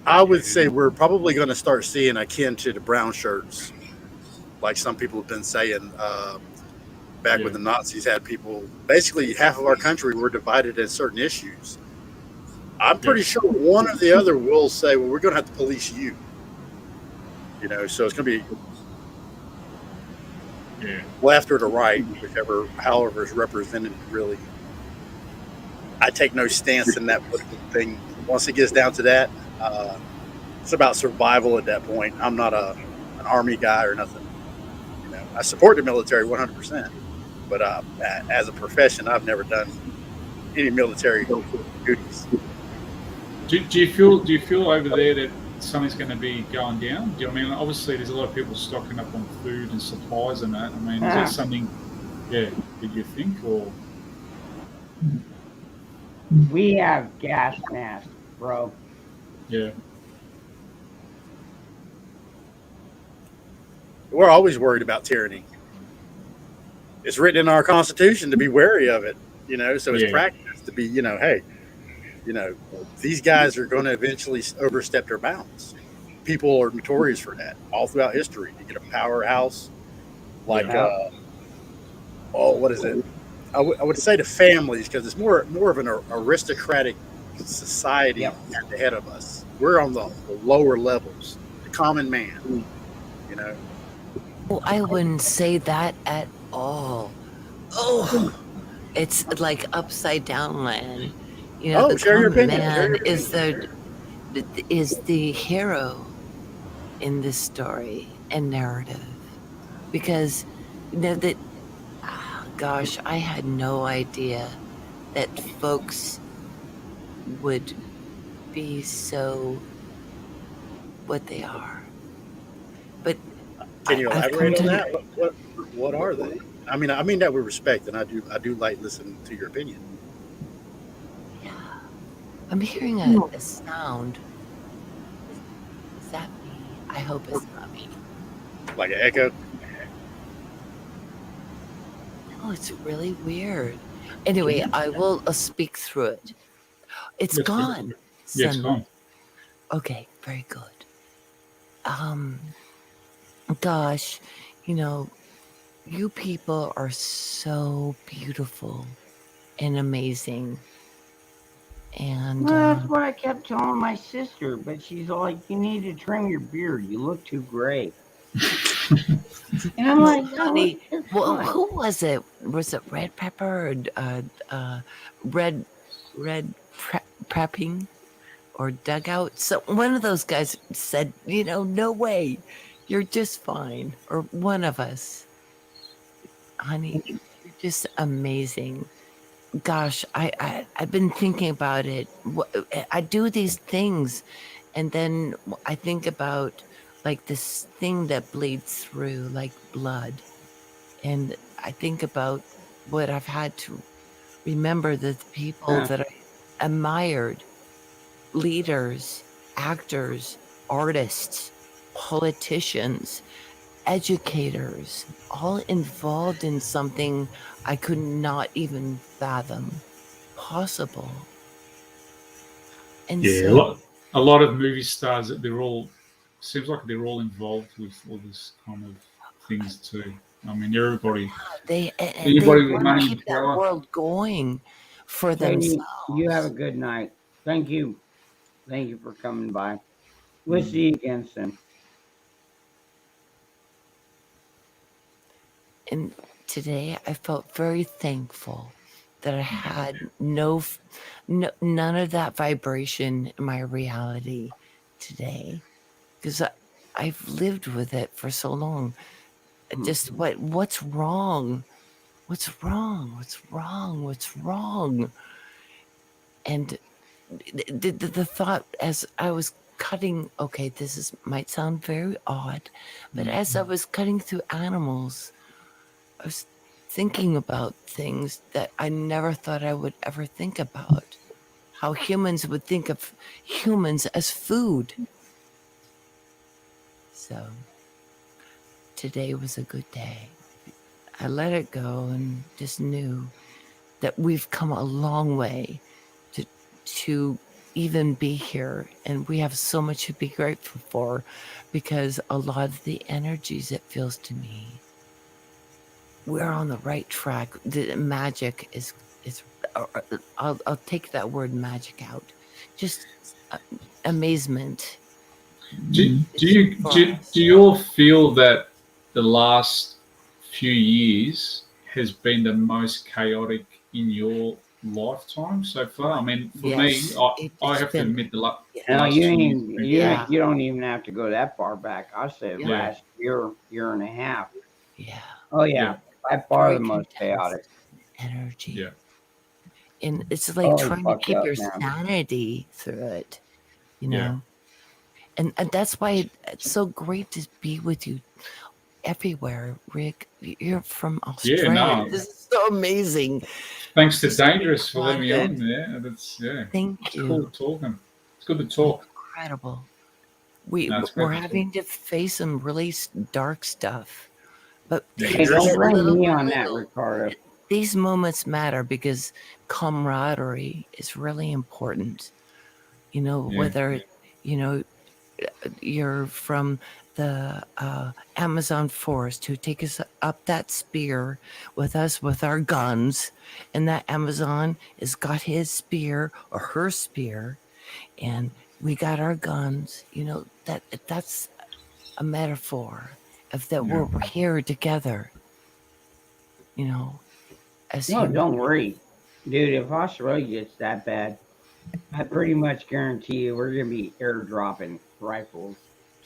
I would say we're probably going to start seeing akin to the brown shirts, like some people have been saying. Back when the Nazis had people, basically half of our country were divided in certain issues. I'm pretty sure one or the other will say, "Well, we're going to have to police you." So it's going to be left or the right, however is represented. Really, I take no stance in that political thing. Once it gets down to that, it's about survival at that point. I'm not an army guy or nothing. I support the military 100%, but as a profession, I've never done any military duties. Do you feel over there that something's going to be going down? I mean, obviously there's a lot of people stocking up on food and supplies and that. I mean, is that something? Yeah, did you think or? We have gas masks, bro. Yeah. We're always worried about tyranny. It's written in our Constitution to be wary of it, so it's practiced to be, hey, these guys are going to eventually overstep their bounds. People are notorious for that all throughout history. You get a powerhouse like, what is it? I would say the families, because it's more of an aristocratic society at the head of us. We're on the lower levels, the common man, Well, I wouldn't say that at all. Oh, it's like upside down land. The share your common opinion. man is the hero in this story and narrative, because gosh, I had no idea that folks would be so what they are. But can you elaborate on that? What are they? I mean that with respect, and I do like listening to your opinion. Yeah, I'm hearing a sound. Is that me? I hope it's not me. Like an echo? Oh, it's really weird. Anyway, I will speak through it. It's gone. Yeah, it's gone. Okay, very good. Gosh, you people are so beautiful and amazing. And that's what I kept telling my sister, but she's like, you need to trim your beard. You look too gray. And I'm like, honey, well, who was it? Was it Red Pepper or Red Prepping or Dugout? So one of those guys said, no way, you're just fine. Or one of us. Honey, you're just amazing. Gosh, I've been thinking about it. I do these things, and then I think about like this thing that bleeds through like blood. And I think about what I've had to remember, the people that I admired, leaders, actors, artists, politicians, educators, all involved in something I could not even fathom possible. And a lot of movie stars, seems like they're all involved with all this kind of things too. I mean, everybody with money keep that world going for themselves. themselves. You have a good night. Thank you for coming by. We'll see you again soon. And today I felt very thankful that I had no, none of that vibration in my reality today, because I've lived with it for so long. Just what's wrong? What's wrong? What's wrong? What's wrong? And the thought as I was cutting, okay, might sound very odd, but as I was cutting through animals, I was thinking about things that I never thought I would ever think about. How humans would think of humans as food. So today was a good day. I let it go and just knew that we've come a long way to even be here, and we have so much to be grateful for, because a lot of the energies, it feels to me, we're on the right track. The magic is I'll take that word magic out. Just amazement. Do you all feel that the last few years has been the most chaotic in your lifetime so far? I mean, for me, I have to admit the last No, you 2 years. you don't even have to go that far back. I said last year and a half. Yeah. Oh yeah, by far the most chaotic. Energy. Yeah. And it's like trying to keep your sanity through it, you know? And that's why it's so great to be with you everywhere, Rick. You're from Australia. Yeah, no. This is so amazing. Thanks to Dangerous for letting me on. Thank you. Cool talking. It's good to talk. Incredible. We're having to face some really dark stuff, but hey, don't blame me on that, Ricardo. These moments matter because camaraderie is really important. You know, whether you're from the Amazon forest who take us up that spear with us with our guns, and that Amazon has got his spear or her spear, and we got our guns. You know, that's a metaphor of that we're here together. You know, as no, don't worry, dude. If Australia gets that bad, I pretty much guarantee you we're gonna be airdropping rifles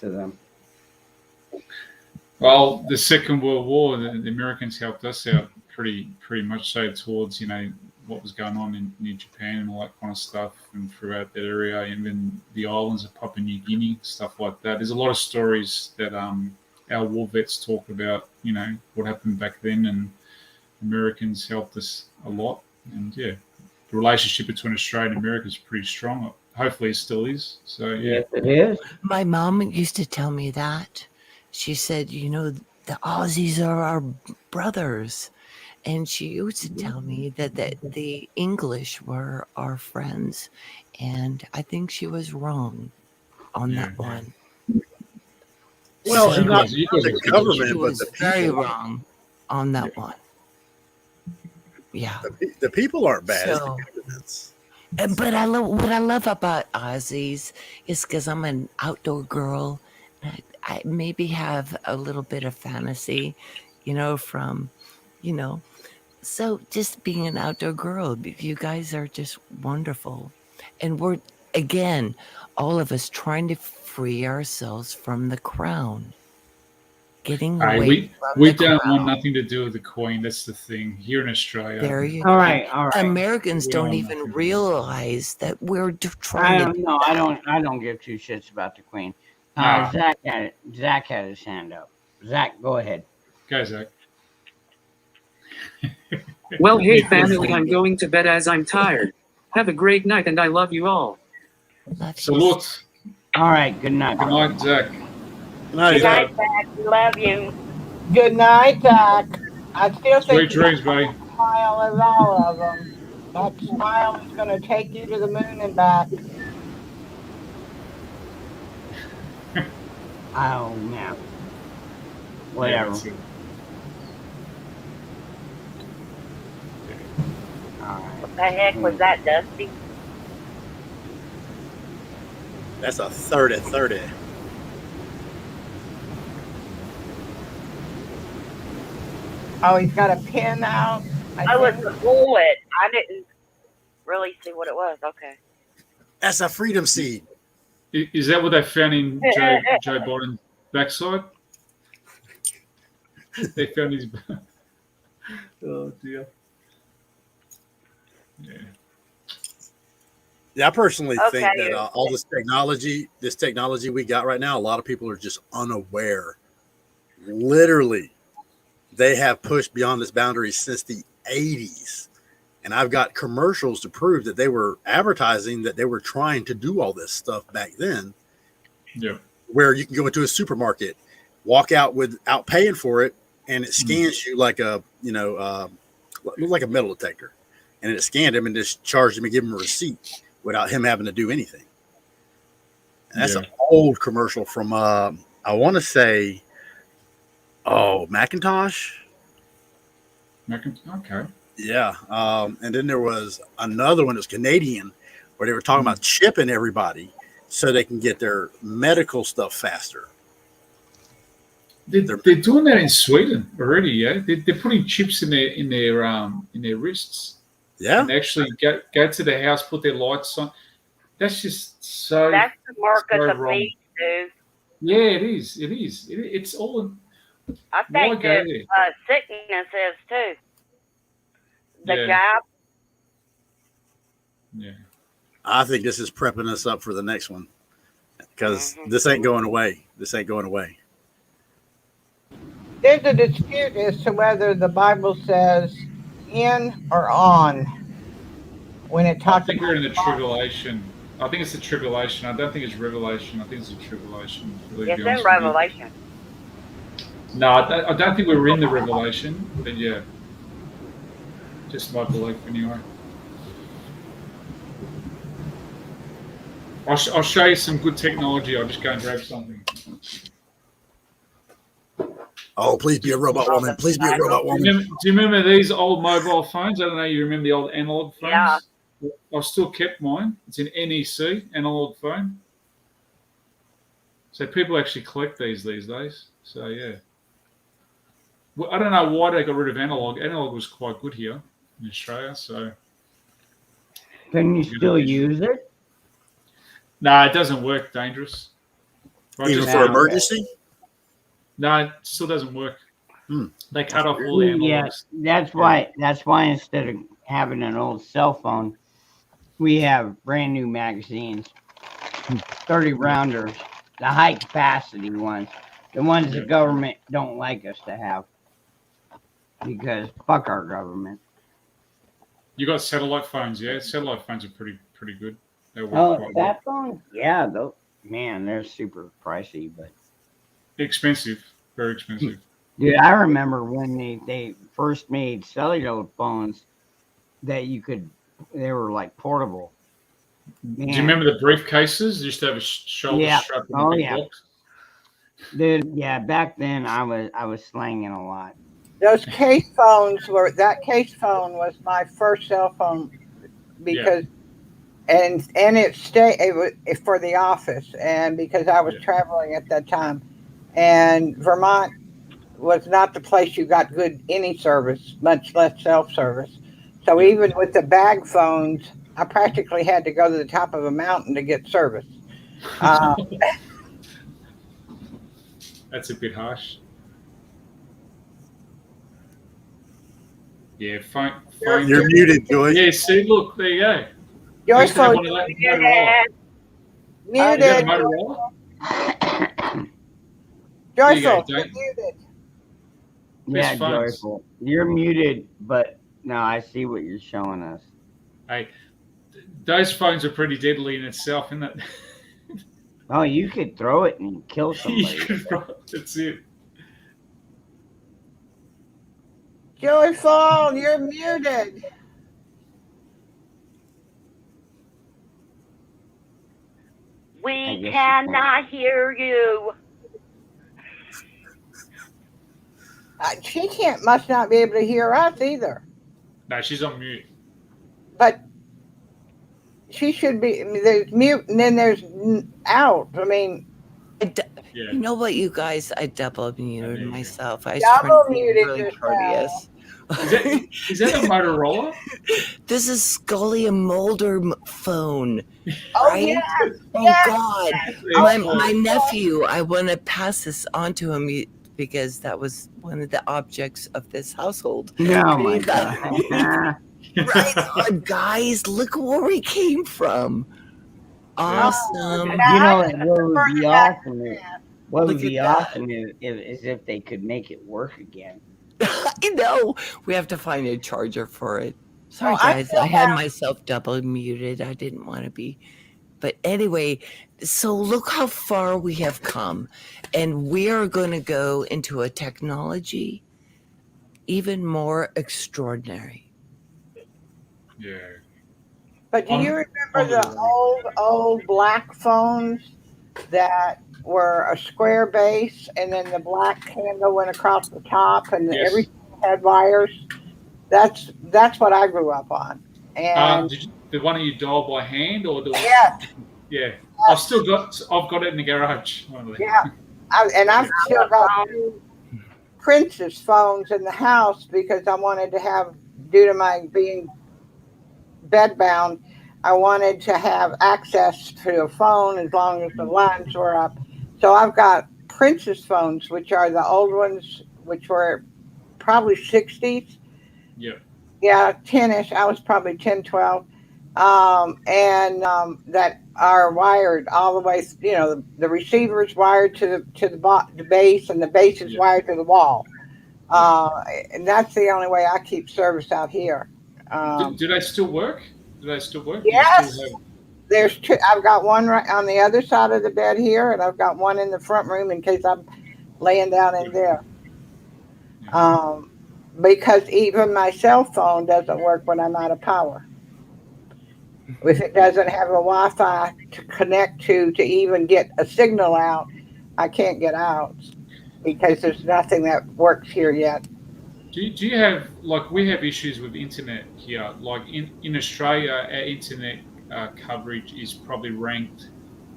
to them. Well, the Second World War, the Americans helped us out pretty much so towards what was going on in Japan and all that kind of stuff, and throughout that area, and then the islands of Papua New Guinea, stuff like that. There's a lot of stories that our war vets talk about, what happened back then, and Americans helped us a lot. And the relationship between Australia and America is pretty strong. Hopefully it still is. So yes, it is. My mom used to tell me that. She said, the Aussies are our brothers. And she used to tell me that the English were our friends. And I think she was wrong on that one. Well, so not the government, she but was the very people. wrong on that one. Yeah. The people aren't bad. It's So, the governments. but what I love about Aussies is because I'm an outdoor girl. I maybe have a little bit of fantasy, from, so just being an outdoor girl, you guys are just wonderful. And we're, again, all of us trying to free ourselves from the crown. Getting away from we the don't crown. want nothing to do with the Queen. That's the thing. Here in Australia. There you all right. Americans don't even realize that we're trying to do that. I don't give two shits about the Queen. Nah. Zach had his hand up. Zach, go ahead. Go, Zach. Well, hey family, I'm going to bed as I'm tired. Have a great night, and I love you all. Salute. All right, good night. Good night, Zach. Good night, Zach. We love you. Good night, Zach. I still Sweet think dreams, buddy. smile is all of them. That smile is going to take you to the moon and back. Oh man. Whatever. What the heck was that, Dusty? That's a 30-30. Oh, he's got a pin out. Oh, it's a bullet. I didn't really see what it was. Okay. That's a freedom seed. Is that what they found in Joe Biden's backside? They found his. Oh dear. Yeah. Yeah, I personally think Okay. that all this technology we got right now, a lot of people are just unaware. Literally, they have pushed beyond this boundary since the 80s. And I've got commercials to prove that they were advertising that they were trying to do all this stuff back then. Yeah. Where you can go into a supermarket, walk out without paying for it, and it scans you like a, like a metal detector. And it scanned him and just charged him and gave him a receipt without him having to do anything. And that's an old commercial from, I want to say, Macintosh. Okay. Yeah. And then there was another one that was Canadian where they were talking about chipping everybody so they can get their medical stuff faster. They're doing that in Sweden already. Yeah, they're putting chips in their wrists. Yeah, and they actually go to the house, put their lights on. That's just so. That's the mark of the wrong. beast, dude. Yeah, it is. It is. It's all. I think that sickness is too. The jab. Yeah. I think this is prepping us up for the next one because this ain't going away. This ain't going away. There's a dispute as to whether the Bible says in or on when it talks. I think we're in the tribulation. I think it's the tribulation. I don't think it's Revelation. I think it's the tribulation. It's in Revelation. No, I don't think we were in the Revelation, but yeah, just my belief anyway. I'll show you some good technology. I'll just go and grab something. Oh, please be a robot woman. Please be a robot woman. Do you remember these old mobile phones? I don't know. You remember the old analog phones? Yeah. I've still kept mine. It's an NEC, analog phone. So people actually collect these days. So, yeah. Well, I don't know why they got rid of analog. Analog was quite good here in Australia. So, can you still use it? No, it doesn't work. Dangerous. Even for emergency? No, it still doesn't work. They cut off all the analogs. Yeah, that's why instead of having an old cell phone, we have brand new magazines, 30 rounders, the high capacity ones, the ones the government don't like us to have because fuck our government. You got satellite phones, yeah? Satellite phones are pretty good. They work quite that phone? Yeah, man, they're super pricey, but expensive, very expensive. Dude, I remember when they first made cellular phones that they were like portable. Man. Do you remember the briefcases? They used to have a shoulder strap in the box. Dude, yeah, back then I was slanging a lot. Those case phones that case phone was my first cell phone because and it was for the office and because I was traveling at that time. And Vermont was not the place you got any service, much less self-service. So even with the bag phones, I practically had to go to the top of a mountain to get service. That's a bit harsh. Yeah, phone. You're muted, Joyce. Yeah, see, look, there you go. Joyce, muted. Joyful, you're muted. Yeah, Joyful. You're muted, but no, I see what you're showing us. Hey, those phones are pretty deadly in itself, isn't it? Oh, you could throw it and kill somebody. That's it. Joyful, you're muted. We cannot hear you. She must not be able to hear us either. No, she's on mute. But she should be. I mean, there's mute, and then there's out. I mean, You know what, you guys? I double muted myself. I was trying double to be muted really yourself. courteous. Is that a Motorola? This is Scully and Mulder phone, Oh right? yes, Oh yes, God, yes. my nephew. I want to pass this on to him because that was one of the objects of this household. Oh my And, God. right on, guys. Look where we came from. Awesome. You know what would be awesome? What would Look at be that. awesome is if they could make it work again. I know. We have to find a charger for it. Sorry, Oh, I guys. still I had have- myself double muted. I didn't want to be. But anyway, so look how far we have come. And we are going to go into a technology even more extraordinary. Yeah. But do you On remember the old black phones that were a square base and then the black handle went across the top and Yes. everything had wires? That's what I grew up on. And the one you dial by hand or the yes, yeah. I've got it in the garage. yeah, I've still got two Princess phones in the house because I wanted to have, due to my being bedbound, I wanted to have access to a phone as long as the lines were up. So I've got Princess phones, which are the old ones, which were probably 60s. Yeah. Yeah, 10-ish. I was probably 10, 12. That are wired all the way. You know, the receiver is wired to the base, and the base is wired to the wall. And that's the only way I keep service out here. Do they still work? Do they still work? Yes. Do you still There's two. I've got one right on the other side of the bed here, and I've got one in the front room in case I'm laying down in there. Because even my cell phone doesn't work when I'm out of power. If it doesn't have a Wi-Fi to connect to even get a signal out, I can't get out because there's nothing that works here yet. Do you have, like, we have issues with internet here. Like in Australia, our internet coverage is probably ranked,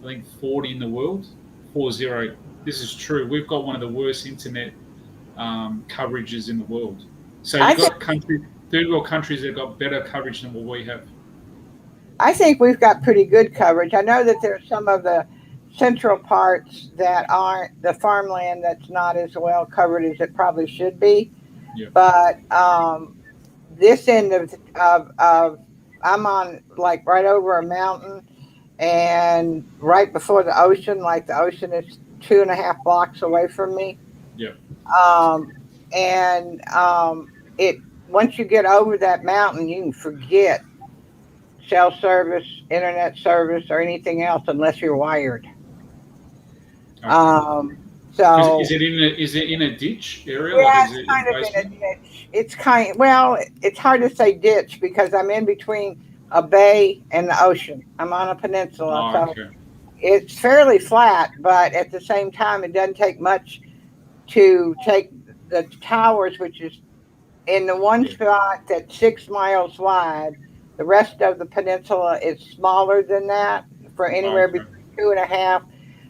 I think, 40 in the world. 40. This is true. We've got one of the worst internet coverages in the world. So you've got third world countries that got better coverage than what we have. I think we've got pretty good coverage. I know that there's some of the central parts that aren't the farmland that's not as well covered as it probably should be. Yeah. But this end of I'm on like right over a mountain and right before the ocean. Like the ocean is 2.5 blocks away from me. Yeah. It once you get over that mountain, you can forget cell service, internet service, or anything else unless you're wired. Okay. So is it in a ditch area? Yeah, Like, is it's kind of in a ditch. It's hard to say ditch because I'm in between a bay and the ocean. I'm on a peninsula, so it's fairly flat, but at the same time, it doesn't take much to take the towers, which is in the one spot that's 6 miles wide. The rest of the peninsula is smaller than that, for anywhere between 2.5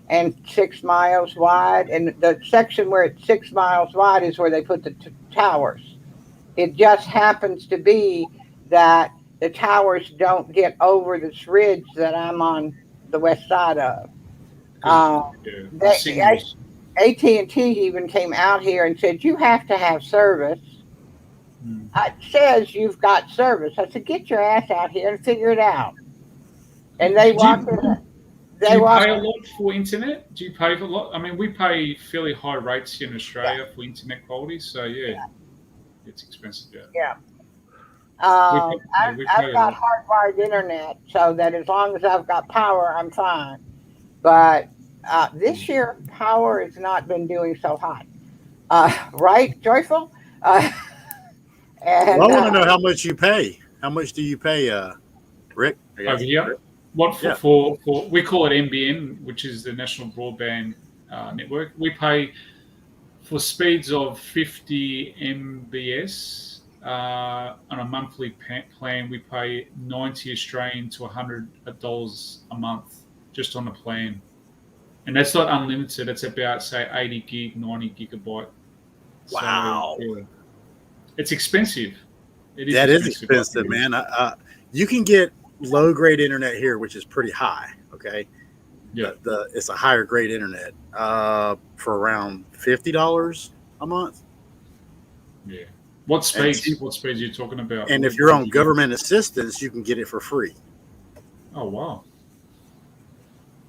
and 6 miles wide. And the section where it's 6 miles wide is where they put the towers. It just happens to be that the towers don't get over this ridge that I'm on the west side of. AT&T even came out here and said, you have to have service. It says you've got service. I said, get your ass out here and figure it out. And they walked in. Do you pay a lot for internet? Do you pay for a lot? I mean, we pay fairly high rates here in Australia for internet quality, so it's expensive. Yeah. I've got hardwired internet, so that as long as I've got power, I'm fine. But this year, power has not been doing so hot. Right, Joyful? I want to know how much you pay. How much do you pay, Rick? Over here? What for we call it NBN, which is the National Broadband Network. We pay for speeds of 50 mbs on a monthly plan, we pay 90 Australian to $100 a month just on the plan. And that's not unlimited. It's about, say, 80 gig, 90 gigabyte. Wow. So, yeah. It's expensive. It is That is expensive, expensive, man. You can get low grade internet here, which is pretty high. Okay. Yeah. It's a higher grade internet for around $50 a month. Yeah. What speeds? What speeds are you talking about? And if you're on government assistance, you can get it for free. Oh wow.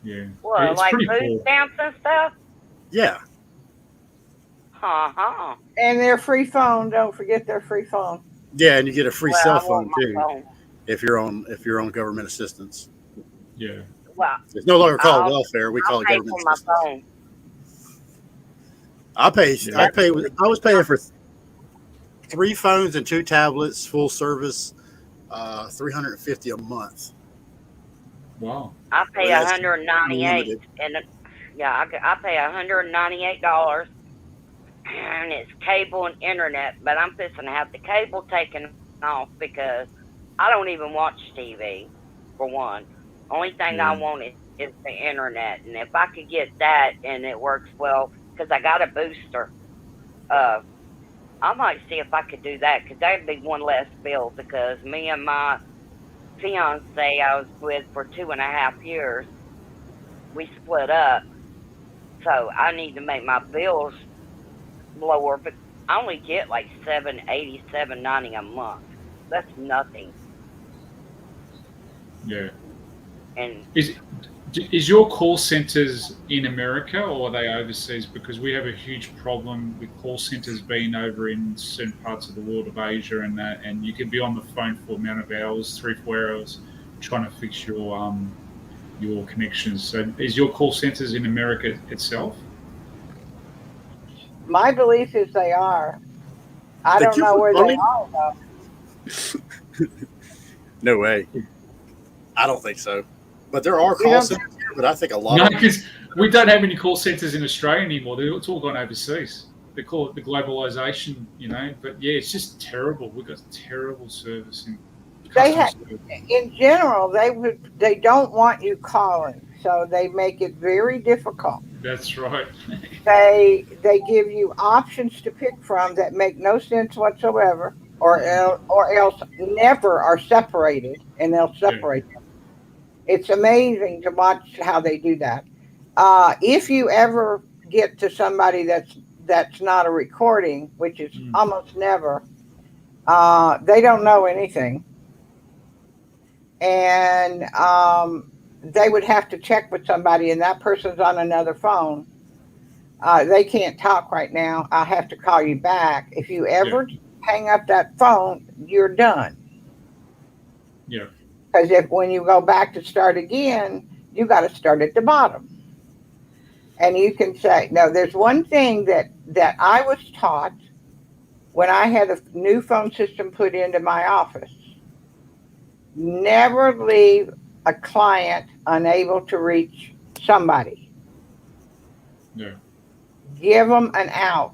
Yeah. What, It's like pretty food cool. stamps and stuff? Yeah. Uh-huh. And their free phone. Don't forget their free phone. Yeah, and you get a free Well, cell I want phone my too phone. if you're on government assistance. Yeah. Well, It's no longer called I'll welfare. We I'll call it pay government for my assistance. phone. I was paying for 3 phones and 2 tablets, full service, $350 a month. Wow. I pay Well, that's $198, unlimited. and I pay $198, and it's cable and internet. But I'm fixing to have the cable taken off because I don't even watch TV. For one, only thing I want is the internet, and if I could get that and it works well, because I got a booster. I might see if I could do that, because that'd be one less bill. Because me and my fiance I was with for 2.5 years, we split up, so I need to make my bills lower. But I only get like $7.80, $7.90 a month. That's nothing. Yeah. And is your call centers in America or are they overseas? Because we have a huge problem with call centers being over in certain parts of the world of Asia and that, and you can be on the phone for a amount of hours, 3-4 hours, trying to fix your connections. So, is your call centers in America itself? My belief is they are. I Thank don't you know for where calling. they are though. No way. I don't think so. But there are You call don't centers here, but I think a lot No, of them. because we don't have any call centers in Australia anymore. It's all gone overseas. They call it the globalization, But yeah, it's just terrible. We've got terrible service in They customer service. in general, they don't want you calling, so they make it very difficult. That's right. They give you options to pick from that make no sense whatsoever, or else never are separated, and they'll separate them. It's amazing to watch how they do that. If you ever get to somebody that's not a recording, which is almost never, they don't know anything, and they would have to check with somebody, and that person's on another phone. They can't talk right now. I'll have to call you back. If you ever hang up that phone, you're done. Yeah. Because when you go back to start again, you got to start at the bottom. And you can say, no, there's one thing that I was taught when I had a new phone system put into my office. Never leave a client unable to reach somebody. Yeah. Give them an out.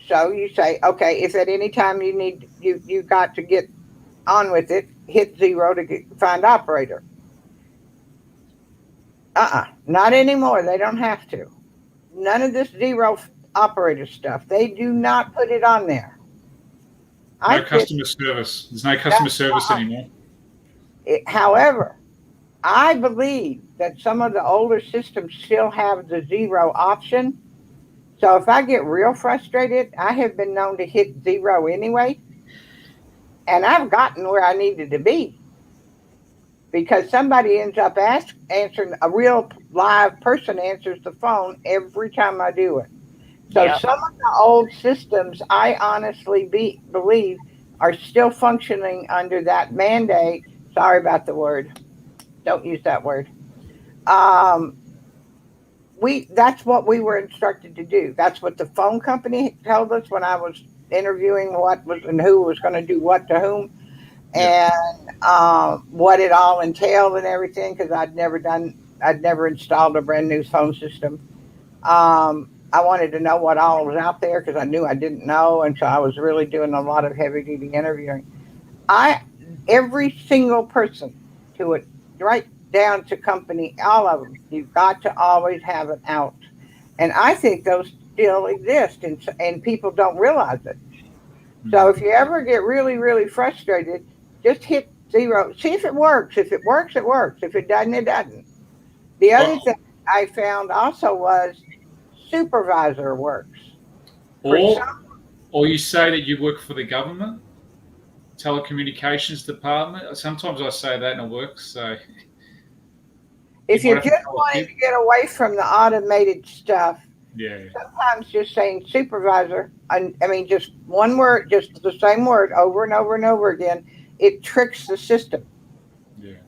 So you say, okay, if at any time you got to get on with it, hit 0 to find operator. Not anymore. They don't have to. None of this 0 operator stuff. They do not put it on there. No customer service. There's no customer service anymore. However, I believe that some of the older systems still have the 0 option. So if I get real frustrated, I have been known to hit 0 anyway. And I've gotten where I needed to be. Because somebody ends up answering, a real live person answers the phone every time I do it. So some of the old systems, I honestly believe, are still functioning under that mandate. Sorry about the word. Don't use that word. That's what we were instructed to do. That's what the phone company told us when I was interviewing what was and who was going to do what to whom, and what it all entailed and everything. Because I'd never installed a brand new phone system. I wanted to know what all was out there because I knew I didn't know, and so I was really doing a lot of heavy duty interviewing. Every single person to it, right down to company, all of them, you've got to always have an out, and I think those still exist, and people don't realize it. So if you ever get really, really frustrated, just hit 0. See if it works. If it works, it works. If it doesn't, it doesn't. The other thing I found also was supervisor works. Or you say that you work for the government, telecommunications department. Sometimes I say that and it works. So if you're just wanting to get away from the automated stuff, sometimes just saying supervisor, I mean, just one word, just the same word over and over and over again, it tricks the system. Yeah,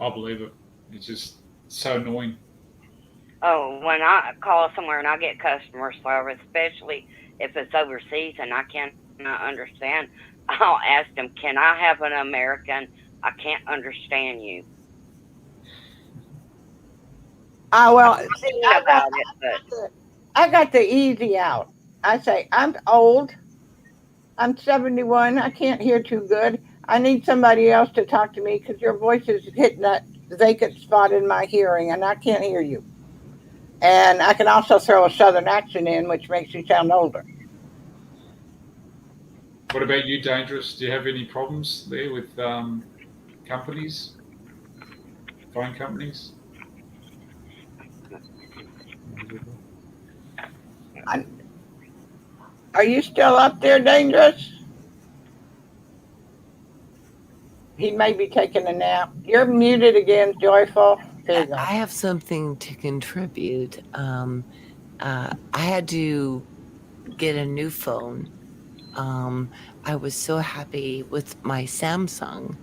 I believe it. It's just so annoying. Oh, when I call somewhere and I get customer service, especially if it's overseas and I cannot understand, I'll ask them, can I have an American? I can't understand you. Well, See, I got the easy out. I say, I'm old. I'm 71. I can't hear too good. I need somebody else to talk to me because your voice is hitting that vacant spot in my hearing and I can't hear you. And I can also throw a southern accent in, which makes you sound older. What about you, Dangerous? Do you have any problems there with companies, phone companies? Are you still up there, Dangerous? He may be taking a nap. You're muted again, Joyful. There you go. I have something to contribute. I had to get a new phone. I was so happy with my Samsung,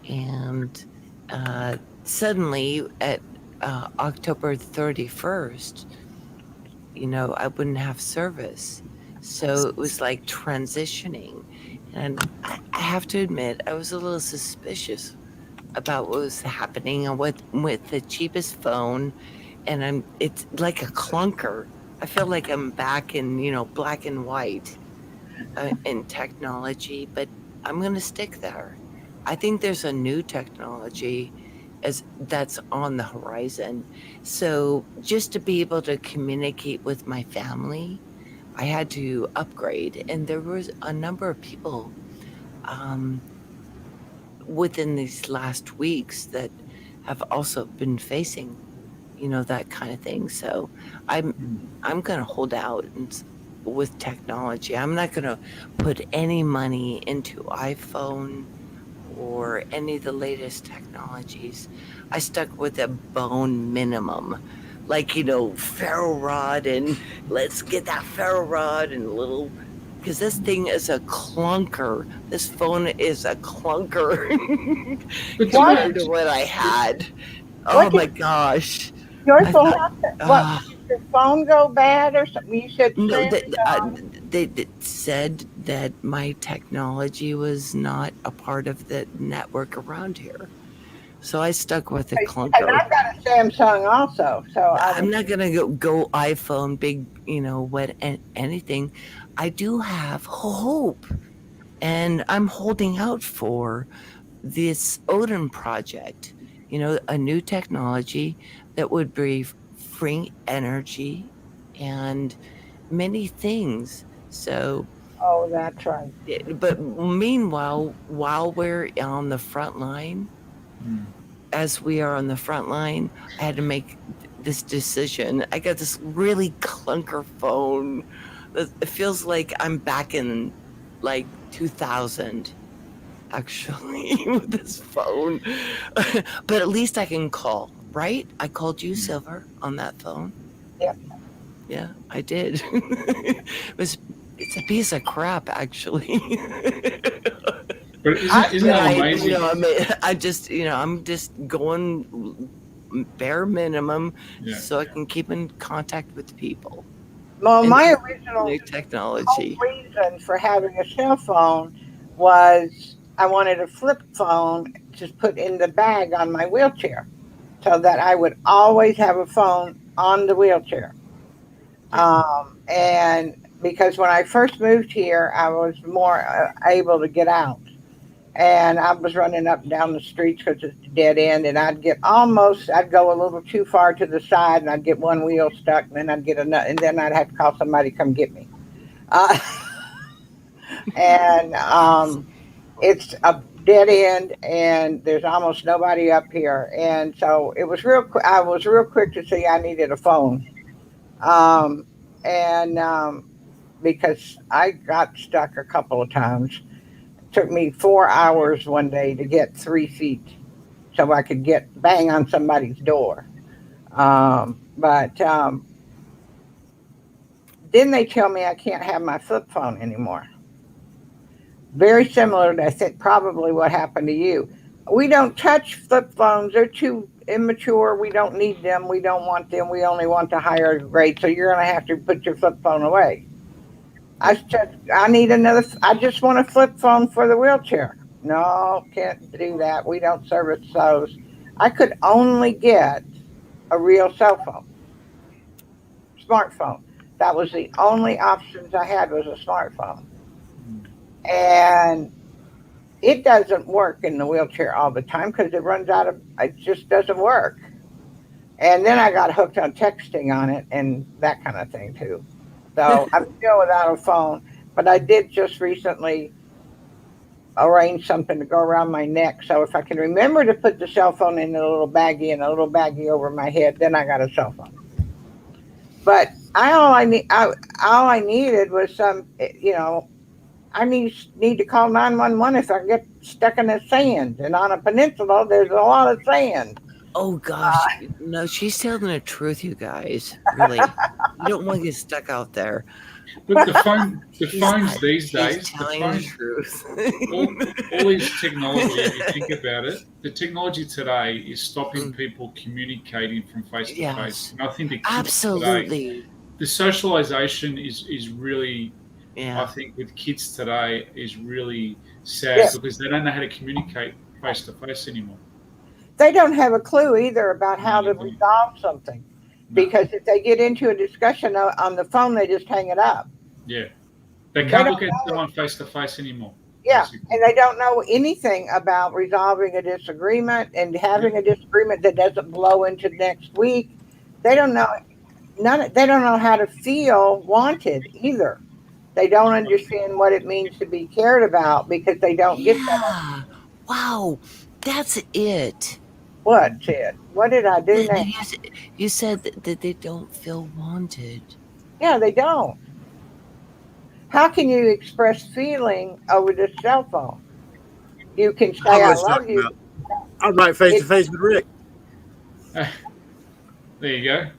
and suddenly at October 31st, I wouldn't have service. So it was like transitioning. And I have to admit, I was a little suspicious about what was happening and with the cheapest phone. And it's like a clunker. I feel like I'm back in, black and white in technology, but I'm going to stick there. I think there's a new technology that's on the horizon. So just to be able to communicate with my family, I had to upgrade. And there was a number of people within these last weeks that have also been facing, that kind of thing. So I'm going to hold out with technology. I'm not going to put any money into iPhone or any of the latest technologies. I stuck with a bone minimum, like, ferro rod, and let's get that ferro rod and because this thing is a clunker. This phone is a clunker compared to what I had. Oh my gosh. Joyful, what, did your phone go bad or something? You said no. They said that my technology was not a part of the network around here. So I stuck with the clunker. And I've got a Samsung also. So I'm not going to go iPhone, big, anything. I do have hope. And I'm holding out for this Odin project, a new technology that would bring energy and many things. So, oh, that's right. But meanwhile, while we're on the front line, as we are on the front line, I had to make this decision. I got this really clunker phone. It feels like I'm back in like 2000. Actually, with this phone. But at least I can call, right? I called you, Silver, on that phone. Yep. Yeah, I did. It's a piece of crap, actually. But isn't that amazing? I'm just going bare minimum so I can keep in contact with people. Well, my original technology reason for having a cell phone was I wanted a flip phone to put in the bag on my wheelchair so that I would always have a phone on the wheelchair. And because when I first moved here, I was more able to get out. And I was running up and down the streets because it's a dead end, and I'd go a little too far to the side, and I'd get one wheel stuck, and then I'd get another, and then I'd have to call somebody to come get me. Uh, and it's a dead end, and there's almost nobody up here, and so it was real. I was real quick to see I needed a phone, um, and because I got stuck a couple of times. Took me 4 hours one day to get 3 feet so I could get bang on somebody's door. But then they tell me I can't have my flip phone anymore. Very similar to, I think, probably what happened to you. We don't touch flip phones. They're too immature. We don't need them. We don't want them. We only want the higher grade. So you're going to have to put your flip phone away. I said, I need another, I just want a flip phone for the wheelchair. No, can't do that. We don't service those. I could only get a real cell phone, smartphone. That was the only options I had was a smartphone. And it doesn't work in the wheelchair all the time because it just doesn't work. And then I got hooked on texting on it and that kind of thing too. So I'm still without a phone, but I did just recently arrange something to go around my neck. So if I can remember to put the cell phone in a little baggie and a little baggie over my head, then I got a cell phone. But all I needed was some, I need to call 911 if I get stuck in the sand. And on a peninsula, there's a lot of sand. Oh gosh, no, she's telling the truth, you guys. Really, you don't want to get stuck out there. But the phones these days, telling the truth. all this technology, if you think about it, the technology today is stopping people communicating from face to face. And I think the kids today, the socialization is really, I think with kids today is really sad because they don't know how to communicate face to face anymore. They don't have a clue either about how to resolve something. Because if they get into a discussion on the phone, they just hang it up. Yeah. They can't look at someone face to face anymore. Yeah. Basically. And they don't know anything about resolving a disagreement and having a disagreement that doesn't blow into next week. They don't know they don't know how to feel wanted either. They don't understand what it means to be cared about because they don't get that. Wow. That's it. What's it? What did I do now? You said that they don't feel wanted. Yeah, they don't. How can you express feeling over the cell phone? You can say, I love you. I'm right face to face with Rick. There you go.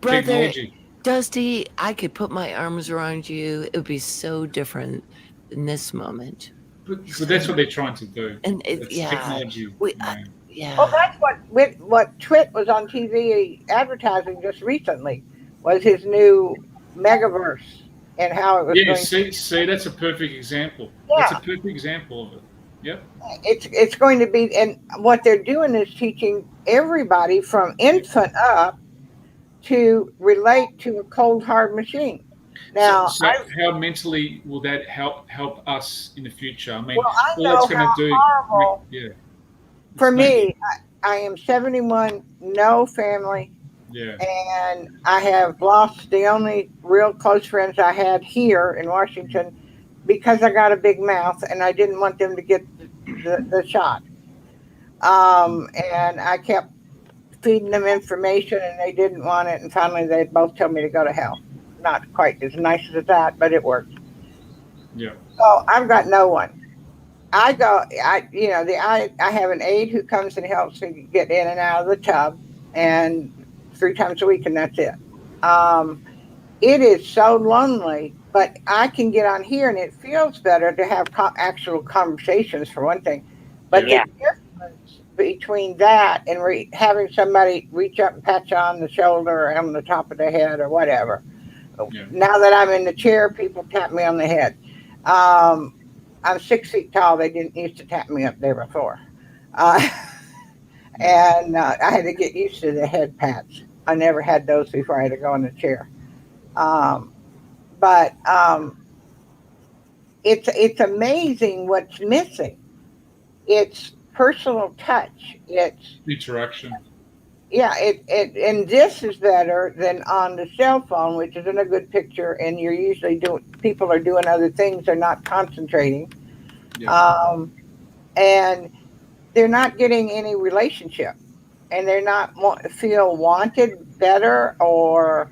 Brother, technology. Dusty, I could put my arms around you. It would be so different in this moment. But that's what they're trying to do. And technology. Well, that's what Twit was on TV advertising just recently was his new Megaverse and how it was going see, that's a perfect example. Yeah. That's a perfect example of it. Yep. It's going to be, and what they're doing is teaching everybody from infant up to relate to a cold hard machine. Now, so how mentally will that help us in the future? I mean, I all know that's going to do. Horrible. Yeah. For me, I am 71, no family. Yeah. And I have lost the only real close friends I had here in Washington because I got a big mouth and I didn't want them to get the shot. And I kept feeding them information and they didn't want it. And finally, they both told me to go to hell. Not quite as nice as that, but it worked. Yeah. So I've got no one. I have an aide who comes and helps me get in and out of the tub, and 3 times a week, and that's it. It is so lonely, but I can get on here, and it feels better to have actual conversations for one thing. But the difference between that and having somebody reach up and pat you on the shoulder or on the top of the head or whatever. Yeah. Now that I'm in the chair, people tap me on the head. I'm 6 feet tall. They didn't used to tap me up there before. And I had to get used to the head pats. I never had those before I had to go in the chair. Um, but it's amazing what's missing. It's personal touch. It's Interaction. yeah. And this is better than on the cell phone, which isn't a good picture. And you're usually doing people are doing other things. They're not concentrating. Yeah. And they're not getting any relationship, and they're not feel wanted better, or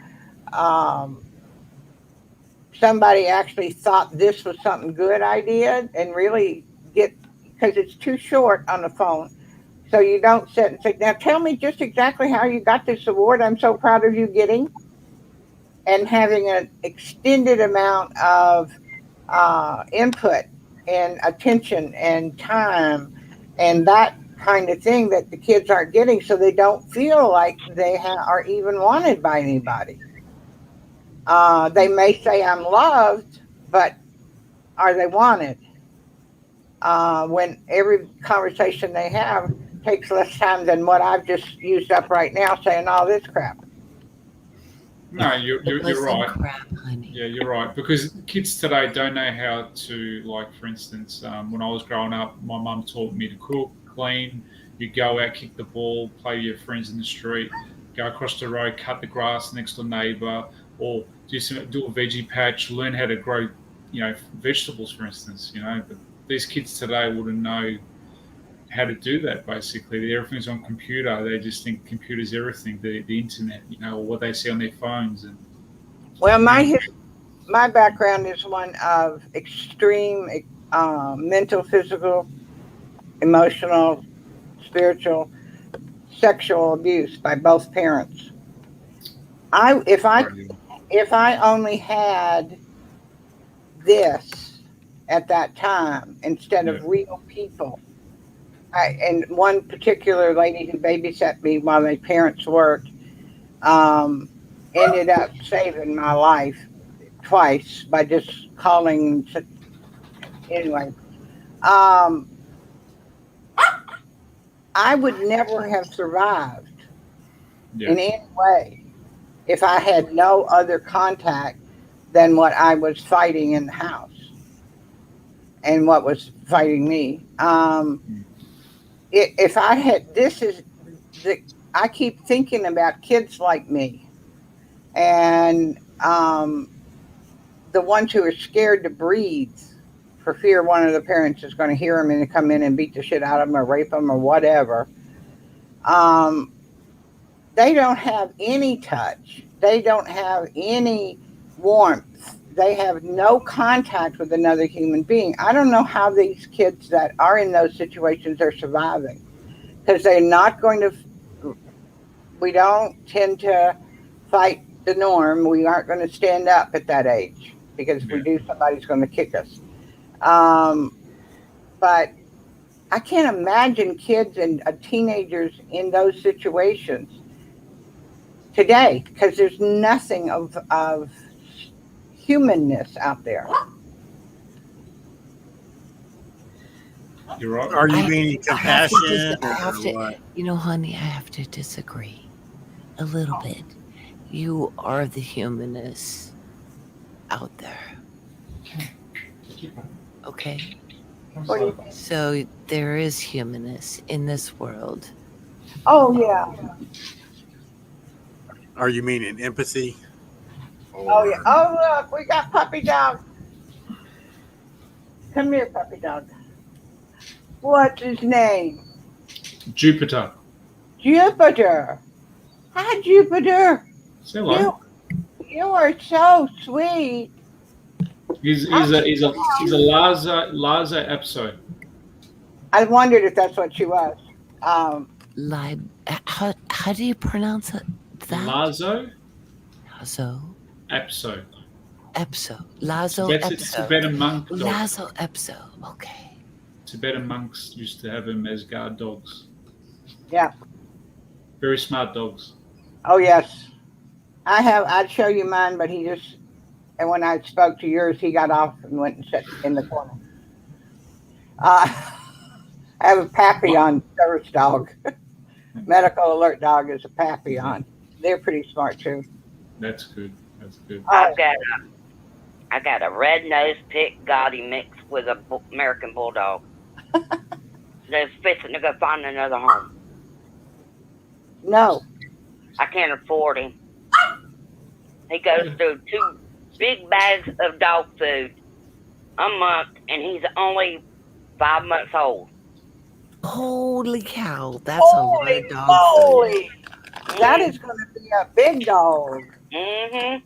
um, somebody actually thought this was something good I did, and really get, because it's too short on the phone. So you don't sit and say, now tell me just exactly how you got this award. I'm so proud of you getting, and having an extended amount of input and attention and time and that kind of thing that the kids aren't getting, so they don't feel like they are even wanted by anybody. They may say I'm loved, but are they wanted? When every conversation they have takes less time than what I've just used up right now saying all this crap. No, you're right. Crap, honey. Yeah, you're right. Because kids today don't know how to, like, for instance, when I was growing up, my mum taught me to cook, clean. You go out, kick the ball, play with your friends in the street, go across the road, cut the grass next door neighbour, or do a veggie patch, learn how to grow, vegetables, for instance. But these kids today wouldn't know how to do that. Basically, everything's on computer. They just think computer's everything, the internet, or what they see on their phones. And Well, my background is one of extreme mental, physical, emotional, spiritual, sexual abuse by both parents. If I only had this at that time instead of real people. And one particular lady who babysat me while my parents worked ended up saving my life twice by just calling. Anyway, I would never have survived in any way if I had no other contact than what I was fighting in the house and what was fighting me. If I had, I keep thinking about kids like me, and the ones who are scared to breathe for fear one of the parents is going to hear them and come in and beat the shit out of them or rape them or whatever. They don't have any touch. They don't have any warmth. They have no contact with another human being. I don't know how these kids that are in those situations are surviving, because they're not going to, we don't tend to fight the norm. We aren't going to stand up at that age, because if we do, somebody's going to kick us. But I can't imagine kids and teenagers in those situations today, because there's nothing of humanness out there. You're right. Are you meaning compassion what? Honey, I have to disagree a little bit. You are the humanist out there. Okay? So there is humanness in this world. Oh, yeah. Are you meaning empathy? Oh, yeah. Oh, look, we got puppy dog. Come here, puppy dog. What's his name? Jupiter. Jupiter. Hi, Jupiter. Say hello. You are so sweet. He's a Laza episode. I wondered if that's what she was. How do you pronounce it? Lazo. Epso. Epso. Lazo Epso. Tibetan monk dog. Lazo Epso. Okay. Tibetan monks used to have him as guard dogs. Yeah. Very smart dogs. Oh, yes. I'd show you mine, but and when I spoke to yours, he got off and went and sat in the corner. I have a Papillon service dog. Medical alert dog is a Papillon. They're pretty smart too. That's good. That's good. I got a red-nosed pit Gotti mixed with a American Bulldog. They're fixing to go find another home. No. I can't afford him. He goes through 2 big bags of dog food a month, and he's only 5 months old. Holy cow, that's a lot Holy of dog food. moly! That is going to be a big dog. Mm-hmm.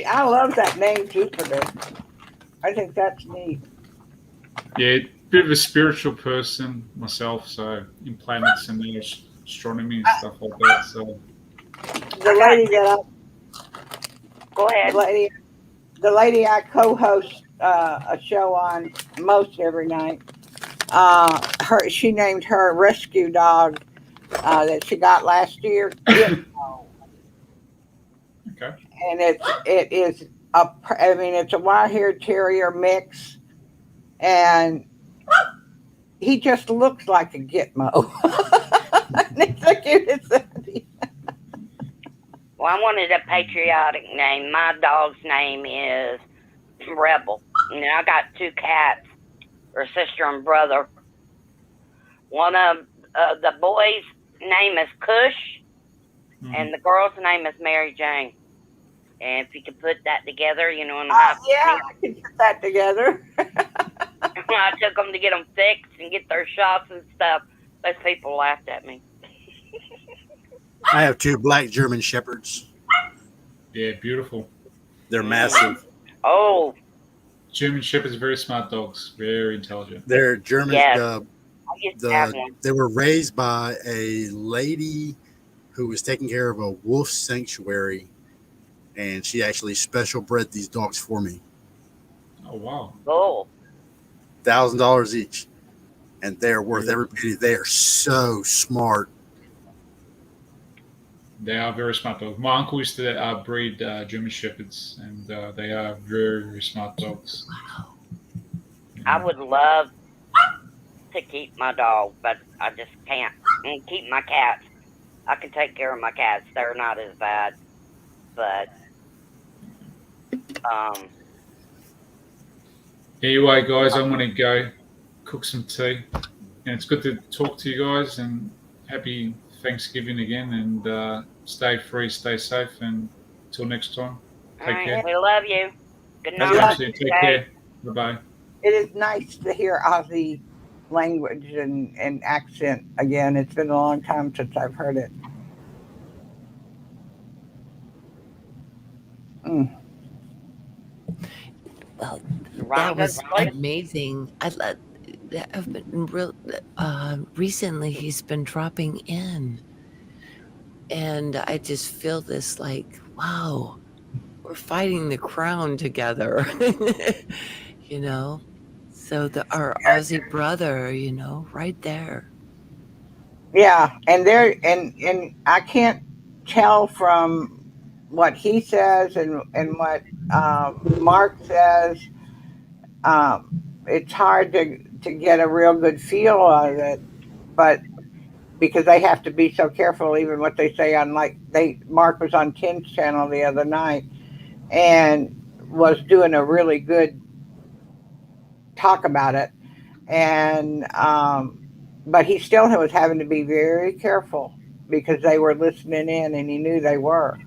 I love that name, Jupiter. I think that's neat. Yeah, bit of a spiritual person myself, so in planets and astronomy and stuff like that. So The lady that Go ahead. the lady I co-host a show on most every night. She named her rescue dog that she got last year. okay. And it is it's a wire-haired terrier mix, and he just looks like a Gitmo. It's the cutest thing. Well, I wanted a patriotic name. My dog's name is Rebel. I got 2 cats, or sister and brother. One of the boys' name is Kush, and the girl's name is Mary Jane. And if you can put that together, in a high Yeah, I can put that together. I took them to get them fixed and get their shots and stuff. Those people laughed at me. I have 2 black German Shepherds. Yeah, beautiful. They're massive. Oh. German Shepherds are very smart dogs, very intelligent. They're German. Yes. They were raised by a lady who was taking care of a wolf sanctuary, and she actually special bred these dogs for me. Oh wow! Oh, $1,000 each, and they're worth every penny. They are so smart. They are very smart dogs. My uncle used to breed German Shepherds, and they are very, very smart dogs. I would love to keep my dog, but I just can't. And keep my cats. I can take care of my cats. They're not as bad, but Anyway, guys, I'm going to go cook some tea, and it's good to talk to you guys. And happy Thanksgiving again, and stay free, stay safe, and until next time, take care. We love you. Good night. Absolutely. Take care. Bye bye. It is nice to hear Aussie language and accent again. It's been a long time since I've heard it. Well, that was amazing. I've been recently he's been dropping in, and I just feel this like, wow, we're fighting the crown together. So our Aussie brother, right there. Yeah, and I can't tell from what he says and what Mark says. It's hard to get a real good feel of it, but because they have to be so careful, even what they say on Mark was on Tim's channel the other night and was doing a really good talk about it, and but he still was having to be very careful because they were listening in, and he knew they were.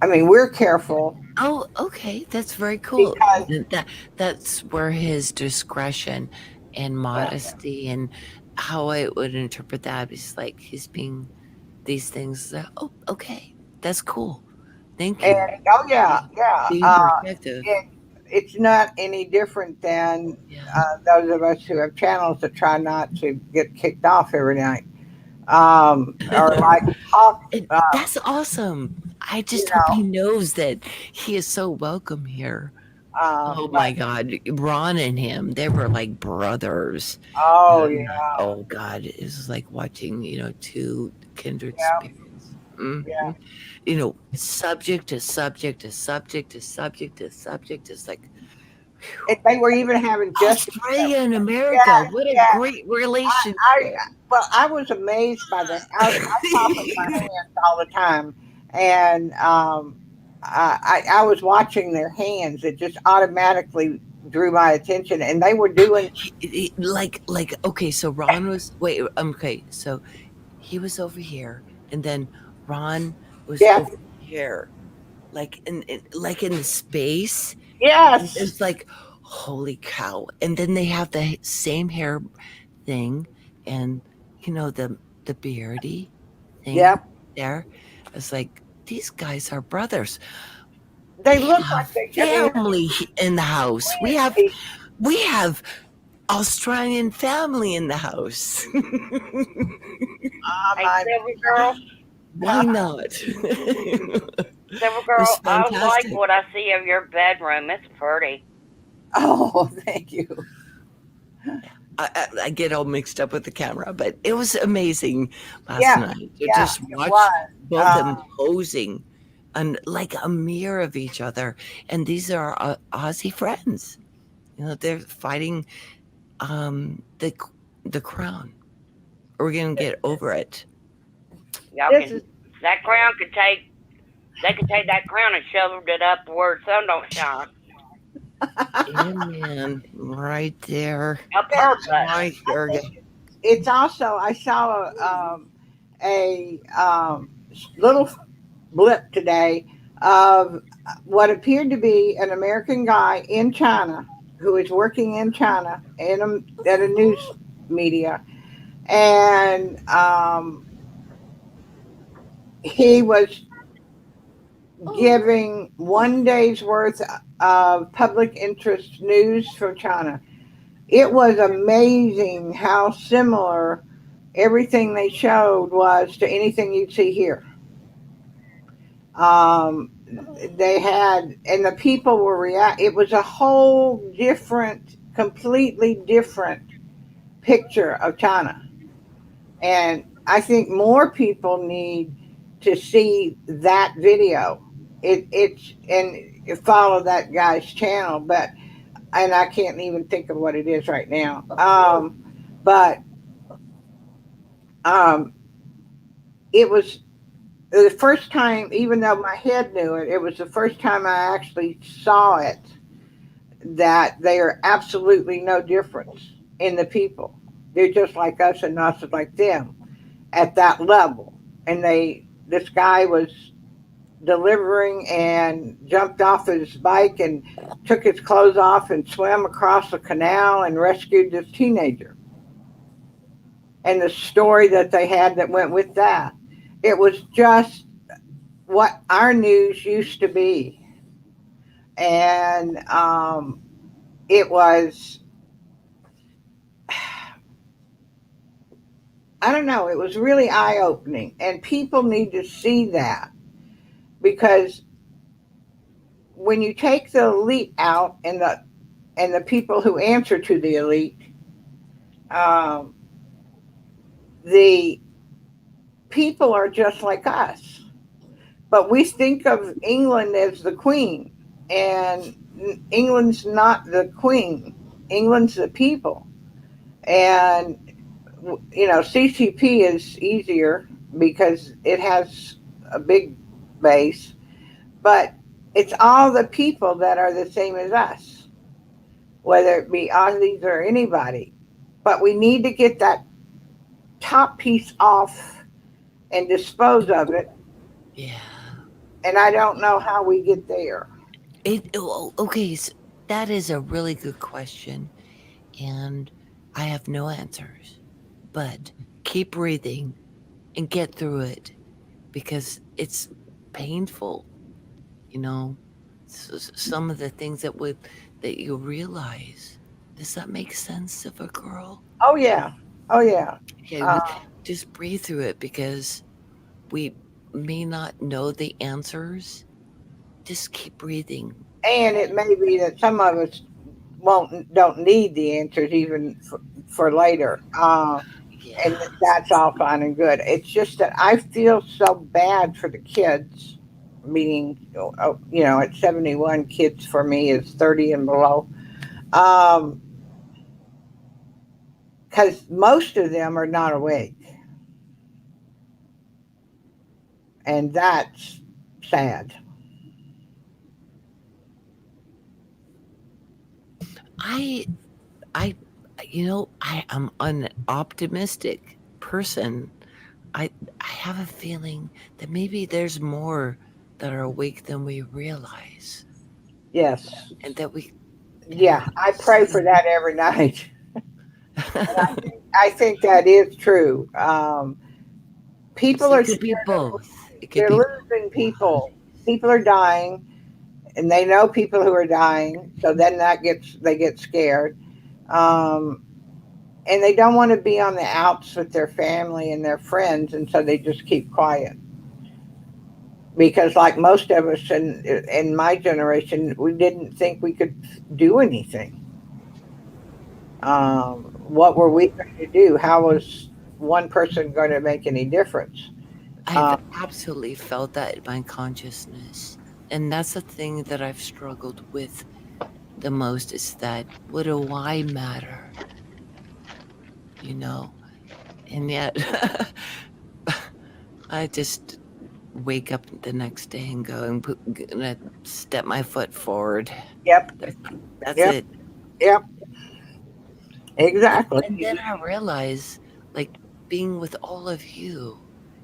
We're careful. Oh, okay, that's very cool. That's where his discretion and modesty and how I would interpret that is like he's being these things. Oh, okay, that's cool. Thank you. And, Being protective. It's not any different than those of us who have channels that try not to get kicked off every night. Or like talk. That's awesome. I just hope he knows that he is so welcome here. Oh my God, Ron and him, they were like brothers. Oh yeah. Oh God, it was like watching, 2 kindred spirits. Yeah. Subject to subject to subject to subject to subject is like They were even having just Australia and America. yeah, What a yeah. great relationship. Well, I was amazed by that. I talk with my hands all the time, and I was watching their hands. It just automatically drew my attention, and they were doing like okay, so Ron was okay, so he was over here, and then Ron was yeah, over here, like like in the space. And yes, it's like, holy cow! And then they have the same hair thing, and the beardy thing yep. there. It's like these guys are brothers. They We look have like they. I mean, family in the house. We have Australian family in the house. Hey, Silver Girl. Why not? Silver It Girl, was I like fantastic. what I see of your bedroom. It's pretty. Oh, thank you. I get all mixed up with the camera, but it was amazing last Yeah, night to yeah, just it watch was. both of them posing and like a mirror of each other. And these are Aussie friends. They're fighting the crown. We're gonna get over it. Y'all This can. is That crown could take. They could take that crown and shovel it up where the sun don't shine. Amen. Right there. A purpose. Right there. it's also I saw a little blip today of what appeared to be an American guy in China who is working in China at a news media, and he was giving 1 day's worth of public interest news from China. It was amazing how similar everything they showed was to anything you'd see here. Um, they had, and the people were It was a whole different, completely different picture of China. And I think more people need to see that video. It's and follow that guy's channel, and I can't even think of what it is right now. But um, it was the first time, even though my head knew it, it was the first time I actually saw it, that they are absolutely no difference in the people. They're just like us and us is like them at that level. And this guy was delivering and jumped off his bike and took his clothes off and swam across the canal and rescued this teenager. And the story that they had that went with that, it was just what our news used to be. And it was, I don't know, it was really eye opening. And people need to see that, because when you take the elite out and the people who answer to the elite, um, the people are just like us. But we think of England as the queen, and England's not the queen. England's the people. And, CCP is easier because it has a big base, but it's all the people that are the same as us, whether it be Aussies or anybody. But we need to get that top piece off and dispose of it. Yeah. And I don't know how we get there. Okay, so that is a really good question, and I have no answers. But keep breathing and get through it, because it's painful. Some of the things that you realize. Does that make sense of a girl? Oh yeah, oh yeah. Okay, just breathe through it, because we may not know the answers. Just keep breathing. And it may be that some of us don't need the answers even for later. And that's all fine and good. It's just that I feel so bad for the kids. Meaning, at 71, kids for me is 30 and below. Um, because most of them are not awake, and that's sad. I I I am an optimistic person. I have a feeling that maybe there's more that are awake than we realize, Yes. and that we Yeah, I pray for that every night. I think that is true. People it are could be scared of both. losing. It could They're be losing people. People are dying, and they know people who are dying. So then they get scared, um, and they don't want to be on the outs with their family and their friends, and so they just keep quiet. Because, like most of us in my generation, we didn't think we could do anything. What were we going to do? How was one person going to make any difference? I've Uh, absolutely felt that in my consciousness. And that's the thing that I've struggled with the most is that what do I matter? You know? And yet I just wake up the next day and go and gonna step my foot forward. yep, That's yep, it. yep, exactly. And then I realize like being with all of you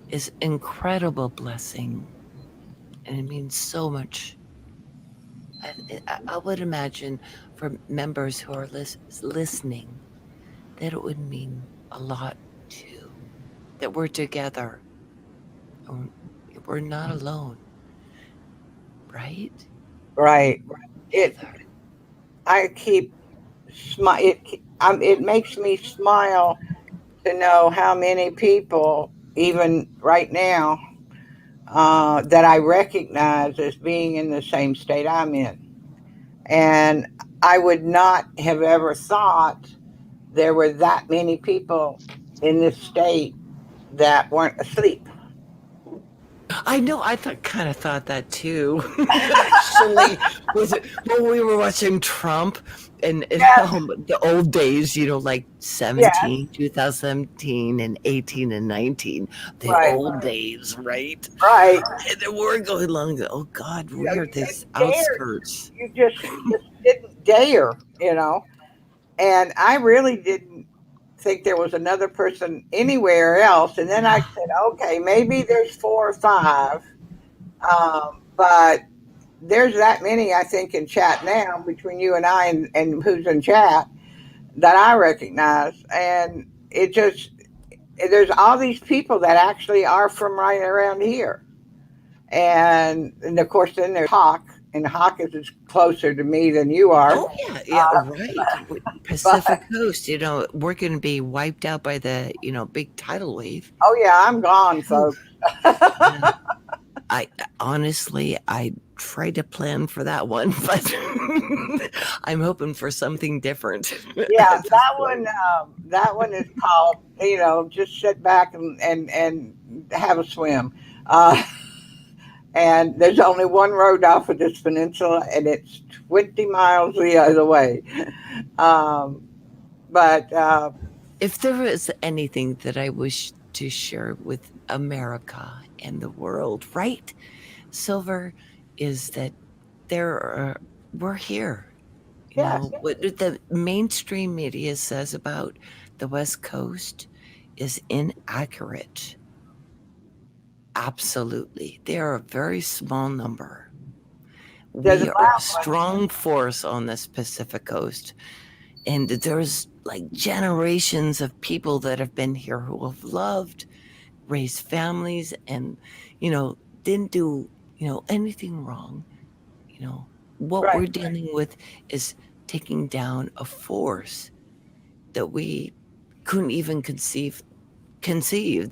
is incredible blessing. And it means so much. I would imagine for members who are listening that it would mean a lot too. That we're together. and We're not alone, right? Right. It. Together. I keep smile. It makes me smile to know how many people, even right now, that I recognize as being in the same state I'm in. And I would not have ever thought there were that many people in this state that weren't asleep. I know. Kind of thought that too. Actually, was it when we were watching Trump and Yes, the old days? Like yes, 2017, and 18 and 19. The right, old days, right? right. And then we're going along. Oh God, You know, we are you this didn't dare. outskirts. You just didn't dare. And I really didn't think there was another person anywhere else. And then I said, okay, maybe there's four or five, but there's that many, I think, in chat now between you and I and who's in chat that I recognize. And there's all these people that actually are from right around here. And of course, then there's Hawk, and Hawk is closer to me than you are. Oh yeah, yeah, right. But Pacific Coast. We're going to be wiped out by the big tidal wave. oh yeah, I'm gone, Oof. folks. Yeah. I honestly, I tried to plan for that one, but I'm hoping for something different. Yeah, At this point. that one is called, just sit back and have a swim. Uh, and there's only one road off of this peninsula, and it's 20 miles the other way. Um, but If there was anything that I wish to share with America and the world, right, Silver, is that we're here. yes, What the mainstream media says about the West Coast is inaccurate. Absolutely. They are a very small number. there's We a are a loud one. strong force on this Pacific Coast. And there's like generations of people that have been here who have loved, raised families, and, didn't do, anything wrong. What Right. we're dealing with is taking down a force that we couldn't even conceive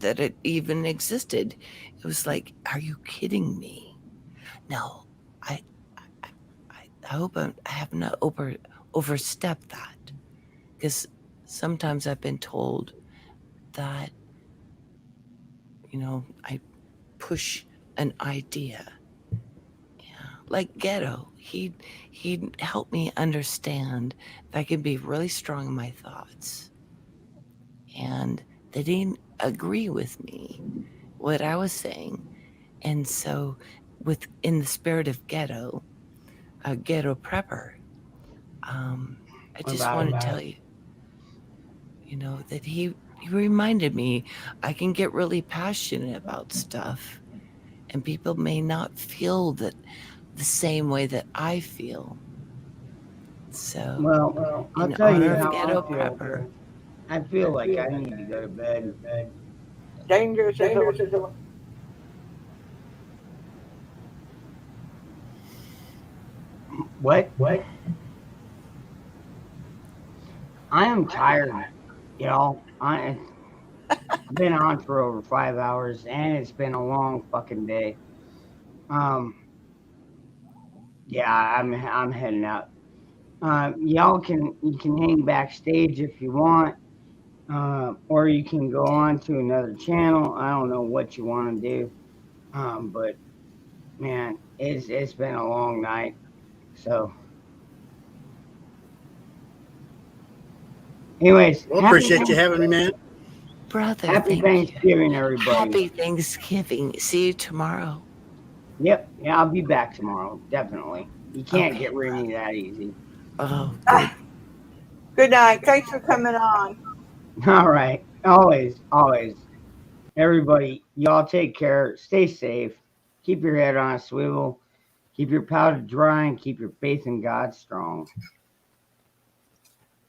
that it even existed. It was like, are you kidding me? No, I I hope I have not overstepped that, because sometimes I've been told that I push an idea. Yeah, like Ghetto, he'd help me understand that I could be really strong in my thoughts, and they didn't agree with me what I was saying, and so in the spirit of Ghetto, a Ghetto prepper, I just want to tell you, that he reminded me I can get really passionate about stuff, and people may not feel that the same way that I feel. So, Well, I'll in tell you honor of how Ghetto I feel. Prepper, I feel like I need to go to bed. Dangerous is a What? I am tired. I've been on for over 5 hours, and it's been a long fucking day. Yeah, I'm heading out. You can hang backstage if you want, or you can go on to another channel. I don't know what you want to do, but man, it's been a long night. So, anyways, Well, appreciate you having me, man. brother, Happy thank Thanksgiving, you. everybody. Happy Thanksgiving. See you tomorrow. Yep, yeah, I'll be back tomorrow. Definitely. You can't Okay, get rid of me that easy. Oh, good. good night. Thanks for coming on. All right, always. Everybody, y'all take care. Stay safe. Keep your head on a swivel. Keep your powder dry and keep your faith in God strong.